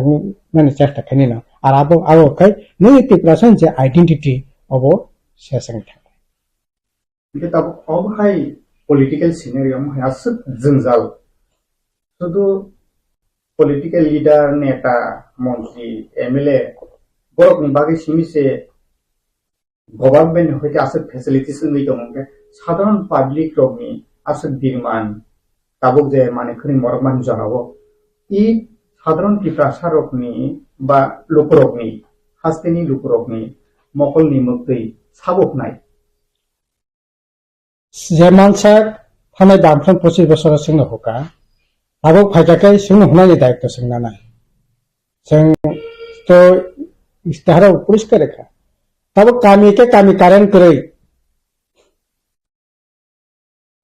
Speaker 1: মানে চেষ্টা খানি না আর আবো আবো খাই নই ত্রিপুরা যে আইডেন্টিটি অব শেষং থাকে
Speaker 2: কিন্তু তাব অবহাই পলিটিক্যাল সিনারিও মহাই আসুক জঞ্জাল শুধু পলিটিক্যাল লিডার নেতা মন্ত্রী এমএলএ বরকনি বাকি সিমিসে গভর্নমেন্ট হইতে আসুক ফেসিলিটিস নাই দङ সাধারণ পাবলিক রকনি আসুক বিরমান তাবুক যে মানে খনি মরমান জানাবো ই সাধারণ ত্রিপ্রাসা রকনি বা লোকরকনি হাস্তেনি লোকরকনি মকলনি মুক্তি সাবক নাই
Speaker 1: যে মানসা থানায় দামখান 25 বছরের সিংহ হোকা আবক ফাইজাকাই সিংহ হুনানি দায়িত্ব সিংনা নাই जों तो इस्ताहाराव परिष्कार रेखा तब कामी के कामी कारण करे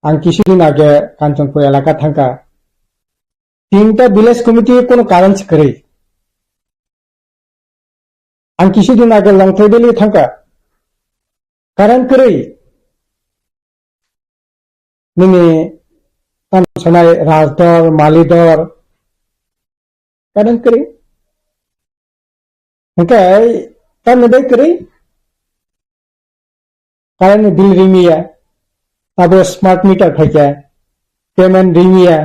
Speaker 1: आं किसी दिन आगे कांचनपुर एलाका थांका 3टा विलेज कमिटी कोनो कारण से करे आं किसी दिन आगे लंगथाइबेली थांका कारण करे निने तानसनाय राजदर मालिदर कारण करे Okay, kan lebih kiri, कारण बिल रिमिया, तब स्मार्ट मीटर खाया, पेमेंट रिमिया,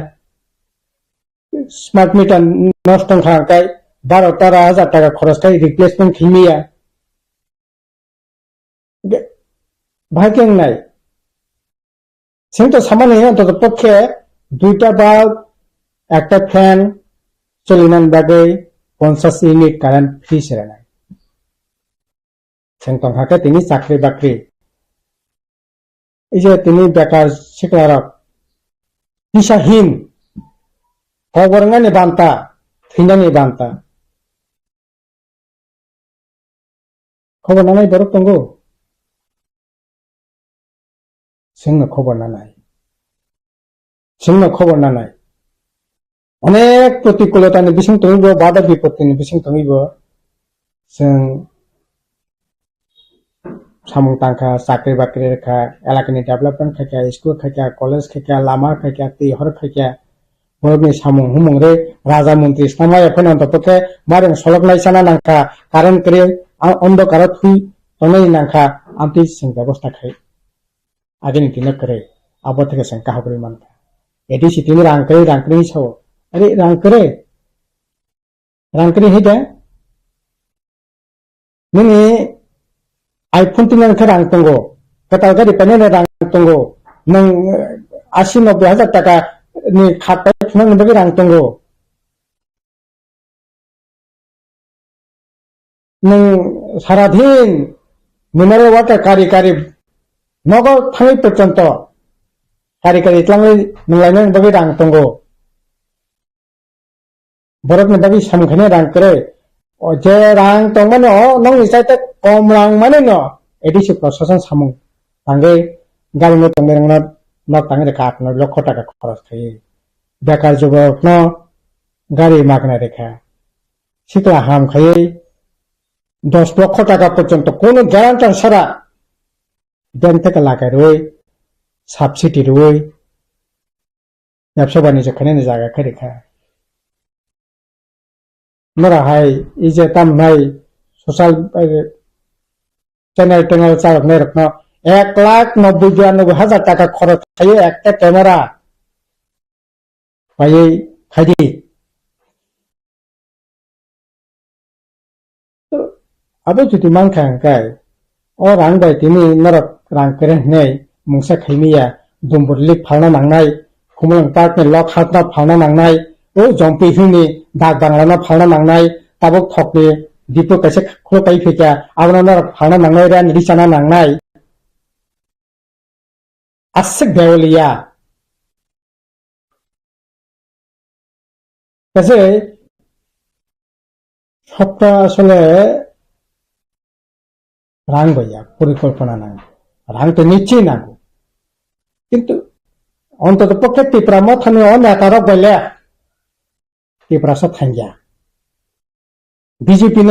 Speaker 1: स्मार्ट मीटर नष्ट खाया, 12-13,000 টাকা খরচ করে রিপ্লেসমেন্ট খিমিয়া, ভাগ্যং নাই, সেটা সামান্য অন্তত পক্ষে 2টা বাল্ব, একটা ফ্যান, চলিনান বাগৈ 50 ইউনিট কারেন্ট ফ্রি ছেড়ে নাই সেন্টং হাকে তিনি চাকরি বাকরি এই যে তিনি বেকার শিক্ষারক দিশাহীন খবরঙ্গানি বান্তা থিনানি বান্তা খবর নাই বড় তঙ্গ সিংহ খবর নাই সিংহ খবর নাই অনেক প্রতিকূলতানি বিসং তমিব বাধা বিপত্তিনি বিসং তমিব जों सामुं तांखा चाकरि बाकरि रेखा एलाकानि डेभलपमेन्ट खायखा स्कुल खायखा कलेज खायखा लामा खायखा दैहर खायखा बरनि सामुं हुमुंरे राजा मन्त्रि सामाय फैन अन्तपके मारें सलक नायसाना नांखा कारेन्ट करे अन्धकार थुई तनै नांखा आमति सिं व्यवस्था खाय आगेनि दिन करे abo থেকে sang kahagri manka edi sitini rangkri sawo are rangkri hida nini iPhone tinan ka rang tongo katal gari panene rang tongo nang 80-90 হাজার টাকা ni khatai phunang bagi rang tongo nang saradhin mineral water kari nogo thangi porjonto kari itlangai nanglainang bagi rang tongo borokni bagi samkhane rang kare je rang tongmano nong isaite kom rang mane no edisi prosesan samung tangai gari no tongmerang no tangai ka no লক্ষ টাকা খরচ খাই বেকার যুবক no গাড়ি মাগনা রেখা শিকলা হাম খাই 10 লক্ষ টাকা পর্যন্ত কোন গ্যারান্টার ছাড়া ব্যাংক থেকে লাগাই রই সাবসিডি রই ব্যবসা বাণিজ্য খানে জায়গা খাই রেখা নরা হাই এই যে তাম নাই সোশ্যাল চ্যানেল চালক নাই রকম 1,90,92,000 টাকা খরচ খাই একটা ক্যামেরা পাই খাই abo যদি মানখাং গাই ও রাং বাই তিনি নরক রাং করে নেই মুংসা খাইমিয়া দুমবুরলি ফালনা নাংনাই খুমলং পার্ক লক হাতনা ফালনা নাংনাই ও জম্পি হিনি দাগ বাংলানা ফালনা নাংনাই তাবক থকনি দিপু কাছে খুলো পাই ফেকা আবনা নরক ফালনা নাংনাই রান রিচানা নাংনাই আসক দেওলিয়া কাছে সবটা আসলে রাং বইয়া পরিকল্পনা নাঙ্গো রাং তো নিশ্চয়ই নাঙ্গো কিন্তু অন্তত পক্ষে ত্রিপুরা মথানি নেতারক বলে ত্রিপুরা সব থাঙ্গিয়া বিজেপি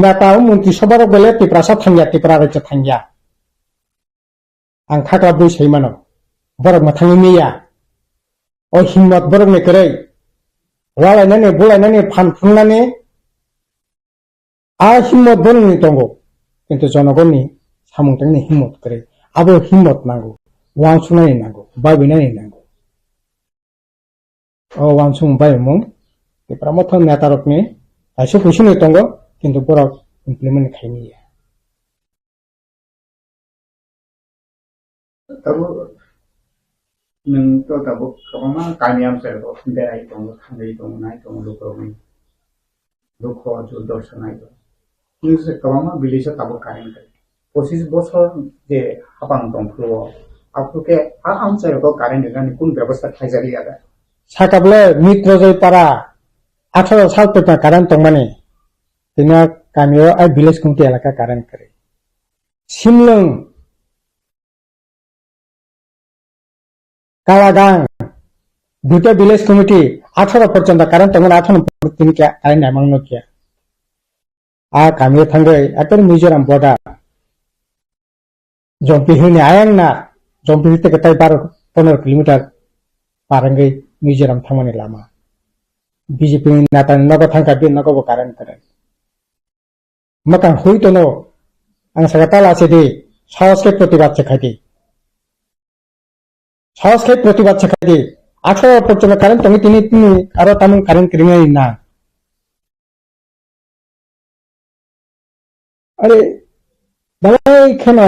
Speaker 1: নেতা মন্ত্রী সবার বলে ত্রিপুরা সব থাঙ্গিয়া ত্রিপুরা রাজ্য থাঙ্গিয়া आं थाग्रा बुइ सैमानो बरक माथांनि मिया ओ हिम्मत बरक ने करे वालायनानै बुलायनानै फानफुंनानै आ हिम्मत बरकनि दंगो किन्तु जनगणनि सामुंथांनि हिम्मत करे आबो हिम्मत नांगौ वांसुनानै नांगौ बायनानै नांगौ ओ वांसुं बायमुं बेफोर मथन नेतारकनि आइसो फैसुनि दंगो किन्तु बरक implement खायनिया
Speaker 2: tabu nung to tabu kama kanyam serbo berai tong khangai tong nai tong lokho jo dorsanai to news kama bilisa tabu kain kare 25 বছর যে হাপাং তং ফ্লো আপুকে আম serbo কারেন্ট এখানে কোন ব্যবস্থা খাইজারি আদা
Speaker 1: সাকাবলে মিত্রজয় পাড়া 18 সাল পর্যন্ত কারেন্ট তং মানে তিনা কামিও আই ভিলেজ কমিটি এলাকা কারেন্ট করে সিমলং কালাগাং দুটো ভিলেজ কমিটি 18 পর্যন্ত কারণ তখন 18 তিনি কারেন্ট এমন কিয়া আর কামিয়ে থাঙ্গে এতন মিজোরাম বর্ডার জম্পি হিনি আয়াং না জম্পি থেকে তাই 12-15 কিলোমিটার পারেঙ্গে মিজোরাম থামানি লামা বিজেপি নেতা নগ থাঙ্কা বি নগব কারেন্ট করে মকাং হইতো নো আং সাগাতাল আছে দি সাহসকে প্রতিবাদ শেখাইতি সাহসকে প্রতিবাদ শেখাইতি 18 পর্যন্ত কারেন্ট তিনি আরো তেমন কারেন্ট কিনে না আরে দালাই কেন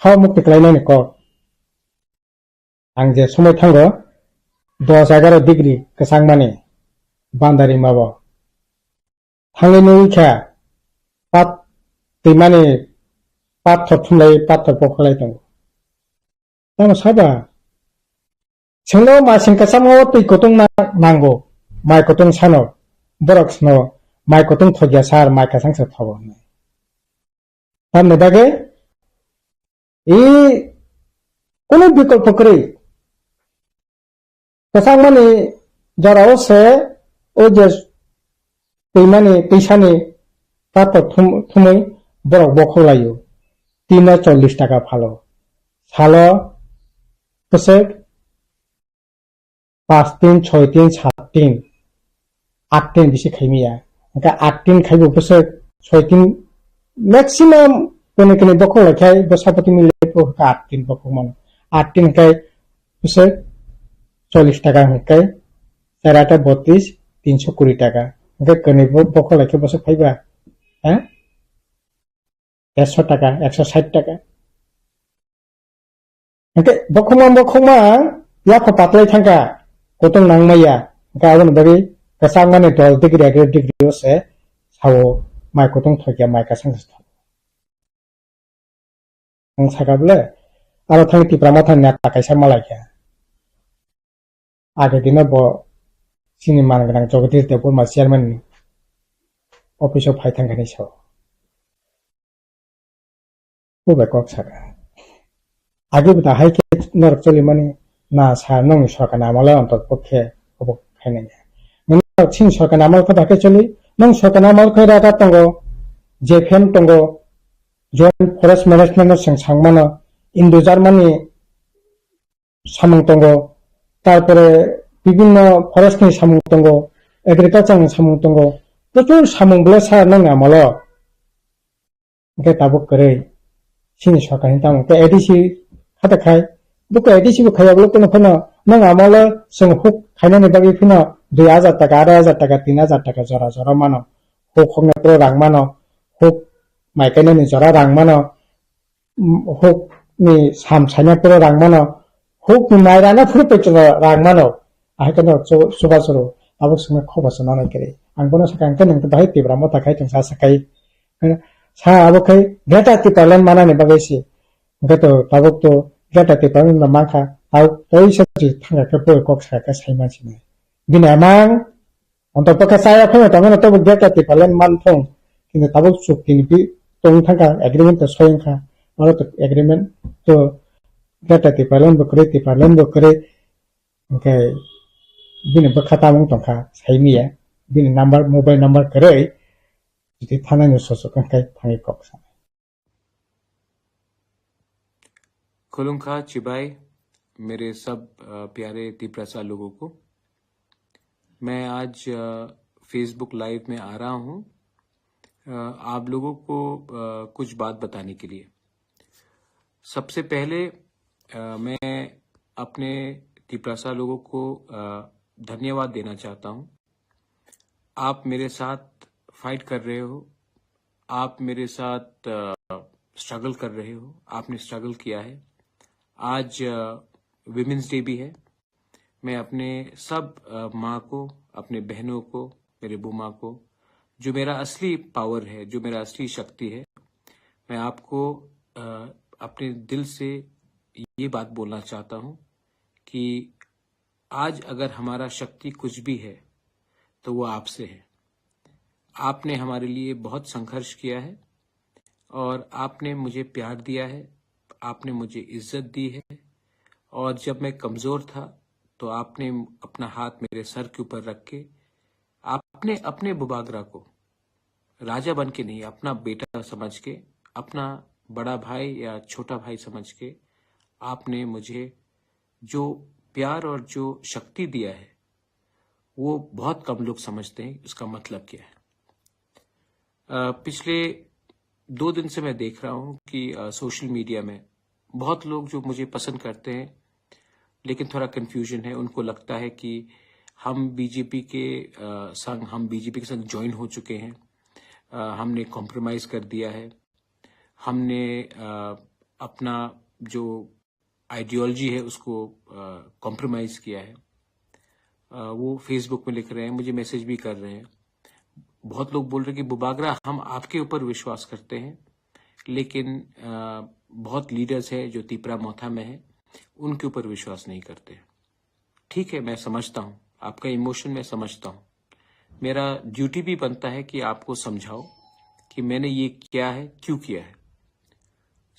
Speaker 1: খাওয়া মুক্তি খাইনাই ক आं जे समय थांगो 10-11 डिग्री केसां माने बान्दारि माबा थांगे नुइखा पात दैमाने पाथर थुमलाय पाथर पखलाय दं ताम साबा सोंनो मासिन केसाङो दै गतं नांगौ माइ गतं सानो बरक्सनो माइ गतं थगिया सार माइ केसांसो थावो ताम दागे ই কোনো বিকল্প করে কেসাং মানে যারা আছে ও যে दैमाने दैसाने पाथर थुमै बरक बखलायो 340 টাকা ভালো সালো বছর 5 দিন 6 দিন 7 দিন 8 দিন বেশি খাইমিয়া ওটা 8 দিন খাইবো বছর 6 দিন ম্যাক্সিমাম কোনে কোনে বখলা খাই বসাপতি মিলে 8 দিন বখমান 8 दिन के उसे 40 টাকা হইকাই 4 8 32 320 টাকা ওকে কনে বকল কে বসে খাইবা হ্যাঁ 100 টাকা 160 টাকা ওকে বকমা ইয়াফা পাতলাই থাকা কতং নাংমাইয়া গাবন বাগি কাসাংমানে দল degree ওসে Sao my কতং থকিয়া my কাসাং ang sakable aro thang ti pramathan na takaisa malaiya age dina bo sini mangrang jogdir tepur ma chairman office of phaithang gani so ube kok saka age buta hai ke nor choli mani na sa nong sokana mala ontor pokhe obok khaine nong sin sokana mal ko take choli nong sokana mal ko ra tongo je fen tongo joint forest management sing sangmano indo germany samung tongo tarpore bibinno forest ni samung tongo agriculture ni samung tongo prochur samung bole sa nang amalo ke tabuk kare sini sokani tam ke adc khata khai buka adc bu khaya bolo kono phano nang amalo sing huk khaina ni bagi phino 2000 টাকা 8000 টাকা 3000 টাকা jora jora mano huk khongna pro rang mano huk maikana ni jora rang mano huk ni sam chanya pro rang mano huk ni mairana phuru pechora rang mano ahikano subasoro abok sumai khobasa nana kere angbono sakang kan nang bahai tibra mota khai tang sa sakai sa abokai data ti talan mana ni bagasi gato tabok to data ti talan na mangkha au toi sa ji thanga ka po kok sa ka sai ma chine binamang onto paka saya phone tangana to data ti talan man phone কিন্তু tabok chukti ni bi tong thanga agreement to soing kha aro to agreement to data ti palan bokre okay bini bakhata mong tongkha saimi ya bini number mobile number kare jiti thana ni soso kan kai thangi kok sa
Speaker 3: खुलुंखा चिबाई मेरे सब प्यारे तिप्रसा लोगों को मैं आज Facebook live में आ रहा हूं आप लोगों को कुछ बात बताने के लिए। सबसे पहले मैं अपने तिप्रसा लोगों को धन्यवाद देना चाहता हूं। आप मेरे साथ फाइट कर रहे हो, आप मेरे साथ स्ट्रगल कर रहे हो, आपने स्ट्रगल किया है। आज विमेंस डे भी है। मैं अपने सब माँ को, अपने बहनों को, मेरे बुमा को, जो मेरा असली पावर है, जो मेरा असली शक्ति है, मैं आपको अपने दिल से ये बात बोलना चाहता हूं कि आज अगर हमारा शक्ति कुछ भी है तो वो आपसे है। आपने हमारे लिए बहुत संघर्ष किया है और आपने मुझे प्यार दिया है, आपने मुझे इज्जत दी है और जब मैं कमजोर था तो आपने अपना हाथ मेरे सर के ऊपर रख के आपने अपने बुबागरा को राजा बन के नहीं, अपना बेटा समझ के, अपना बड़ा भाई या छोटा भाई समझ के आपने मुझे जो प्यार और जो शक्ति दिया है वो बहुत कम लोग समझते हैं उसका मतलब क्या है। पिछले 2 दिन से मैं देख रहा हूं कि सोशल मीडिया में बहुत लोग जो मुझे पसंद करते हैं लेकिन थोड़ा कंफ्यूजन है, उनको लगता है कि हम बीजेपी के संग ज्वाइन हो चुके हैं, हमने कॉम्प्रोमाइज कर दिया है, हमने अपना जो आइडियोलॉजी है उसको कॉम्प्रोमाइज किया है। वो फेसबुक में लिख रहे हैं, मुझे मैसेज भी कर रहे हैं। बहुत लोग बोल रहे हैं कि बुबागरा हम आपके ऊपर विश्वास करते हैं, लेकिन बहुत लीडर्स हैं जो तिपरा मोथा में है उनके ऊपर विश्वास नहीं करते। ठीक है, मैं समझता हूं आपका इमोशन, मैं समझता हूं। मेरा ड्यूटी भी बनता है कि आपको समझाओ कि मैंने ये किया है, क्यों किया है।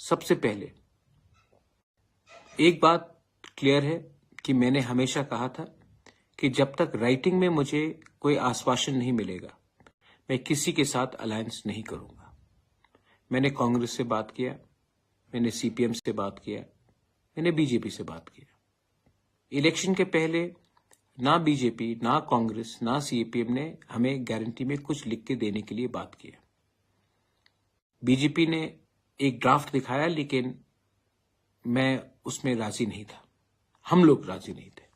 Speaker 3: सबसे पहले एक बात क्लियर है कि मैंने हमेशा कहा था कि जब तक राइटिंग में मुझे कोई आश्वासन नहीं मिलेगा मैं किसी के साथ अलायंस नहीं करूंगा। मैंने कांग्रेस से बात किया, मैंने सीपीएम से बात किया, मैंने बीजेपी से बात किया। इलेक्शन के पहले ना बीजेपी, ना कांग्रेस, ना सीपीएम ने हमें गारंटी में कुछ लिख के देने के लिए बात किया। बीजेपी ने एक ड्राफ्ट दिखाया लेकिन मैं उसमें राजी नहीं था, हम लोग राजी नहीं थे।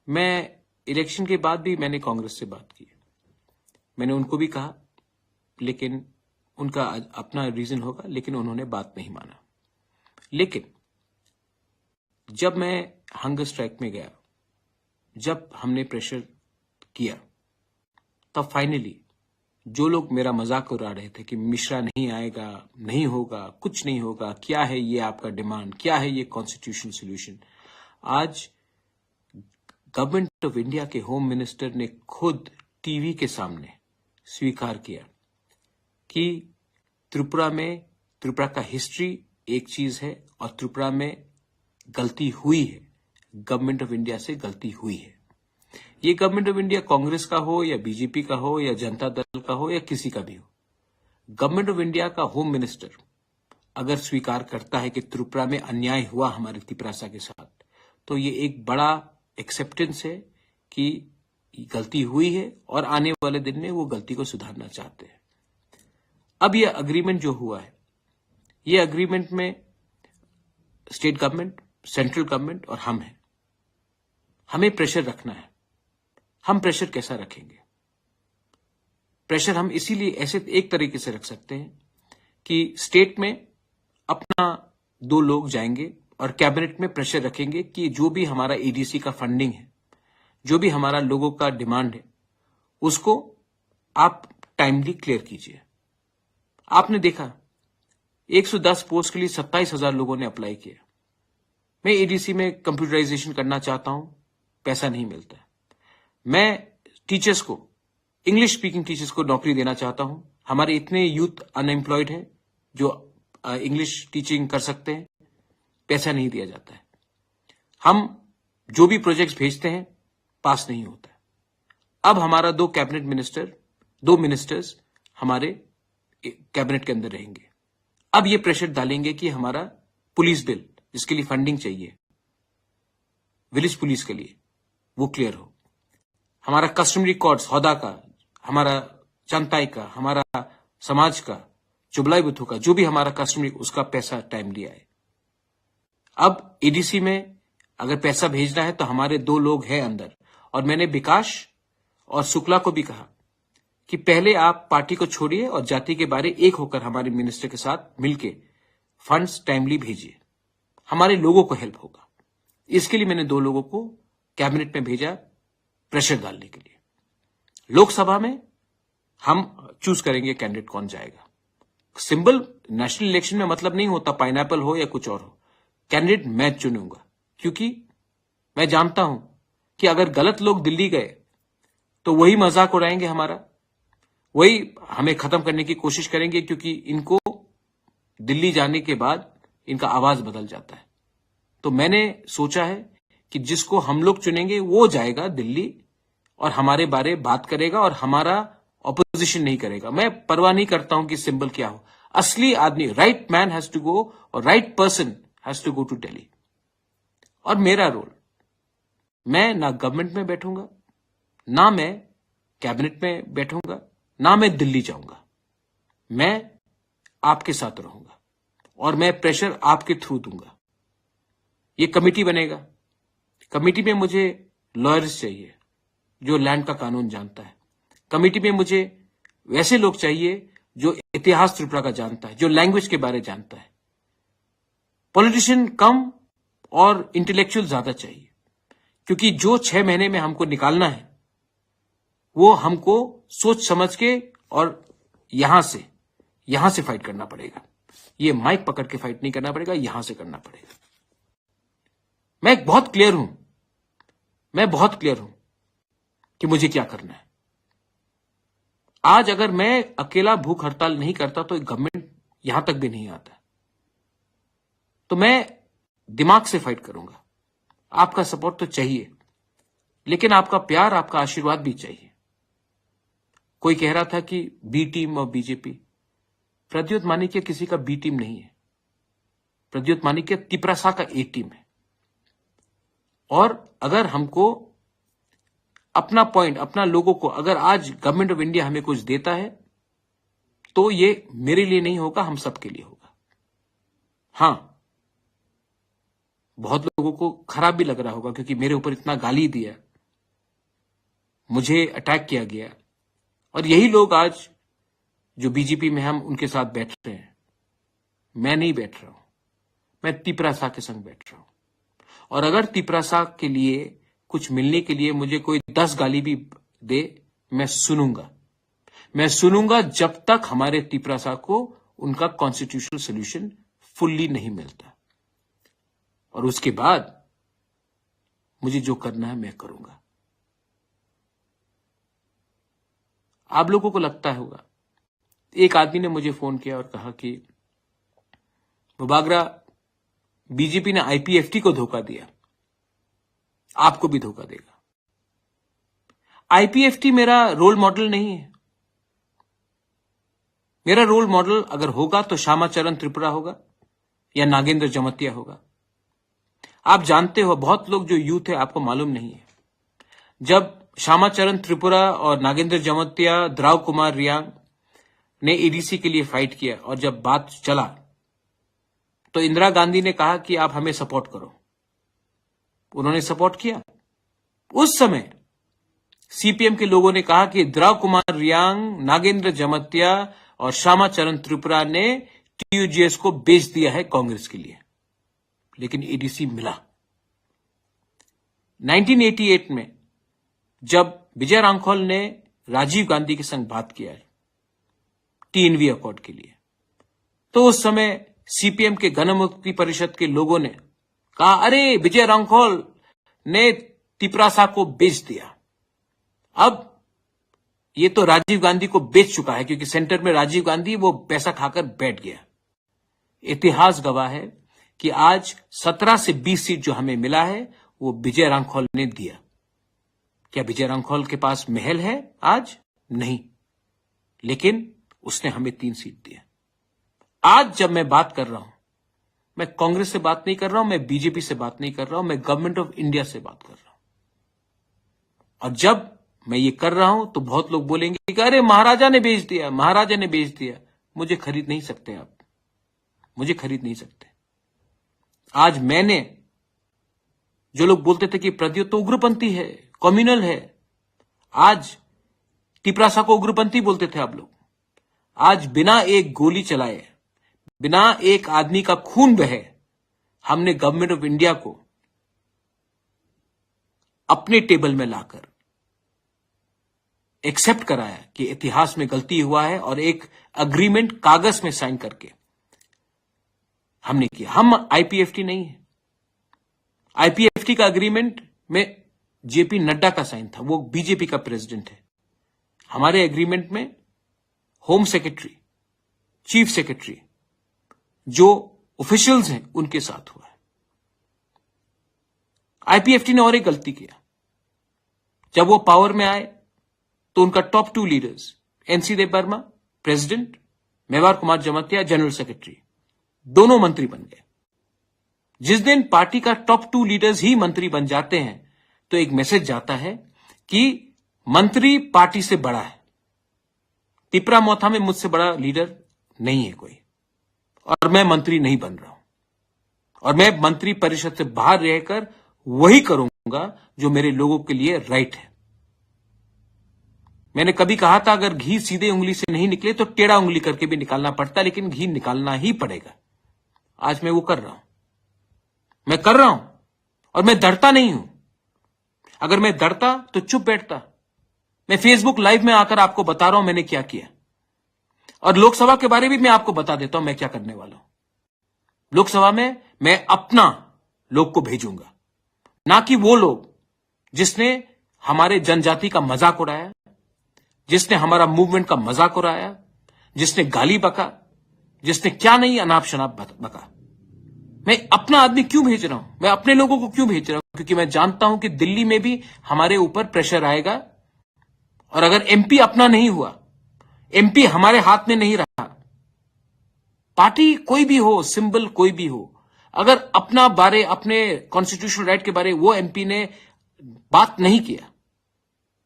Speaker 3: मैं इलेक्शन के बाद भी मैंने कांग्रेस से बात की, मैंने उनको भी कहा, लेकिन उनका अपना रीजन होगा, लेकिन उन्होंने बात नहीं माना। लेकिन जब मैं हंगर स्ट्राइक में गया, जब हमने प्रेशर किया, तब फाइनली जो लोग मेरा मजाक उड़ा रहे थे कि मिश्रा नहीं आएगा, नहीं होगा, कुछ नहीं होगा, क्या है ये आपका डिमांड, क्या है ये कॉन्स्टिट्यूशन सोल्यूशन, आज गवर्नमेंट ऑफ इंडिया के होम मिनिस्टर ने खुद टीवी के सामने स्वीकार किया कि त्रिपुरा का हिस्ट्री एक चीज है और त्रिपुरा में गलती हुई है, गवर्नमेंट ऑफ इंडिया से गलती हुई है। ये गवर्नमेंट ऑफ इंडिया कांग्रेस का हो या बीजेपी का हो या जनता दल का हो या किसी का भी हो, गवर्नमेंट ऑफ इंडिया का होम मिनिस्टर अगर स्वीकार करता है कि त्रिपुरा में अन्याय हुआ हमारे तिपरासा के साथ, तो ये एक बड़ा एक्सेप्टेंस है कि गलती हुई है और आने वाले दिन में वो गलती को सुधारना चाहते हैं। अब ये अग्रीमेंट जो हुआ है, ये अग्रीमेंट में स्टेट गवर्नमेंट, सेंट्रल गवर्नमेंट और हम हैं। हमें प्रेशर रखना है। हम प्रेशर कैसा रखेंगे? प्रेशर हम इसीलिए ऐसे एक तरीके से रख सकते हैं कि स्टेट में अपना 2 लोग जाएंगे और कैबिनेट में प्रेशर रखेंगे कि जो भी हमारा एडीसी का फंडिंग है, जो भी हमारा लोगों का डिमांड है, उसको आप टाइमली क्लियर कीजिए। आपने देखा 110 पोस्ट के लिए 27,000 लोगों ने अप्लाई किया। मैं एडीसी में कंप्यूटराइजेशन करना चाहता हूं, पैसा नहीं मिलता है। मैं टीचर्स को, इंग्लिश स्पीकिंग टीचर्स को नौकरी देना चाहता हूं। हमारे इतने यूथ अनएम्प्लॉयड हैं जो इंग्लिश टीचिंग कर सकते हैं, पैसा नहीं दिया जाता है। हम जो भी प्रोजेक्ट्स भेजते हैं पास नहीं होता है। अब हमारा 2 कैबिनेट मिनिस्टर, 2 मिनिस्टर्स हमारे कैबिनेट के अंदर रहेंगे। अब ये प्रेशर डालेंगे कि हमारा पुलिस बिल, जिसके लिए फंडिंग चाहिए विलेज पुलिस के लिए, वो क्लियर हो। हमारा कस्टमरी कोड्स, हौदा का, हमारा चंताई का, हमारा समाज का, चुबलाई बुथू का, जो भी हमारा कस्टमरी, उसका पैसा टाइमली आए। अब एडीसी में अगर पैसा भेजना है तो हमारे 2 लोग हैं अंदर, और मैंने विकास और शुक्ला को भी कहा कि पहले आप पार्टी को छोड़िए और जाति के बारे एक होकर हमारे मिनिस्टर के साथ मिलके फंड्स टाइमली भेजिए, हमारे लोगों को हेल्प होगा। इसके लिए मैंने 2 लोगों को कैबिनेट में भेजा प्रेशर डालने के लिए। लोकसभा में हम चूज करेंगे कैंडिडेट कौन जाएगा। सिंबल नेशनल इलेक्शन में मतलब नहीं होता पाइनएप्पल हो या कुछ और हो, कैंडिडेट मैं चुनूंगा, क्योंकि मैं जानता हूं कि अगर गलत लोग दिल्ली गए तो वही मजाक उड़ाएंगे हमारा, वही हमें खत्म करने की कोशिश करेंगे, क्योंकि इनको दिल्ली जाने के बाद इनका आवाज बदल जाता है। तो मैंने सोचा है कि जिसको हम लोग चुनेंगे वो जाएगा दिल्ली और हमारे बारे बात करेगा और हमारा ऑपोजिशन नहीं करेगा। मैं परवाह नहीं करता हूं कि सिंबल क्या हो, असली आदमी, right man has to go और right person has to go to Delhi. और मेरा रोल, मैं ना गवर्नमेंट में बैठूंगा, ना मैं कैबिनेट में बैठूंगा, ना मैं दिल्ली जाऊंगा। मैं आपके साथ रहूंगा और मैं प्रेशर आपके थ्रू दूंगा। ये कमेटी बनेगा, कमेटी में मुझे लॉयर्स चाहिए जो लैंड का कानून जानता है। कमेटी में मुझे वैसे लोग चाहिए जो इतिहास त्रिपुरा का जानता है, जो लैंग्वेज के बारे जानता है। पॉलिटिशियन कम और इंटेलेक्चुअल ज्यादा चाहिए, क्योंकि जो 6 महीने में हमको निकालना है वो हमको सोच समझ के और यहां से फाइट करना पड़ेगा। ये माइक पकड़ के फाइट नहीं करना पड़ेगा, यहां से करना पड़ेगा। मैं बहुत क्लियर हूं कि मुझे क्या करना है। आज अगर मैं अकेला भूख हड़ताल नहीं करता तो गवर्नमेंट यहां तक भी नहीं आता। तो मैं दिमाग से फाइट करूंगा। आपका सपोर्ट तो चाहिए, लेकिन आपका प्यार, आपका आशीर्वाद भी चाहिए। कोई कह रहा था कि बी टीम और बीजेपी, प्रद्योत मानिक्य किसी का बी टीम नहीं है। प्रद्योत मानिक्य तिपरासा का ए टीम है। और अगर हमको अपना पॉइंट, अपना लोगों को, अगर आज गवर्नमेंट ऑफ इंडिया हमें कुछ देता है तो ये मेरे लिए नहीं होगा, हम सबके लिए होगा। हां, बहुत लोगों को खराब भी लग रहा होगा क्योंकि मेरे ऊपर इतना गाली दिया, मुझे अटैक किया गया, और यही लोग आज जो बीजेपी में हम उनके साथ बैठ रहे हैं। मैं नहीं बैठ रहा हूं, मैं तिपरासा के संग बैठ रहा हूं। और अगर तिपरासा के लिए कुछ मिलने के लिए मुझे कोई 10 गाली भी दे, मैं सुनूंगा जब तक हमारे तिपरासा को उनका कॉन्स्टिट्यूशनल सोल्यूशन फुल्ली नहीं मिलता। और उसके बाद मुझे जो करना है मैं करूंगा। आप लोगों को लगता होगा, एक आदमी ने मुझे फोन किया और कहा कि मुबागरा, बीजेपी ने आईपीएफटी को धोखा दिया, आपको भी धोखा देगा। आईपीएफटी मेरा रोल मॉडल नहीं है। मेरा रोल मॉडल अगर होगा तो श्यामाचरण त्रिपुरा होगा या नागेंद्र जमतिया होगा। आप जानते हो, बहुत लोग जो यूथ है आपको मालूम नहीं है, जब श्यामाचरण त्रिपुरा और नागेंद्र जमतिया, द्राव कुमार रियांग ने एडीसी के लिए फाइट किया और जब बात चला तो इंदिरा गांधी ने कहा कि आप हमें सपोर्ट करो। उन्होंने सपोर्ट किया। उस समय सीपीएम के लोगों ने कहा कि द्राव कुमार रियांग, नागेंद्र जमतिया और श्यामाचरण त्रिपुरा ने टीयूजीएस को बेच दिया है कांग्रेस के लिए, लेकिन एडीसी मिला। 1988 में जब विजय रांखोल ने राजीव गांधी के संग बात किया है टीएनवी अकॉर्ड के लिए, तो उस समय सीपीएम के गणमुक्ति परिषद के लोगों ने कहा, अरे विजय रांखोल ने तिपरासा को बेच दिया। अब ये तो राजीव गांधी को बेच चुका है क्योंकि सेंटर में राजीव गांधी, वो पैसा खाकर बैठ गया। इतिहास गवाह है कि आज 17 से 20 सीट जो हमें मिला है वो विजय रांखोल ने दिया। क्या विजय रांखोल के पास महल है आज? नहीं, लेकिन उसने हमें 3 सीट दिया। आज जब मैं बात कर रहा हूं, मैं कांग्रेस से बात नहीं कर रहा हूं, मैं बीजेपी से बात नहीं कर रहा हूं, मैं गवर्नमेंट ऑफ इंडिया से बात कर रहा हूं। और जब मैं ये कर रहा हूं तो बहुत लोग बोलेंगे कि अरे महाराजा ने बेच दिया, महाराजा ने बेच दिया। मुझे खरीद नहीं सकते आप, मुझे खरीद नहीं सकते। आज मैंने, जो लोग बोलते थे कि प्रद्योत तो उग्रपंथी है, कम्युनल है, आज तिपरासा को उग्रपंथी बोलते थे आप लोग। आज बिना एक गोली चलाए, बिना एक आदमी का खून बहे, हमने गवर्नमेंट ऑफ इंडिया को अपने टेबल में लाकर एक्सेप्ट कराया कि इतिहास में गलती हुआ है और एक अग्रीमेंट कागज में साइन करके हमने किया। हम आईपीएफटी नहीं है। आईपीएफटी का अग्रीमेंट में जेपी नड्डा का साइन था, वो बीजेपी का प्रेसिडेंट है। हमारे एग्रीमेंट में होम सेक्रेटरी, चीफ सेक्रेटरी, जो ऑफिशियल्स हैं, उनके साथ हुआ है। आईपीएफटी ने और एक गलती किया। जब वो पावर में आए तो उनका टॉप 2 leaders, NC Deb Varma president, Mevar Kumar जमतिया general secretary, दोनों मंत्री बन गए। जिस दिन पार्टी का टॉप 2 लीडर्स ही मंत्री बन जाते हैं तो एक मैसेज जाता है कि मंत्री पार्टी से बड़ा है। तिपरा मोथा में मुझसे बड़ा लीडर नहीं है कोई, और मैं मंत्री नहीं बन रहा हूं, और मैं मंत्री परिषद से बाहर रहकर वही करूंगा जो मेरे लोगों के लिए राइट है। मैंने कभी कहा था अगर घी सीधे उंगली से नहीं निकले तो टेढ़ा उंगली करके भी निकालना पड़ता, लेकिन घी निकालना ही पड़ेगा। आज मैं वो कर रहा हूं, मैं कर रहा हूं, और मैं डरता नहीं हूं। अगर मैं डरता तो चुप बैठता। मैं फेसबुक लाइव में आकर आपको बता रहा हूं मैंने क्या किया, और लोकसभा के बारे में भी मैं आपको बता देता हूं मैं क्या करने वाला हूं। लोकसभा में मैं अपना लोग को भेजूंगा, ना कि वो लोग जिसने हमारे जनजाति का मजाक उड़ाया, जिसने हमारा मूवमेंट का मजाक उड़ाया, जिसने गाली बका, जिसने क्या नहीं अनाप शनाप बका। मैं अपना आदमी क्यों भेज रहा हूं? मैं अपने लोगों को क्यों भेज रहा हूं? क्योंकि मैं जानता हूं कि दिल्ली में भी हमारे ऊपर प्रेशर आएगा, और अगर एमपी अपना नहीं हुआ, एमपी हमारे हाथ में नहीं रहा, पार्टी कोई भी हो, सिंबल कोई भी हो, अगर अपना बारे, अपने कॉन्स्टिट्यूशनल राइट के बारे वो एमपी ने बात नहीं किया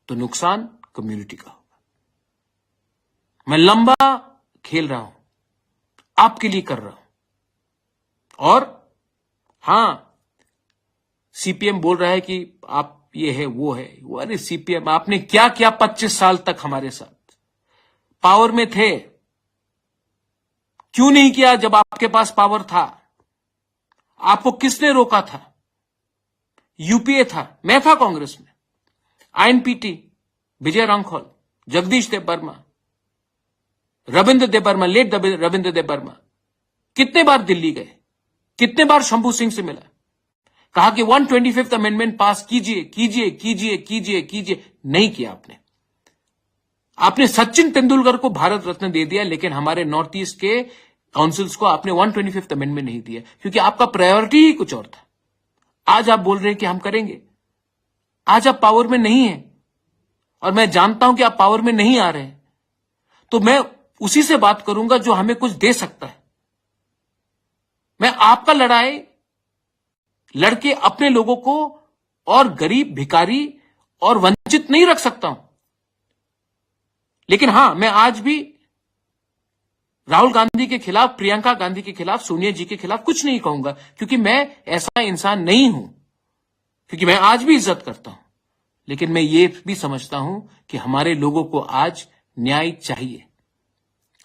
Speaker 3: तो नुकसान कम्युनिटी का होगा। मैं लंबा खेल रहा हूं, आपके लिए कर रहा हूं। और हां, सीपीएम बोल रहा है कि आप ये है वो है। अरे सीपीएम, आपने क्या किया 25 साल तक हमारे साथ? पावर में थे, क्यों नहीं किया जब आपके पास पावर था? आपको किसने रोका था? यूपीए था, मैं था कांग्रेस में, आईएनपीटी, विजय रांखौल, जगदीश देव वर्मा, रविंद्र देव वर्मा, लेट रविंद्र देव वर्मा कितने बार दिल्ली गए, कितने बार शंभू सिंह से मिला, कहा कि 125th अमेंडमेंट पास कीजिए कीजिए कीजिए कीजिए कीजिए, नहीं किया आपने। आपने सचिन तेंदुलकर को भारत रत्न दे दिया, लेकिन हमारे नॉर्थ ईस्ट के काउंसिल्स को आपने 125th अमेंडमेंट नहीं दिया, क्योंकि आपका प्रायोरिटी ही कुछ और था। आज आप बोल रहे हैं कि हम करेंगे, आज आप पावर में नहीं है, और मैं जानता हूं कि आप पावर में नहीं आ रहे हैं, तो मैं उसी से बात करूंगा जो हमें कुछ दे सकता है। मैं आपका लड़ाई लड़के अपने लोगों को और गरीब, भिखारी और वंचित नहीं रख सकता हूं, लेकिन हां, मैं आज भी राहुल गांधी के खिलाफ, प्रियंका गांधी के खिलाफ, सोनिया जी के खिलाफ कुछ नहीं कहूंगा, क्योंकि मैं ऐसा इंसान नहीं हूं, क्योंकि मैं आज भी इज्जत करता हूं। लेकिन मैं ये भी समझता हूं कि हमारे लोगों को आज न्याय चाहिए,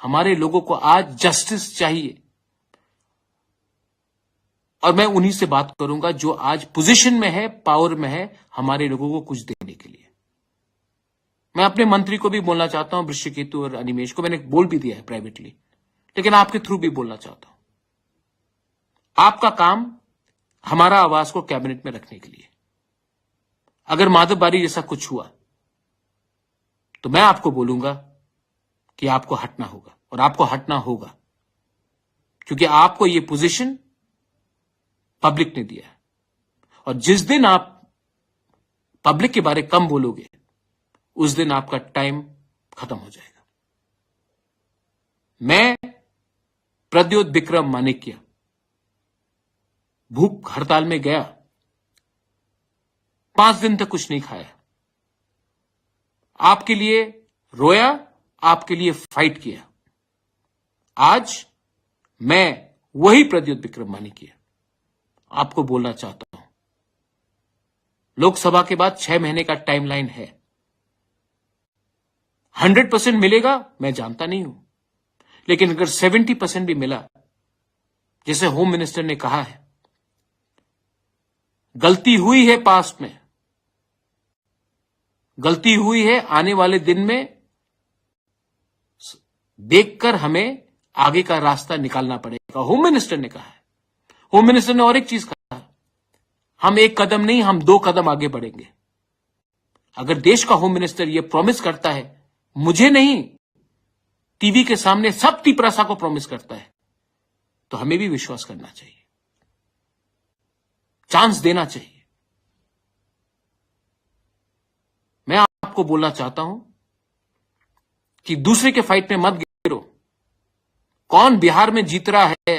Speaker 3: हमारे लोगों को आज जस्टिस चाहिए, और मैं उन्हीं से बात करूंगा जो आज पोजीशन में है, पावर में है, हमारे लोगों को कुछ देने के लिए। मैं अपने मंत्री को भी बोलना चाहता हूं, वृश्चिकेतु और अनिमेश को मैंने बोल भी दिया है प्राइवेटली, लेकिन आपके थ्रू भी बोलना चाहता हूं। आपका काम हमारा आवाज को कैबिनेट में रखने के लिए। अगर माधव बारी जैसा कुछ हुआ तो मैं आपको बोलूंगा कि आपको हटना होगा, और आपको हटना होगा, क्योंकि आपको यह पोजीशन पब्लिक ने दिया है, और जिस दिन आप पब्लिक के बारे कम बोलोगे, उस दिन आपका टाइम खत्म हो जाएगा। मैं प्रद्योत विक्रम मानिक्य भूख हड़ताल में गया, 5 दिन तक कुछ नहीं खाया, आपके लिए रोया, आपके लिए फाइट किया। आज मैं वही प्रद्योत विक्रम मानिक्य आपको बोलना चाहता हूं, लोकसभा के बाद 6 महीने का टाइमलाइन है। 100% मिलेगा मैं जानता नहीं हूं, लेकिन अगर 70% भी मिला, जैसे होम मिनिस्टर ने कहा है, गलती हुई है पास्ट में, गलती हुई है, आने वाले दिन में देखकर हमें आगे का रास्ता निकालना पड़ेगा, होम मिनिस्टर ने कहा है। होम मिनिस्टर ने और एक चीज कहा, हम 1 कदम नहीं, हम 2 कदम आगे बढ़ेंगे। अगर देश का होम मिनिस्टर यह प्रॉमिस करता है, मुझे नहीं, टीवी के सामने सब तिपरासा को प्रॉमिस करता है, तो हमें भी विश्वास करना चाहिए, चांस देना चाहिए। मैं आपको बोलना चाहता हूं कि दूसरे के फाइट में मत गिरो। कौन बिहार में जीत रहा है,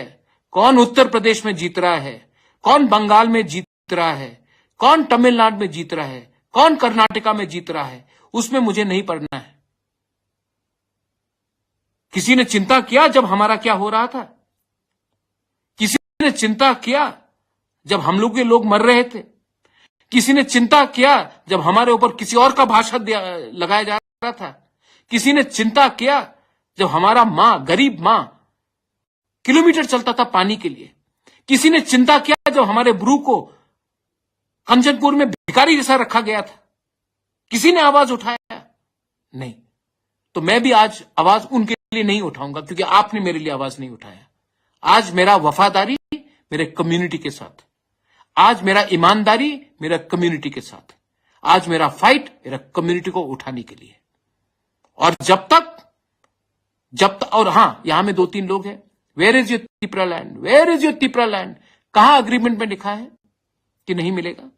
Speaker 3: कौन उत्तर प्रदेश में जीत रहा है, कौन बंगाल में जीत रहा है, कौन तमिलनाडु में जीत रहा है, कौन कर्नाटका में जीत रहा है, उसमें मुझे नहीं पड़ना है। किसी ने चिंता किया जब हमारा क्या हो रहा था? किसी ने चिंता किया जब हम लोग के लोग मर रहे थे? किसी ने चिंता किया जब हमारे ऊपर किसी और का भाषण लगाया जा रहा था? किसी ने चिंता किया जब हमारा मां, गरीब मां किलोमीटर चलता था पानी के लिए? किसी ने चिंता किया जब हमारे ब्रू को कंचनपुर में भिखारी जैसा रखा गया था? किसी ने आवाज उठाया? नहीं। तो मैं भी आज आवाज उनके लिए नहीं उठाऊंगा, क्योंकि आपने मेरे लिए आवाज नहीं उठाया। आज मेरा वफादारी मेरे कम्युनिटी के साथ, आज मेरा ईमानदारी मेरा कम्युनिटी के साथ, आज मेरा फाइट मेरा कम्युनिटी को उठाने के लिए। और जब तक और हां, यहां में 2-3 लोग हैं, where is your Tipra land, where is your Tipra land? कहां अग्रीमेंट में लिखा है कि नहीं मिलेगा?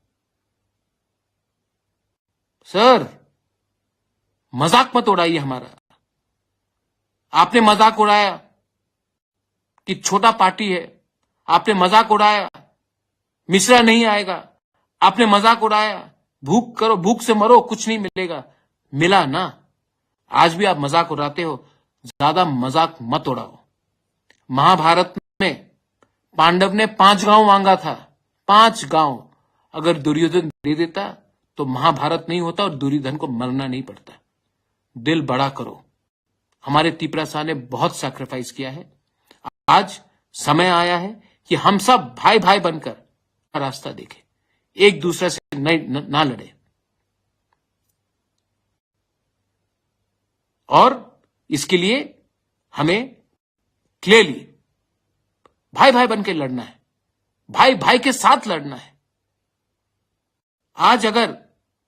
Speaker 3: सर, मजाक मत उड़ाइए हमारा। आपने मजाक उड़ाया कि छोटा पार्टी है, आपने मजाक उड़ाया मिश्रा नहीं आएगा, आपने मजाक उड़ाया भूख करो, भूख से मरो, कुछ नहीं मिलेगा। मिला ना। आज भी आप मजाक उड़ाते हो, ज्यादा मजाक मत उड़ाओ। महाभारत में पांडव ने 5 गांव मांगा था, 5 गांव, अगर दुर्योधन दे देता तो महाभारत नहीं होता और दुर्योधन को मरना नहीं पड़ता। दिल बड़ा करो। हमारे तिपरासा ने बहुत सैक्रिफाइस किया है। आज समय आया है कि हम सब भाई भाई बनकर रास्ता देखें, एक दूसरे से ना लड़े और इसके लिए हमें क्लियरली भाई भाई बनकर लड़ना है, भाई भाई के साथ लड़ना है। आज अगर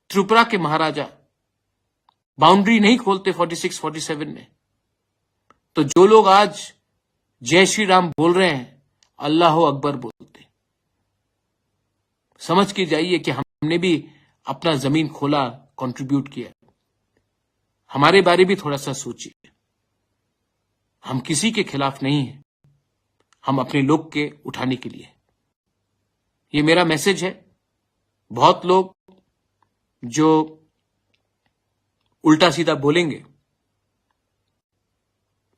Speaker 3: त्रिपुरा के महाराजा बाउंड्री नहीं खोलते 46-47 में, तो जो लोग आज जय श्री राम बोल रहे हैं अल्लाह अकबर बोलते। समझ के जाइए कि हमने भी अपना जमीन खोला, कंट्रीब्यूट किया। हमारे बारे भी थोड़ा सा सोचिए। हम किसी के खिलाफ नहीं हैं, हम अपने लोग के उठाने के लिए। ये मेरा मैसेज है। बहुत लोग जो उल्टा सीधा बोलेंगे,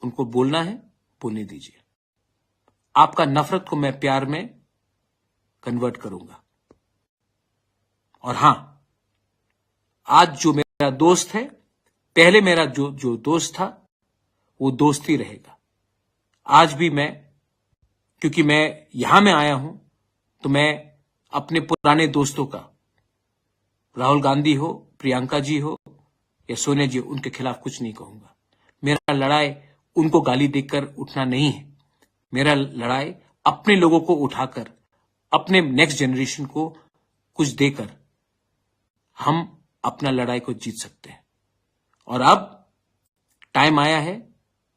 Speaker 3: उनको बोलना है, बोलने दीजिए। आपका नफरत को मैं प्यार में कन्वर्ट करूंगा। और हां, आज जो मेरा दोस्त है, पहले मेरा जो दोस्त था वो दोस्त ही रहेगा। आज भी मैं, क्योंकि मैं यहां में आया हूं, तो मैं अपने पुराने दोस्तों का, राहुल गांधी हो, प्रियंका जी हो या सोनिया जी, उनके खिलाफ कुछ नहीं कहूंगा। मेरा लड़ाई उनको गाली देकर उठना नहीं है। मेरा लड़ाई अपने लोगों को उठाकर, अपने नेक्स्ट जनरेशन को कुछ देकर हम अपना लड़ाई को जीत सकते हैं। और अब टाइम आया है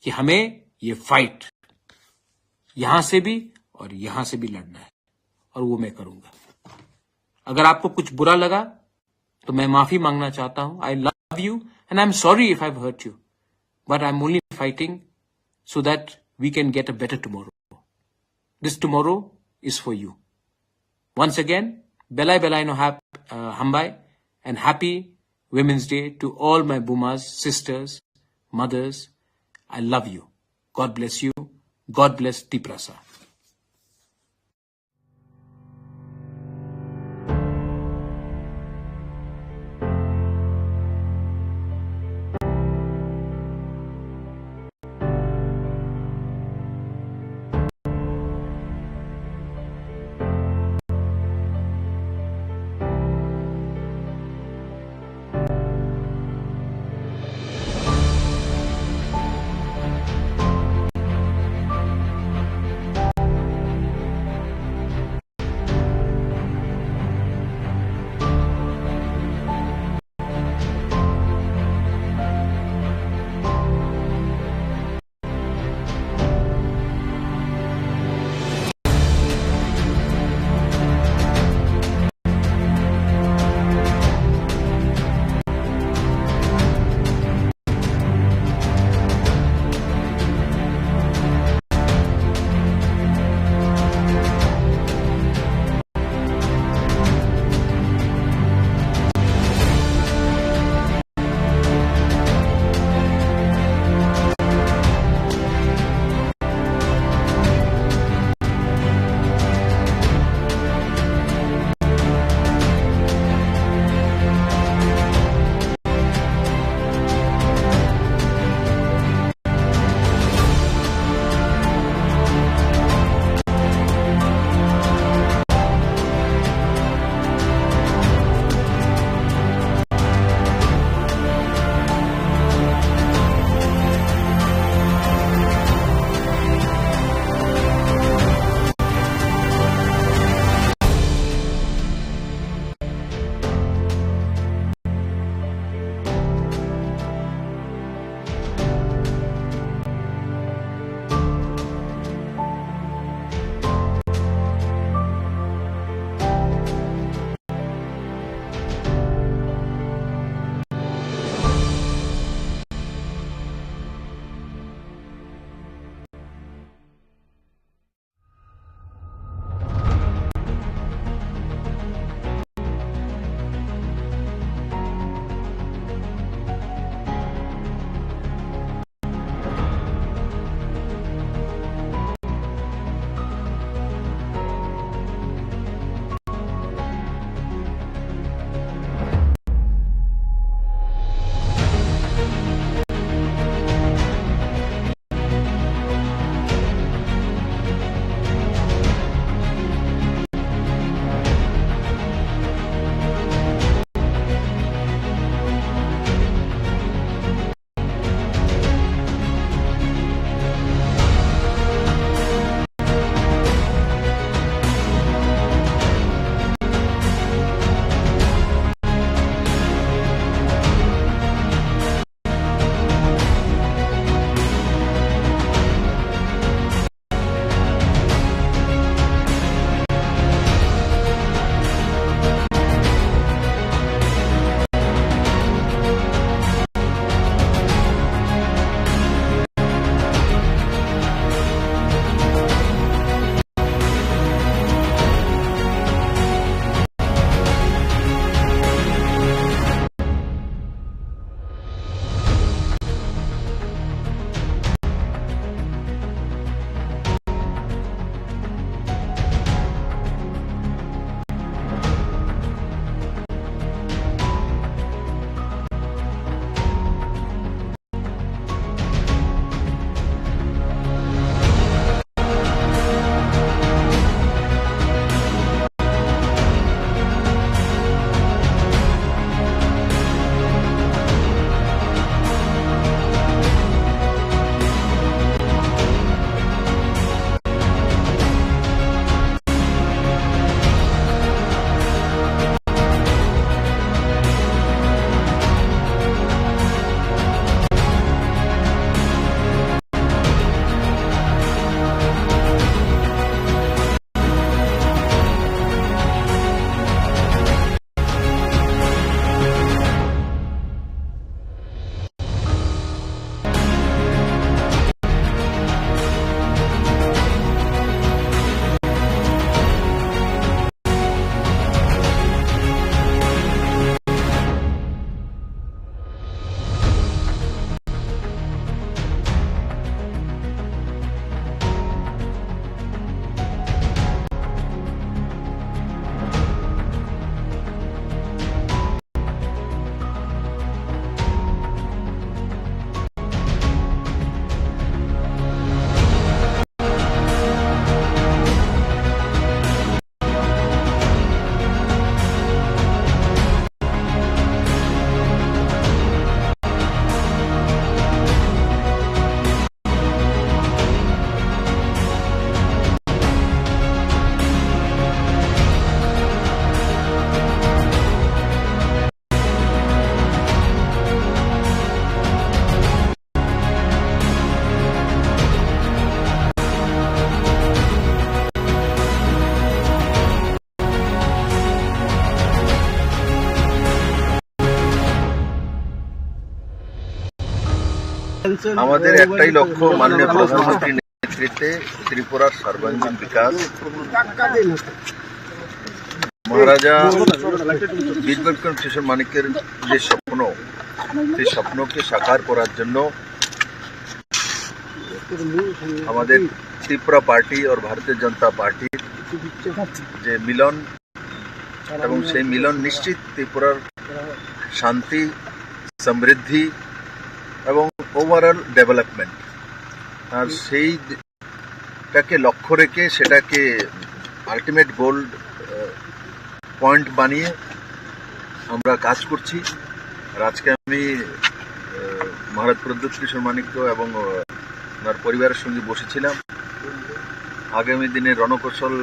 Speaker 3: कि हमें ये फाइट यहां से भी और यहां से भी लड़ना है, और वो मैं करूंगा। अगर आपको कुछ बुरा लगा तो मैं माफी मांगना चाहता हूं। I love you and I am sorry if I have hurt you, but I am only fighting so that we can get a better tomorrow. This tomorrow is for you. Once again, Belai Belai no Hambai, and happy Women's Day to all my Bumas, sisters, mothers. I love you. God bless you. God bless Tiprasa.
Speaker 4: আমাদের একটাই লক্ষ্য, মাননীয় প্রধানমন্ত্রীর নেতৃত্বে ত্রিপুরার সর্বাঙ্গীন বিকাশ। মহারাজা বীর বিক্রম কিশোর মানিক্যের যে স্বপ্ন, সেই স্বপ্নকে সাকার করার জন্য আমাদের ত্রিপুরা পার্টি और भारतीय जनता पार्टी যে মিলন, এবং সেই মিলন নিশ্চিত ত্রিপুরার শান্তি, সমৃদ্ধি এবং ওভারঅল ডেভেলপমেন্ট, আর সেইটাকে লক্ষ্য রেখে সেটাকে আলটিমেট গোল পয়েন্ট বানিয়ে আমরা কাজ করছি। আর আজকে আমি মহারাজ প্রদ্যুৎ কিশোর মানিক্য এবং ওনার পরিবারের সঙ্গে বসেছিলাম। আগামী দিনে রণকৌশল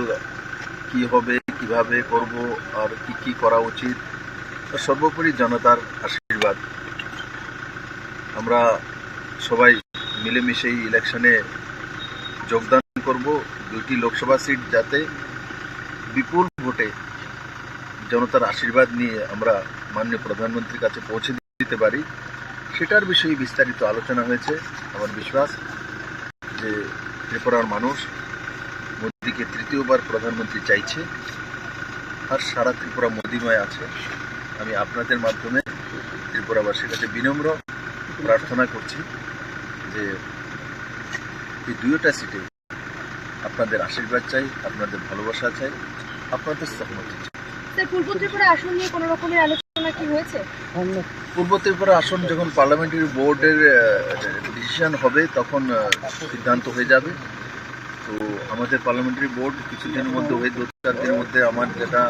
Speaker 4: কি হবে, কিভাবে করব, আর কি কি করা উচিত, সর্বোপরি জনতার আশীর্বাদ। আমরা সবাই মিলেমিশে এই ইলেকশনে যোগদান করব। 2টি লোকসভা সিট যাতে বিপুল ভোটে জনতার আশীর্বাদ নিয়ে আমরা মাননীয় প্রধানমন্ত্রীর কাছে পৌঁছে দিতে পারি, সেটার বিষয়ে বিস্তারিত আলোচনা হয়েছে। আমার বিশ্বাস যে ত্রিপুরার মানুষ মোদীকে তৃতীয়বার প্রধানমন্ত্রী চাইছে, আর সারা ত্রিপুরা মোদীময় আছে। আমি আপনাদের মাধ্যমে ত্রিপুরাবাসীর কাছে বিনম্র প্রার্থনা করছি যে এই 2টা সিটে আপনাদের আশীর্বাদ চাই, আপনাদের ভালোবাসা চাই, আপনাদের সহমতি চাই।
Speaker 5: পূর্ব ত্রিপুরা আসন নিয়ে কোনো রকমের আলোচনা কি হয়েছে?
Speaker 4: পূর্ব ত্রিপুরা আসন যখন পার্লামেন্টারি বোর্ডের ডিসিশন হবে তখন সিদ্ধান্ত হয়ে যাবে। তো আমাদের পার্লামেন্টারি বোর্ড কিছুদিনের মধ্যে হয়ে 2-4 দিনের মধ্যে, আমার যেটা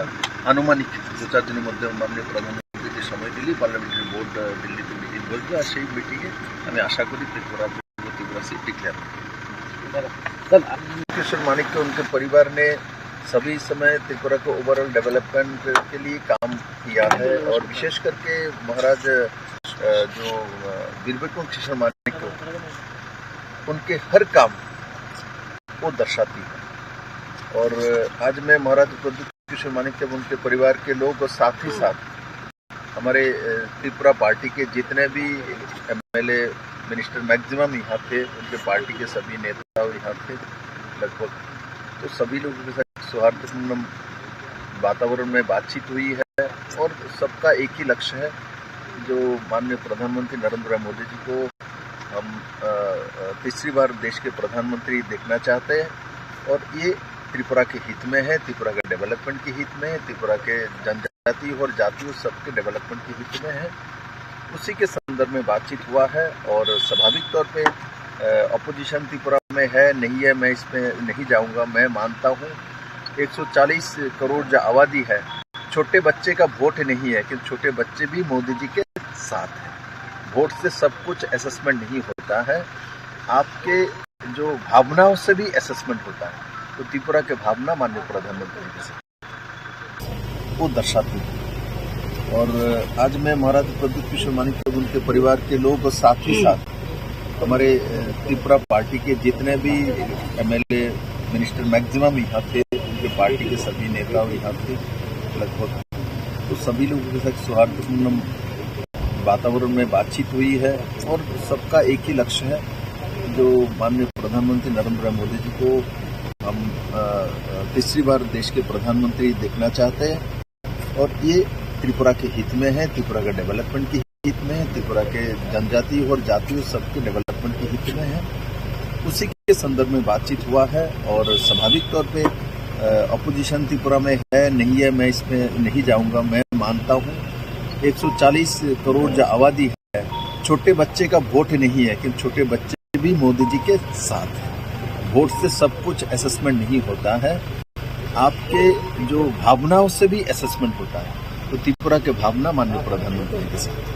Speaker 4: আনুমানিক 2-4 দিনের মধ্যে মাননীয় প্রধানমন্ত্রীকে সময় দিলেই পার্লামেন্টারি বোর্ড দিল্লিতে মিটিং বসবে, আর সেই মিটিংয়ে আমি আশা করি ত্রিপুরা सीट डिक्लेयर किशोर मानिक्य उनके परिवार ने सभी समय त्रिपुरा को ओवरऑल डेवलपमेंट के लिए काम किया है, और विशेष करके महाराज जो वीर विक्रम किशोर मानिक्य उनके हर काम वो दर्शाती है। और आज मैं महाराज प्रद्युत किशोर मानिक्य उनके परिवार के लोग और साथ ही साथ हमारे त्रिपुरा पार्टी के जितने भी MLA मिनिस्टर मैक्सिमम यहाँ थे, उनके पार्टी के सभी नेता यहाँ थे लगभग, तो सभी लोगों के साथ सौहार्दपूर्ण वातावरण में बातचीत हुई है। और सबका एक ही लक्ष्य है, जो माननीय प्रधानमंत्री नरेंद्र मोदी जी को हम तीसरी बार देश के प्रधानमंत्री देखना चाहते हैं, और ये त्रिपुरा के हित में है, त्रिपुरा के डेवलपमेंट के हित में है, त्रिपुरा के जनजाति और जातियों सबके डेवलपमेंट के हित में है। उसी के संदर्भ में बातचीत हुआ है। और स्वाभाविक तौर पे अपोजिशन त्रिपुरा में है नहीं है, मैं इसमें नहीं जाऊंगा। मैं मानता हूं 140 करोड़ जो आबादी है, छोटे बच्चे का वोट नहीं है, लेकिन छोटे बच्चे भी मोदी जी के साथ हैं। वोट से सब कुछ असेसमेंट नहीं होता है, आपके जो भावनाओं से भी असेसमेंट होता है। तो त्रिपुरा के भावना माननीय प्रधानमंत्री के साथ वो दर्शाती है। और आज मैं महाराज प्रद्युत किशोर मानिक्य उनके परिवार के लोग और साथ ही साथ हमारे त्रिपुरा पार्टी के जितने भी MLA मिनिस्टर मैक्सिमम यहाँ थे, उनके पार्टी के सभी नेता यहाँ थे लगभग, तो सभी लोगों के साथ सौहार्दपूर्ण वातावरण में बातचीत हुई है। और सबका एक ही लक्ष्य है, जो माननीय प्रधानमंत्री नरेंद्र मोदी जी को हम तीसरी बार देश के प्रधानमंत्री देखना चाहते हैं, और ये त्रिपुरा के हित में है, त्रिपुरा के डेवलपमेंट के हित में है, त्रिपुरा के जनजाति और जातियों सबके डेवलपमेंट के हित में है। उसी के संदर्भ में बातचीत हुआ है। और स्वाभाविक तौर पे अपोजिशन त्रिपुरा में है नहीं है, मैं इसमें नहीं जाऊंगा। मैं मानता हूं 140 करोड़ जो आबादी है, छोटे बच्चे का वोट नहीं है, लेकिन छोटे बच्चे भी मोदी जी के साथ हैं। वोट से सब कुछ असेसमेंट नहीं होता है, आपके जो भावनाओं से भी असेसमेंट होता है। तो त्रिपुरा के भावना माननीय प्रधानमंत्री के साथ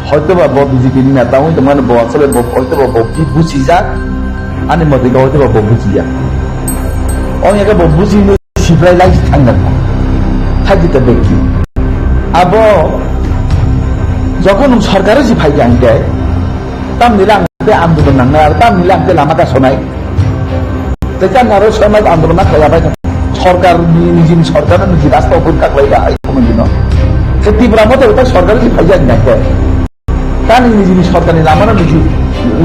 Speaker 6: হয়তোবা বিজেপি নেতা হইতে মানে আসলে হয়তোবা বুঝি যাক আনি মতে হয়তোবা বুঝি যাক অনেকে বুঝি সিপ্রাই লাইস থাকবেন থাকিতে ব্যক্তি আবো যখন সরকারের যে ফাইকে আনতে তাম নিলে আনতে আন্দোলন নাঙ্গা আর তাম নিলে আনতে লামাটা শোনায় তেজান আরো সমাজ আন্দোলন খাইয়াবাই সরকার নিজে সরকারের নিজে রাস্তা উপর কাকলাইবা কোনদিন সে তীব্র মতে ওটা সরকারের যে ফাইকে আনতে কান নিজে সরকারি লামানো নিজে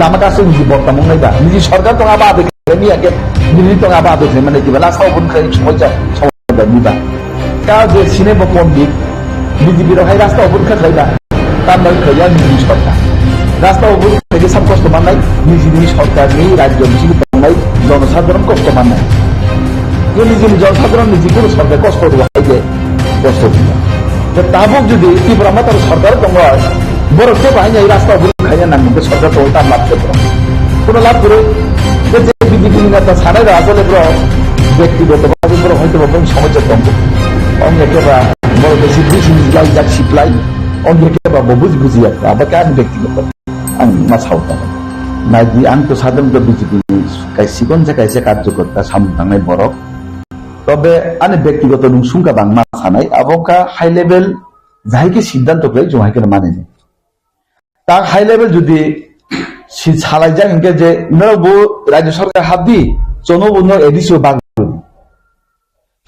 Speaker 6: লামাটা আছে নিজে বর্তমান নাইবা নিজে সরকার তো আবার দেখে নিয়ে আগে নিজে তো আবার দেখে মানে কি রাস্তা উপর খাই সময় নিবা কার যে সিনেমা পন্ডিত বিজেপির হাই রাস্তা উপর খাইবা তার মানে খাইয়া নিজে সরকার রাস্তা উপর থেকে সব কষ্ট মানাই নিজে সরকার নেই রাজ্য মিছিল নাই জনসাধারণ কষ্ট মানায় নিজে জনসাধারণ নিজে কোনো সরকার কষ্ট দেওয়া যে কষ্ট দিবা তাবক যদি তীব্র মাতার সরকার তোমরা বড় কেউ বাহিনী এই রাস্তা উপর খাইয়া নাম সরকার তো তার লাভ করতে কোনো লাভ করে যে বিজেপি নেতা ছাড়াই আসলে ব্যক্তিগতভাবে হয়তো সমস্যা কম অনেকেবা বড় বেশি বুঝি লাই যাক শিখলাই অনেকেবা বুঝি আবার আমি ব্যক্তিগত আমি মাছাও নাইদি আমি তো সাধারণত বিজেপি সিকন কাইছে কার্যকর্তা সামনে থানায় বড় তবে আমি ব্যক্তিগত সুঙ্কা বাংলা সানাই আবকা হাই লেভেল যাইকে সিদ্ধান্ত করে জমাইকে মানেনি তা হাই লেভেল যদি ছালাই যায় ইনকে যে রাজ্য সরকার হাত দি চনবন্য এডিসিও বাগ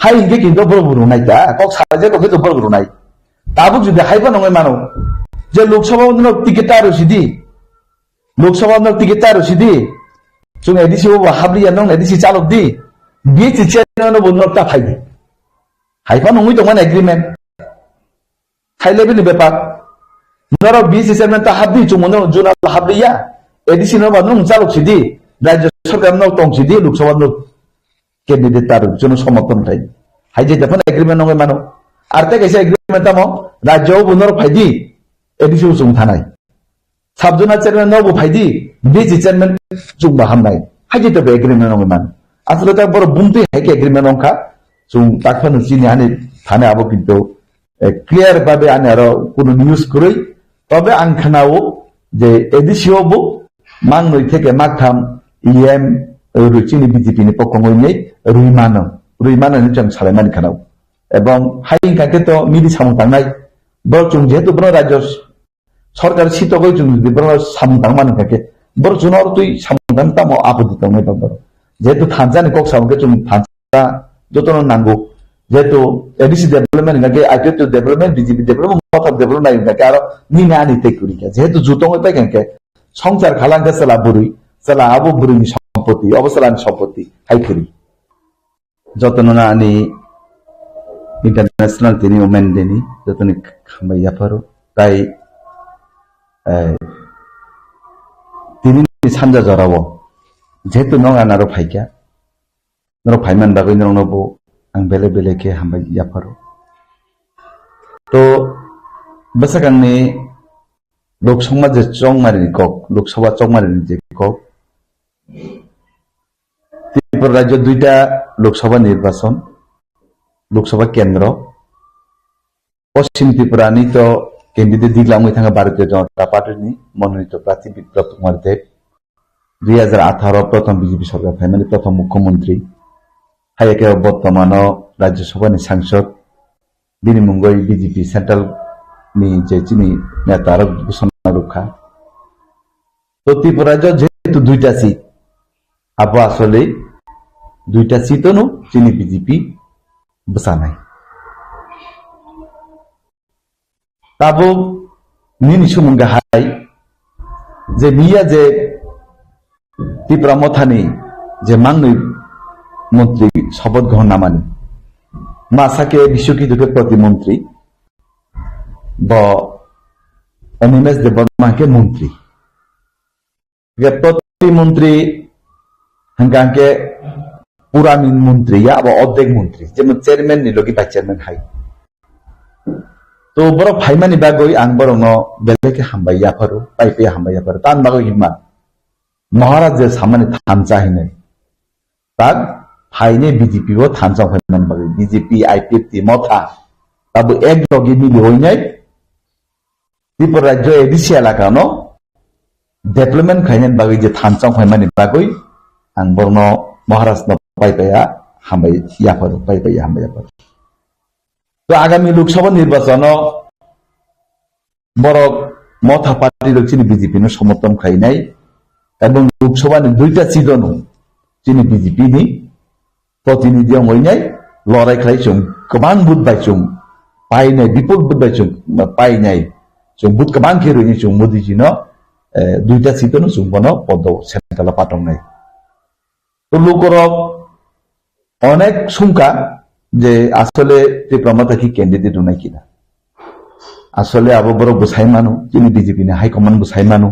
Speaker 6: হাই ইনকে কিন্তু বড় বড় নাই তা কক ছালাই যায় তোকে তো বড় বড় নাই তাবো যদি হাইবা নয় মানো যে লোকসভা টিকিটটা রসিদি লোকসভা টিকিটটা রসিদি जों एडिसि हाब्रिया नों एडिसि चालक दी बि चिचेनो बनरता फाइदि हाइफा नङै दंमोन एग्रीमेंट हाइ लेभेलनि बेपार नर बि चिचेरमेंट हाब्दि जुमनो जुनाल हाब्रिया एडिसि नो बानो चालक सिदि राज्य सरकार नो तंग सिदि लोकसभा नो कैंडिडेट तार जन समर्थन थाइ हाइ जे दफन एग्रीमेंट नङै मानो आरते कैसे एग्रीमेंट तामो राज्य बनर फाइदि एडिसि जुम थानाय साबजुना चेयरमैन नो फाइदि बि चिचेरमेंट जुं बाहामनाय हाइजे तो एग्रीमेंट नङै मान আসলে তো বড় বুনতে হাইকে এগ্রিমেন্ট অংকা जों তাকফানো চিনি আনি থানে আবো কিন্তু ক্লিয়ার ভাবে আনি আর কোন নিউজ করি তবে আনখানাও যে এডিসিওবো মাংনই থেকে মাগথাম ইএম রুচিনি বিজেপি নি পক্ষঙ্গই নেই রুইমানো जों সালাইমানি খানাও এবং হাইকাকে তো মিদি সামং থাংনাই বরচুং যেহেতু বড় রাজ্য সরকার সিতগই जों বড় সামং থাংমানো থাকে বড় জুনর তুই সামং থাংতামো আপত্তি দংনাই বড় যেহেতু থানজানি কক সামকে जों থানজা যতন নাঙ্গো যেহেতু এডিসি ডেভেলপমেন্ট নাকি আইটিও ডেভেলপমেন্ট বিজেপি ডেভেলপমেন্ট মত ডেভেলপমেন্ট নাকি আর নিনা আনি তে করি যেহেতু জুতং পাই কেনকে সংসার খালাঙ্কা সালা বুড়ি সালা আবু বুড়িনি সম্পত্তি অবসলানি সম্পত্তি হাইকরি যতন না আনি ইন্টারন্যাশনাল তিনি ওমেন দেনি যতনি খামাইয়া পারো তাই তিনি সানজা জরাবো যেহেতু নং আনারো ফাইকা नर फाइमान बागै नरनबो आं बेले बेले के हामबाय याफारो तो बसकांनि लोकसभा जे चंगमारिनि कक लोकसभा चंगमारिनि जे कक त्रिपुरा राज्य दुइटा लोकसभा निर्वाचन लोकसभा केंद्र पश्चिम त्रिपुरानि तो कैंडिडेट दिग्लांगै थाङा भारतीय जनता पार्टीनि मनोनीत प्रार्थी बिप्लब कुमार देब 2018 प्रथम बीजेपी सरकार फाइमानि प्रथम मुख्यमंत्री हाइके बर्तमान राज्यसभा सांसद बिनि मुंगई बीजेपी सेंट्रल नि जे चिनी नेता घोषणा रखा तो त्रिपुरा जेहेतु दुइटा सीट अब आसले दुइटा सीटनो चिनी बीजेपी बसानाय ताबो निनि सुमुंगा हाय जे मिया जे त्रिपुरा मथानि जे मांगनै मंत्री शपथ ग्रहण नामानी मासाके विश्व की दुर्ग प्रतिमंत्री ब अनिमेश देवबर्मा के मंत्री प्रतिमंत्री हंगा के पूरा मंत्री या अब अध्यक्ष मंत्री जेमन चेयरमैन निलोगी भाइस चेयरमैन हाई तो बरो फाइमानि बागै आं बरो न बेलेके हामबाय याफारो पाइपे हामबाय याफारो तान बागै हिमा महाराज जे सामान्य थानचा हिने ताक हाइने बीजेपी वो थानसा फाइमान बागै बीजेपी आईपीएफ मथा तब एक लगे मिली होइनाय ত্রিপুরা রাজ্য এডিসি এলাকা ডেভেলপমেন্ট খাইনান বাকি যে থানচাং ফাইমানি বাকি आं बरनो महाराष्ट्र पाइपाया हामबाय याफोर पाइपाया हामबाय याफोर तो आगामी लोकसभा निर्वाचन बरक मथा पार्टी रक्षिनी बीजेपी नो समर्थन खाइनाय एवं लोकसभा नि दुईटा सीटनो चिनी बीजेपी नि प्रतिनिधि होइनाय लड़ाई खाइसुं गोबां बुथ बायसुं पाइनाय विपुल बुथ बायसुं पाइनाय जों बुथ गोबां खेरुनि जों मोदी जी नो दुईटा सीटनो जों बनो पद सेन्ट्रल पाटंनाय तो लोकर अनेक शंका जे आसले ত্রিপুরা की कैंडिडेट होना किना आसले अब बरो बुसाई मानु जिनि बीजेपी ने हाईकमांड बुसाई मानु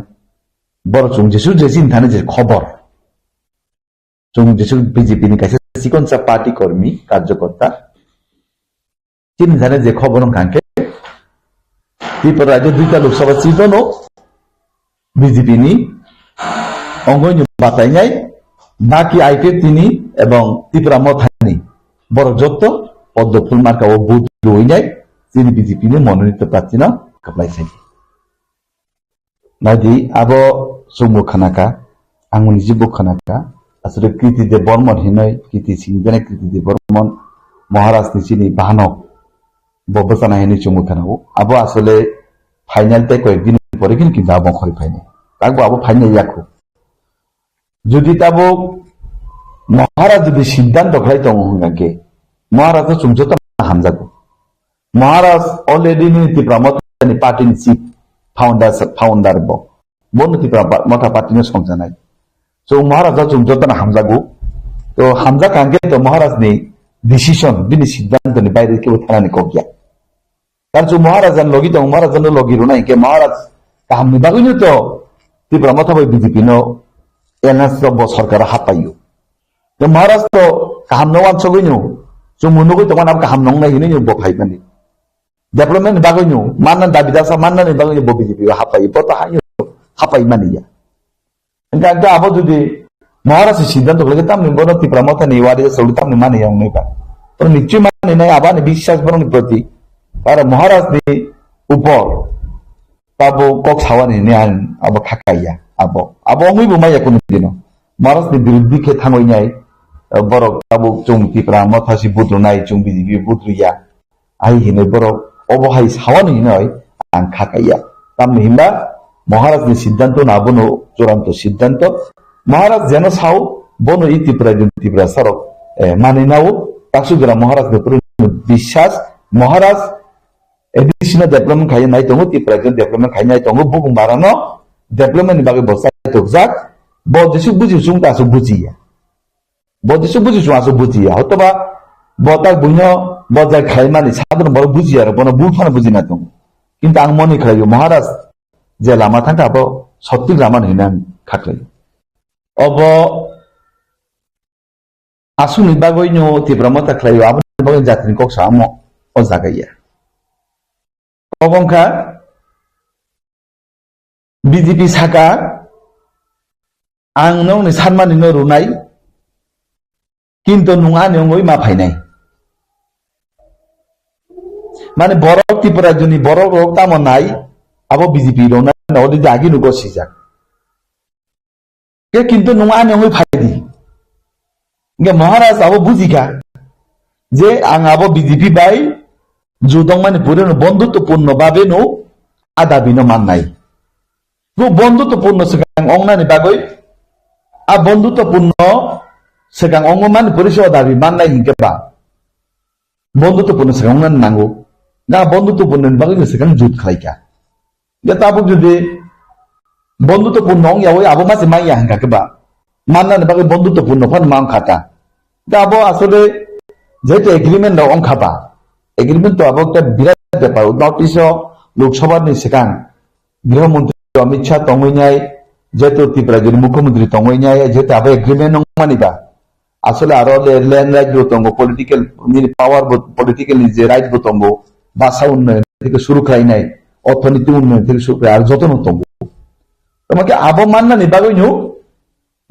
Speaker 6: बरो जों जेसु जेसिन थाने जे खबर जों जेसु बीजेपी नि कासे सिकोनसा पार्टी कर्मी कार्यकर्ता जिनि थाने जे खबर कांके ত্রিপুরা राज्य दुईटा लोकसभा सीटनो बीजेपी नि अंगयनि बातायनाय बाकी आईपीएफ तिनी एवं त्रिपुरा मथानी बरक जत्त पद्म फुल मार्का बुथ रहिनाय जिनि बीजेपी नि मनोनीत प्रार्थी न खाप्लायसाय नादि अब सुमु खानाका आंनि जिबो खानाका आसरे कीर्तिदेव बर्मन हिनय कीर्ति सिंहजने कीर्तिदेव बर्मन महाराष्ट्र चिनि बाहनक बबसाना हिनि सुमु खानाव अब आसले फाइनल ते कयेक दिन परे किन जाब खरि फाइनल ताकबो अब फाइनल याखो যদি তাবো মহারাজ যদি সিদ্ধান্ত খাই দङ होनगाके महाराज सुंजत हामजागो महाराज अलरेडी नि ত্রিপুরা मथा पार्टी नि चीफ फाउंडार बो बन ত্রিপুরা मथा पार्टी नि संजानाय सो महाराज सुंजत हामजागो तो हामजा कांगे तो महाराज नि डिसिजन बिनि सिद्धांत नि बायरे के थानानि कोगिया तार जो महाराज लगी दङ महाराज लगी रुनाय के महाराज कामनि बागैनो तो ত্রিপুরা मथा बीजेपी नो एनएस सरकार हापायो तो महाराष्ट्र काम नवान सगैनो जों मुनुगै तो माना काम नंनाय हिनै बो फाइबानि डेभलपमेंट बागैनो मानना दाबिदासा माननानै बागैनो बो बीजेपी हापायो बता हायो हापाय मानिया enggak apa जुदि महाराष्ट्र सिद्धांत लगे तामनि बनो ত্রিপুরা मथा नि वाडी सौलि तामनि माने यांगनैबा तो निश्चय माने नै आबानि विश्वास बरनि प्रति आरो महाराष्ट्र नि ऊपर ताबो कक सावानि ने अब खाकाया अब अंगैबो माया कुनु दिनो महाराष्ट्र नि विरुद्ध के थांगैनाय बरक ताबो जों ত্রিপুরা मथासि बुद्रुनाय जों बीजेपी बुद्रुया आइ हिनै बरक अबहाय सावानि हिनै आं खाकाया तामनि हिमबा महाराष्ट्र नि सिद्धांत नाबनो चूड़ान्त सिद्धांत महाराज जेन साव बनो इ ত্রিপুরা सरक मानिनाव ताकसुगरा महाराष्ट्र नि विश्वास महाराज एडिशनल डेभलपमेंट खाय नाय दङ ত্রিপুরা डेभलपमेंट खाय नाय दङ बुगुं बारानो डेभलपमेंट बागै बसाय तोजाक बदिसु बुजिसुं तासु बुजिया बदिसु बुजिसुं आसु बुजिया हतबा बता बुनो बजार खायमानि साधारण बर बुजिया र बनो बुफान बुजिना दङ किन्तु आं मनि खायो महाराज जे लामा थांका अब सत्ति लामा हिनान खाख्लायो अब आसुनि बागैनो ত্রিপুরা मथा खायो अब बागै जातिनि कक्सा आमो अ जागाया अबंखा बीजेपी साका आं नोंनि सानमानि न रुनाय किन्तु नुङा नङै मा फायनाय माने बरक ত্রিপুরা जुनि बरक रक तामनाय अब बीजेपी रोना नदि दागि नुगो सिजा के किन्तु नुङा नङै फायदि गे महाराज अब बुजिका जे आं अब बीजेपी बाय जुदं माने पुरनो बन्धुत्वपूर्ण भाबेनो आदा बिनो माननाय तो बन्धुत्वपूर्ण सेगां अंगनानि बागै आ बन्धुत्वपूर्ण सेगां अंगमान परिचय दाबि माननाय हिंकेबा बन्धुत्वपूर्ण सेगां अंगनानि नांगौ ना बन्धुत्वपूर्ण बागै सेगां जुद खालायका दा ताबो जुदि बन्धुत्वपूर्ण अंगयावै आबो मासे माइया हिंकाकेबा माननानि बागै बन्धुत्वपूर्ण फान मान खाता दा आबो आसले जेते एग्रीमेंट दाव अंखाबा एग्रीमेंट तो आबो एकटा बिराट ब्यापार नर्थ इस्ट लोकसभानि सेगां गृहमंत्री अमित शाह तंगैनाय जेतु ত্রিপুরা जुनि मुख्यमंत्री तंगैनाय जेतु आबो एग्रीमेंट नंगमानिबा आसले आरो लैंड राइट बो तंगो पॉलिटिकल नि पावर बो पॉलिटिकल नि जे राइट बो तंगो भाषा उन्नयन থেকে শুরু খাইনাय अर्थनीति उन्नयन থেকে শুরু করে আর যতन तंगो तमाके आबो माननानि बागैनो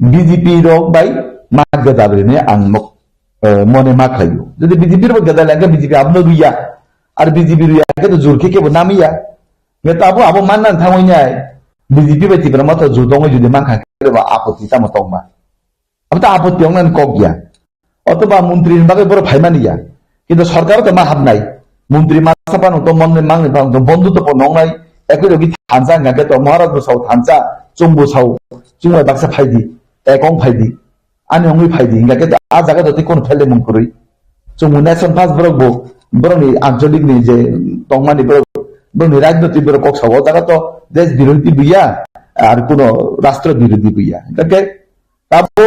Speaker 6: बीजेपी रक बाय मागदा दाबरेने आं मने मा खायो যদি बीजेपी रो गदा लागे बीजेपी आबनो रुया आरो बीजेपी रुया के तो जुरखे के नामिया Tabu abu manan tangwanya BJP ba tibra mata judong judi mangka ba apoti tama tongma. Abta apoti ongnan kokya. Otoba mantri bagai boro phaimaniya. Kintu sarkar to ma hab nai. Mantri masa panu to mon mang ni panu to bondu to ponong nai. Ekoi rogi thansa ngake to maharaj bo sau thansa chungbo sau. Chungwa baksa phaidi. Ekong phaidi. Ani ongui phaidi ngake to a jaga to tikon phele mungkurui. Chungmu nation pass borok bo borok ni anjolik ni je tongmani borok বনি রাজনৈতিক বড় cock সব তারা তো দেশ বিরোধী বুইয়া আর কোন রাষ্ট্র বিরোধী বুইয়া তাকে তাবো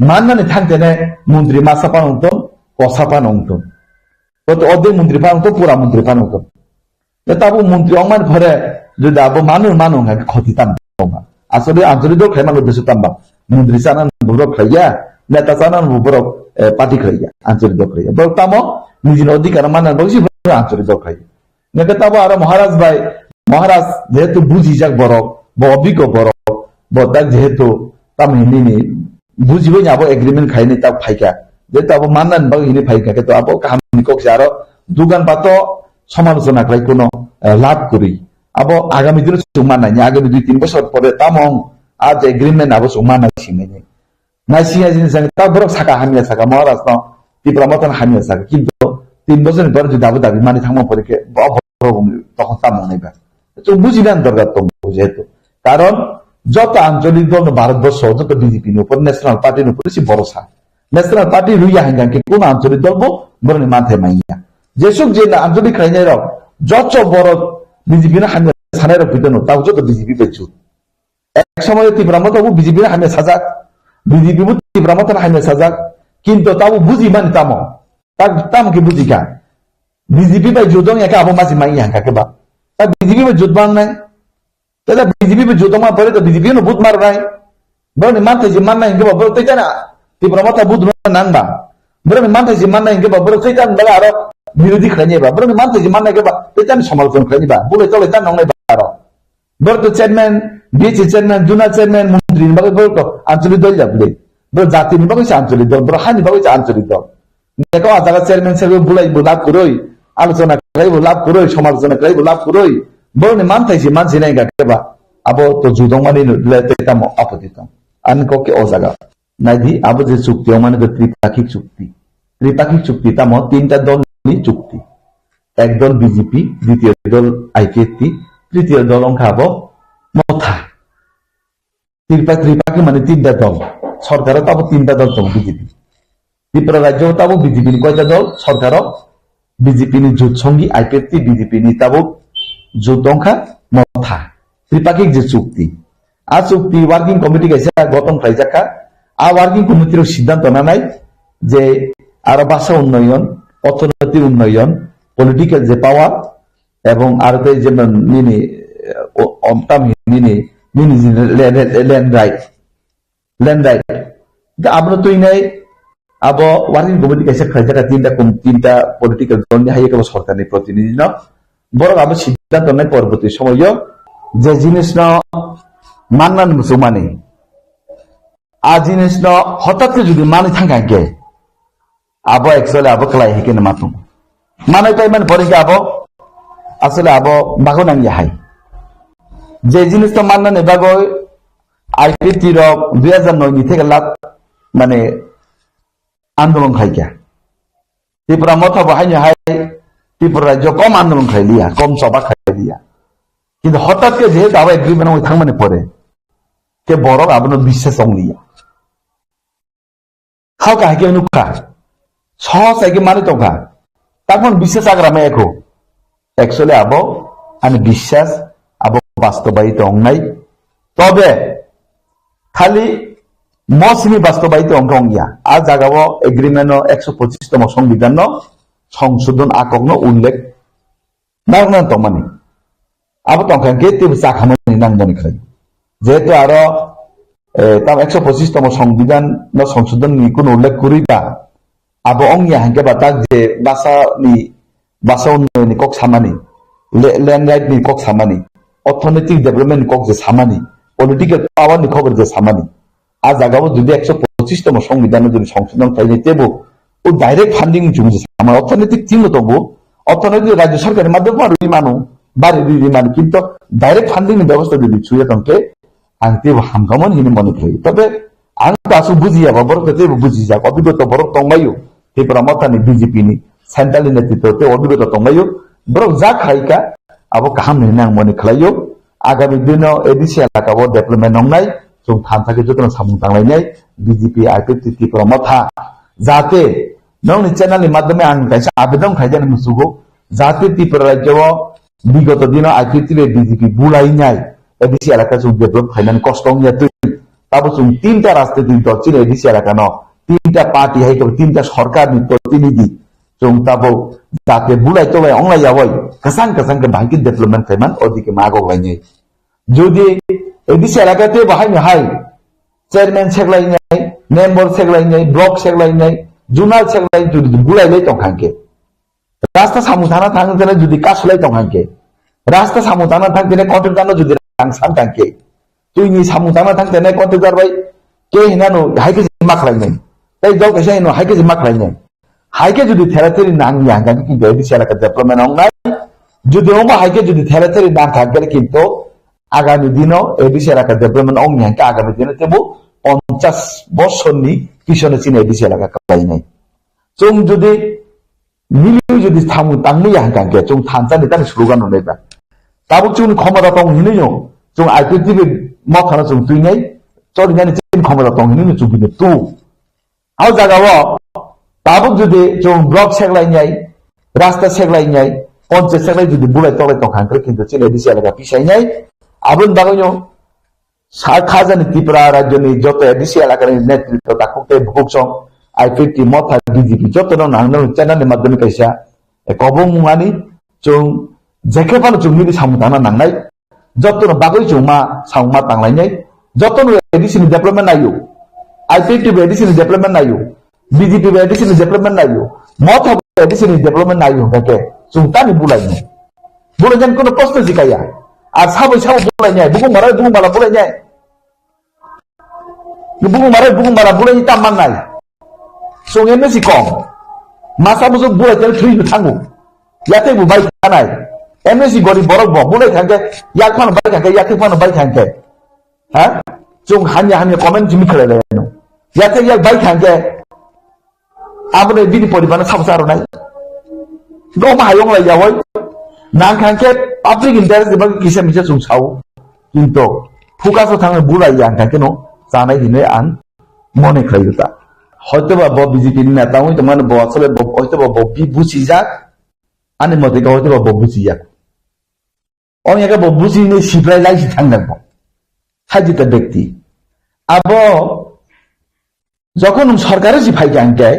Speaker 6: মাননানি থাকতে না মন্ত্রী মাসা পানন্তন কসা পানন্তন তো অর্ধেক মন্ত্রী পানন্তন পুরা মন্ত্রী পানন্তন তাবো মন্ত্রী অমান ঘরে যদি আবো মানুষ ক্ষতি তাম আসলে আঞ্চলিক দল খাই মানুষ দেশ তাম্বা মন্ত্রী চানান বুড়ো খাইয়া নেতা চানান বুড়ো পার্টি খাইয়া আঞ্চলিক দল খাইয়া বড় তামো নিজের অধিকার মানার বলছি আঞ্চলিক দল খাইয়া Nggak tahu ada Maharaj যেহেতু বুঝি যাক বড় অভিজ্ঞ বড় বদাক যেহেতু তাম হিনি বুঝিবে আবো এগ্রিমেন্ট খাইনি তাও ফাইকা যেহেতু আবো মাননান বাগ হিনি ফাইকা কিন্তু আবো কাহানি কক্সে আরো দোকান পাতো সমালোচনা খাই কোনো লাভ করি আবো আগামী দিনে সুমান নাই আগামী 2-3 বছর পরে তামং আজ এগ্রিমেন্ট আবো সুমান নাই সিমেনি নাই সিয়া জিনিস তা বড় সাকা হামিয়া সাকা মহারাজ ন তীব্র মতন হামিয়া সাকা কিন্তু 3 বছর পরে যদি আবু দাবি মানে থাকবো পরীক্ষা তখন তা মনে তো বুঝিলেন দরকার তো যেহেতু কারণ যত আঞ্চলিক দল ভারতবর্ষ যত বিজেপির উপর ন্যাশনাল পার্টির উপর বেশি ভরসা ন্যাশনাল পার্টি রুইয়া হাঙ্গাকে কোন আঞ্চলিক দল বরং মাথে মাইয়া যেসব যে আঞ্চলিক খাইনাই রক যত বড় বিজেপি না হাঙ্গা সানাই রক পিটানো তাও যত বিজেপি পেছু এক সময় তীব্রমত বিজেপি না হামে সাজাক বিজেপি তীব্রমত না হামে সাজাক কিন্তু তাও বুঝি মানে তামকে বুঝি কা BJP by judong ya ka abo masih mai yang kakek ba. Tapi BJP by judbang nai. Tapi BJP by judong mah pare to BJP no but mar nai. Bro ni mante si man nai ke ba bro tei na. Ti pramata but nang ba. Bro ni mante si man nai ke ba bro tei tan bala aro বিরোধী খাইনি ba. Bro ni mante si man nai ke ba tei tan সমালোচনা খাইনি ba. Bule tole tan nong nai ba aro. Bro to chairman, BC chairman, juna chairman মন্ত্রী ni ba bro to আঞ্চলিক দল যাবে। Bro জাতি ni ba ko আঞ্চলিক দল, bro hani ba ko আঞ্চলিক দল। দেখো আজাগা চেয়ারম্যান সাহেব বুলাই লাভ করই আলোচনা করাইব লাভ করই সমালোচনা করাইব লাভ করই বরনি মানতাইছি মানছি নাই গাকেবা আবো তো জুদং মানে লেতেতাম আপতিতাম আনককে অজাগা নাইদি আবো যে চুক্তি মানে তো ত্রিপাক্ষিক চুক্তি তাম তিনটা দলই চুক্তি এক দল বিজেপি দ্বিতীয় দল আইপিএফটি তৃতীয় দল অংখাবো মথা ত্রিপাক্ষিক মানে তিনটা দল সরকারও তাবো তিনটা দল তো বিজেপি ত্রিপুরা রাজ্য তাবো বিজেপি কয়টা দল সরকারও বিজেপি ni জোট সঙ্গী আইপিএফটি বিজেপি ni তাবো জোট অংখা মথা ত্রিপাক্ষিক যে চুক্তি আ চুক্তি ওয়ার্কিং কমিটি গেছে গঠন খাইজাকা আ ওয়ার্কিং কমিটির সিদ্ধান্ত না নাই যে আরো ভাষা উন্নয়ন অর্থনৈতিক উন্নয়ন পলিটিক্যাল যে পাওয়ার এবং আর যে নিনি অমতাম নিনি ল্যান্ড রাইট আমরা তো নাই আবো ওয়ার্কিং কমিটি কাছে খাইজাকা তিনটা পলিটিক্যাল দল নিয়ে হাইয়ে কেবল সরকারের প্রতিনিধি ন বরং আবো সিদ্ধান্ত নাই পরবর্তী সময় যে জিনিস ন মাননান মুসলমানে আ জিনিস ন হঠাৎ যদি মানে থাকাকে আবো একচুয়ালি আবো খেলাই হেকে না মাতুম মানে তাই মানে পরে কি আবো আসলে আবো বাগো নাঙ্গি হাই যে জিনিস তো মাননান এবাগো আইপিটি রক 2009 নি থেকে লাভ মানে আন্দোলন খাইকা ত্রিপুরা মত বাহাইনি হাই ত্রিপুরা রাজ্য কম আন্দোলন খাইলিয়া কম সভা খাইলিয়া কিন্তু হঠাৎ করে যেহেতু আবার এগ্রিমেন্ট ওই থাকমানে পরে কে বড় আপনার বিশ্বাস অংলিয়া খাও কাহিকে নুখা সহজ আগে মানে তো খা তখন বিশ্বাস আগ্রামে এখো একচুয়ালি আবো আমি বিশ্বাস আবো বাস্তবায়িত অংনাই তবে খালি মৌসুমী বাস্তবায়িত অঙ্ক অঙ্গিয়া আর জাগাবো এগ্রিমেন্ট 125তম সংবিধান সংশোধন আকগ্ন উল্লেখ না তো মানে আবো তংখানকে তীব্র চা খামানি নাংজানি খাই যেহেতু আরো তাম 125তম সংবিধান সংশোধন নি কোন উল্লেখ করিবা আবো অঙ্গিয়া হাঙ্কে বাতাক যে বাসা উন্নয়ন কক সামানি ল্যান্ড রাইট নি কক সামানি অর্থনৈতিক ডেভেলপমেন্ট কক যে সামানি পলিটিক্যাল পাওয়ার নি খবর যে সামানি আজ আগাবো যদি 125তম সংবিধানে যদি সংশোধন খাইনি তেবো ও ডাইরেক্ট ফান্ডিং চুমছে আমার অর্থনৈতিক চিহ্ন তবু অর্থনৈতিক রাজ্য সরকারের মাধ্যমে আর ওই মানুষ বাড়ি দিদি মানে কিন্তু ডাইরেক্ট ফান্ডিং ব্যবস্থা যদি ছুঁয়ে তংকে আংতে হামকামন হিনি মনে করি তবে আং তাসু বুঝিয়াবা বড় তে বুঝিয়া অভিজ্ঞতা বড় তংবায়ু ত্রিপুরা মতানি বিজেপি ni সেন্ট্রাল নেতৃত্বতে অভিজ্ঞতা তংবায়ু বড় যা খাইকা আবো কাহাম নেনাং মনে খালাইও আগামী দিনও এডিসি এলাকাবো ডেভেলপমেন্ট নংনাই जों थानसाखै जतन सामुं थांलायनाय बीजेपी आईपीएफटी ত্রিপুরা মথা जाहाथे नोंनि चैनलनि माध्यमे आं कायसे आवेदन खायजानो मुसुगौ जाहाथे त्रिपुरा राज्योआव विगत दिनाव आईपीएफटी बीजेपी बुलायनाय एडिसि एलाका जों डेभेलप खायनानै कष्टंनिया ताबो जों तीनटा राजनीतिक दल चिन एडिसि एलाकानो तीनटा पार्टी हायखौ तीनटा सरकारनि प्रतिनिधि जों ताबो जाहाथे बुलाय तलाय अंलायावै कसां कसां भाइके डेभेलपमेन्ट खायमान ओदिके मागौलायनाय जुदि एडिसि एलाकाते बाहायनो हाय चेयरमैन सेगलायनाय मेम्बर सेगलायनाय ब्लक सेगलायनाय जुनाल सेगलायनाय जुदि बुलायलाय तंखांके रास्ता सामु थाना थांगोन जुदि कासलाय तंखांके रास्ता सामु थाना थांगोन कन्ट्रेक्टारनो जुदि रां सानखांके तुइनि सामु थाना थांगोन कन्ट्रेक्टार बाय के हिनानो हायके माखलायनाय तै दल कैसे हिनो हायके माखलायनाय हायके जुदि थेराथेरि नांनि हांगांके किन्तु एडिसि एलाका डेभेलपमेन्ट अंनाय जुदि ओमा हायके जुदि थेराथेरि नां थांगोन किन्तु आगामी दिनाव एडिसि एलाका डेभेलपमेन्ट अंनि हांके आगामी दिनाव तेबो 50 বছরনি পিছনে চিনে এডিসি এলাকা কালাইনাই जों जुदि मिलिउ जुदि थामु तांनि हांकांके जों थानसानि तानि स्लोगान होनायबा ताबो जों क्षमता दं हिनैयो जों आईपीएफटी मथाना जों तुइनाय चरिनानि चिन क्षमता दं हिनैयो जों बिनो तु आव जागाव ताबो जुदि जों ब्लक सेगलायनाय रास्ता सेगलायनाय पंचायत सेगलाय जुदि बुलाय तलाय दं हांक्रे किन्तु चिन एडिसि एलाका पिसायनाय आबुन बागैयो खाजानि त्रिपुरा राज्यनि जत एडिसि एलाकानि नेतृत्व ताकुते भुगसं आईपीएफटी मथा बीजेपी जतनो नांनो चैनलनि माध्यमे कैसा कबं मुङानि जों जेखेबानो जों मिलि सामुदाना नांनाय जतनो बागै जों मा सावमा तांलायनाय जतनो एडिसिनि डेभेलपमेन्ट नायो आईपीएफटी एडिसिनि डेभेलपमेन्ट नायो बीजेपी एडिसिनि डेभेलपमेन्ट नायो मथा एडिसिनि डेभेलपमेन्ट नायो काके जों तानि बुलायनाय बुलायनाय कोनो प्रश्न जिकाया আর সাবই সাব বুলাইনাय बुगुं मारा बुलायनाय बुगुं मारा बुलायनि ताम माननाय संगे सि कम मासा बुजो बुलायते थ्रिबो थांगो याते बुबाय थानाय एमएसि गरि बरक ब बुलाय थांगे याक फान बाय थांगे याते फान बाय थांगे हा जों हानि कमेन्ट जिमि खलायलायनो याते याक बाय थांगे आबने बिनि परिबाना साबसारनाय दो मायं लायावै नांखांके पाब्लिक इंटरेस्ट एबा किसे मिसे जों साव किन्तु फुकासो थाङो बुलाय आंखांके न जानाय दिनै आं मने खायुता হয়তোবা ব বিজেপির নেতা হইতো মানে ব আসলে হয়তোবা ব বুঝি যাক আনি মতে হয়তোবা ব বুঝি যাক অনেকে ব বুঝি নে সিপ্রাই লাইছি থাকব সাজিত ব্যক্তি আব যখন সরকারের জি ফাইকে আনকে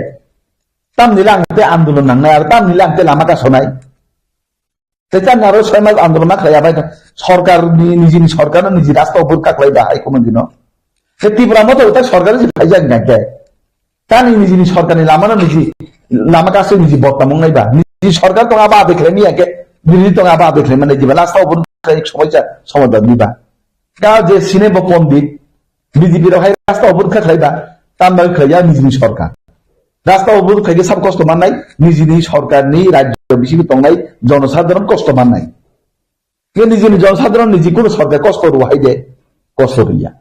Speaker 6: তাম নিলাংতে আন্দোলন নাংনায় আর তাম নিলাংতে লামাকা শোনায় তেজান আরো 6 মাস আন্দোলন খাইয়াবাই সরকার নিজে সরকার নিজে রাস্তা উপর কাকলাইবা হাই কোনদিন সে ত্রিপুরা মতো ওটা সরকারের জি ফাইজাক নাকে तानि निजिनि सरकारनि लामानो निजि लामा कासे निजि बत्ता मंनायबा निजि सरकार तो आबा देखलेनि आके निजि तो आबा देखले माने दिबा लास्टआव बन एक समस्या समाधान दिबा का जे सिने ब पण्डित बीजेपी रो हाय रास्ता बन खाखलायबा तामबा खया निजिनि सरकार रास्ता बन खायगे सब कष्ट माननाय निजिनि सरकारनि राज्य बिसिबि तंनाय जनसाधारण कष्ट माननाय के निजिनि जनसाधारण निजि कोन सरकार कष्ट रुहाय दे कष्ट गैया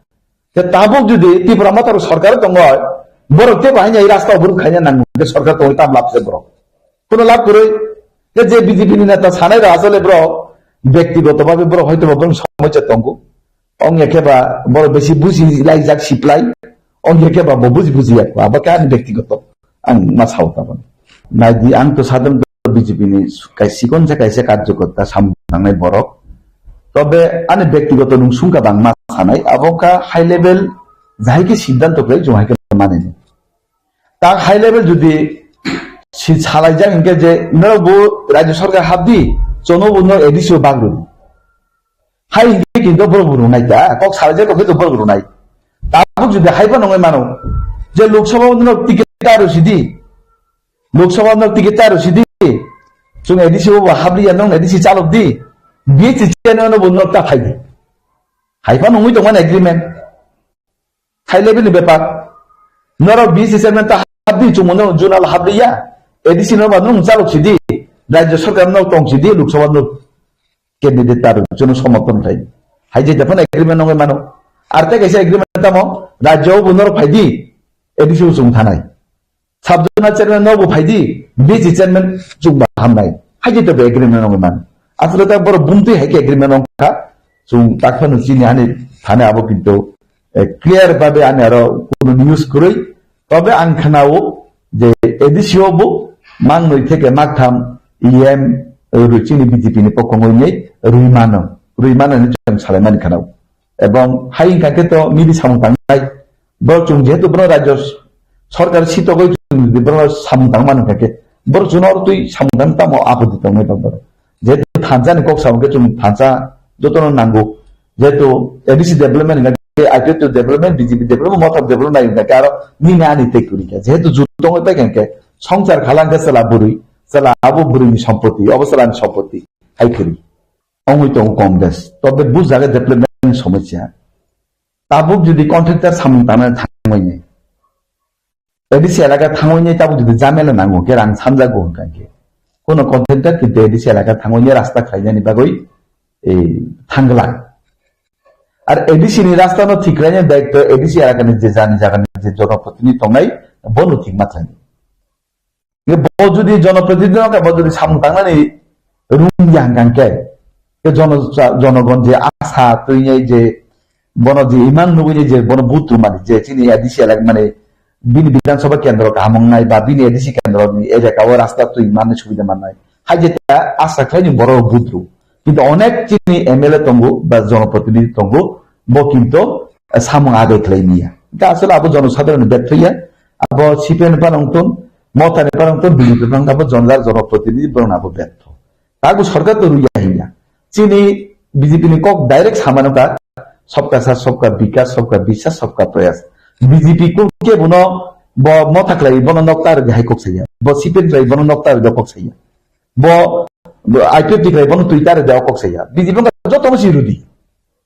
Speaker 6: ते ताबो जुदि त्रिपुरा मातार सरकार तंगय बरकते बाहायनाय रास्ता बरक खायना नांगौ सरकार तो ताम लाभ से बरक कोनो लाभ करे जे बीजेपी नि नेता सानाय आसले ब्र व्यक्तिगतभाবে ब्र হয়তো বরং সমস্যা তঙ্গু অংকেবা বড় বেশি বুঝি লাই যাক সিপ্লাই অংকেবা বুঝি আবা কান ব্যক্তিগত আং মাছাওতা বন নাইদি আং তো সাধারণ বিজেপি নি কাইসিকন যে কাইসে কার্যকর্তা সামনাংনাय বরক তবে আনে ব্যক্তিগত নুং সুংকা বাং মা সানাय আবকা হাই লেভেল যাইকে সিদ্ধান্ত করে জমাইকে মানে তা হাই লেভেল যদি ছালাই যায় ইনকে যে নরবো রাজ্য সরকার হাবদি জনবুন এডিসিও বাগরু হাই ইনকে কিন্তু বড় নাই তা কক ছালাই যায় কক তো বড় নাই তারপর যদি হাইবা নয় মানো যে লোকসভা টিকিট আর সিদি লোকসভা টিকিট আর সিদি जों एडिसिओ हाबलिया नों एडिसि चालक दि बि चिचेनो बनो ता फाइदि हाइफा नङै दंमोन एग्रीमेंट हाई लेभेलनि बेपार नराव बि चिचेनो ता हाबदि जुमनो जुनाल हाबलिया एडिसि नो बानो चालक सिदि राज्य सरकार नो तंग सिदि लोकसभा नो ক্যান্ডিডেট তার জন্য সমর্থন খাই হাই যে যখন এগ্রিমেন্ট নয় মানো আর তে গেছে এগ্রিমেন্ট তামো রাজ্যও বুনর ফাইদি এডিসি উসুং থানাই সাবজোনাল চেয়ারম্যান নবো ফাইদি বিজি চেয়ারম্যান জুবা হামনাই হাই যে তবে এগ্রিমেন্ট নয় মান আসলে তা বড় বুনতে হাইকে এগ্রিমেন্ট নংখা জুং তাকফানো চিনি আনি থানে আবো কিন্তু ক্লিয়ার ভাবে আনি আরো কোন নিউজ করেই তবে আনখানাও যে এডিসিওবো মাংনই থেকে মাগথাম ইএম চিনি বিজেপিनि পক্ষ হইনি রুইমানো जों सालायमानि खानाव এবং হাই কাকে তো মিদি সামুং তাंनाय বরচুং যেহেতু বড় রাজ্য সরকার সিতগৈ বড় সামুং তাंमान কাকে বড় জুনর তুই সামুং তাंता মো আপত্তি দं নাই বড় যেহেতু থানজানি কক সামুকে जों থানজা যতন নাঙ্গো যেহেতু এডিসি ডেভেলপমেন্ট কাকে আইটিও ডেভেলপমেন্ট বিজেপি ডেভেলপমেন্ট মত ডেভেলপমেন্ট কাকে আর নিনা আনি তে করিকা যেহেতু যুদ্ধ হই পাই কাকে সংসার খালাঙ্গা সালা বুড়ি সালা আবু বুড়িনি সম্পত্তি অবসলানি সম্পত্তি হাইকরি অঙ্গই তো কংগ্রেস তবে বুঝ জায়গা ডেভেলপমেন্ট সমস্যা তাবুক যদি কন্ট্রাক্টর সামুং তানা থাंगयनि এডিসি এলাকা থাंगयनि তাবুক যদি জামেলা নাঙ্গো কে রাং সামজাগো কাকে কোন কন্ট্রাক্টর কিন্তু এডিসি এলাকা থাंगयनि রাস্তা খাইজানি বাগৈ এই থাंगला আর এডিসি नि রাস্তা ন ঠিক রাইনে দায়িত্ব এডিসি এলাকাनि যে জানি জায়গাनि যে জনপ্রতিনিধি তংনাই বনো ঠিক মাত্রানি যদি জনপ্রতিনিধি যদি সামুং তাंनानै রুম ইয়াঙ্গাঙ্কে জনগণ যে আশা তৈরি যে বন যে ইমান নবীনি যে বন বুথ মানে যে চিনি এডিসি এলাকা মানে বিনি বিধানসভা কেন্দ্র কামংনাই বা বিনি এডিসি কেন্দ্র এলাকাও রাস্তা তৈরি মানে সুবিধা মানায় হাই যেটা আশা খাইনি বড় বুথ কিন্তু অনেক চিনি এমএলএ তঙ্গু বা জনপ্রতিনিধি তঙ্গু ব কিন্তু সামুং আগে খাইনিয়া এটা আসলে আবু জনসাধারণ ব্যর্থইয়া আবু সিপিএন পানংতন মতানি পানংতন বিজেপি পানংতন জনজার জনপ্রতিনিধি বনাবো ব্যর্থ তাগু সরকার তো রুইয়া হিয়া चीनी बीजेपी ने कॉक डायरेक्ट सामान्य का सबका साथ सबका विकास सबका विश्वास सबका प्रयास बीजेपी को के बनो ब मथाखलाई बनो नक्तार हाई कॉक सैया ब सीपीएन लाई बनो नक्तार द कॉक सैया ब आईपीएफटी लाई बनो ट्विटर द कॉक सैया बीजेपी का जो तो मसी रुदी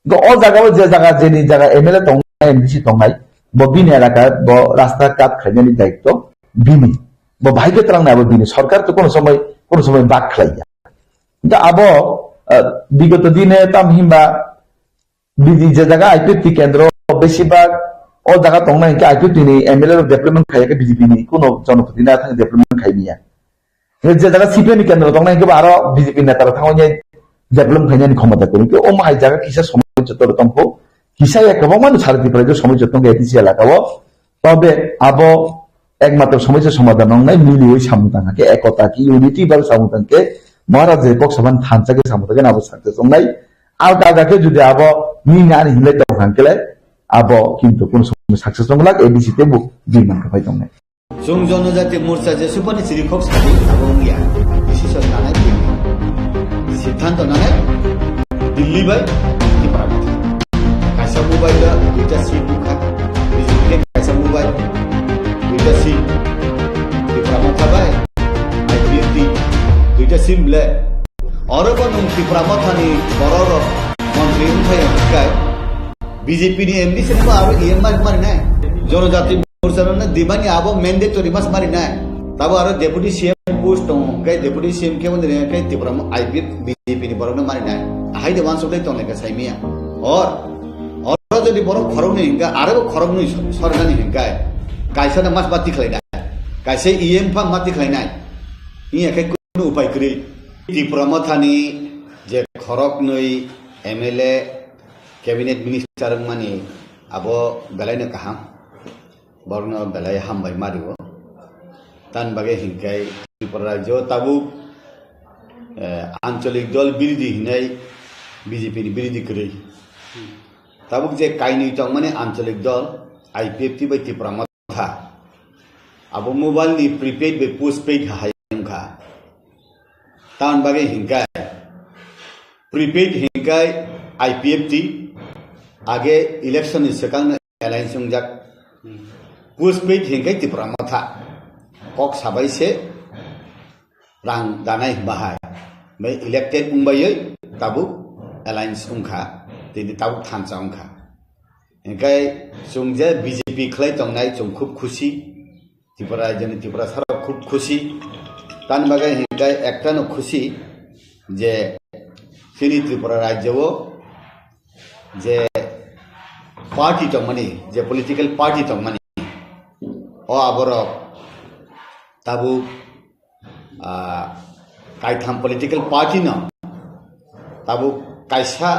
Speaker 6: तो और जगह जे जगह जेनी जगह एमएलए तंग एमडीसी तंगाई ब बिन एलाका ब रास्ता काट खाइनानि दायित्व बिनि ब भाई के तरंग ना बिनि सरकार तो कोन समय बाक खलाइया दा अब বিগত দিনে তামহিমবা বিজি যে জায়গা আইপিএফটি কেন্দ্র বেশিরভাগ ও জায়গা তংনা ইনকে আইপিএফটি নি এমএলএ ডেভেলপমেন্ট খাইকে বিজেপি নি কোন জনপ্রতিনিধি না থাকে ডেভেলপমেন্ট খাইনিয়া যে জায়গা সিপিএম কেন্দ্র তংনা ইনকে আরো বিজেপি নেতারা থাঙ্গনি ডেভেলপমেন্ট খাইনানি ক্ষমতা করি কি ও মাই জায়গা কিসা সময় যতর তংকো কিসা একবাং মানুষ সারতি পড়ে যে সময় যতং এটিসি এলাকাও তবে আবো একমাত্র সমস্যার সমাধান নাই মিলি ওই সামুতাঙ্গাকে একতা কি ইউনিটি বা সামুতাঙ্গকে महाराज पक्षमान थानसाके सामुदाके अब सक्सेस संनाय आउट आगाके जुदि अब निनानि हिलै दंखांकेले अब किन्तु कोन सक्सेस संगलाक एबिसि ते बु बिमान का फाइतंने
Speaker 7: जों जनजाति मोर्चा जे सुपानि सिरिखक साथि आबंगिया डिसिसन नानाय सिद्धांत नानाय दिल्ली बाय दिप्रामत कासा मोबाइल दुटा सीट बुखा बिजुले कासा मोबाइल दुटा सीट दिप्रामत बाय आईपीएफटी दुटा सिम ले और त्रिपुरामथानी बरर मंत्री उठाय बीजेपी नि एमडीसी ने आरो ईएम मारि नाय जनजाति मोर्चा ने दिबानी आबो मैंडेटरी मास मारि नाय तब आरो डेपुटी सीएम पोस्ट दं कै डेपुटी सीएम के बंदे कै त्रिपुरा आईपी बीजेपी नि बरन मारि नाय हाय दे वांस उठै तंले का साइमिया और जदि बर खरग नि हिंगा आरो खरग नि सरना नि हिंगा कायसा न मास बाति खलायना कायसे ईएम फा माति खलायनाय इया कै उपाय करी त्रिपुरामथानी जे खरक नई एमएलए कैबिनेट मिनिस्टर मानी अब बेलायनो कहा बरन बेलाय हामबाय मारिबो तान बागे हिंकाय त्रिपुरा राज्य ताबु आंचलिक दल बिरोधी हिनाय बीजेपी नि बिरोधी करी ताबुक जे कायनि तंग माने आंचलिक दल आईपीएफटी बाय त्रिपुरामथा अब मोबाइल नि प्रीपेड बे पोस्टपेड हायंखा तान बागे हिंकाय प्रीपेड हिंकाय आईपीएफटी आगे इलेक्शन सेकांग एलायंस संजाक पोस्टपेड हिंकाय त्रिपुरामथा कक साबाइसे रां दानाय बाहाय बै इलेक्टेड उंबायै ताबु एलायंस उंखा तिनि ताबु थानसा उंखा हिंकाय सुंजे बीजेपी खलाय तंनाय जों खूब खुशी त्रिपुरा जन त्रिपुरा सारा खूब खुशी तान बागे हिंकाय एकटा न खुशी जे Sini Tripura Rajyo je party tong mani je political party tong mani o aborok tabu kaitham political party no tabu kaisa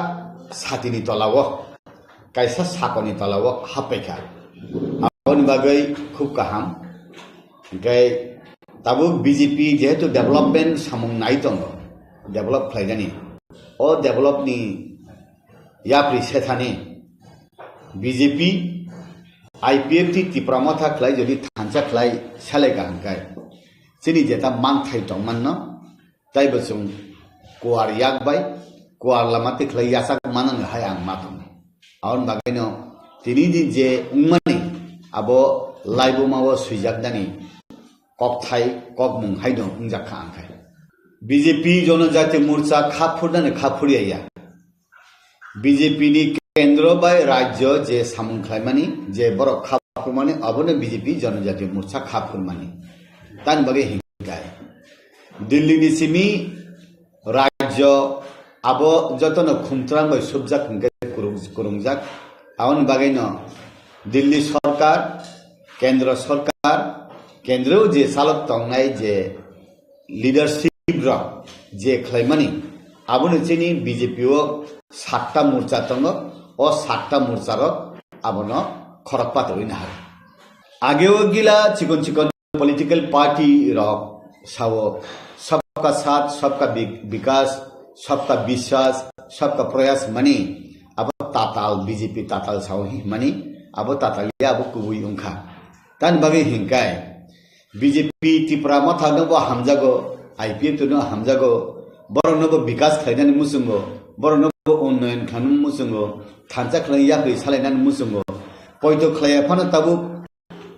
Speaker 7: satini tolawo kaisa sakoni tolawo hapeka abon bagai khub kaham gai tabu BJP jehetu development samung nai tongo develop khlaijani o develop ni yapri sethani BJP IPFT tipramotha khlai jodi thancha khlai sale ka hangkai sini jeta mangthai tongman no tai bosung kuar yak bai kuar lamate khlai yasak manang hai ang matom aun bagaino tini din je ungmani abo laibo mawo suijak dani kok thai kok mung hai dong ungjak kha angkai BJP जनजाति मोर्चा खाफुरदाने खाफुरिया BJP ni केंद्र bye राज्य जे सामुंख्लाइमानि जे बर खाफुरमानि अबने BJP जनजाति मोर्चा खाफुरमानि तान बगे हिंगाय दिल्ली नि सिमी राज्य आबो जतन खुमत्रांग बाय सुबजाक हिंगाय कुरुंगजाक आवन बगे न दिल्ली सरकार केंद्र जे सालक तंगनाय जे लीडरशिप जे खलाइमानि आबोनो जेनि BJP ओ 7टा मोर्चा तंगो ओ 7टा मोर्चा रो आबोनो खरकपात होइना हाय आगेओ गिला चिकन पॉलिटिकल पार्टी रो सावो सबका साथ सबका विकास सबका विश्वास सबका प्रयास मनी अब ताताल BJP ताताल सावो हि मनी अब तातालिया अब कुबुइ उंखा तान बगे हिंकाय BJP Tipra मथानबो हामजागो IPF no hamjago boronobo bikas khlainani musungo boronobo unnayon khanum musungo thancha khlai yakri salainan musungo poito khlaya phana tabu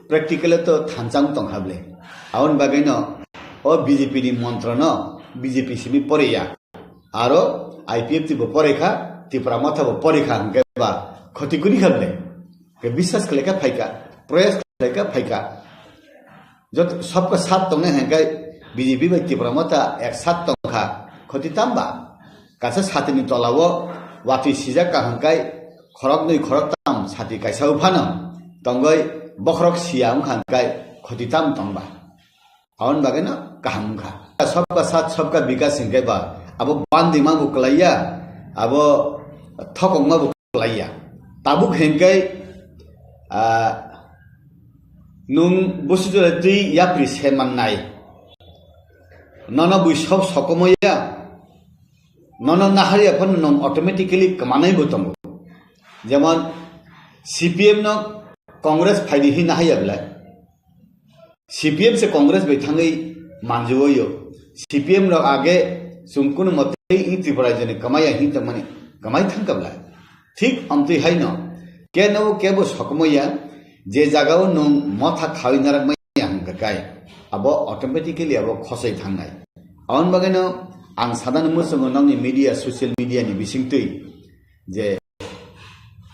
Speaker 7: practical to thanchang tong hable aun bagaino o BJP ni mantra no BJP simi poreya aro IPF ti porekha tipra matha bo porekha ngeba khoti kuni khable ke বিশ্বাস khleka phaika प्रयास khleka phaika jot sabka sath tongne hangai BJP by Tipramota ek sat tongkha khoti tamba kasa satini tolawo wati sijak ka hangkai khorok noi khorok tam sati kaisa uphano tongoi bokrok siam hangkai khoti tam tongba aun bagena kahamkha sabka sat sabka vikas hingkai ba abo bandi ma buklaiya abo thokong ma buklaiya tabuk hingkai nung busujati yapri seman nai Nona buishop sokomoya Nona naharia pun non automatically kamanai botongo Jaman CPM no Congress फायदे ही नहीं अगला CPM से कांग्रेस बैठांगे मांझो यो CPM लो आगे सुनकुन मते ही त्रिपुरा जने कमाया ही तमने कमाई थंग कबला ठीक हमते है न क्या न वो क्या वो सकमोया जे जगह नो मथा खावी नरक में हंग काय अब ऑटोमेटिकली अब खसै थांनाय आउन बगैनो आं सादान मुसंग नंनि मीडिया सोशल मीडिया नि बिसिंगतै जे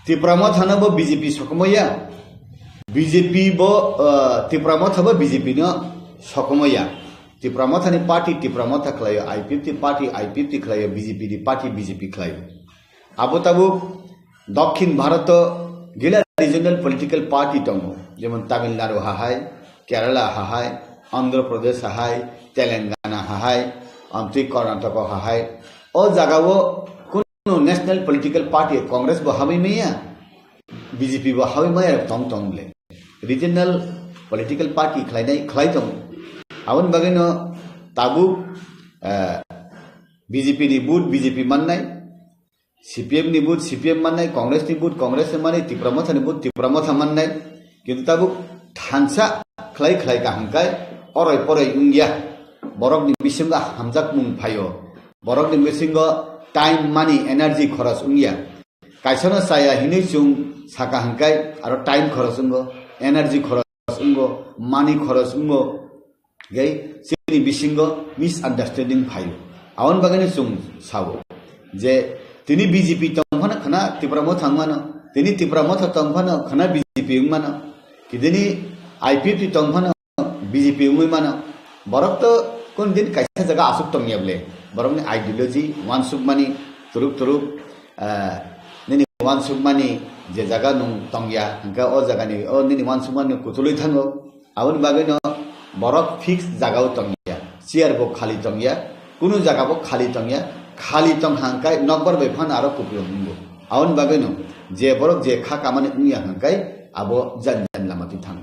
Speaker 7: Tripura थानाबो BJP सकमोया BJP bo Tipramot haba BJP no sokomoya Tipramot hani party Tipramot khlayo IPFT party IPFT khlayo BJP di party BJP khlayo abo tabu Dakhin Bharat gila regional political party tongo jemon Tamil Nadu hahai Kerala hahai Andhra Pradesh hahai Telangana hahai Antri Karnataka hahai o jagao kuno national political party Congress bo habi meya BJP bo habi meya tong tong le regional political party khlai tong awan bageno tabu BJP ni boot BJP mannai CPM ni boot CPM mannai Congress ni boot Congress mannai Tipramot ni boot Tipramot mannai kintu tabu thansa khlai ka hangkai orai porai ungya borok ni bisinga hamjak mung phayo borok ni bisinga time money energy kharas ungya kaisana saya hinai chung saka hangkai aro time kharas ungo energy kharas ungo money kharas ungo gai sini bisingo misunderstanding phayo awan bagani chung sawo je tini BJP tongphana khana Tipramot thangmano tini Tipramot tongphana khana BJP ungmano kidini IPFT tongphana BJP ungmano borok to kon din kaisa jaga asuk tongyable borok ni ideology wansuk mani turuk nini wansukmani je jaga nung tongya hingga o jagani o nini wansukmani kutului thango aboni bagui no borok fix jaga tongya chair bo khali tongya kuno jaga bo khali tong hangkai nokbar befan aro kupio mungo aboni bagui no je borok je kha kamani ungya hangkai abo jan lamati thang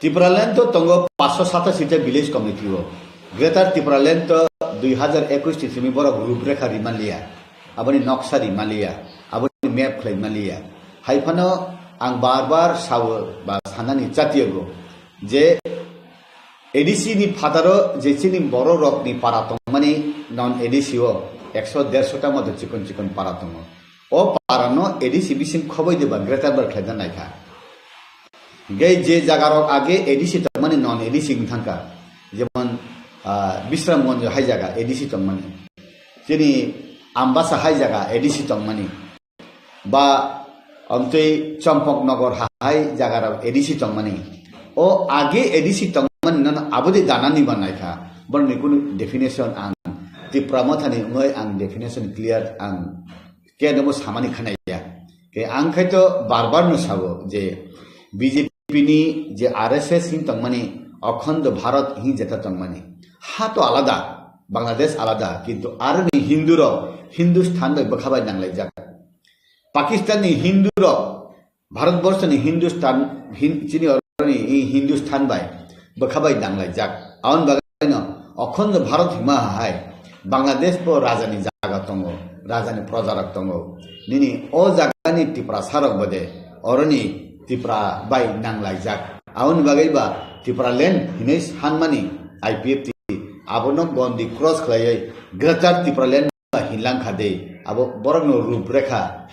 Speaker 7: Tipraland to tongo 587 village community ho Greater Tipraland to 2021 tisimi borok ruprekha rimalia aboni noksa rimalia aboni map khlaimalia haifano ang bar sawo ba sanani chatiego je ADC ni fataro je chini boro rok ni paratong mani non ADC o 100-150 ta modo chikon paratong o parano ADC bisim khoboi deba Greater bar khlaidan naikha gai je jagarok age ADC tongmani non ADC thangka jemon Bisramganj hai jaga ADC tongmani chini Ambasa hai jaga ADC tongmani ba amtei Champaknagar hai jaga ADC tongmani o age ADC tongmani nan abodi danani banaikha borni kunu definition ang tipramathani ngoi ang definition clear ang kenamo samani khanaiya ke ang khaito barbar no sabo je BJP ni je RSS hin tongmani অখণ্ড ভারত হি যেটা তংমানি হা তো আলাদা বাংলাদেশ আলাদা কিন্তু আরনি হিন্দুর Hindustan by বখাবাই নাংলাই যাক পাকিস্তানি হিন্দুর ভারতবর্ষনি হিন্দুস্তান চিনি অরনি হিন্দুস্থান বাই বখাবাই নাংলাই যাক আউন বাগাইন অখণ্ড ভারত হিমা হাই বাংলাদেশ পো রাজানি জায়গা তঙ্গ রাজানি প্রজারক তঙ্গ নিনি ও জায়গানি টিপ্রা সারক বদে অরনি টিপ্রা বাই নাংলাই যাক আউন বাগাইবা Tipraland hinis hanmani IPFT abono gondi cross khlai Greater Tipraland hinlang khade abo borno ruprekha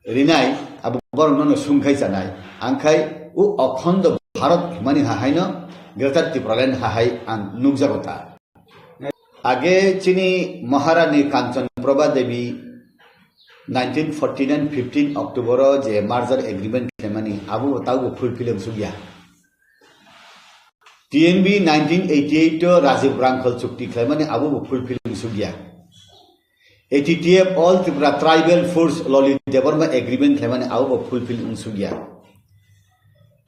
Speaker 7: rinai abo borno sungkhai chanai angkhai u okhondo bharat himani hahaino Greater Tipraland hahai ang nugjagota age chini Maharani Kanchan Prabha Devi 1949 15 October je merger agreement kemani abo tau fulfill sugya TNB 1988 to Rajiv Rankal Chukti Klamani Abu fulfilling Sugya. ATTF All Tripura Tribal Force Loli Devarma Agreement Klamani Abu fulfilling Sugya.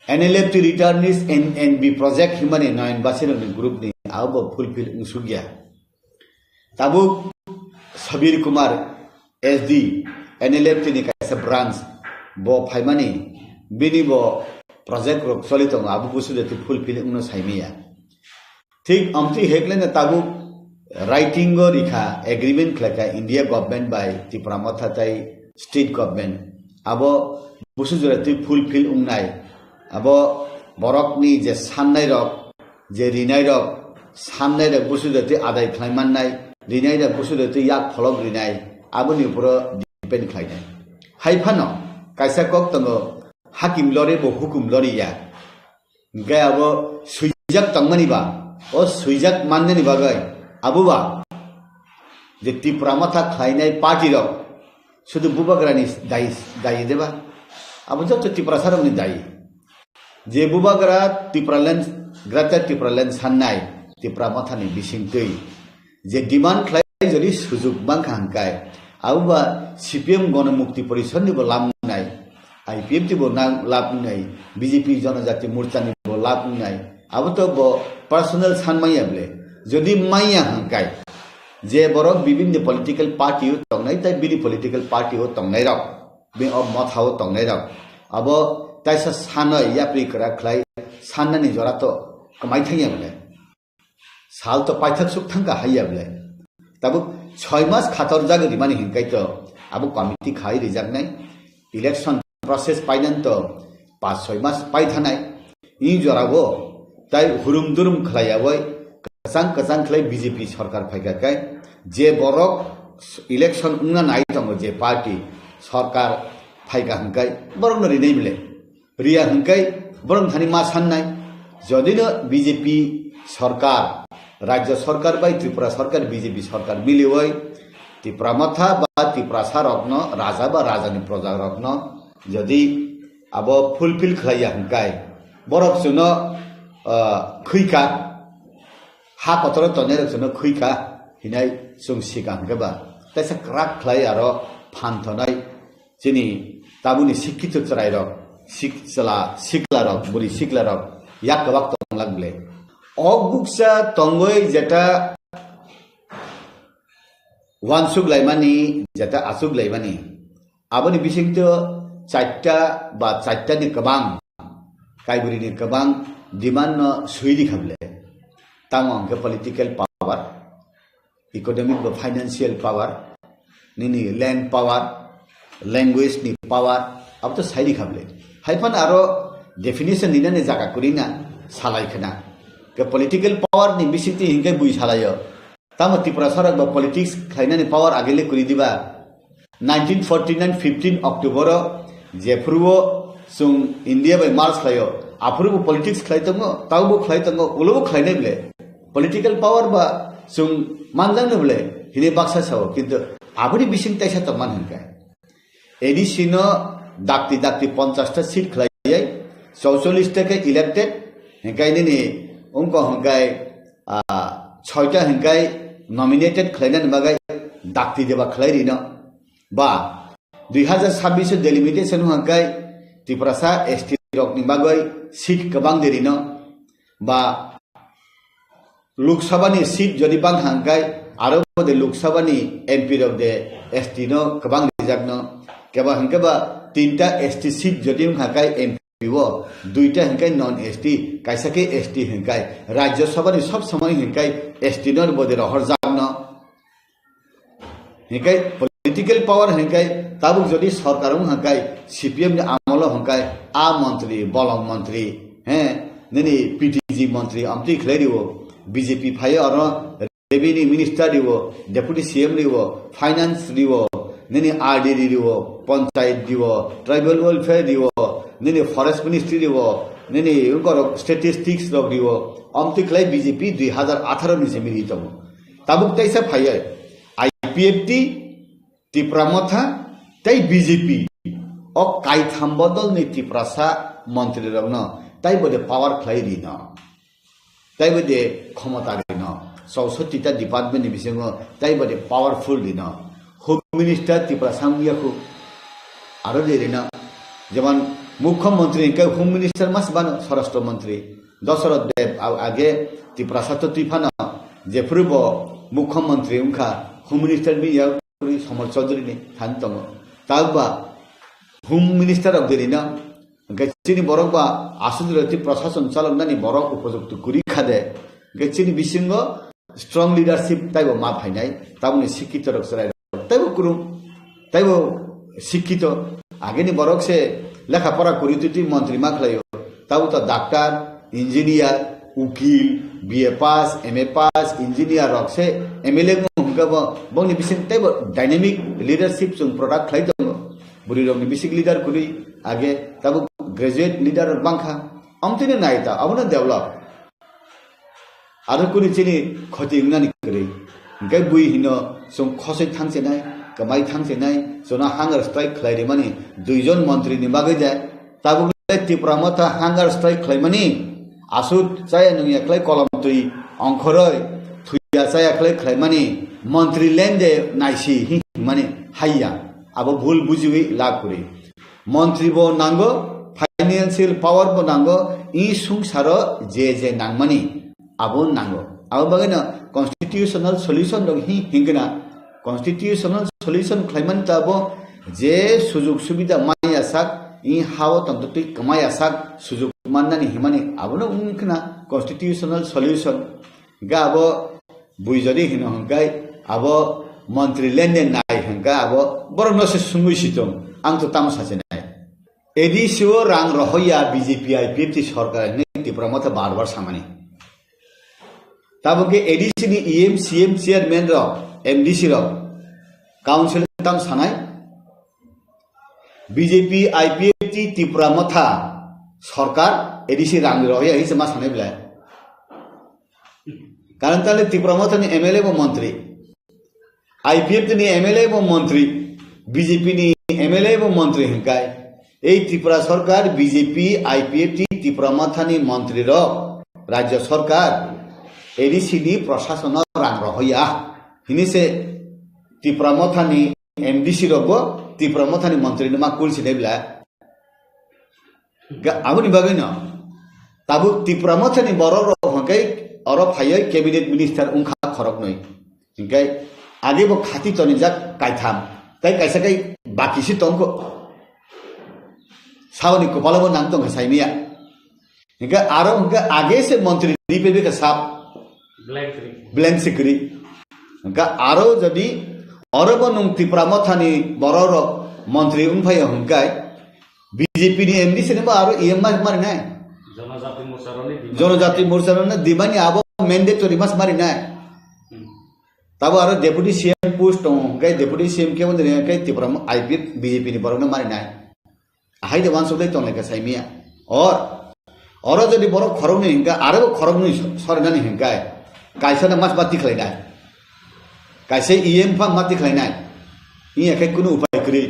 Speaker 7: NLFT Returnees NNB Project Humani 9 Basin Group ni Abu fulfilling Sugya. Tabu Sabir Kumar SD NLFT ni kaisa branch Bo Paimani Bini Bo project rok solitong abu busu de fulfill uno saimiya thik amti hekle na tabu writing go rikha agreement klaka India government by Tipramatha tai state government abo busu jore tu fulfill ungnai abo borok ni je sannai rok je rinai rok sannai rok busu de tu adai khlaiman nai rinai rok busu de tu yak pholok rinai abo ni pura depend khlainai haifano kaisa kok tango hakim lori bo hukum lori ya gai abo suijak tangmani ba o suijak mannani ba gai abu ba je Tipramatha khlainai party rok শুধু বুবাগ্রানি দায়ী দেবা আবু যত ত্রিপুরাসারমনি দায়ী যে বুবাগ্রা Tripuraland গ্রাতা Tripuraland সান্নাই Tipramathani bisingtui যে demand খাই যদি সুযোগ বাংখা হাঙ্কায় আবুবা সিপিএম গণমুক্তি পরিষদ নিব লাভ নাই IPF টিব লাভ নাই বিজেপি জনজাতি মোর্চা নিব লাভ নাই আবু তো পার্সোনাল সানমাইয়া বলে যদি মাইয়া হাঙ্কায় যে বরক বিভিন্ন পলিটিক্যাল পার্টিও তংনাই তাই বিনি পলিটিক্যাল পার্টিও তংনাই রাখ বি অব মথাও তংনাই রাখ আব তাইসা সানয় ইয়াপ্রি করা খ্লাই সাননানি জরা তো কমাই থাইয়া বলে সাল তো পাইথাক সুখ থাঙ্কা হাইয়া বলে তাবু 6 মাস খাতর জাগ রিমানি হিংকাই তো আবু কমিটি খাই রিজাক নাই ইলেকশন প্রসেস পাইনান তো 5-6 মাস পাই থানাই ই জরাবো তাই হুরুম দুরুম খলাইয়াবই কসাং খলাই বিজেপি সরকার ফাইকাকাই যে বরক ইলেকশন উংনা নাই দङ যে পার্টি সরকার ফাইকা হংকাই বরং রিনাই বলে রিয়া হংকাই বরং থানি মা সাননাই যদিনো বিজেপি সরকার রাজ্য সরকার বাই ত্রিপুরা সরকার বিজেপি সরকার মিলিওই Tipramatha বা ত্রিপুরা রত্ন রাজা বা রাজানি প্রজা রত্ন যদি আব ফুলফিল খাইয়া হংকাই বরক সুনো খৈকা ha kotoro tonero sono khuika hinai sung sikang gaba তাইসা ক্রাক খাই আর ফানথনাই যিনি তাবুনি শিক্ষিত চরাই রক শিকলা রক বুড়ি শিকলা রক ইয়াক গবাক তং লাগলে অগুকসা তঙ্গই যেটা ওয়ানসুক লাইমানি যেটা আসুক লাইমানি আবনি বিশিষ্ট চারটা বা চারটানি কবাং কাইবুরিনি কবাং ডিমান্ড সুইলি খাবলে তামো অঙ্কে পলিটিক্যাল পাওয়ার ইকোনমিক বা ফাইন্যান্সিয়াল পাওয়ার নিনি ল্যান্ড পাওয়ার ল্যাঙ্গুয়েজ नि पावर अब तो साइडी खाबले हाइफान आरो डेफिनेशन निनाने जागा करिना सालायखना के पॉलिटिकल पावर नि बिसिति हिंगे बुइ सालायो ताम त्रिपुरा सरकार बा पॉलिटिक्स खाइनाने पावर आगेले करि दिबा 1949 15 अक्टोबर जेफ्रुवो सुं इंडिया बाय मार्च खायो आफुरबो पॉलिटिक्स खाइतंगो तावबो खाइतंगो उलोबो खाइनायबले पॉलिटिकल पावर बा सुं मानजांनोबले हिने बाक्सा साव किन्तु आबुनि बिसिं ताइसा त मान हंका एडिशन दाक्ति 50टा सीट खलाई 44 के इलेक्टेड हंकाय ने उनको हंकाय 6टा हंकाय नॉमिनेटेड खलाइना बागाय दाक्ति देबा खलाई रिनो बा 2026 डेलिमिटेशन हंकाय त्रिपुरासा एसटी रक नि बागाय सीट कबां देरिनो बा लोकसभा नि सीट जदि बां हंकाय आरो बदे लोकसभा नि एमपी रक दे एसटी नो कबां रिजाकनो केबा हंकेबा 3टा एसटी सीट जदि हंकाय एमपी वो 2टा हंकाय नॉन एसटी काइसाके एसटी हंकाय राज्यसभा नि सब समय हंकाय एसटी नर बदे रहर जागनो हंकाय पॉलिटिकल पावर हंकाय ताबुक जदि सरकार हंकाय सीपीएम नि आमल हंकाय आ मंत्री बलम मंत्री हैं नेनि पीटीजी मंत्री अमति खलेरिवो बीजेपी फाय और रेवेन्यू मिनिस्टर दिवो डेप्यूटी सीएम दिवो फाइनेंस दिवो नेनि आरडी दिवो पंचायत दिवो ट्राइबल वेलफेयर दिवो नेनि फॉरेस्ट मिनिस्ट्री दिवो नेनि उनको स्टैटिस्टिक्स लग दिवो अमति खलै बीजेपी 2018 नि से मिली तमो ताबुक तैसा फाय आईपीएफटी त्रिपुरामथा तै बीजेपी अ काई थाम्बदल नि त्रिपुरासा मंत्री रगन तै बदे पावर खलै दिन तै बदे क्षमता दिन 64टा डिपार्टमेंट नि बिसिङो तै बदे पावरफुल दिन होम मिनिस्टर त्रिपुरा सांगियाखु आरो देरिना जेमन मुख्यमंत्री के होम मिनिस्टर मास बानो स्वराष्ट्र मंत्री दशरथ देव आगे त्रिपुरा सातो तिफाना जे पूर्व मुख्यमंत्री उनका होम मिनिस्टर भी या समर चौधरी ने थानतम ताबा होम मिनिस्टर अब देरिना गचिनी बरकबा आसुदरति प्रशासन चालकनानि बरक उपयुक्त कुरि खादे गचिनी बिसिङो स्ट्रंग लीडरशिप ताइबो मा फाइनाय ताबुनि शिक्षित रक्सराय ताइबो कुरु ताइबो शिक्षित आगे नि बरक से लेखा पढ़ा करी मंत्री मा खलायो ताबो तो डॉक्टर इंजीनियर उकिल बीए पास एमए पास इंजीनियर रक से एमएलए हमका बंगनि बिसिं ताइबो डायनामिक लीडरशिप जों प्रोडक्ट खलाय दङ बुरि रंनि बिसिक लीडर कुरि आगे ताबो ग्रेजुएट लीडर बांखा अमतिने नायता अबनो डेभलप आरो कुनि चिनि खति इंनानि करे गे बुइ हिनो जों खसै थांसे नाय कमाई थांसे नाय जोना हांगार स्ट्राइक खलायदे माने दुइजन मंत्री नि बागै जाय ताबो त्रिपुरा मथा हांगार स्ट्राइक खलायमानि आसुत जाय नङि खलाय कलम तुइ अंखरै थुइया जाय खलाय खलायमानि मंत्री लेंदे नाइसि माने हाइया आबो भुल बुजिवि लाकुरि मंत्री बो नांगो फाइनेंशियल पावर बो नांगो इ संसार जे नांगमानि आबो नांगो आबो बागैना कन्स्टिट्यूशनल सॉल्यूशन दं हिंगना कन्स्टिट्यूशनल सॉल्यूशन खलायमान ताबो जे सुजुग सुबिदा माया साक इ हाव तंतुति कमाया साक सुजुग माननानि हिमानि आबोनो उनखना कन्स्टिट्यूशनल सॉल्यूशन गाबो बुइजरि हिनो हंगाय आबो मंत्री लेनदेन नाय हंगा आबो बरनसे सुंगुसितम आं तो तामसासे नाय एडिसिओ रां रहया बीजेपी आईपीएफटी सरकार ने त्रिपुरा मथा बार सामानि ताबोके एडिसी नि ईएम सीएम चेयरमैन र एमडीसी र काउंसिल ताम सानाय बीजेपी आईपीएफटी त्रिपुरा मथा सरकार एडिसी रां रहया हिसे मा सानाय बिला कारण ताले त्रिपुरा मथा नि एमएलए वो मंत्री आईपीएफटी नि एमएलए वो मंत्री बीजेपी नि एमएलए वो मंत्री हंकाय এই त्रिपुरा सरकार बीजेपी आईपीएफटी त्रिपुरा मथानी मंत्री र राज्य सरकार एडिसी नि प्रशासन रां रहया हिनिसे त्रिपुरा मथानि एमडीसी रबो त्रिपुरा मथानि मंत्री नमा कुलसी देबला आबुनि बागै न ताबु त्रिपुरा मथानि बर हंकै अर फायै कैबिनेट मिनिस्टर उंखा खरक नै हंकै आगे वो खाती तो निजा कायथाम तै कैसा कई बाकी सी तंको सावनी को पालो नाम तो साइमिया हंकै आरो हंकै आगे से मंत्री दीपे भी का साप ब्लैंक सिकरी हंकै आरो जदी अरब नुं त्रिपुरा मथानि बर मंत्री उंफाय हंकै बीजेपी नि एमडी से ने आरो ईएम मारि नाय जनजाति मोर्चा ने दिमानी आबो मैंडेटरी मास मारि नाय तब आरो डेपुटी सीएम पोस्ट गए डेपुटी सीएम के बंदे गए त्रिपुरा आईपी बीजेपी नि बरनो मारि नाय हाइ दे वानसो दे तोने का साइमिया और जदि बर खरग नि हिंगा आरो खरग नि सरनानि हिंगा कायसना मास बाति खलायनाय कायसे ईएम फा माति खलायनाय इ एखे कुनु उपाय करि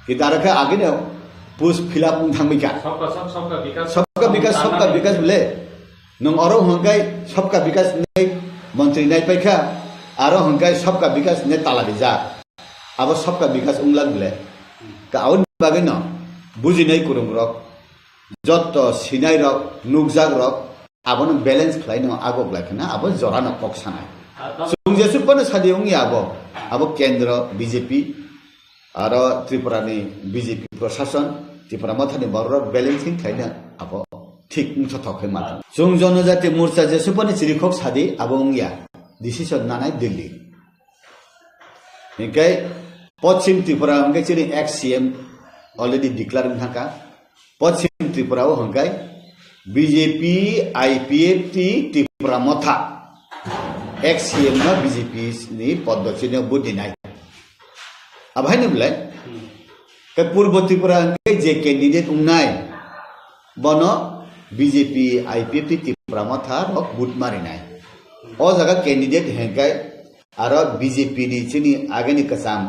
Speaker 7: कि दारखा आगे ने पुस फिलअप थांबिका सबका विकास बोले नों अरो हंगाय सबका विकास नै मंत्री नाय पैखा आरो हंगाय सबका विकास ने ताला दिजा अब सबका विकास उंगलाग बोले का आउन बागै न बुझि नै कुरुम रक जत सिनाय रक नुगजाग रक आबन बैलेंस खलाइन आगो ब्लाखना अब जरा न पक्षानाय सुंजेसु पण सादिउंगि अब केंद्र बीजेपी आरो त्रिपुरा नि बीजेपी प्रशासन त्रिपुरा मथानि बर बैलेंसिंग खाइन अब ठीक थथखै मा जों जनजाति मोर्चा जेसु पनि चिरिखक सादि अब उंगिया डिसिसन नानाय दिल्ली निकै पश्चिम त्रिपुरा हंकै चिनि एक्स सीएम अलरेडी डिक्लेयर थाका पश्चिम त्रिपुरा हो हंकै बीजेपी आईपीएफटी त्रिपुरा मथा एक्स सीएम न बीजेपी नि पद्धति ने बुदिनाय अब हैन बुलाय के पूर्व त्रिपुरा हंकै जे कैंडिडेट उंनाय बनो बीजेपी आईपीएफटी त्रिपुरा मथा रक बुट मारिनाय ओ जगह कैंडिडेट हेंकै आरो बीजेपी नि चिनि आगेनि कसाम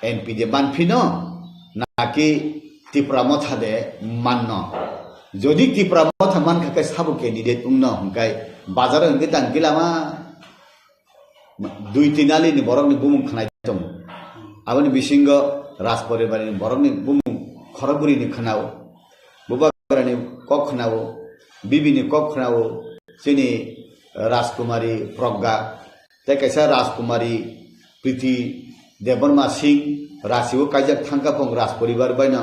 Speaker 7: एमपी दे मानफिनो नाकि त्रिपुरा मथा दे माननो जदि त्रिपुरा मथा मानखाय साबो कैंडिडेट उंनो हंकै बाजार हंकै दानगिलामा दुई तिनालि नि बरकनि बुमुं खनाय दं आबनि बिसिंग राज परिवारनि बरकनि बुमुं खरगुरि नि खनाव बुबाग्रानि कक खनाव बिबिनि कक खनाव चिनि राजकुमारी प्रज्ञा तै कैसा राजकुमारी प्रीति देवर्मा सिंह राशिव काजक थांकापं राज परिवार बायना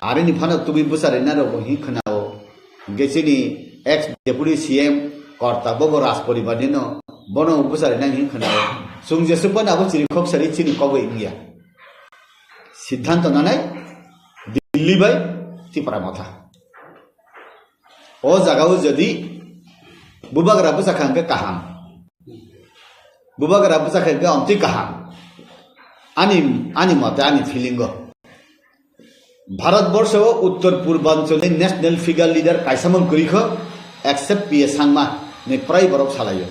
Speaker 7: आरिनि फाना तुबि बुसारे नारो हि खनाव गेसिनि एक्स डेपुटी सीएम कर्ता बबो राज परिवार नि न बनो बुसारे ना हि खनाव सुंजेसु पण अब चिरिखक सरि चिनि कबो इंगिया सिद्धांत नानाय दिल्ली बाय त्रिपुरा मथा ओ जगाव जदि बुबाग्रा बुसाखांके काहाम बुबाग्रा बुसाखांके अंति काहाम आनी मत आनी फिलिंग भारतवर्ष उत्तर पूर्वांचल नेशनल फिगर लीडर कायसामन करिख एक्सेप्ट पीए सांगमा ने प्राय बरक सालायो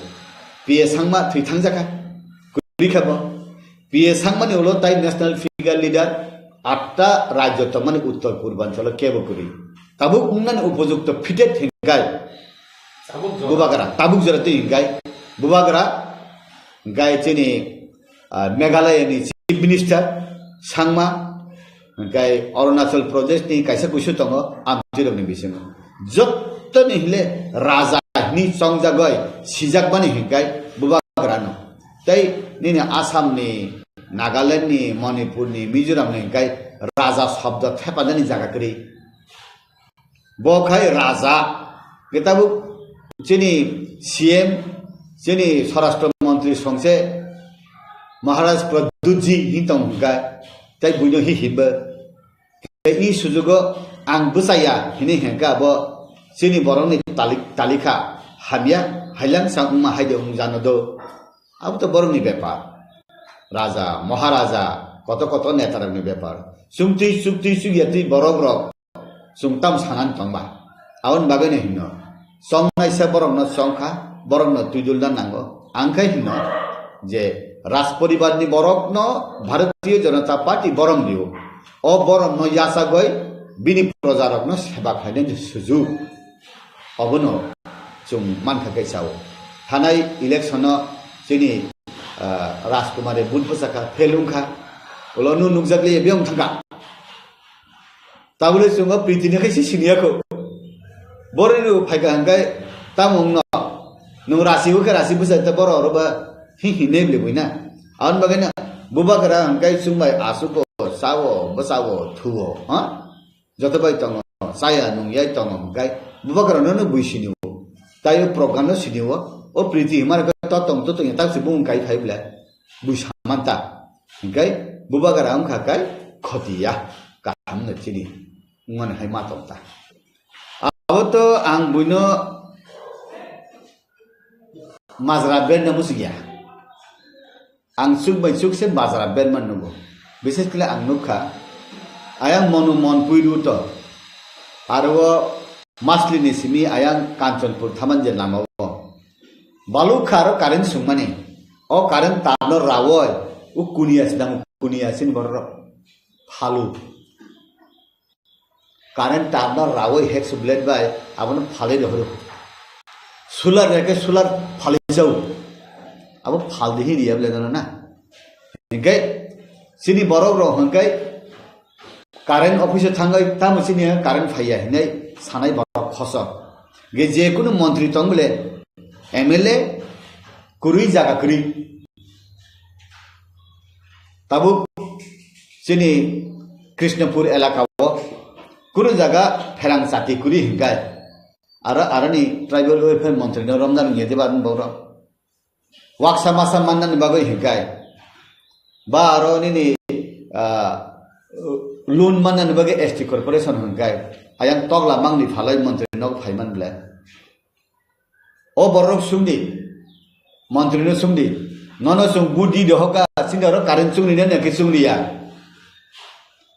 Speaker 7: पीए सांगमा थैथां जाका करिखब पीए सांगमानि उलो ताइ नेशनल फिगर लीडर 8टा राज्य तमन उत्तर पूर्वांचल केबो करि ताबु उन्नन उपयुक्त फिटेड हिंगाय बुबाग्रा ताबुक जरते हिंगाय बुबाग्रा गाय चेनि मेघालय नि चीफ मिनिस्टर सांगमा गाय अरुणाचल प्रदेश नि कायसा कुसु तंग आमजिरनि बिसिङ जत्तनि हिले राजा नि संजा गय सिजाक बनि हिंगाय बुबाग्रा न तै नि आसाम नि नागालैंड नि मणिपुर नि मिजोराम नि गाय राजा शब्द थेपादनि जागा करि बखाय राजा गेताबु चिनी सीएम चिनी स्वराष्ट्र मंत्री संसे महाराज प्रद्युत जी हितम गा तै बुइनो हि हिब इ सुजुगो आं बुसाया हिनि हेंका ब चिनी बरंनि तालिका हामिया हाइलां सांगमा हाइदे जानो दो अब तो बरंनि व्यापार राजा महाराजा कत कत नेतारनि व्यापार सुक्ति सुयति बरग रक सुंगताम सानान तंबा आवन बागैनो हिनो संनायसा बरंनो संखा बरंनो तुइदुलना नांगो आंखाय हिनो जे राज परिवारनि बरकनो भारतीय जनता पार्टी बरं दियो ओ बरंनो यासा गय बिनि प्रजारकनो सेवा खायनो सुजुग अबनो जों मानखाखै साव थानाय इलेक्शन जोंनि राजकुमारी बुट बसाखा फेलुंखा उलो नु नुकजागले बेयाव थांगा ताबले सुंगा प्रीतिनि खायसे सिनियाखौ बरनु फायगा हंगाय तामुंग नु रासिबो के रासि बसा त बर अरबा हि ने लेबैना आन बगैना बुबा करा हंगाय सुंबाय आसुको सावो बसावो थुवो हा जतबाय तंग साया नु याय तंग हंगाय बुबा करा नु बुइसिनिव तायो प्रोग्राम न सिनिव ओ प्रीति हिमार का तंग तो ता सिबुं गाय फाइबला बुइसामानता हंगाय बुबा करा हम खाकाय खतिया काम न चिनि मन हाय मा तंगता अब तो आं बुइनो माजरा बेन न मुसिया आं सुख से बाजरा बेन मन नुगो विशेष के आं नुखा आयां मनु मन पुइरु तो आरो मासलिनि सिमी आयां कांचनपुर थामनजे नामाव बालु खारो कारेन्ट सुंगमाने ओ कारेन्ट तानो रावय उ कुनिया सिन बर फालु कारेन्ट तानो रावय हेक सुब्लेट बाय आबन फाले दहरो सुलार रेके सुलार फाले जाऊ अब फाल दिही रिया बले ना हंगाय सिनी बरक रो हंगाय कारेन्ट ऑफिस थांगाय ताम सिनी कारेन्ट फाया हिनै सानाय बरक खस गे जेकुनु मन्त्री तंगले एमएलए कुरुई जागा करी तबु सिनी कृष्णपुर इलाका कुरु जगह फेरांग साथी कुरी हंगाय आरनी ट्राइबल वेलफेयर मंत्री न रमजान येदे बारन बौर वाक्सा मासा मानन बागै हंगाय बा आरनी लोन मानन बागै एसटी कॉर्पोरेशन हंगाय आयां तगला मांगनि फालाय मंत्री न फाइमान ब्ला ओ बरक सुंदी मंत्री न सुंदी नन सुं बुद्धि दहका सिनर कारेन्ट सुंनि न के सुंदिया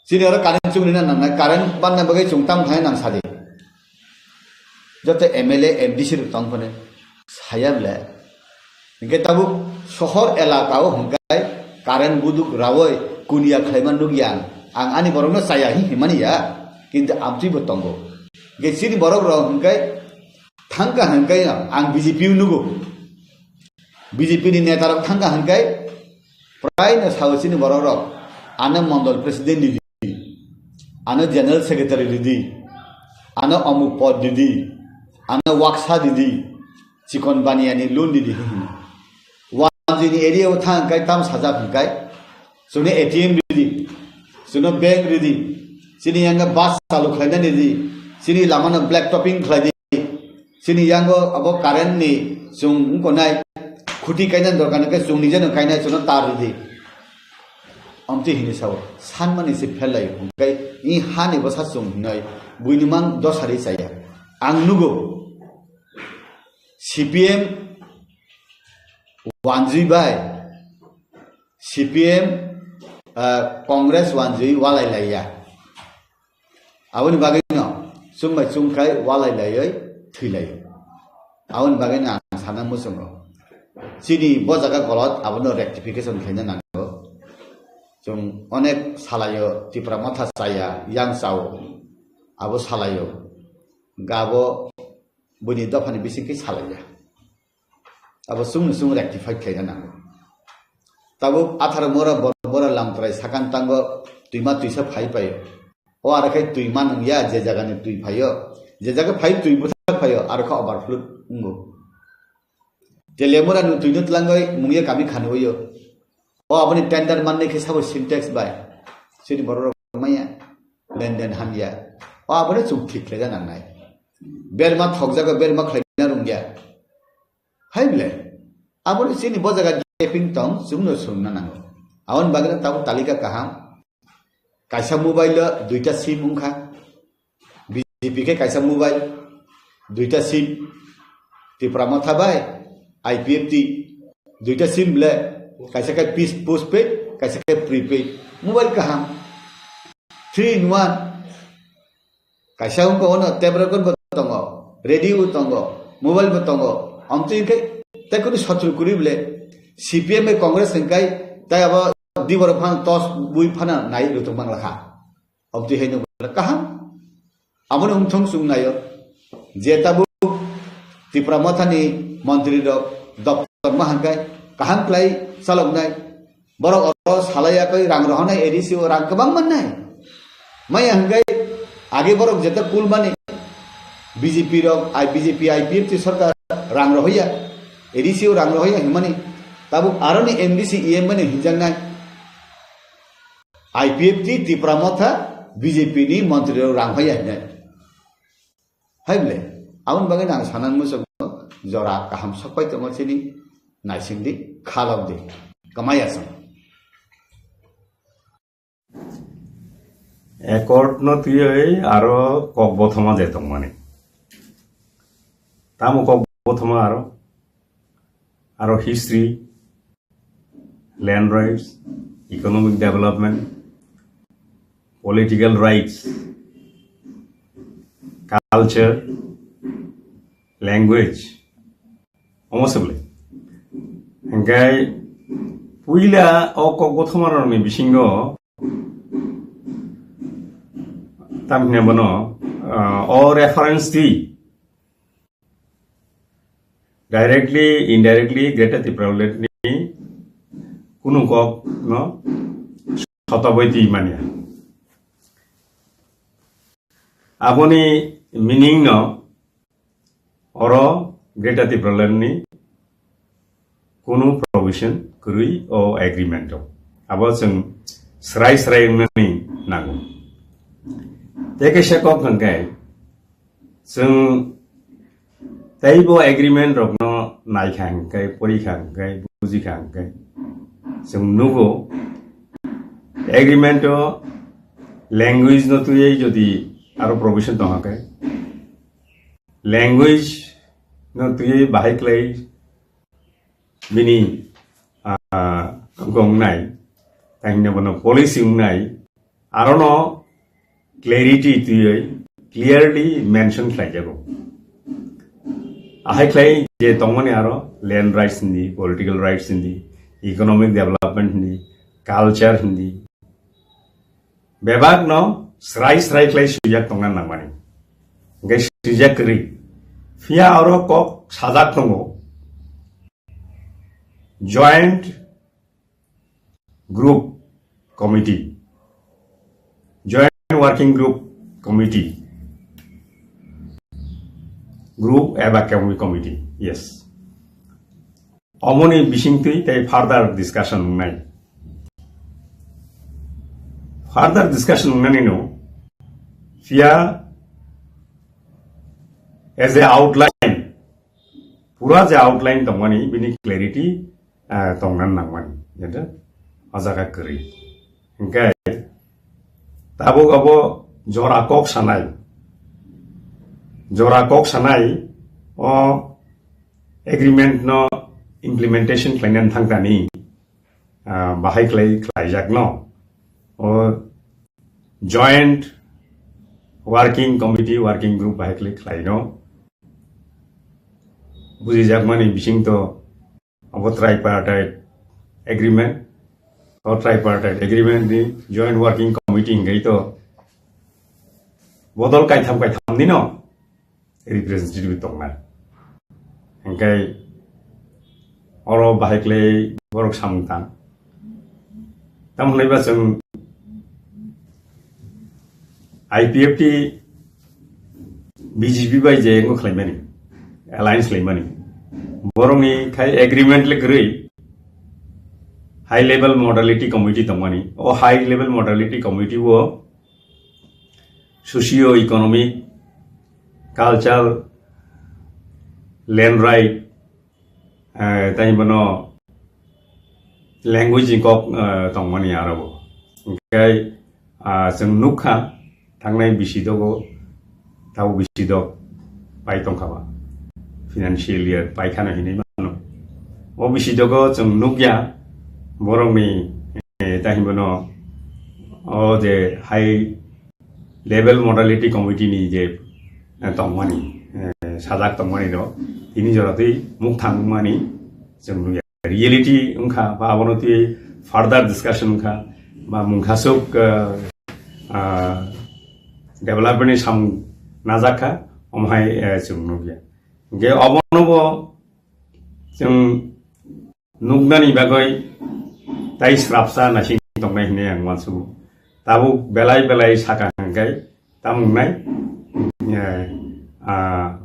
Speaker 7: सिनर कारेन्ट सुंनि न कारेन्ट बानना बागै सुंताम थाय नां सादे जते एमएलए एमडीसी तंगफने सायाब्ला इनके तबु शहर इलाकाओ हंगाय कारेन्ट बुदुक रावय कुनिया खैमान नुगियान आं आनि बरकनो साया हिमानिया किन्तु आमथिबो तंगो गेसिनि बरक र हंगाय थांका हंगाय आं बीजेपी नुगो बीजेपी नि नेता रक थांका हंगाय प्राय न सावसिनि बरक र आनो मंडल प्रेसिडेंट दिदी आनो जनरल सेक्रेटारी दिदी आनो अमुक पद दिदी आनो वाक्सा दिदी चिकन बानियानि लोन दिदी वानजिनि एरिया उठा हंगाय ताम साजा हंगाय सुने एटीएम दिदी सुनो बैंक दिदी सिनि यांगा बस चालू खायना दिदी सिनि लामानो ब्लैक टॉपिंग खायदि सिनि यांगो अब कारेन्ट नि सुं कोनाय खुटी कायना दरकान के सुं निजेनो कायना सुनो तार दिदी अमति हिनि साव सानमानि से फेलाय हंगाय इ हानि बसा सुं नै बुइनिमां दसारि साया आं नुगो सीपीएम वानजुई बाय सीपीएम कांग्रेस वानजुई वालाय लाया आवन बागैनो सुंबाय सुंखाय वालाय लायै थैलाय आवन बागैनो आं साना मुसंगो सिनि बजागा गलत आवन रेक्टिफिकेशन खायना नांगो जों अनेक सालायो तिप्रा माथा साया यांसाव आबो सालायो गाबो बुनि दफानि बिसिंखै सालाया आबो सुं रेक्टिफाइड खायना नांगो तबो आथार मोरा लामत्राय साकान तांगो तुइमा तुइसा फाइ पायो ओ आरखाय तुइमा नंगिया जे जागानि तुइ फायो जे जागा फाइ तुइ बुथा फायो आरखा ओभारफ्लो उंगो तेलेमोरा नु तुइनो तलांगै मुंगिया कामि खानोयो ओ आबनि टेंडर माननै के साबो सिनटेक्स बाय सिनि बर माया लेनदेन हामिया ओ आबनि सुं थिखले जानांनाय बेरमा थकजागा बेरमा खैना रुंगिया हाइब्ले आबनि सिनि बजागा गेपिं तम सुंनो सुंना नांगो आवन बागना ताबो तालिका काहाम कायसा मोबाइल दुइटा सिम उंखा बीजेपी के कायसा मोबाइल दुइटा सिम तिप्रा माथा बाय आईपीएफटी दुइटा सिम ब्ले कायसा का पीस पोस्टपेड कायसा का प्रीपेड मोबाइल काहाम 3 in 1 कायसा उनको ono टेबरकन बतंगो रेडियो तंगो मोबाइल बतंगो अमति के तकुनि सत्रु कुरि ब्ले सीपीएम में कांग्रेस संकाय ताय अब दिवर फान तस बुइ फाना नाय रुतुं बांगलाखा अबति हेनो कहा आमन उमथं सुंनायो जेताबु तिप्रा मथानि मंत्री द दफ्तर महांकाय काहां क्लाय saloknai borok oro salayakai rang rohonai edisi rang kebang mannai mai hanggai age borok jeta kul mani BJP rok BJP IPF ti sarkar rang rohia edisi rang rohia himani tabu aroni MDC EM mani hijangnai IPF ti tipramotha BJP ni mantri rang hoia hinai haile abon bagai nang sanan musok jora kaham sapai tongo chini naisingdi khalabdi kamayasam
Speaker 8: accord নতুই আরো কক বথমা যেতং মানে তামো কক বথমা আরো history land rights economic development political rights culture language অমসবলে হ্যাঙ্গাই পুইলা অ কক বথমার বিসিঙ্গ tamnya bono or reference di directly indirectly greater the problem ni kunu kok no sotaboiti mania aboni meaning no oro greater the problem ni kunu provision kurui o agreement abo jeng srai ni nangu Teke shakok hangkai, sung taibo agreement rokno nai hangkai, pori hangkai, buji hangkai, sung nugo agreement o language no tuye jodi aro provision to hangkai, language no tuye bahai klai bini gong nai, tangnya bono policy nai, aro no clarity tuye clearly mention khai jago ahai khai je tongmani aro land rights hindi political rights hindi economic development hindi culture hindi bebak no srai khai sujak tongan nangmani ngai sujak kri fia aro kok sajak tongo joint group committee working group committee group eba committee yes omoni bisingtui tai further discussion nai no fia as a outline pura je outline tongmani bini clarity tongnan nangmani jeta ajaga kri engkai tabo gabo jora kok sanai o agreement no implementation klainan thangtani bahai klai jak no o joint working committee working group bahai klai no buji jak mani bising to abo tripartite agreement or tripartite agreement di joint working committee ngai to bodol kai tham ni no representative tongna engkai oro bahekle borok samtang tamnai ba jeng IPFT BJP bai je ngo khlaimani alliance khlaimani borongni khai agreement le grei high level modality committee tongmani o high level modality committee wo socio economic cultural land right tai bono language kok tongmani arabo kai jeng nukha thangnai bisidogo tau bisidok pai tongkhaba financial year pai khana hinai mano o bisidogo jeng nukya borongni tahibono o je high level modality committee ni je tongmani sajak tongmani do ini joratei muk thangmani jengnu reality ungkha ba abonoti further discussion ungkha ba mungkhasuk development ni sam najakha omhai jengnu ge obonobo jeng nuknani bagoi tai srapsa nasing tongnai hine ang mansu tabuk belai saka hangkai tamungnai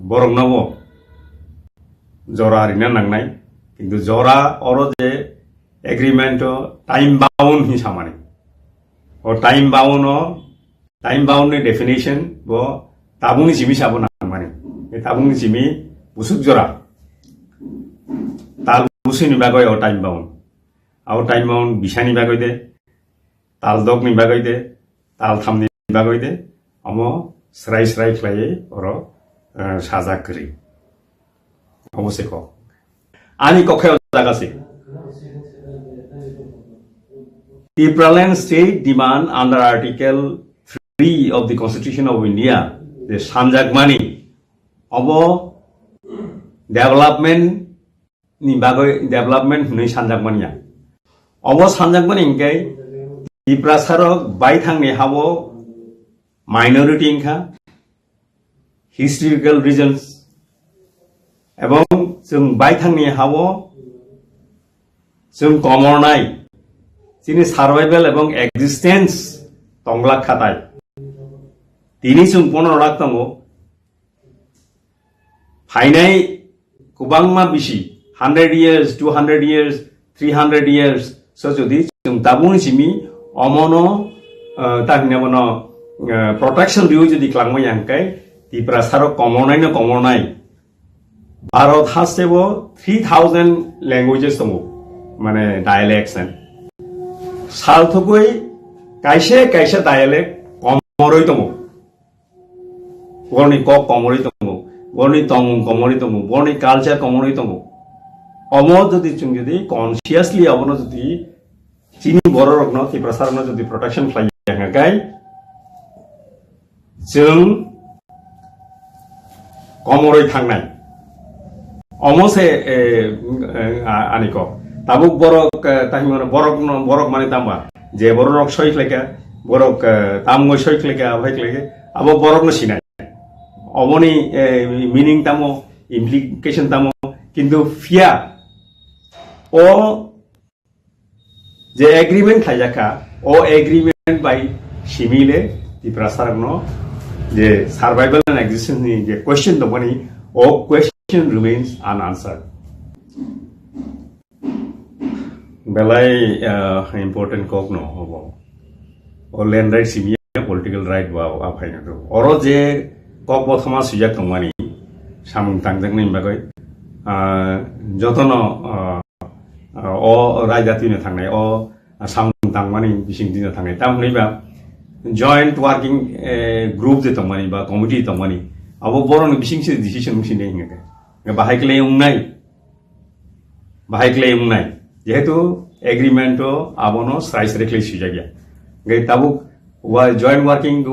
Speaker 8: borong nobo jora rina nangnai কিন্তু জরা or যে agreement time bound হিসামানি ও time bound definition ব তাবুনি Jimmy সাবো নাংমানি এই তাবুনি Jimmy বুসুক জরা তাল বুসুনি বাগৈ ও time bound বিসানি বাগৈ দে তাল দগনি বাগৈ দে তাল থামনি বাগৈ দে অম স্রাই খ্লাই অর সাজা করি অবশ্যই ক Ani kokhe jagasi. Triplaland state demand under Article 3 of the Constitution of India, the Sanjagmani, obo development ni bagoi development ni Sanjagmania. Obo Sanjagmani ingkai Triprasarok bai thangni habo minority ingkha historical reasons এবং जों बायथांनि हावो जों कमरनाय जिनि सार्भाइवेल এবং existence तंगलाक खाताय तिनि जों पनर लाख दंगो फाइनाय गोबांमा बिसि 100 years 200 years 300 years so जदि जों दाबुनि जिमि अमनो ताहिनाबनो प्रोटेक्शन रिउ जदि क्लांगमै यांकाय तिप्रा सारो कमरनाय भारत has about 3000 languages दङ माने dialects सालथुगै कायसे dialect कमरै दङ बरनि क कमरै दङ बरनि तंग कमरै दङ बरनि कालचार कमरै दङ अम जदि जों जदि कन्सियासलि अबनो जदि चिनि बर रकनो ति प्रसारनो जदि प्रोटेक्शन खालामगाय जों कमरै थांनाय Omose aniko tabuk borok tahimana borok mani tamba je borok soik leka borok tamgo soik leka abhaik leke abo borok no sinai omoni meaning tamo implication tamo kintu fia o je agreement khajaka o agreement by simile di prasarno je survival and existence ni je question to bani o question remains unanswered. Belai important kok no hobo. O land right simia political right ba apai na do. Oro je kok bothama sujak tongmani samung tangjang ni bagoi jotono o rajati na thangnai o samung tangmani bising din na thangnai tam nei ba joint working group je tongmani ba committee tongmani abo boron bising se decision musin nei ngai बाहाय claim जेहेतु agreement आबनो स्राइस रेखले सुजागिया गई Tabuk joint working